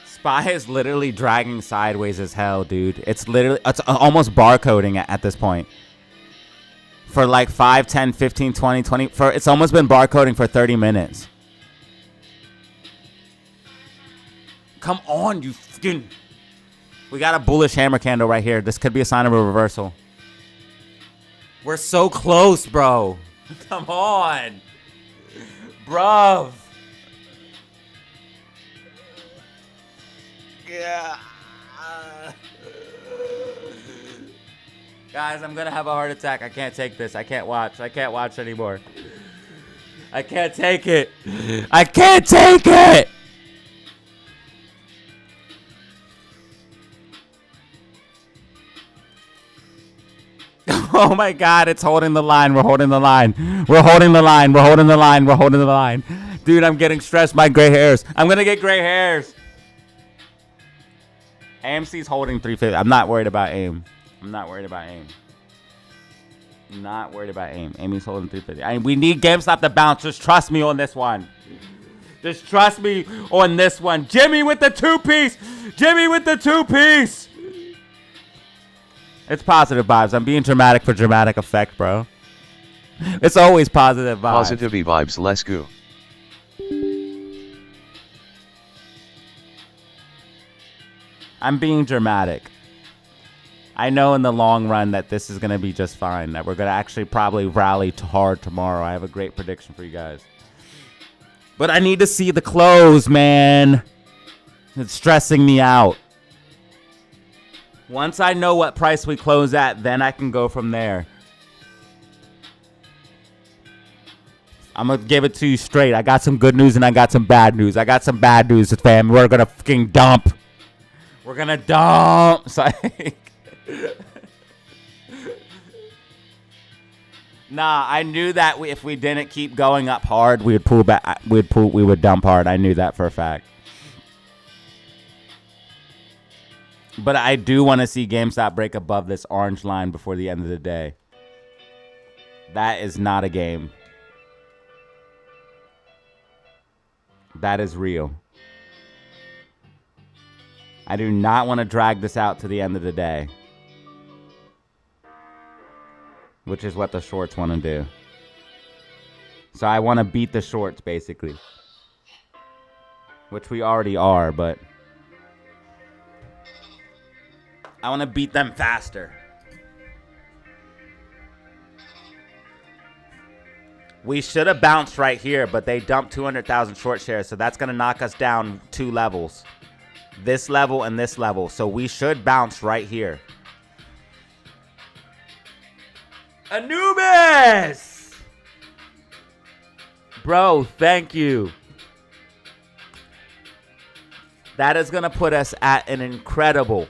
SPY is literally dragging sideways as hell, dude. It's almost barcoding at this point. For like 5, 10, 15, 20, 20. It's almost been barcoding for 30 minutes. Come on, you fucking. We got a bullish hammer candle right here. This could be a sign of a reversal. We're so close, bro. Come on. Bruv. Yeah. Guys, I'm gonna have a heart attack. I can't take this. I can't watch. I can't watch anymore. I can't take it. I can't take it. Oh my God, it's holding the line. We're holding the line. We're holding the line. We're holding the line. We're holding the line. Dude, I'm getting stressed. My gray hairs. I'm gonna get gray hairs. AMC's holding 350. I'm not worried about AIM. I'm not worried about AIM. I'm not worried about AIM. AIM's holding 350. We need GameStop to bounce. Just trust me on this one. Just trust me on this one. Jimmy with the two-piece. Jimmy with the two-piece. It's positive vibes. I'm being dramatic for dramatic effect, bro. It's always positive vibes. Positive vibes. Let's go. I'm being dramatic. I know in the long run that this is going to be just fine. That we're going to actually probably rally hard tomorrow. I have a great prediction for you guys. But I need to see the close, man. It's stressing me out. Once I know what price we close at, then I can go from there. I'm going to give it to you straight. I got some good news and I got some bad news. I got some bad news, fam. We're going to fucking dump. We're going to dump. Nah, I knew that if we didn't keep going up hard, we would pull back. We would dump hard. I knew that for a fact. But I do want to see GameStop break above this orange line before the end of the day. That is not a game. That is real. I do not want to drag this out to the end of the day, which is what the shorts want to do. So I want to beat the shorts, basically, which we already are, but I want to beat them faster. We should have bounced right here, but they dumped 200,000 short shares, so that's going to knock us down 2 levels. This level and this level. So we should bounce right here. Anubis! Bro, thank you. That is going to put us at an incredible,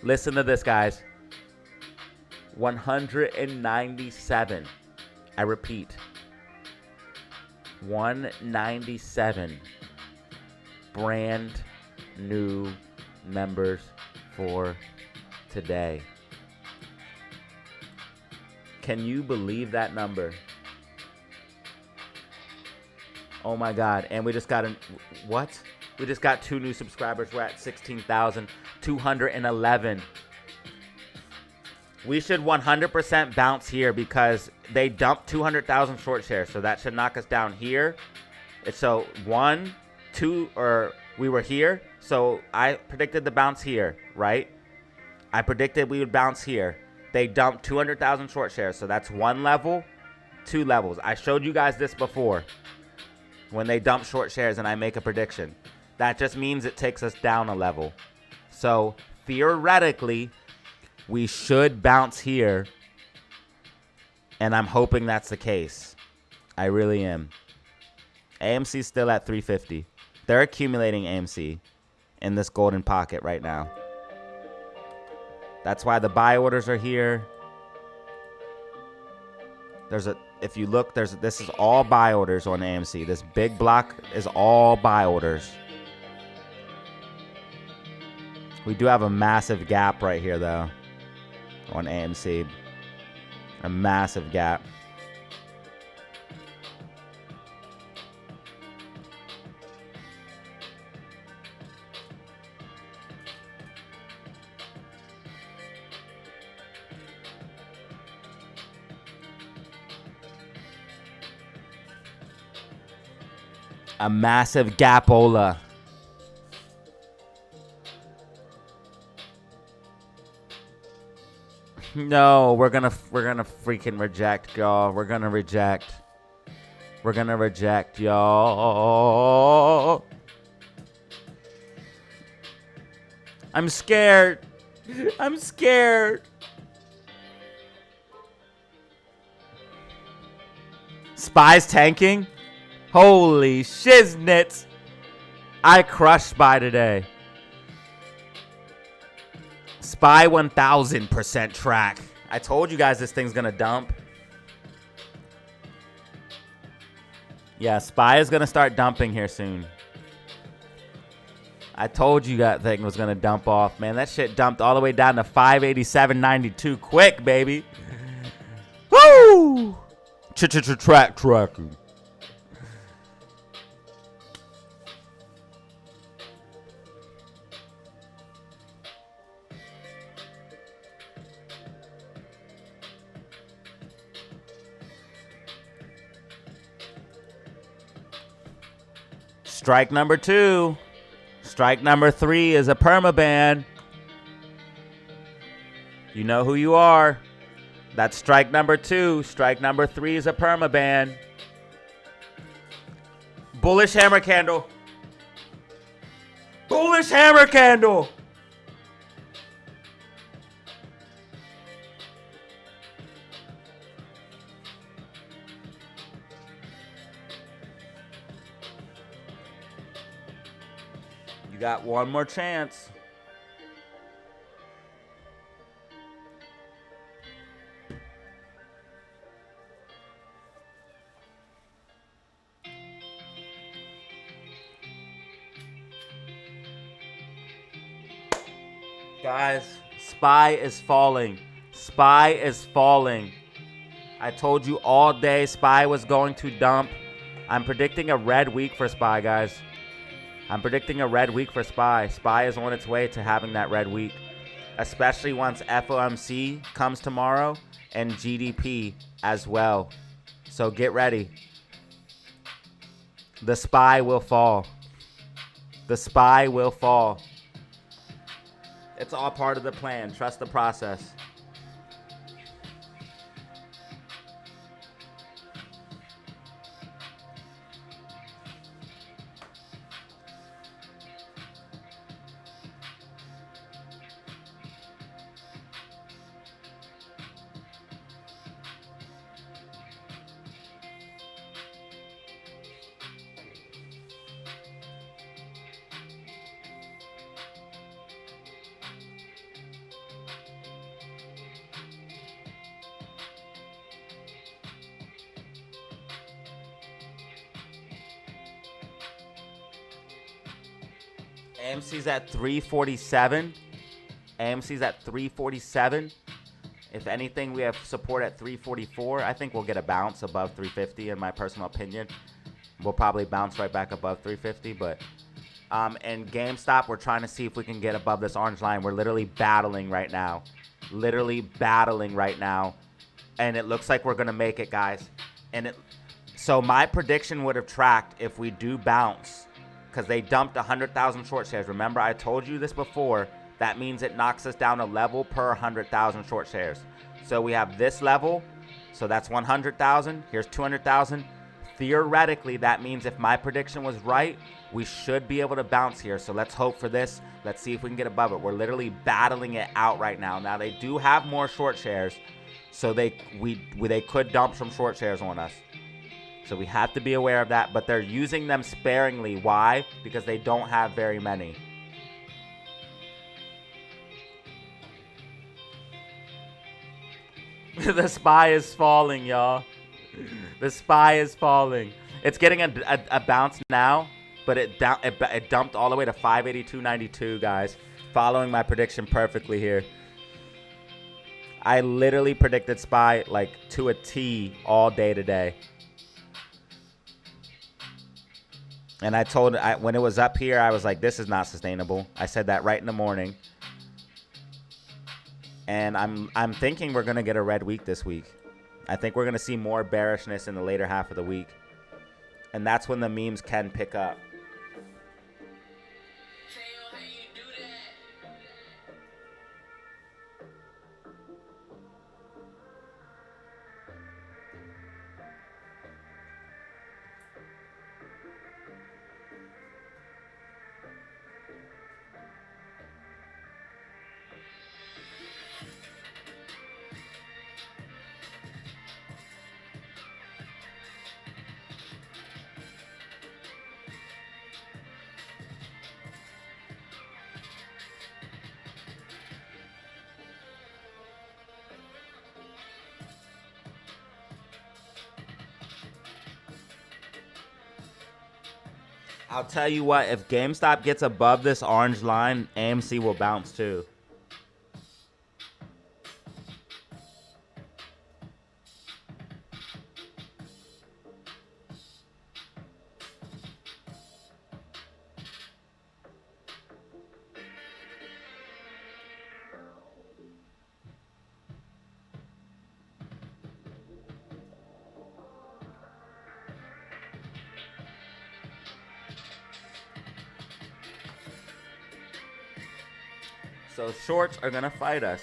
listen to this, guys, 197. I repeat, 197 brand new members for today. Can you believe that number? Oh my God. And we just got what? We just got 2 new subscribers. We're at 16,211. We should 100% bounce here because they dumped 200,000 short shares. So that should knock us down here. So 1, 2, or we were here. So I predicted the bounce here, right? I predicted we would bounce here. They dumped 200,000 short shares. So that's 1 level, 2 levels. I showed you guys this before when they dump short shares and I make a prediction. That just means it takes us down a level. So theoretically, we should bounce here. And I'm hoping that's the case. I really am. AMC's still at 350. They're accumulating AMC in this golden pocket right now. That's why the buy orders are here. If you look, this is all buy orders on AMC. This big block is all buy orders. We do have a massive gap right here, though, on AMC. A massive gap. A massive gapola. No, we're gonna freaking reject, y'all. We're gonna reject. We're gonna reject, y'all. I'm scared. I'm scared. Spy's tanking? Holy shiznits. I crushed Spy today. Spy 1000% track. I told you guys this thing's gonna dump. Yeah, Spy is gonna start dumping here soon. I told you that thing was gonna dump off, man. That shit dumped all the way down to 587.92 quick, baby. Woo! Track tracking. Strike number 2. Strike number 3 is a permaban. You know who you are. That's strike number 2. Strike number 3 is a permaban. Bullish hammer candle. Bullish hammer candle. You got one more chance. Guys, SPY is falling. SPY is falling. I told you all day SPY was going to dump. I'm predicting a red week for SPY, guys. I'm predicting a red week for SPY. SPY is on its way to having that red week, especially once FOMC comes tomorrow and GDP as well. So get ready. The SPY will fall. The SPY will fall. It's all part of the plan. Trust the process. AMC's at 347. AMC's at 347. If anything, we have support at 344. I think we'll get a bounce above 350 in my personal opinion. We'll probably bounce right back above 350. But in GameStop, we're trying to see if we can get above this orange line. We're literally battling right now. Literally battling right now. And it looks like we're going to make it, guys. So my prediction would have tracked if we do bounce, because they dumped 100,000 short shares. Remember, I told you this before. That means it knocks us down a level per 100,000 short shares. So we have this level. So that's 100,000. Here's 200,000. Theoretically, that means if my prediction was right, we should be able to bounce here. So let's hope for this. Let's see if we can get above it. We're literally battling it out right now. Now, they do have more short shares. So they could dump some short shares on us. So we have to be aware of that, but they're using them sparingly. Why? Because they don't have very many. The SPY is falling, y'all. The SPY is falling. It's getting a bounce now, but it dumped all the way to 582.92, guys. Following my prediction perfectly here. I literally predicted SPY like to a T all day today. And I told, when it was up here, I was like, this is not sustainable. I said that right in the morning. And I'm thinking we're going to get a red week this week. I think we're going to see more bearishness in the later half of the week. And that's when the memes can pick up. I'll tell you what, if GameStop gets above this orange line, AMC will bounce too. So shorts are going to fight us.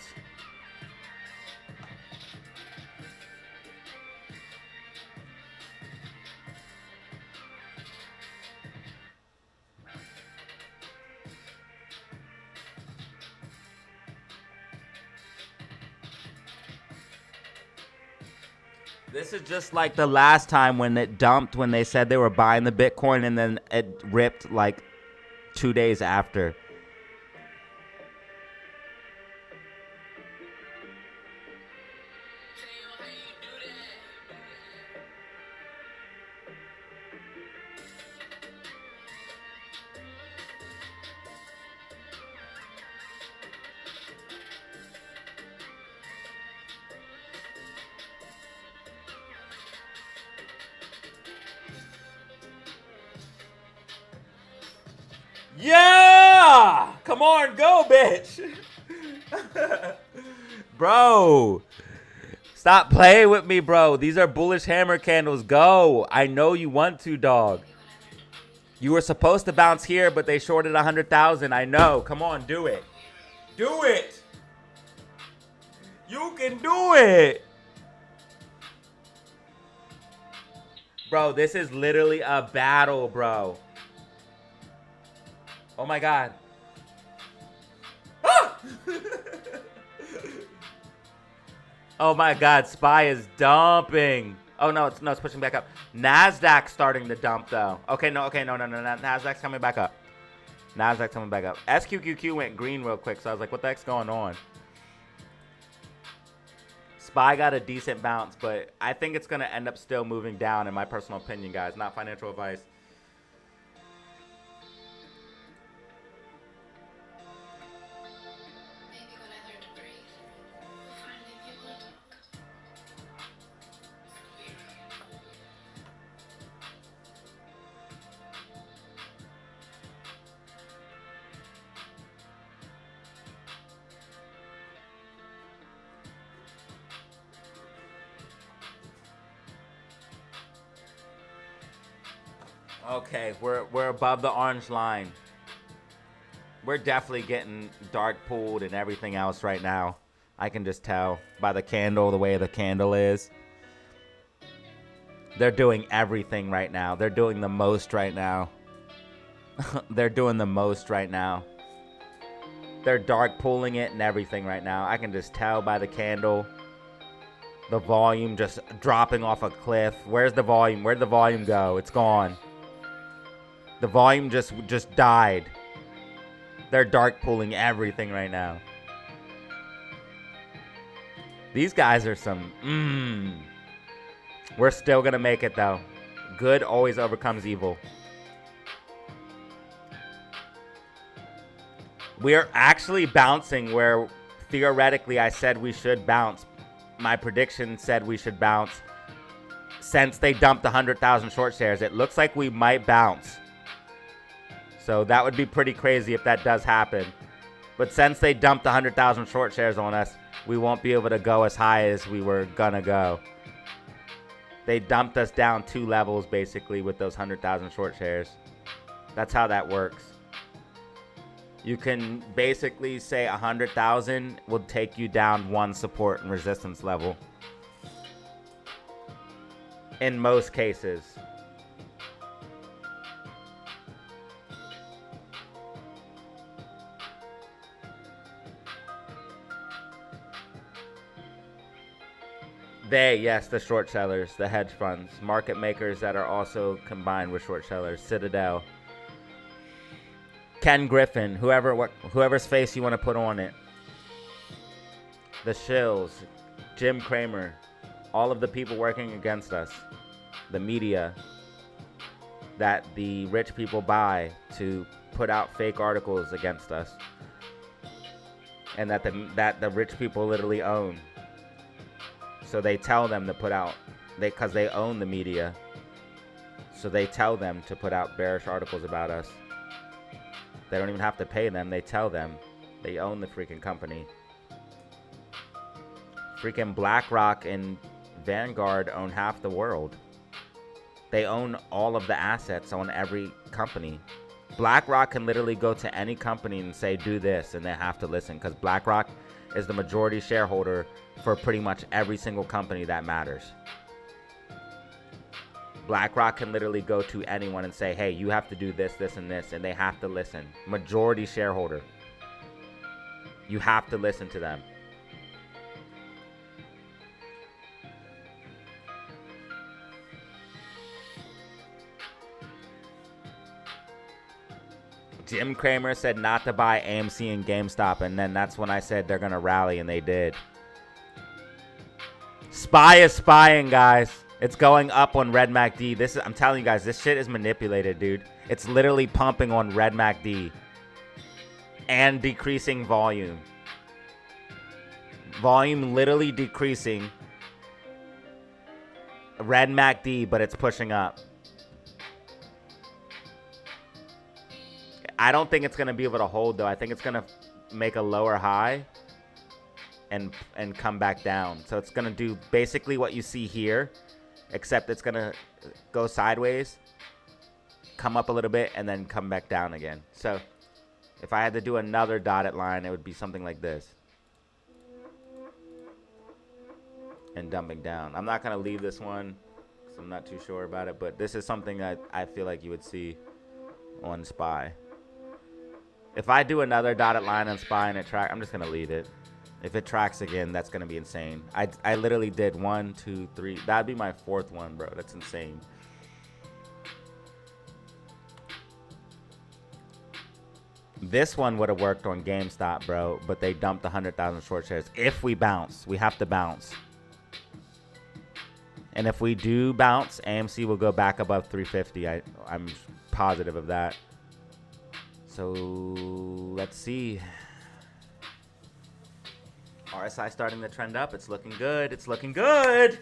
This is just like the last time when it dumped, when they said they were buying the Bitcoin and then it ripped like 2 days after. Yeah! Come on, go, bitch. Bro. Stop playing with me, bro. These are bullish hammer candles. Go. I know you want to, dog. You were supposed to bounce here, but they shorted 100,000. I know. Come on, do it. Do it. You can do it. Bro, this is literally a battle, bro. Oh my God. Ah! Oh my God, SPY is dumping. Oh no, it's pushing back up. Nasdaq's starting to dump though. Okay, no. Nasdaq's coming back up. Nasdaq's coming back up. SQQQ went green real quick, so I was like, what the heck's going on? SPY got a decent bounce, but I think it's gonna end up still moving down in my personal opinion, guys. Not financial advice. Okay, we're above the orange line. We're definitely getting dark pooled and everything else right now. I can just tell by the candle, the way the candle is. They're doing everything right now. They're doing the most right now. They're doing the most right now. They're dark pooling it and everything right now. I can just tell by the candle. The volume just dropping off a cliff. Where's the volume? Where'd the volume go? It's gone. The volume just died. They're dark pooling everything right now. These guys are some We're still gonna make it though. Good always overcomes evil. We are actually bouncing where theoretically I said we should bounce. My prediction said we should bounce. Since they dumped 100,000 short shares, it looks like we might bounce. So that would be pretty crazy if that does happen. But since they dumped 100,000 short shares on us, we won't be able to go as high as we were gonna go. They dumped us down 2 levels basically with those 100,000 short shares. That's how that works. You can basically say 100,000 will take you down 1 support and resistance level. In most cases. Yes, the short sellers, the hedge funds, market makers that are also combined with short sellers, Citadel, Ken Griffin, whoever's face you want to put on it, the shills, Jim Cramer, all of the people working against us, the media that the rich people buy to put out fake articles against us, and that the rich people literally own. So they tell them to put out, because they own the media. So they tell them to put out bearish articles about us. They don't even have to pay them. They tell them. They own the freaking company. Freaking BlackRock and Vanguard own half the world. They own all of the assets on every company. BlackRock can literally go to any company and say, do this, and they have to listen, because BlackRock is the majority shareholder for pretty much every single company that matters. BlackRock can literally go to anyone and say, hey, you have to do this, this, and this, and they have to listen. Majority shareholder. You have to listen to them. Jim Cramer said not to buy AMC and GameStop, and then that's when I said they're going to rally, and they did. SPY is spying, guys. It's going up on Red MACD. I'm telling you guys, this shit is manipulated, dude. It's literally pumping on Red MACD and decreasing volume. Volume literally decreasing. Red MACD, but it's pushing up. I don't think it's going to be able to hold, though. I think it's going to make a lower high and come back down. So it's going to do basically what you see here, except it's going to go sideways, come up a little bit, and then come back down again. So if I had to do another dotted line, it would be something like this. And dumping down. I'm not going to leave this one because I'm not too sure about it, but this is something I feel like you would see on SPY. If I do another dotted line on SPY and it tracks, I'm just going to leave it. If it tracks again, that's going to be insane. I literally did 1, 2, 3. That'd be my 4th one, bro. That's insane. This one would have worked on GameStop, bro, but they dumped 100,000 short shares. If we bounce, we have to bounce. And if we do bounce, AMC will go back above 350. I'm positive of that. So let's see. RSI starting to trend up. It's looking good. It's looking good.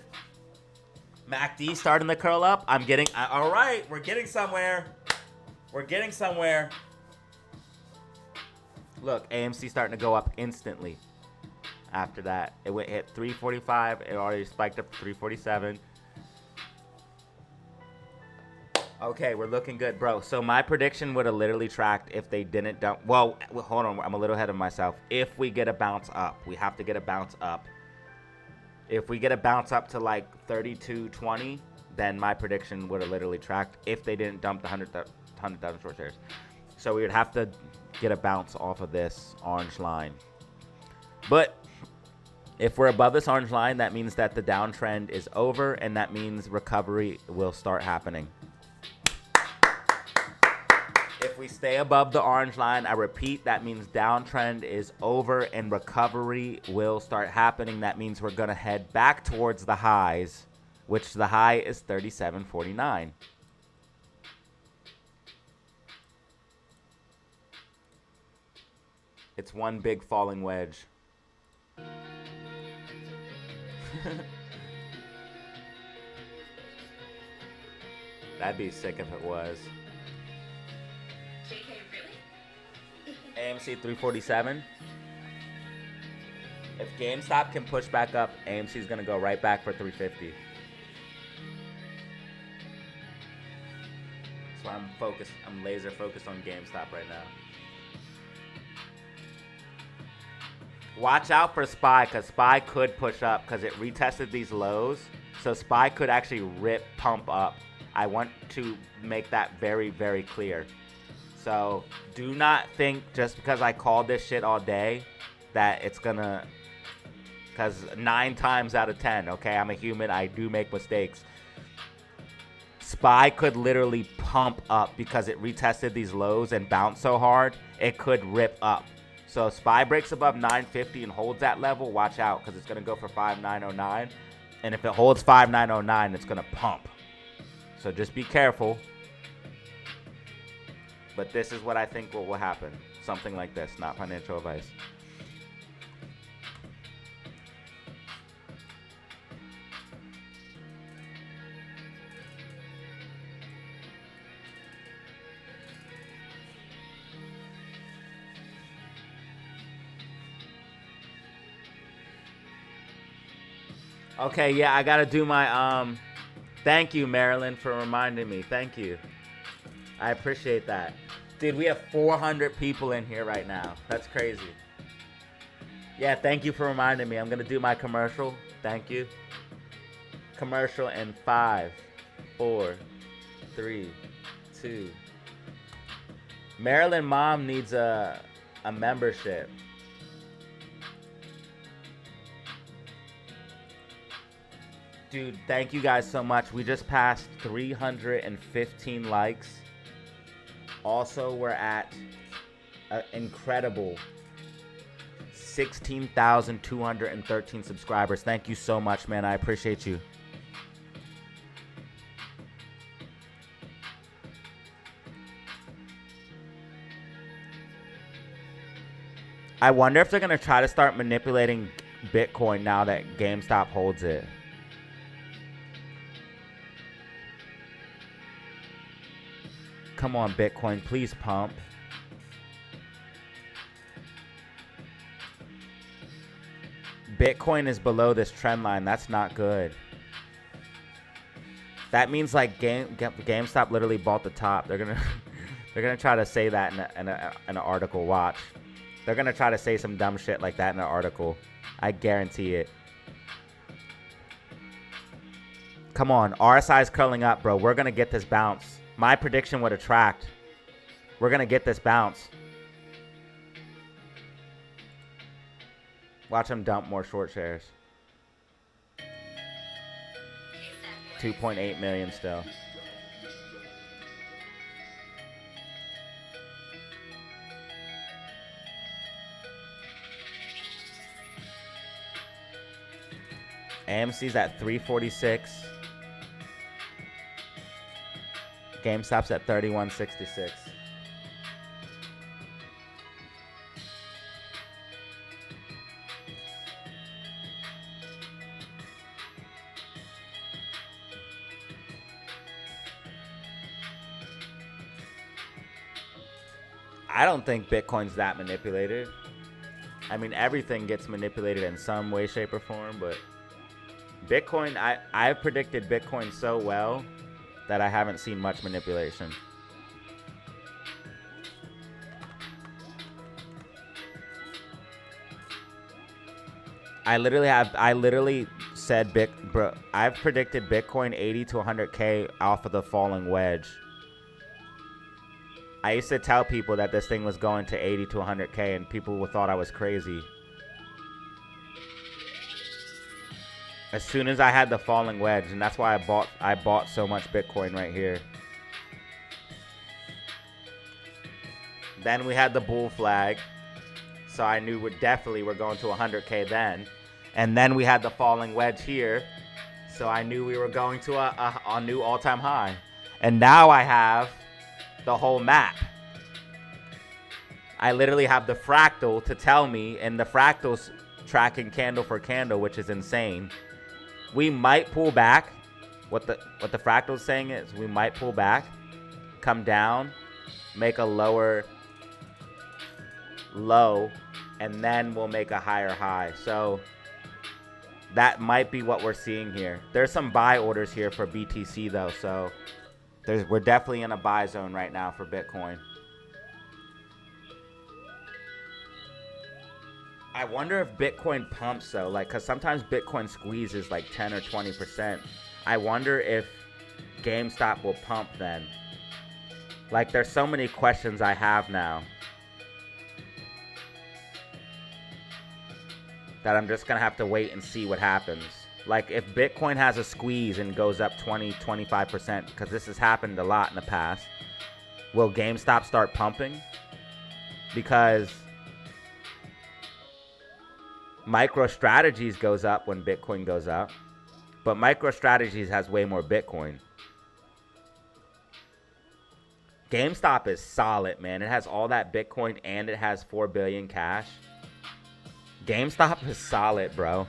MACD starting to curl up. All right, we're getting somewhere. We're getting somewhere. Look, AMC starting to go up instantly. After that, it hit 345. It already spiked up to 347. Okay, we're looking good, bro. So my prediction would have literally tracked if they didn't dump. Well, hold on. I'm a little ahead of myself. If we get a bounce up, we have to get a bounce up. If we get a bounce up to like 32.20, then my prediction would have literally tracked if they didn't dump the 100,000 short shares. So we would have to get a bounce off of this orange line. But if we're above this orange line, that means that the downtrend is over, and that means recovery will start happening. If we stay above the orange line, I repeat, that means downtrend is over and recovery will start happening. That means we're going to head back towards the highs, which the high is 37.49. It's one big falling wedge. That'd be sick if it was. JK, really? AMC 347. If GameStop can push back up, AMC is going to go right back for 350. That's why I'm focused. I'm laser focused on GameStop right now. Watch out for SPY, because SPY could push up because it retested these lows. So SPY could actually pump up. I want to make that very, very clear. So do not think just because I called this shit all day that it's going to, because 9 times out of 10, okay, I'm a human, I do make mistakes. SPY could literally pump up because it retested these lows and bounced so hard, it could rip up. So if SPY breaks above 950 and holds that level, watch out, because it's going to go for 5909. And if it holds 5909, it's going to pump. So just be careful. But this is what I think will happen. Something like this, not financial advice. Okay, yeah, I gotta do my thank you, Marilyn, for reminding me. Thank you. I appreciate that. Dude, we have 400 people in here right now. That's crazy. Yeah, thank you for reminding me. I'm gonna do my commercial. Thank you. Commercial in 5, 4, 3, 2. Marilyn mom needs a membership. Dude, thank you guys so much. We just passed 315 likes. Also, we're at an incredible 16,213 subscribers. Thank you so much, man. I appreciate you. I wonder if they're going to try to start manipulating Bitcoin now that GameStop holds it. Come on, Bitcoin, please pump. Bitcoin is below this trend line. That's not good. That means like GameStop literally bought the top. They're gonna try to say that in an article. Watch. They're gonna try to say some dumb shit like that in an article. I guarantee it. Come on, RSI's curling up, bro. We're gonna get this bounce. My prediction would attract. We're gonna get this bounce. Watch them dump more short shares. 2.8 million still. AMC's at 346. GameStop's at 3166. I don't think Bitcoin's that manipulated. I mean, everything gets manipulated in some way, shape, or form, but Bitcoin, I've predicted Bitcoin so well that I haven't seen much manipulation. I literally said bro, I've predicted Bitcoin 80 to 100K off of the falling wedge. I used to tell people that this thing was going to 80 to 100K and people thought I was crazy. As soon as I had the falling wedge, and that's why I bought so much Bitcoin right here. Then we had the bull flag, so I knew we're going to 100K then. And then we had the falling wedge here, so I knew we were going to a new all-time high. And now I have the whole map. I literally have the fractal to tell me, and the fractal's tracking candle for candle, which is insane. We might pull back. What the fractal's saying is we might pull back, come down, make a lower low, and then we'll make a higher high. So that might be what we're seeing here. There's some buy orders here for BTC though, so we're definitely in a buy zone right now for Bitcoin. I wonder if Bitcoin pumps though, like, cause sometimes Bitcoin squeezes like 10 or 20%. I wonder if GameStop will pump then. Like, there's so many questions I have now that I'm just gonna have to wait and see what happens. Like, if Bitcoin has a squeeze and goes up 20-25%, because this has happened a lot in the past, will GameStop start pumping? Because MicroStrategies goes up when Bitcoin goes up, but MicroStrategies has way more Bitcoin. GameStop is solid, man. It has all that Bitcoin and it has 4 billion cash. GameStop is solid, bro.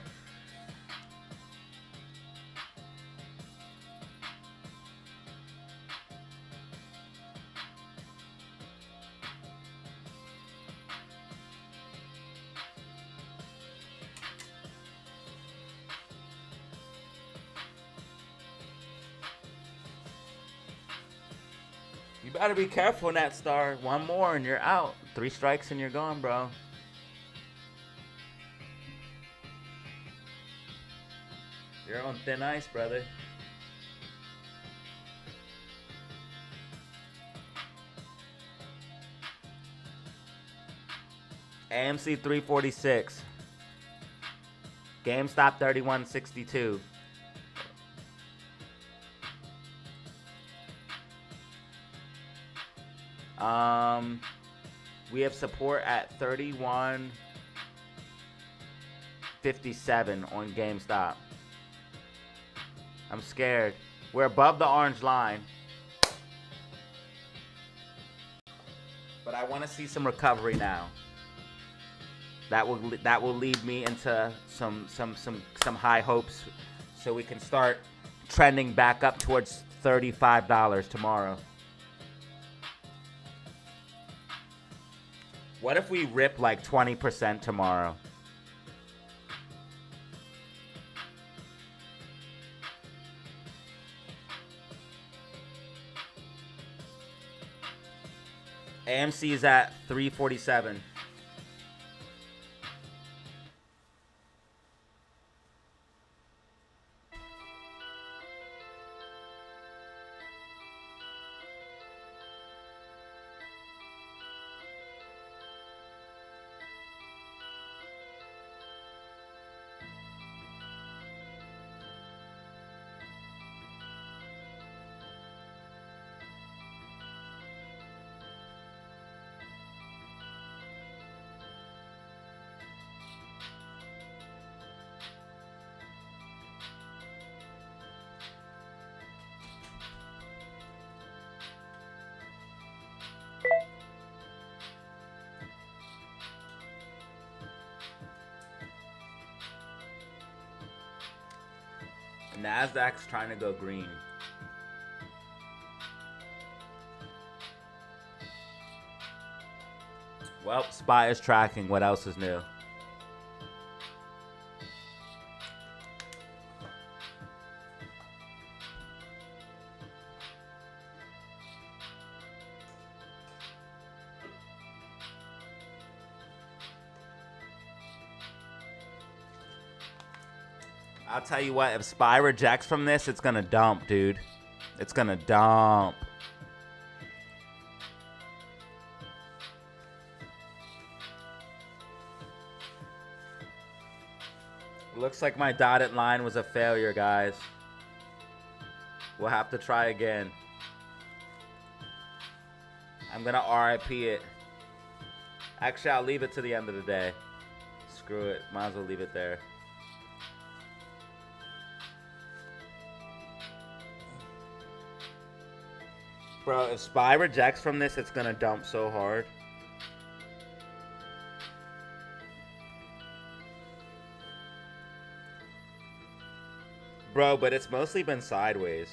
You better be careful in that star. One more and you're out. 3 strikes and you're gone, bro. You're on thin ice, brother. AMC 346. GameStop 3162. We have support at 3157 on GameStop. I'm scared. We're above the orange line. But I want to see some recovery now. That will lead me into some high hopes so we can start trending back up towards $35 tomorrow. What if we rip like 20% tomorrow? AMC is at 347. Nasdaq's trying to go green. Well, SPY is tracking. What else is new? I'll tell you what, if SPY rejects from this, it's going to dump, dude. It's going to dump. Looks like my dotted line was a failure, guys. We'll have to try again. I'm going to RIP it. Actually, I'll leave it to the end of the day. Screw it. Might as well leave it there. Bro, if SPY rejects from this, it's going to dump so hard. Bro, but it's mostly been sideways.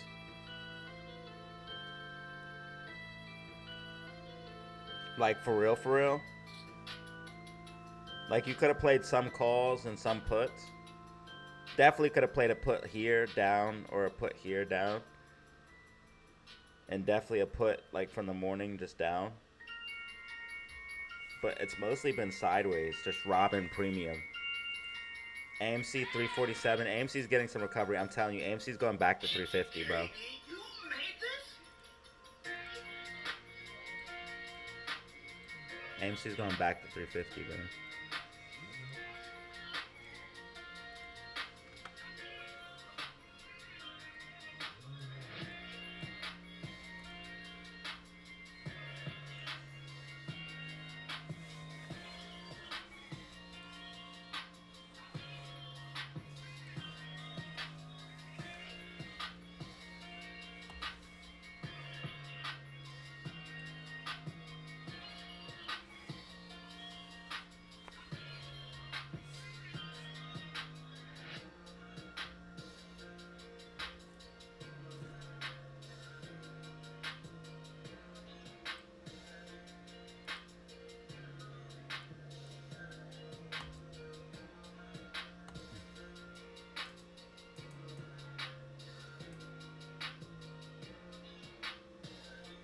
Like, for real, for real. Like, you could have played some calls and some puts. Definitely could have played a put here down or a put here down. And definitely a put, like, from the morning just down. But it's mostly been sideways, just robbing premium. AMC 347. AMC's getting some recovery. I'm telling you, AMC's going back to 350, bro. AMC's going back to 350, bro.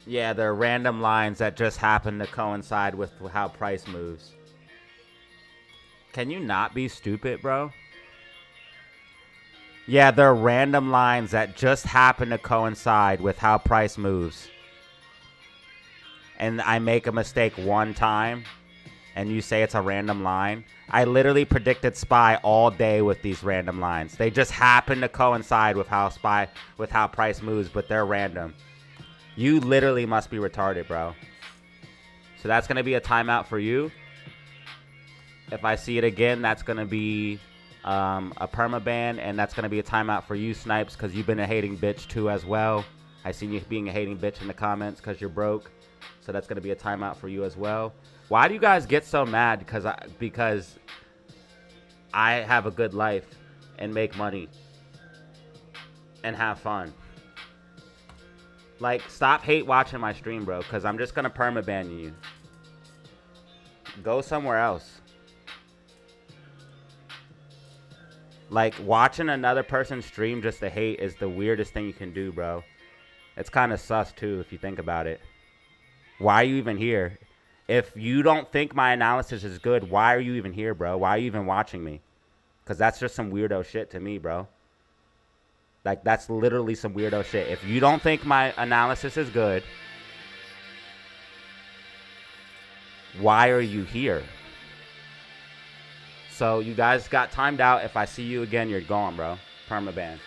Yeah, there are random lines that just happen to coincide with how price moves. Can you not be stupid, bro? Yeah, there are random lines that just happen to coincide with how price moves. And I make a mistake one time, and you say it's a random line. I literally predicted SPY all day with these random lines. They just happen to coincide with how price moves, but they're random. You literally must be retarded, bro. So that's going to be a timeout for you. If I see it again, that's going to be a permaban, and that's going to be a timeout for you, Snipes, because you've been a hating bitch too as well. I seen you being a hating bitch in the comments because you're broke. So that's going to be a timeout for you as well. Why do you guys get so mad? Because I have a good life and make money and have fun. Like, stop hate watching my stream, bro, because I'm just going to permaban you. Go somewhere else. Like, watching another person stream just to hate is the weirdest thing you can do, bro. It's kind of sus, too, if you think about it. Why are you even here? If you don't think my analysis is good, why are you even here, bro? Why are you even watching me? Because that's just some weirdo shit to me, bro. Like, that's literally some weirdo shit. If you don't think my analysis is good, why are you here? So you guys got timed out. If I see you again, you're gone, bro. Permaban.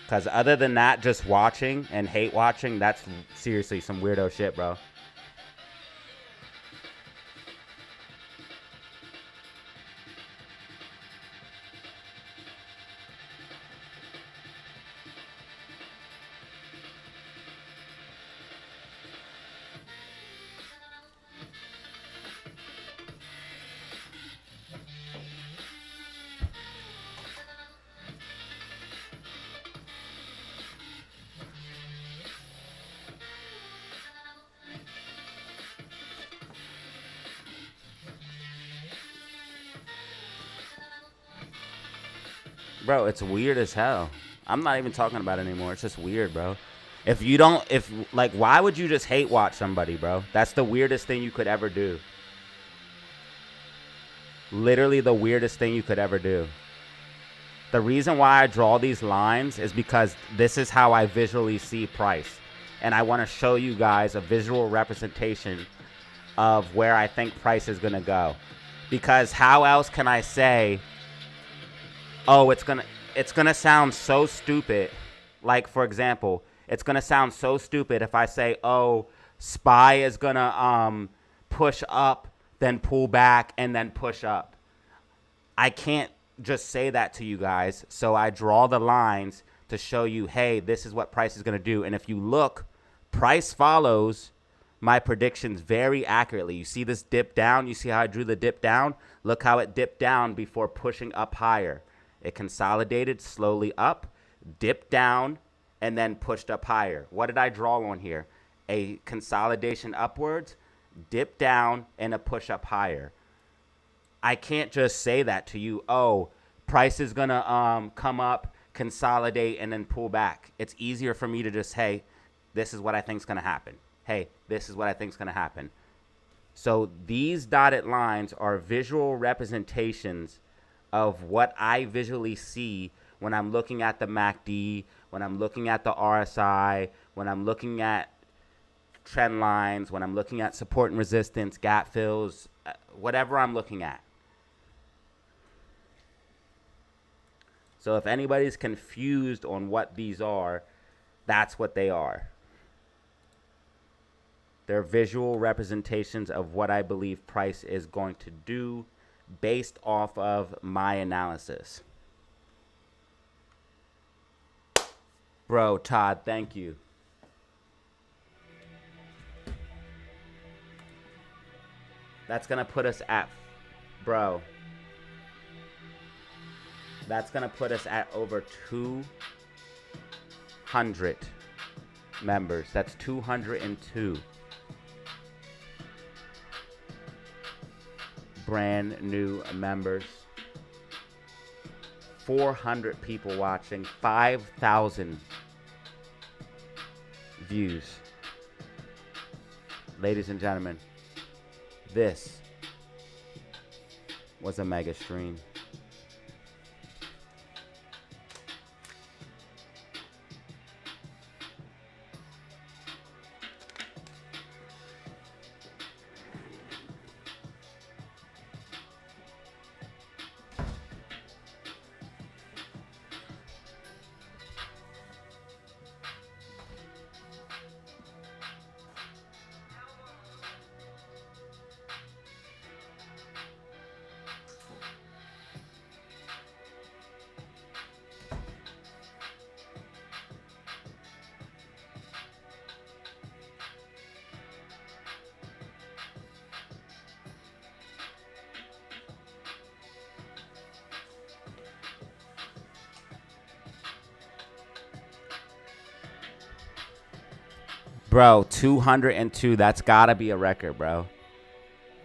Because other than that, just watching and hate watching, that's seriously some weirdo shit, bro. Bro, it's weird as hell. I'm not even talking about it anymore. It's just weird, bro. Like, why would you just hate watch somebody, bro? That's the weirdest thing you could ever do. Literally the weirdest thing you could ever do. The reason why I draw these lines is because this is how I visually see price. And I want to show you guys a visual representation of where I think price is going to go. Because how else can I say, oh, it's gonna sound so stupid. Like, for example, it's gonna sound so stupid if I say, oh, SPY is gonna push up, then pull back, and then push up. I can't just say that to you guys. So I draw the lines to show you, hey, this is what price is gonna do. And if you look, price follows my predictions very accurately. You see this dip down? You see how I drew the dip down? Look how it dipped down before pushing up higher. It consolidated slowly up, dipped down, and then pushed up higher. What did I draw on here? A consolidation upwards, dip down, and a push up higher. I can't just say that to you, oh, price is going to come up, consolidate, and then pull back. It's easier for me to just, hey, this is what I think is going to happen. Hey, this is what I think is going to happen. So these dotted lines are visual representations of what I visually see when I'm looking at the MACD, when I'm looking at the RSI, when I'm looking at trend lines, when I'm looking at support and resistance, gap fills, whatever I'm looking at. So if anybody's confused on what these are, that's what they are. They're visual representations of what I believe price is going to do based off of my analysis. Bro, Todd, thank you. That's going to put us at, bro, that's going to put us at over 200 members. That's 202. Brand new members, 400 people watching, 5,000 views. Ladies and gentlemen, this was a mega stream. Bro, 202, that's gotta be a record, bro.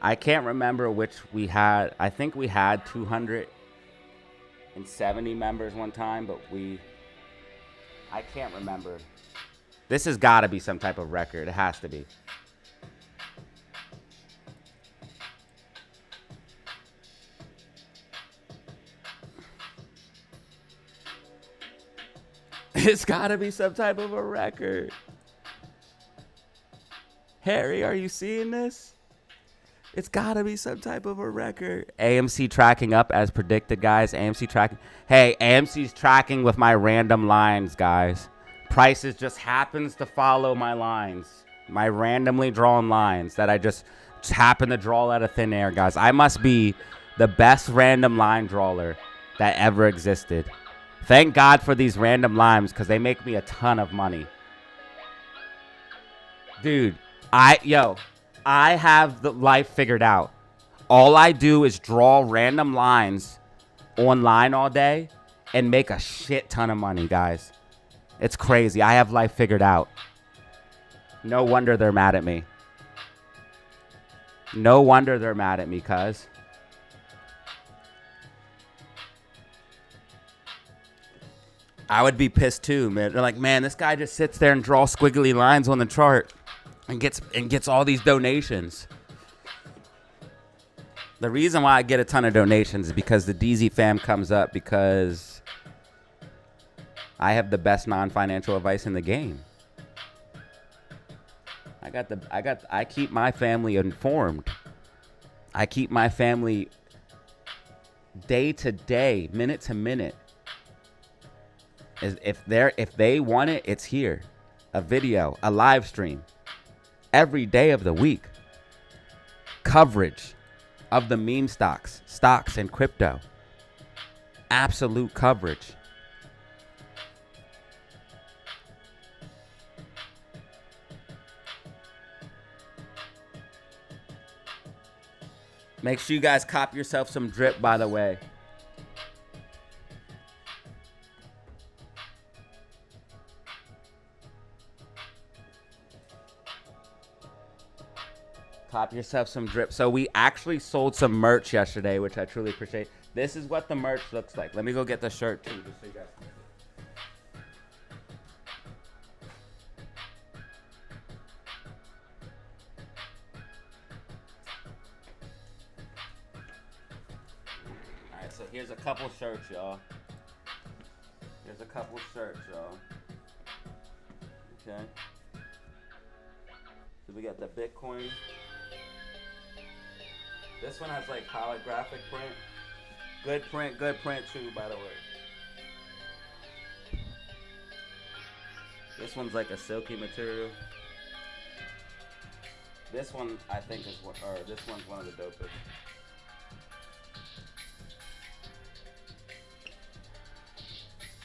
I can't remember which we had. I think we had 270 members one time, but we I can't remember. This has got to be some type of record. It has to be. It's got to be some type of a record. Harry, are you seeing this? It's got to be some type of a record. AMC tracking up as predicted, guys. AMC tracking. Hey, AMC's tracking with my random lines, guys. Prices just happens to follow my lines. My randomly drawn lines that I just happen to draw out of thin air, guys. I must be the best random line drawer that ever existed. Thank God for these random lines because they make me a ton of money. Dude, I have the life figured out. All I do is draw random lines online all day and make a shit ton of money, guys. It's crazy. I have life figured out. No wonder they're mad at me. No wonder they're mad at me, cuz. I would be pissed too, man. They're like, man, this guy just sits there and draws squiggly lines on the chart and gets all these donations. The reason why I get a ton of donations is because the DZ fam comes up because I have the best non-financial advice in the game. I keep my family informed. I keep my family day to day, minute to minute. If they want it, it's here. A video, a live stream, every day of the week. Coverage of the meme stocks and crypto. Absolute coverage. Make sure you guys cop yourself some drip, by the way. Cop yourself some drip. So we actually sold some merch yesterday, which I truly appreciate. This is what the merch looks like. Let me go get the shirt too, just so you guys can see. Alright, so here's a couple shirts, y'all. Here's a couple shirts, y'all. Okay. So we got the Bitcoin. This one has like holographic print. Good print too, by the way. This one's like a silky material. This one I think is one, or this one's one of the dopest.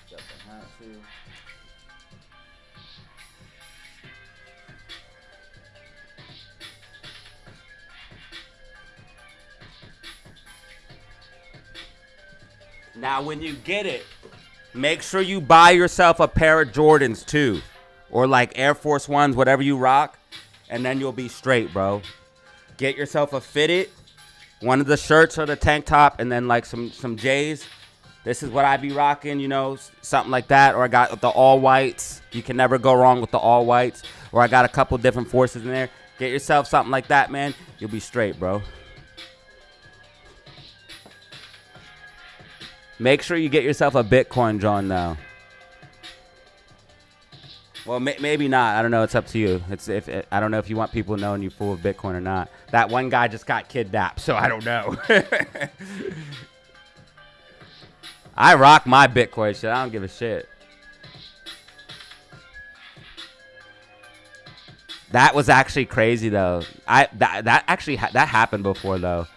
Got the hat too. Now, when you get it, make sure you buy yourself a pair of Jordans, too. Or, like, Air Force Ones, whatever you rock. And then you'll be straight, bro. Get yourself a fitted. One of the shirts or the tank top. And then, like, some J's. This is what I be rocking, you know. Something like that. Or I got the all-whites. You can never go wrong with the all-whites. Or I got a couple different forces in there. Get yourself something like that, man. You'll be straight, bro. Make sure you get yourself a Bitcoin, John, now. Well, maybe not. I don't know. It's up to you. I don't know if you want people knowing you're full of Bitcoin or not. That one guy just got kidnapped, so I don't know. I rock my Bitcoin shit. I don't give a shit. That was actually crazy, though. That happened before, though.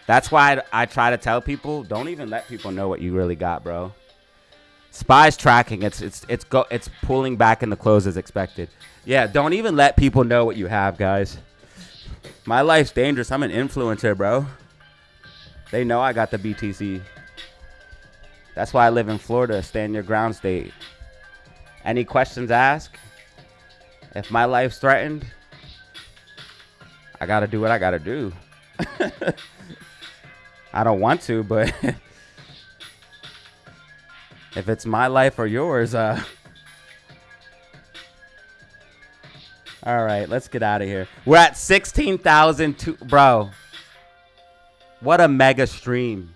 That's why I try to tell people, don't even let people know what you really got, bro. SPY's tracking. It's pulling back in the close as expected. Yeah, don't even let people know what you have, guys. My life's dangerous. I'm an influencer, bro. They know I got the BTC. That's why I live in Florida. Stand your ground state. Any questions, ask. If my life's threatened, I got to do what I got to do. I don't want to, but if it's my life or yours, All right, let's get out of here. We're at 16,000. Bro, what a mega stream.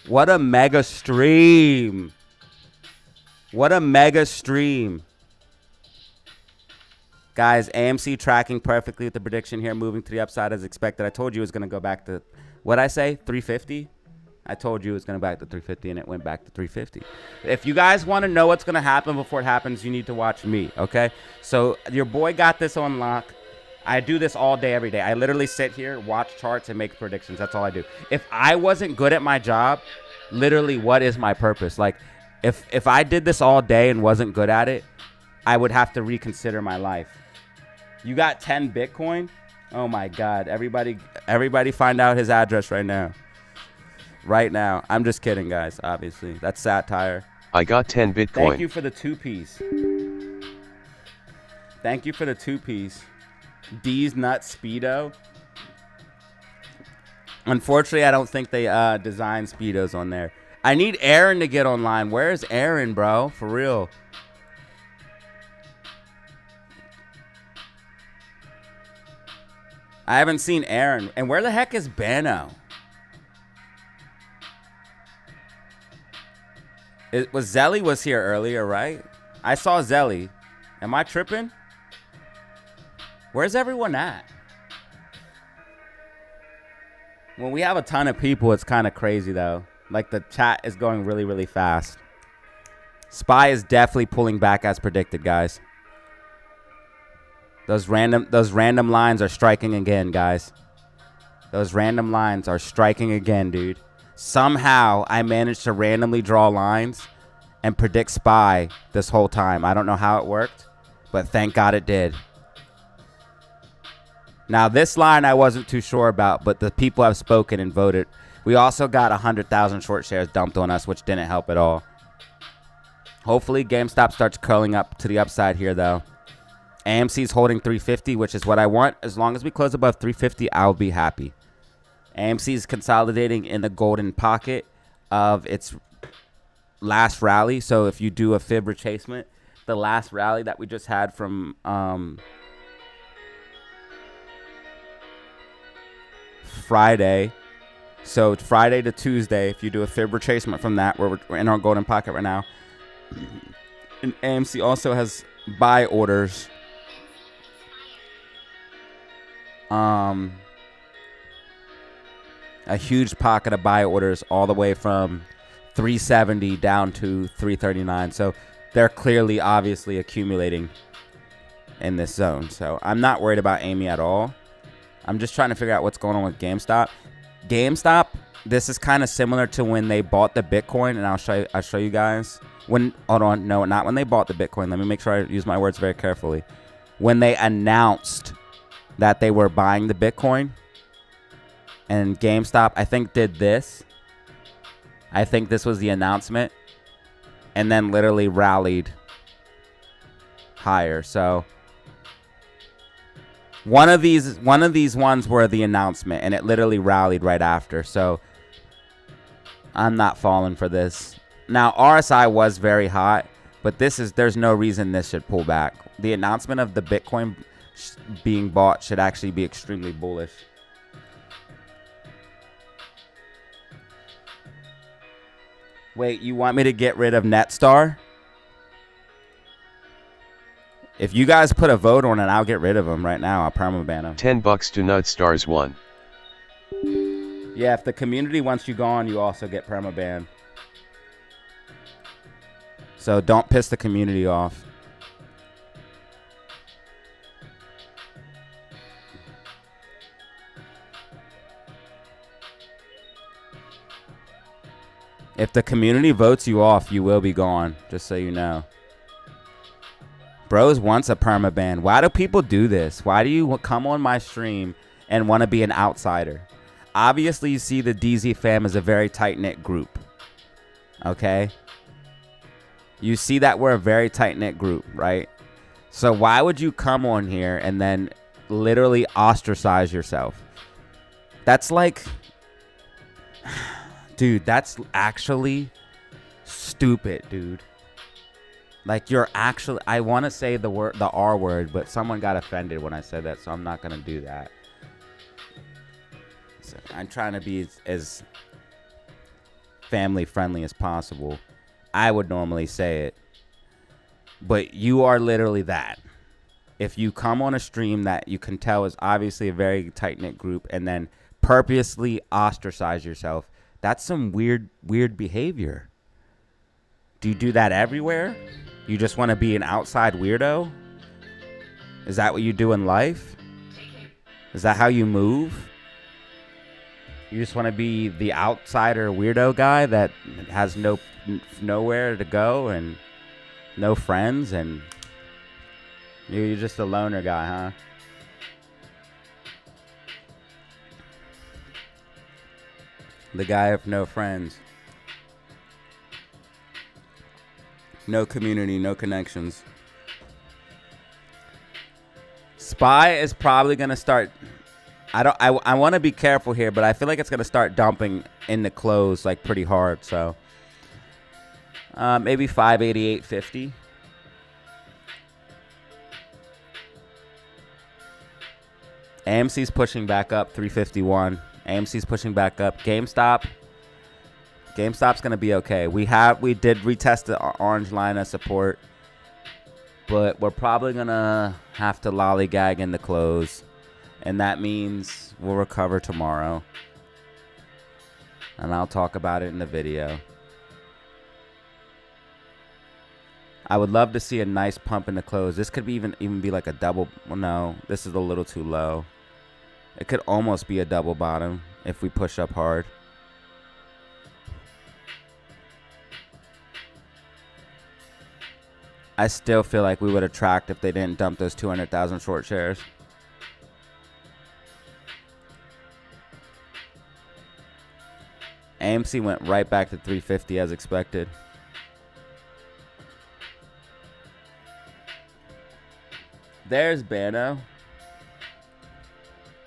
What a mega stream. What a mega stream. Guys, AMC tracking perfectly with the prediction here, moving to the upside as expected. I told you it was going to go back to, what'd I say, 350? I told you it was going to back to 350, and it went back to 350. If you guys want to know what's going to happen before it happens, you need to watch me, okay? So your boy got this on lock. I do this all day, every day. I literally sit here, watch charts, and make predictions. That's all I do. If I wasn't good at my job, literally, what is my purpose? Like, if I did this all day and wasn't good at it, I would have to reconsider my life. You got 10 Bitcoin? Oh, my God. Everybody find out his address right now. Right now. I'm just kidding, guys, obviously. That's satire. I got 10 Bitcoin. Thank you for the 2-piece. Thank you for the 2-piece. D's Nut Speedo. Unfortunately, I don't think they designed Speedos on there. I need Aaron to get online. Where's Aaron, bro? For real. I haven't seen Aaron. And where the heck is Bano? Zelly was here earlier, right? I saw Zelly. Am I tripping? Where's everyone at? When we have a ton of people, it's kind of crazy, though. Like, the chat is going really, really fast. SPY is definitely pulling back as predicted, guys. Those random lines are striking again, guys. Those random lines are striking again, dude. Somehow, I managed to randomly draw lines and predict SPY this whole time. I don't know how it worked, but thank God it did. Now, this line I wasn't too sure about, but the people have spoken and voted. We also got 100,000 short shares dumped on us, which didn't help at all. Hopefully, GameStop starts curling up to the upside here, though. AMC is holding 350, which is what I want. As long as we close above 350, I'll be happy. AMC is consolidating in the golden pocket of its last rally. So if you do a fib retracement, the last rally that we just had from Friday. So it's Friday to Tuesday. If you do a fib retracement from that, we're in our golden pocket right now. And AMC also has buy orders. A huge pocket of buy orders all the way from 370 down to 339. So they're clearly, obviously accumulating in this zone. So I'm not worried about Amy at all. I'm just trying to figure out what's going on with GameStop. GameStop, this is kind of similar to when they bought the Bitcoin, and I'll show you guys. Hold on, no, not when they bought the Bitcoin. Let me make sure I use my words very carefully. When they announced that they were buying the Bitcoin, and GameStop, I think, did this. I think this was the announcement, and then literally rallied higher. So one of these ones were the announcement, and it literally rallied right after. So I'm not falling for this. Now, RSI was very hot, but there's no reason this should pull back. The announcement of the Bitcoin being bought should actually be extremely bullish. Wait, you want me to get rid of Netstar? If you guys put a vote on it, I'll get rid of them right now. I'll permaban them. $10 to Nutstars 1. Yeah, if the community wants you gone, you also get permaban. So don't piss the community off. If the community votes you off, you will be gone, just so you know. Bros wants a permaban. Why do people do this? Why do you come on my stream and want to be an outsider? Obviously, you see the DZ fam is a very tight-knit group. Okay? You see that we're a very tight-knit group, right? So why would you come on here and then literally ostracize yourself? That's like... Dude, that's actually stupid, dude. Like you're actually, I want to say the R word, but someone got offended when I said that, so I'm not gonna do that. So I'm trying to be as family friendly as possible. I would normally say it, but you are literally that. If you come on a stream that you can tell is obviously a very tight-knit group and then purposely ostracize yourself, that's some weird behavior. Do you do that everywhere? You just want to be an outside weirdo? Is that what you do in life? Is that how you move? You just want to be the outsider weirdo guy that has nowhere to go and no friends, and you're just a loner guy, huh? The guy with no friends. No community, no connections. SPY is probably going to start... I want to be careful here, but I feel like it's going to start dumping in the close like pretty hard, so... maybe 588.50. AMC's pushing back up 351. AMC's pushing back up. GameStop's gonna be okay. We did retest the orange line of support, but we're probably gonna have to lollygag in the close, and that means we'll recover tomorrow. And I'll talk about it in the video. I would love to see a nice pump in the close. This could be even be like a double. Well, no, this is a little too low. It could almost be a double bottom if we push up hard. I still feel like we would have tracked if they didn't dump those 200,000 short shares. AMC went right back to 350 as expected. There's Bano.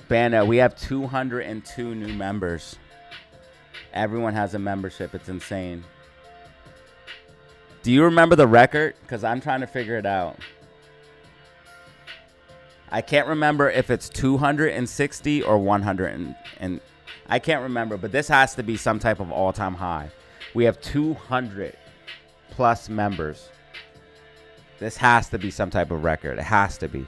Bano, we have 202 new members. Everyone has a membership. It's insane. Do you remember the record? Because I'm trying to figure it out. I can't remember if it's 260 or 100. And I can't remember, but this has to be some type of all-time high. We have 200 plus members. This has to be some type of record. It has to be.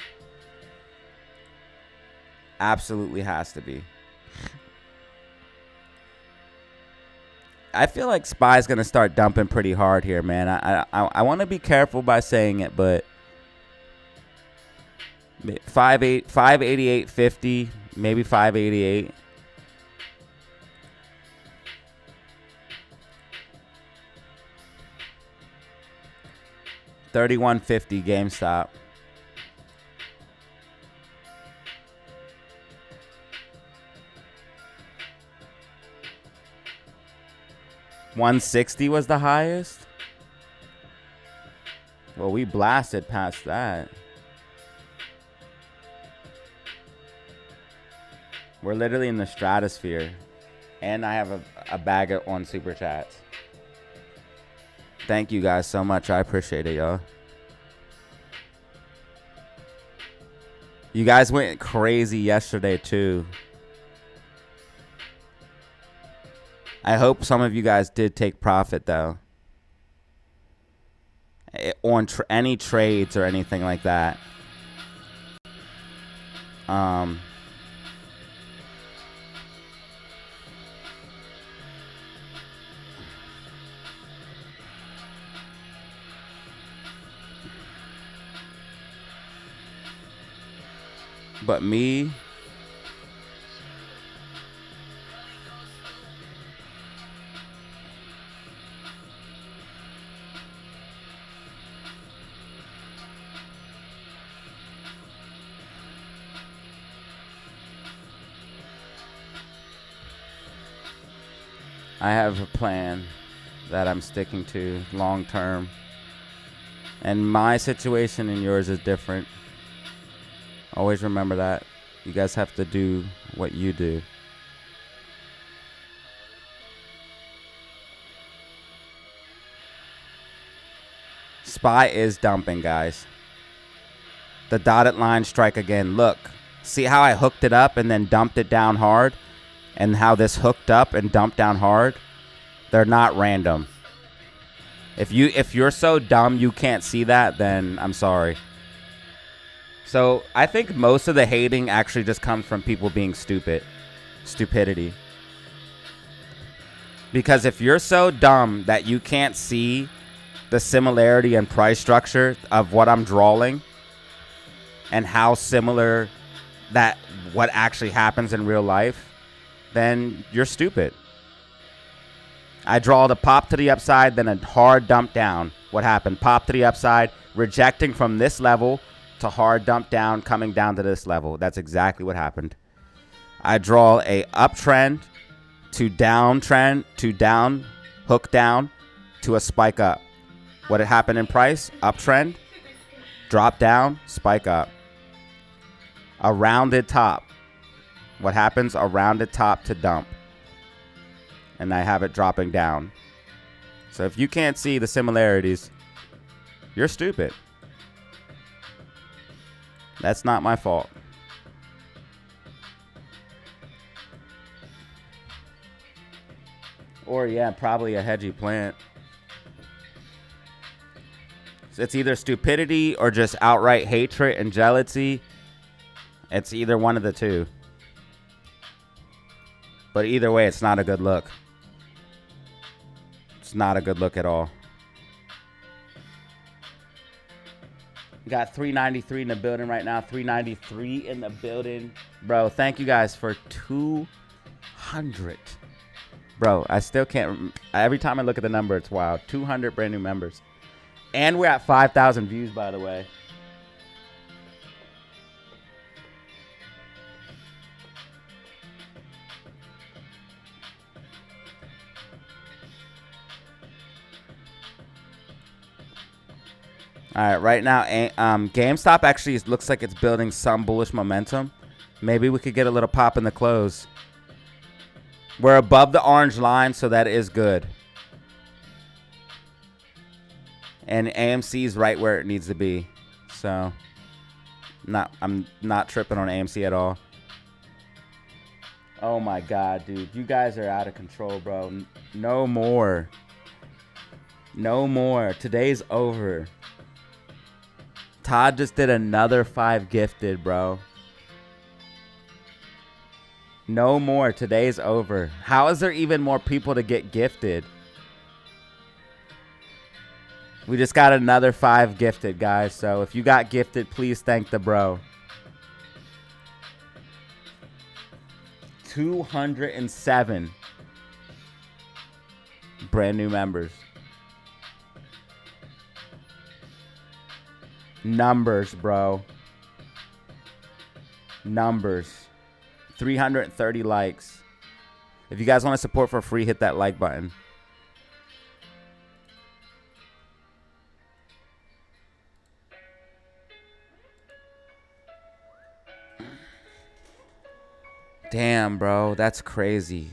Absolutely has to be. I feel like SPY's going to start dumping pretty hard here, man. I want to be careful by saying it, but 588.50, maybe 588. $31.50 GameStop. $160 was the highest. Well, we blasted past that. We're literally in the stratosphere, and I have a bag on super chats. Thank you guys so much. I appreciate it, y'all. You guys went crazy yesterday, too. I hope some of you guys did take profit, though. On any trades or anything like that. But me, I have a plan that I'm sticking to long term. And my situation and yours is different. Always remember that. You guys have to do what you do. SPY is dumping, guys. The dotted line strike again. Look. See how I hooked it up and then dumped it down hard? And how this hooked up and dumped down hard? They're not random. If you're so dumb you can't see that, then I'm sorry. So I think most of the hating actually just comes from people being stupid. Stupidity. Because if you're so dumb that you can't see the similarity and price structure of what I'm drawing and how similar that what actually happens in real life, then you're stupid. I draw the pop to the upside, then a hard dump down. What happened? Pop to the upside, rejecting from this level to hard dump down, coming down to this level. That's exactly what happened. I draw a uptrend to downtrend to down, hook down to a spike up. What had happened in price? Uptrend, drop down, spike up. A rounded top. What happens? A rounded top to dump. And I have it dropping down. So if you can't see the similarities, you're stupid. That's not my fault. Or yeah, probably a hedgy plant. So it's either stupidity or just outright hatred and jealousy. It's either one of the two. But either way, it's not a good look. It's not a good look at all. Got 393 in the building right now. 393 in the building. Bro, thank you guys for 200. Bro, I still can't. Every time I look at the number, it's wild. 200 brand new members. And we're at 5,000 views, by the way. All right, right now, GameStop actually looks like it's building some bullish momentum. Maybe we could get a little pop in the close. We're above the orange line, so that is good. And AMC is right where it needs to be. So, I'm not tripping on AMC at all. Oh my God, dude. You guys are out of control, bro. No more. No more. Today's over. Todd just did another 5 gifted, bro. No more. Today's over. How is there even more people to get gifted? We just got another 5 gifted, guys. So if you got gifted, please thank the bro. 207 brand new members. Numbers, bro. Numbers. 330 likes. If you guys want to support for free, hit that like button. Damn, bro. That's crazy.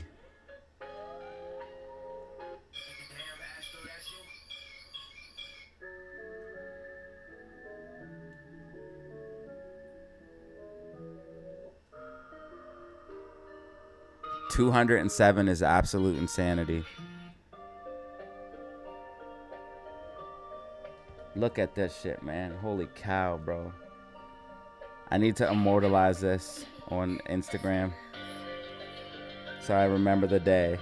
$207 is absolute insanity. Look at this shit, man. Holy cow, bro. I need to immortalize this on Instagram so I remember the day.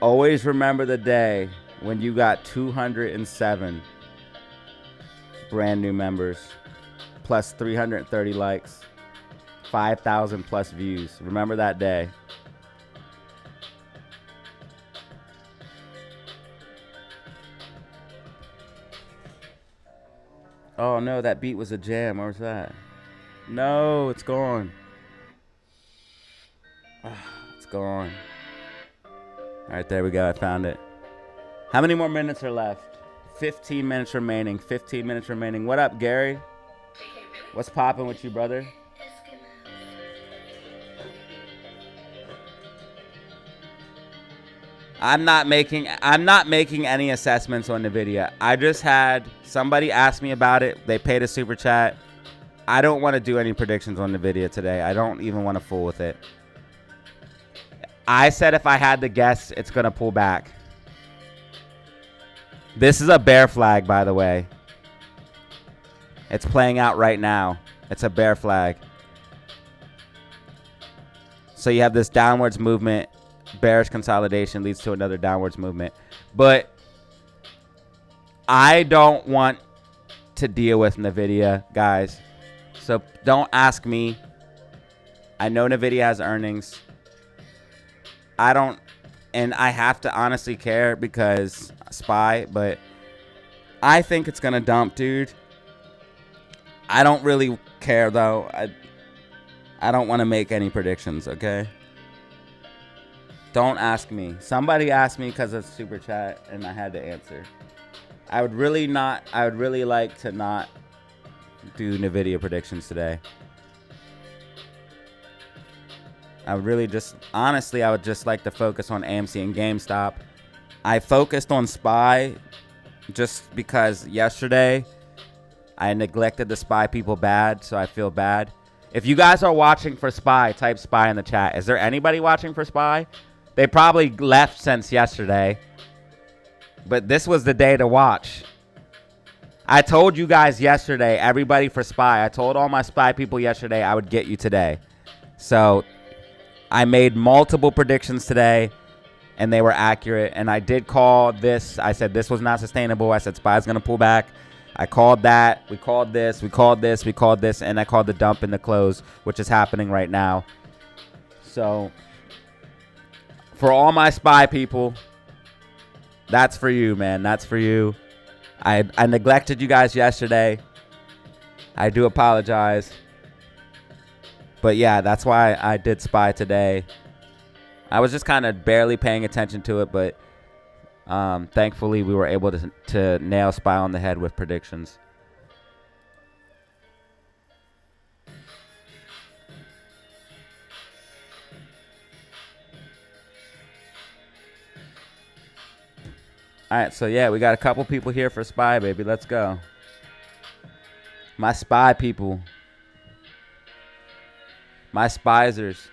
Always remember the day when you got 207 brand new members plus 330 likes. 5,000 plus views. Remember that day. Oh no, that beat was a jam. Where's that? No, it's gone. It's gone. Alright, there we go. I found it. How many more minutes are left? 15 minutes remaining. 15 minutes remaining. What up, Gary? What's popping with you, brother? I'm not making any assessments on NVIDIA. I just had somebody ask me about it. They paid a super chat. I don't want to do any predictions on NVIDIA today. I don't even want to fool with it. I said if I had to guess, it's going to pull back. This is a bear flag, by the way. It's playing out right now. It's a bear flag. So you have this downwards movement. Bearish consolidation leads to another downwards movement. But I don't want to deal with NVIDIA, guys. So don't ask me. I know NVIDIA has earnings. I don't, and I have to honestly care because SPY, but I think it's going to dump, dude. I don't really care, though. I don't want to make any predictions, okay? Don't ask me. Somebody asked me because of super chat, and I had to answer. I would really like to not do NVIDIA predictions today. I would really just, honestly, I would just like to focus on AMC and GameStop. I focused on SPY just because yesterday I neglected the SPY people bad, so I feel bad. If you guys are watching for SPY, type SPY in the chat. Is there anybody watching for SPY? They probably left since yesterday, but this was the day to watch. I told you guys yesterday, everybody for SPY. I told all my SPY people yesterday I would get you today. So I made multiple predictions today, and they were accurate. And I did call this. I said this was not sustainable. I said SPY is going to pull back. I called that. We called this. We called this. We called this. And I called the dump and the close, which is happening right now. So for all my SPY people, that's for you, man. That's for you. I neglected you guys yesterday. I do apologize. But yeah, that's why I did SPY today. I was just kind of barely paying attention to it, but thankfully we were able to nail SPY on the head with predictions. All right, so yeah, we got a couple people here for SPY, baby. Let's go. My SPY people. My SPYzers.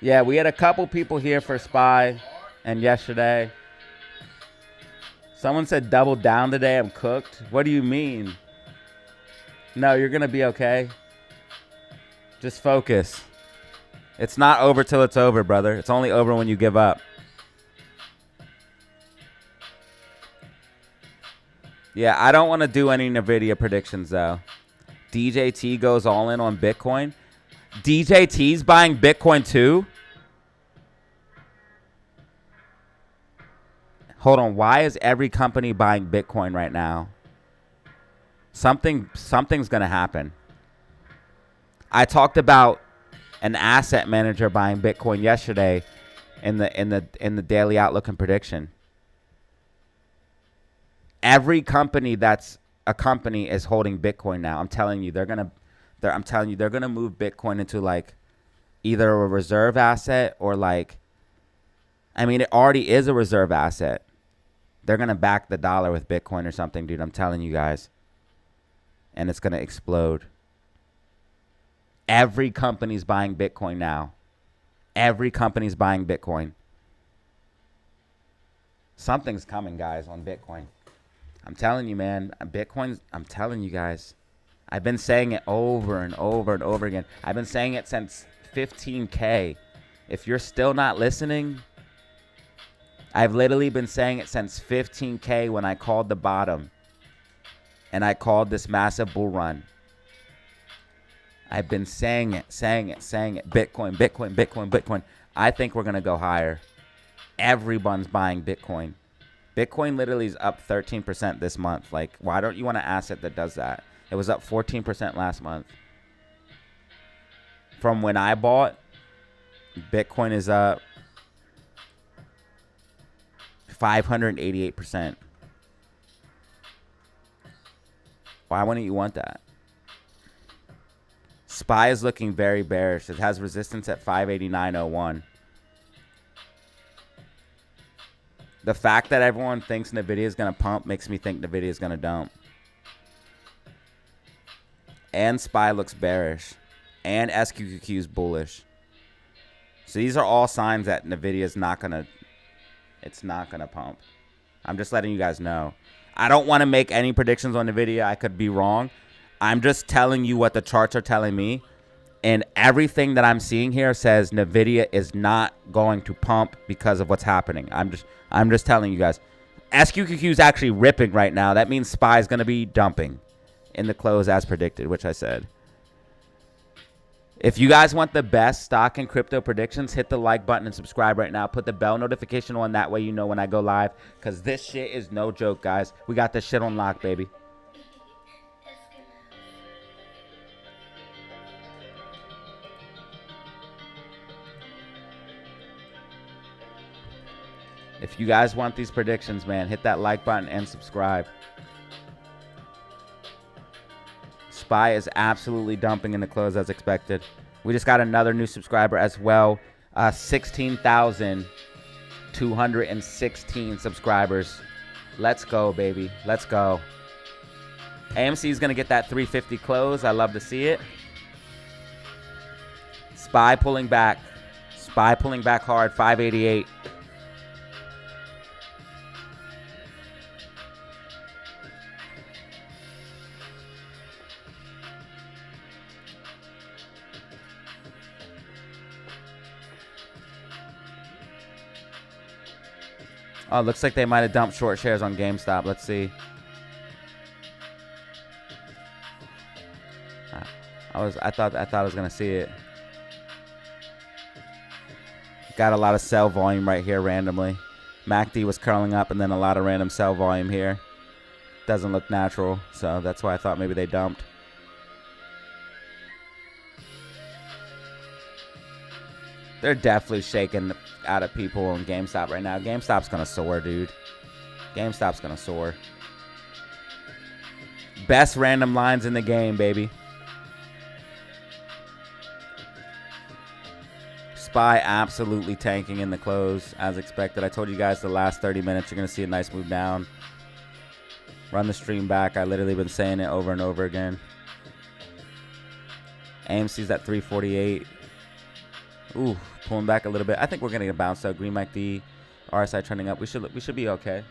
Yeah, we had a couple people here for SPY and yesterday. Someone said double down today. I'm cooked. What do you mean? No, you're going to be okay. Just focus. It's not over till it's over, brother. It's only over when you give up. Yeah, I don't want to do any NVIDIA predictions, though. DJT goes all in on Bitcoin. DJT's buying Bitcoin too? Hold on. Why is every company buying Bitcoin right now? Something's going to happen. I talked about an asset manager buying Bitcoin yesterday in the daily outlook and prediction. Every company that's a company is holding Bitcoin now. I'm telling you, they're gonna move Bitcoin into like either a reserve asset or like, I mean, it already is a reserve asset. They're gonna back the dollar with Bitcoin or something, dude. I'm telling you guys, and it's gonna explode. Every company's buying Bitcoin now. Every company's buying Bitcoin. Something's coming, guys, on Bitcoin. I'm telling you, man. Bitcoin's, I'm telling you guys. I've been saying it over and over and over again. I've been saying it since 15K. If you're still not listening, I've literally been saying it since 15K when I called the bottom. And I called this massive bull run. I've been saying it. Bitcoin, Bitcoin, Bitcoin, Bitcoin. I think we're going to go higher. Everyone's buying Bitcoin. Bitcoin literally is up 13% this month. Like, why don't you want an asset that does that? It was up 14% last month. From when I bought, Bitcoin is up 588%. Why wouldn't you want that? SPY is looking very bearish. It has resistance at 589.01. The fact that everyone thinks NVIDIA is going to pump makes me think NVIDIA is going to dump. And SPY looks bearish. And SQQQ is bullish. So these are all signs that NVIDIA is not going to, it's not going to pump. I'm just letting you guys know. I don't want to make any predictions on NVIDIA. I could be wrong. I'm just telling you what the charts are telling me. And everything that I'm seeing here says NVIDIA is not going to pump because of what's happening. I'm just telling you guys. SQQQ is actually ripping right now. That means SPY is going to be dumping in the close as predicted, which I said. If you guys want the best stock and crypto predictions, hit the like button and subscribe right now. Put the bell notification on. That way you know when I go live. Because this shit is no joke, guys. We got this shit on lock, baby. If you guys want these predictions, man, hit that like button and subscribe. SPY is absolutely dumping in the close as expected. We just got another new subscriber as well. 16,216 subscribers. Let's go, baby. Let's go. AMC is going to get that 350 close. I love to see it. SPY pulling back. SPY pulling back hard. 588. Oh, looks like they might have dumped short shares on GameStop. Let's see. I thought I was gonna see it. Got a lot of sell volume right here randomly. MACD was curling up and then a lot of random sell volume here. Doesn't look natural, so that's why I thought maybe they dumped. They're definitely shaking out of people on GameStop right now. GameStop's going to soar, dude. GameStop's going to soar. Best random lines in the game, baby. SPY absolutely tanking in the close as expected. I told you guys the last 30 minutes you're going to see a nice move down. Run the stream back. I literally been saying it over and over again. AMC's at 348. Ooh, pulling back a little bit. I think we're gonna get bounced out. Green MACD, RSI trending up. We should be okay.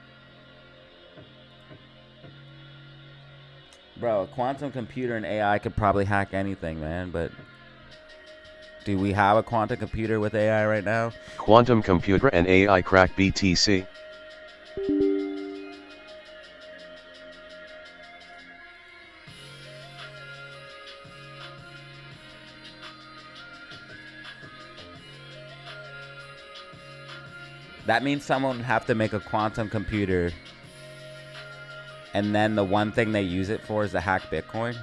Bro, a quantum computer and AI could probably hack anything, man. But do we have a quantum computer with AI right now? Quantum computer and AI crack BTC. That means someone would have to make a quantum computer, and then the one thing they use it for is to hack Bitcoin.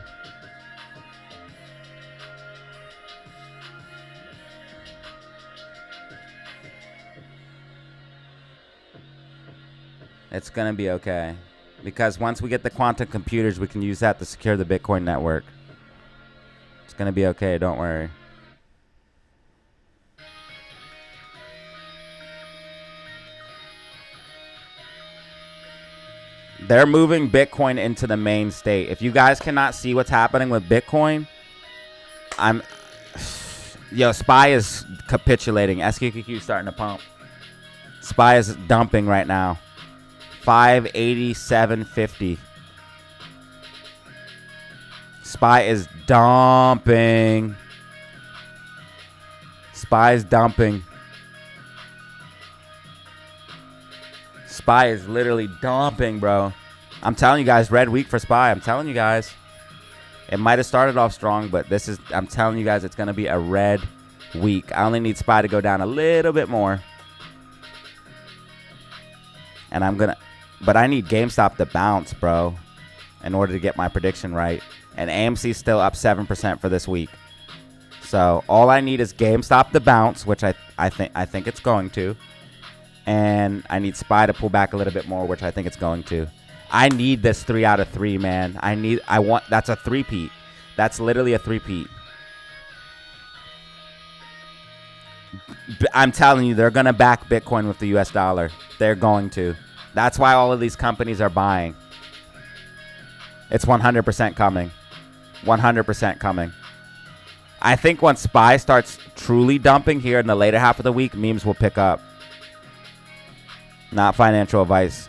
It's gonna be okay, because once we get the quantum computers, we can use that to secure the Bitcoin network. It's gonna be okay, don't worry. They're moving Bitcoin into the main state. If you guys cannot see what's happening with Bitcoin, yo, SPY is capitulating. SQQQ is starting to pump. SPY is dumping right now. 587.50. SPY is dumping. SPY is dumping. SPY is literally dumping, bro. I'm telling you guys, red week for SPY. I'm telling you guys. It might have started off strong, but I'm telling you guys, it's going to be a red week. I only need SPY to go down a little bit more. And but I need GameStop to bounce, bro, in order to get my prediction right. And AMC's still up 7% for this week. So all I need is GameStop to bounce, which I think it's going to. And I need SPY to pull back a little bit more, which I think it's going to. I need this 3 out of 3, man. That's a three-peat. That's literally a three-peat. I'm telling you, they're going to back Bitcoin with the US dollar. They're going to. That's why all of these companies are buying. It's 100% coming. 100% coming. I think once SPY starts truly dumping here in the later half of the week, memes will pick up. Not financial advice.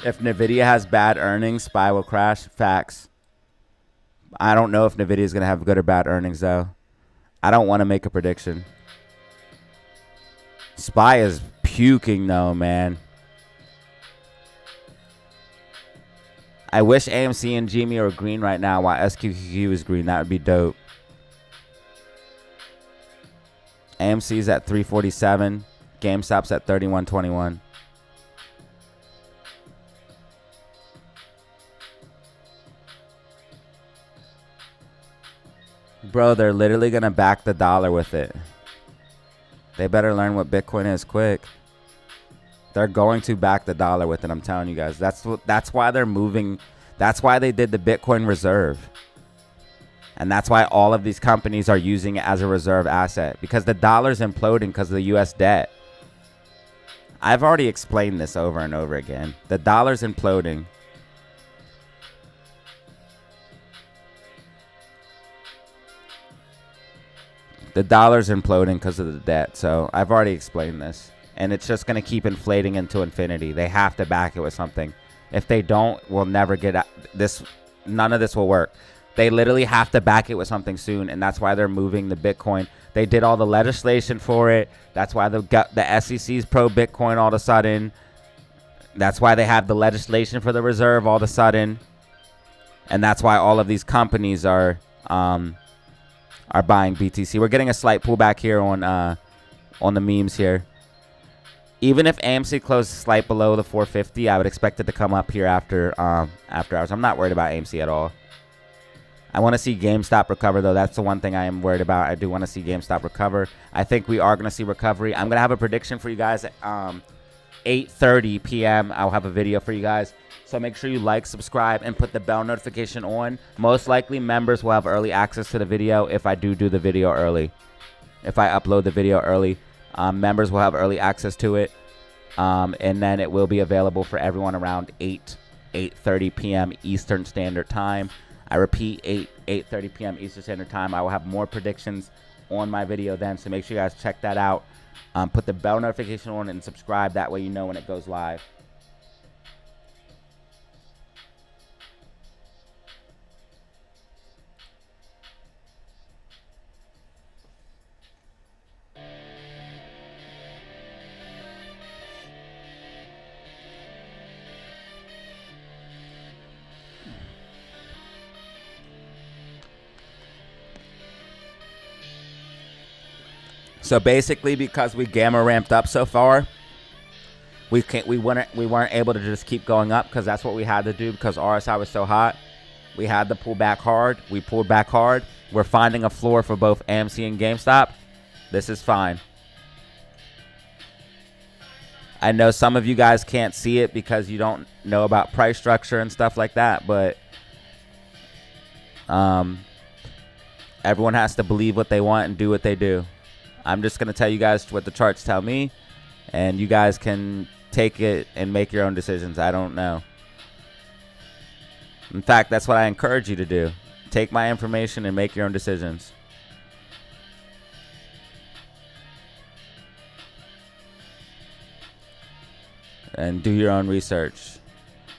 If NVIDIA has bad earnings, SPY will crash. Facts. I don't know if NVIDIA is going to have good or bad earnings, though. I don't want to make a prediction. SPY is puking, though, man. I wish AMC and GME were green right now while SQQQ is green. That would be dope. AMC's at 347. GameStop's at 31.21. Bro, they're literally going to back the dollar with it. They better learn what Bitcoin is quick. They're going to back the dollar with it, I'm telling you guys. That's why they're moving. That's why they did the Bitcoin reserve. And that's why all of these companies are using it as a reserve asset. Because the dollar's imploding because of the US debt. I've already explained this over and over again. The dollar's imploding. The dollar's imploding because of the debt. So I've already explained this. And it's just going to keep inflating into infinity. They have to back it with something. If they don't, we'll never get this. None of this will work. They literally have to back it with something soon. And that's why they're moving the Bitcoin. They did all the legislation for it. That's why the SEC's pro-Bitcoin all of a sudden. That's why they have the legislation for the reserve all of a sudden. And that's why all of these companies are buying BTC. We're getting a slight pullback here on the memes here. Even if AMC closes slight below the 450, I would expect it to come up here after hours. I'm not worried about AMC at all. I want to see GameStop recover, though. That's the one thing I am worried about. I do want to see GameStop recover. I think we are going to see recovery. I'm going to have a prediction for you guys at 8:30 p.m. I'll have a video for you guys. So make sure you like, subscribe, and put the bell notification on. Most likely, members will have early access to the video if I do the video early. If I upload the video early, members will have early access to it. And then it will be available for everyone around 8:30 p.m. Eastern Standard Time. I repeat, 8:30 p.m. Eastern Standard Time. I will have more predictions on my video then, so make sure you guys check that out. Put the bell notification on and subscribe. That way you know when it goes live. So basically, because we gamma ramped up so far, we weren't able to just keep going up because that's what we had to do because RSI was so hot. We had to pull back hard. We pulled back hard. We're finding a floor for both AMC and GameStop. This is fine. I know some of you guys can't see it because you don't know about price structure and stuff like that, but everyone has to believe what they want and do what they do. I'm just going to tell you guys what the charts tell me, and you guys can take it and make your own decisions. I don't know. In fact, that's what I encourage you to do. Take my information and make your own decisions. And do your own research.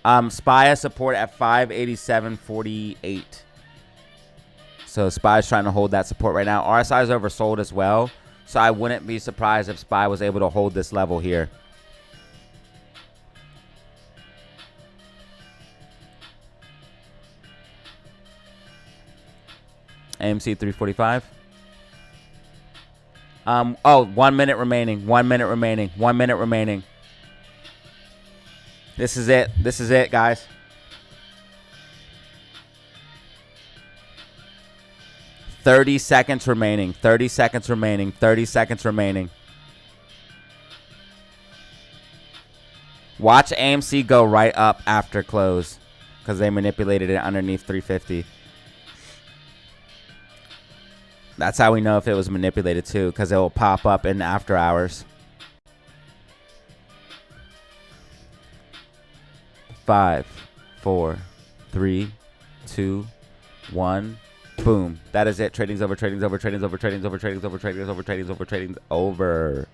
SPY has support at 587.48. So SPY is trying to hold that support right now. RSI is oversold as well. So I wouldn't be surprised if SPY was able to hold this level here. AMC 345. Oh, 1 minute remaining. 1 minute remaining. 1 minute remaining. This is it. This is it, guys. $30 seconds remaining. 30 seconds remaining. 30 seconds remaining. Watch AMC go right up after close. because they manipulated it underneath 350. That's how we know if it was manipulated too, because it will pop up in after hours. 5, 4, 3, 2, 1. Boom. That is it. Trading's over, trading's over, trading's over, trading's over, trading's over, trading's over, trading's over, trading's over.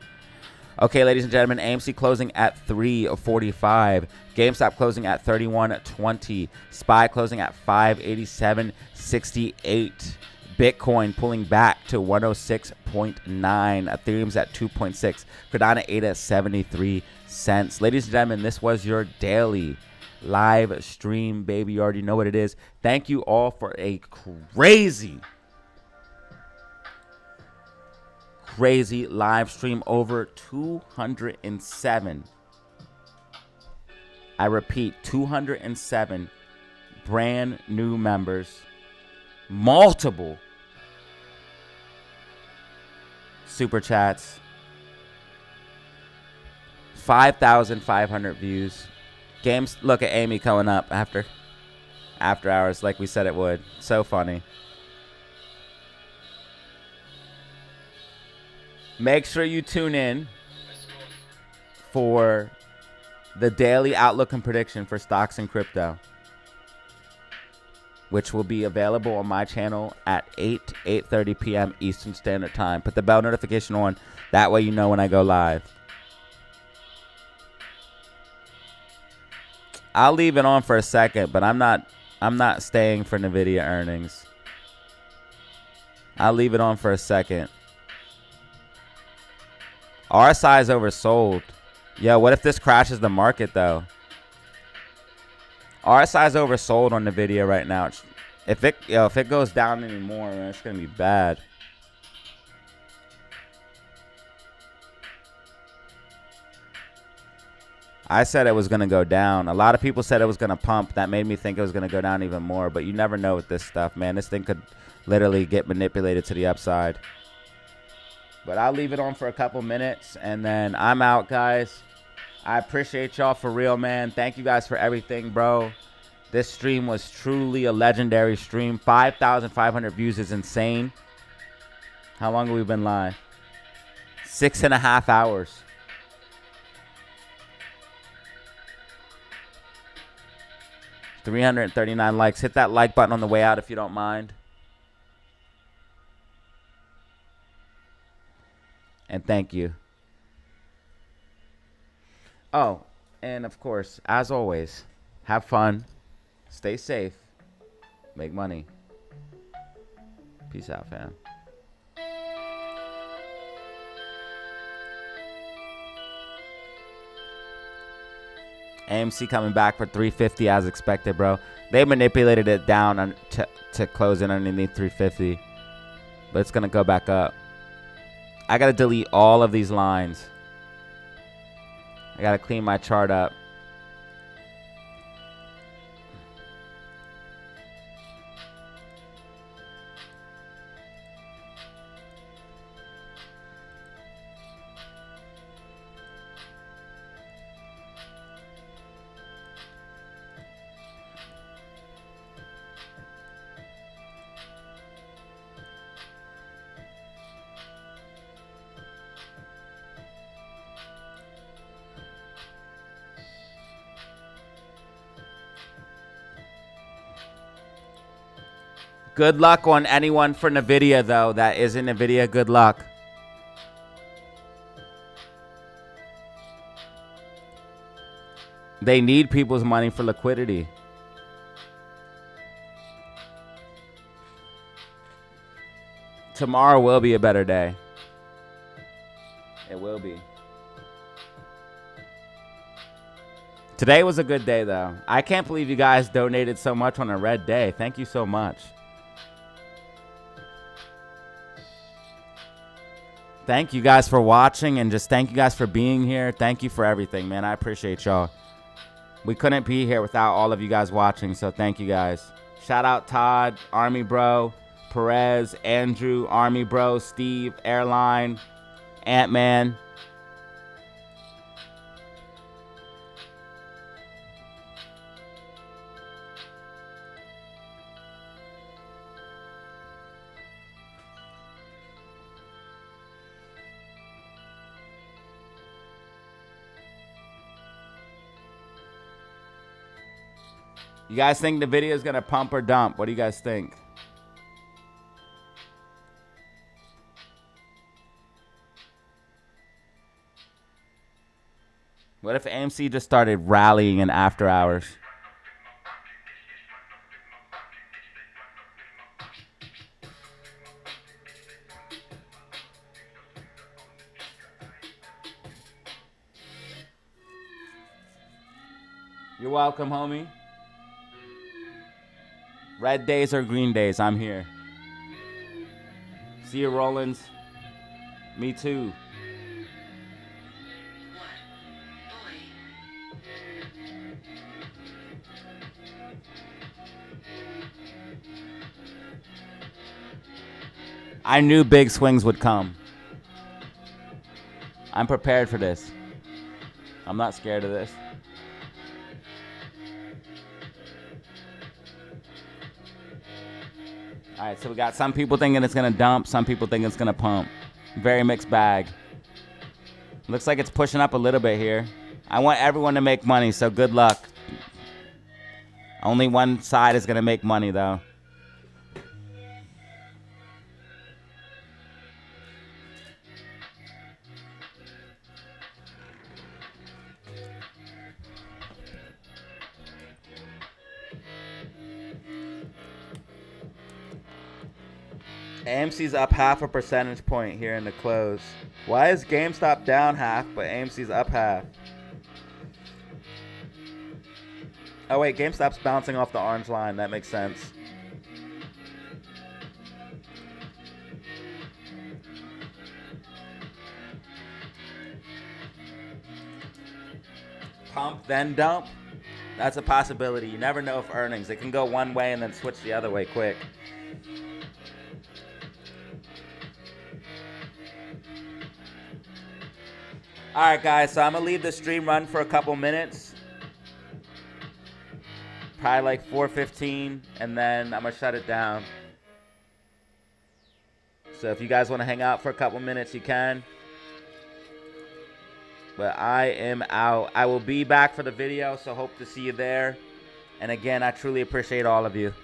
Okay, ladies and gentlemen, AMC closing at 345. GameStop closing at 3120. SPY closing at 587.68. Bitcoin pulling back to 106.9. Ethereum's at 2.6. Cardano ADA 73 cents. Ladies and gentlemen, this was your daily live stream, baby. You already know what it is. Thank you all for a crazy live stream. Over 207. I repeat, 207 brand new members. Multiple super chats. 5,500 views. Games, look at Amy coming up after hours like we said it would. So funny. Make sure you tune in for the daily outlook and prediction for stocks and crypto, which will be available on my channel at 8:30 p.m. Eastern Standard Time. Put the bell notification on. That way you know when I go live. I'll leave it on for a second, but I'm not staying for NVIDIA earnings. I'll leave it on for a second. RSI is oversold. Yo, what if this crashes the market though? RSI is oversold on NVIDIA right now. If it goes down anymore, man, it's gonna be bad. I said it was gonna go down. A lot of people said it was gonna pump. That made me think it was gonna go down even more. But you never know with this stuff, man. This thing could literally get manipulated to the upside. But I'll leave it on for a couple minutes, and then I'm out, guys. I appreciate y'all for real, man. Thank you guys for everything, bro. This stream was truly a legendary stream. 5,500 views is insane. How long have we been live? 6.5 hours. $339 likes. Hit that like button on the way out if you don't mind. And thank you. Oh, and of course, as always, have fun, stay safe, make money. Peace out, fam. AMC coming back for 350 as expected, bro. They manipulated it down to close in underneath 350, but it's gonna go back up. I gotta delete all of these lines. I gotta clean my chart up. Good luck on anyone for NVIDIA, though. That isn't NVIDIA. Good luck. They need people's money for liquidity. Tomorrow will be a better day. It will be. Today was a good day, though. I can't believe you guys donated so much on a red day. Thank you so much. Thank you guys for watching, and just thank you guys for being here. Thank you for everything, man. I appreciate y'all. We couldn't be here without all of you guys watching, so thank you guys. Shout out Todd, Army Bro, Perez, Andrew, Army Bro, Steve, Airline, Ant-Man. You guys think the video is gonna pump or dump? What do you guys think? What if AMC just started rallying in after hours? You're welcome, homie. Red days or green days, I'm here. See you, Rollins. Me too. I knew big swings would come. I'm prepared for this. I'm not scared of this. All right, so we got some people thinking it's going to dump, some people think it's going to pump. Very mixed bag. Looks like it's pushing up a little bit here. I want everyone to make money, so good luck. Only one side is going to make money, though. AMC's up 0.5 percentage point here in the close. Why is GameStop down 0.5, but AMC's up 0.5? Oh wait, GameStop's bouncing off the orange line. That makes sense. Pump, then dump? That's a possibility. You never know if earnings. It can go one way and then switch the other way quick. Alright guys, so I'm going to leave the stream run for a couple minutes. Probably like 4:15, and then I'm going to shut it down. So if you guys want to hang out for a couple minutes, you can. But I am out. I will be back for the video, so hope to see you there. And again, I truly appreciate all of you.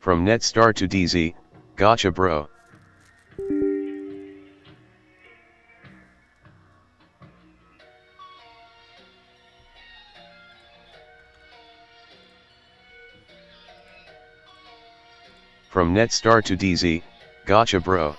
From Netstar to DZ, gotcha bro. From Netstar to DZ, gotcha bro.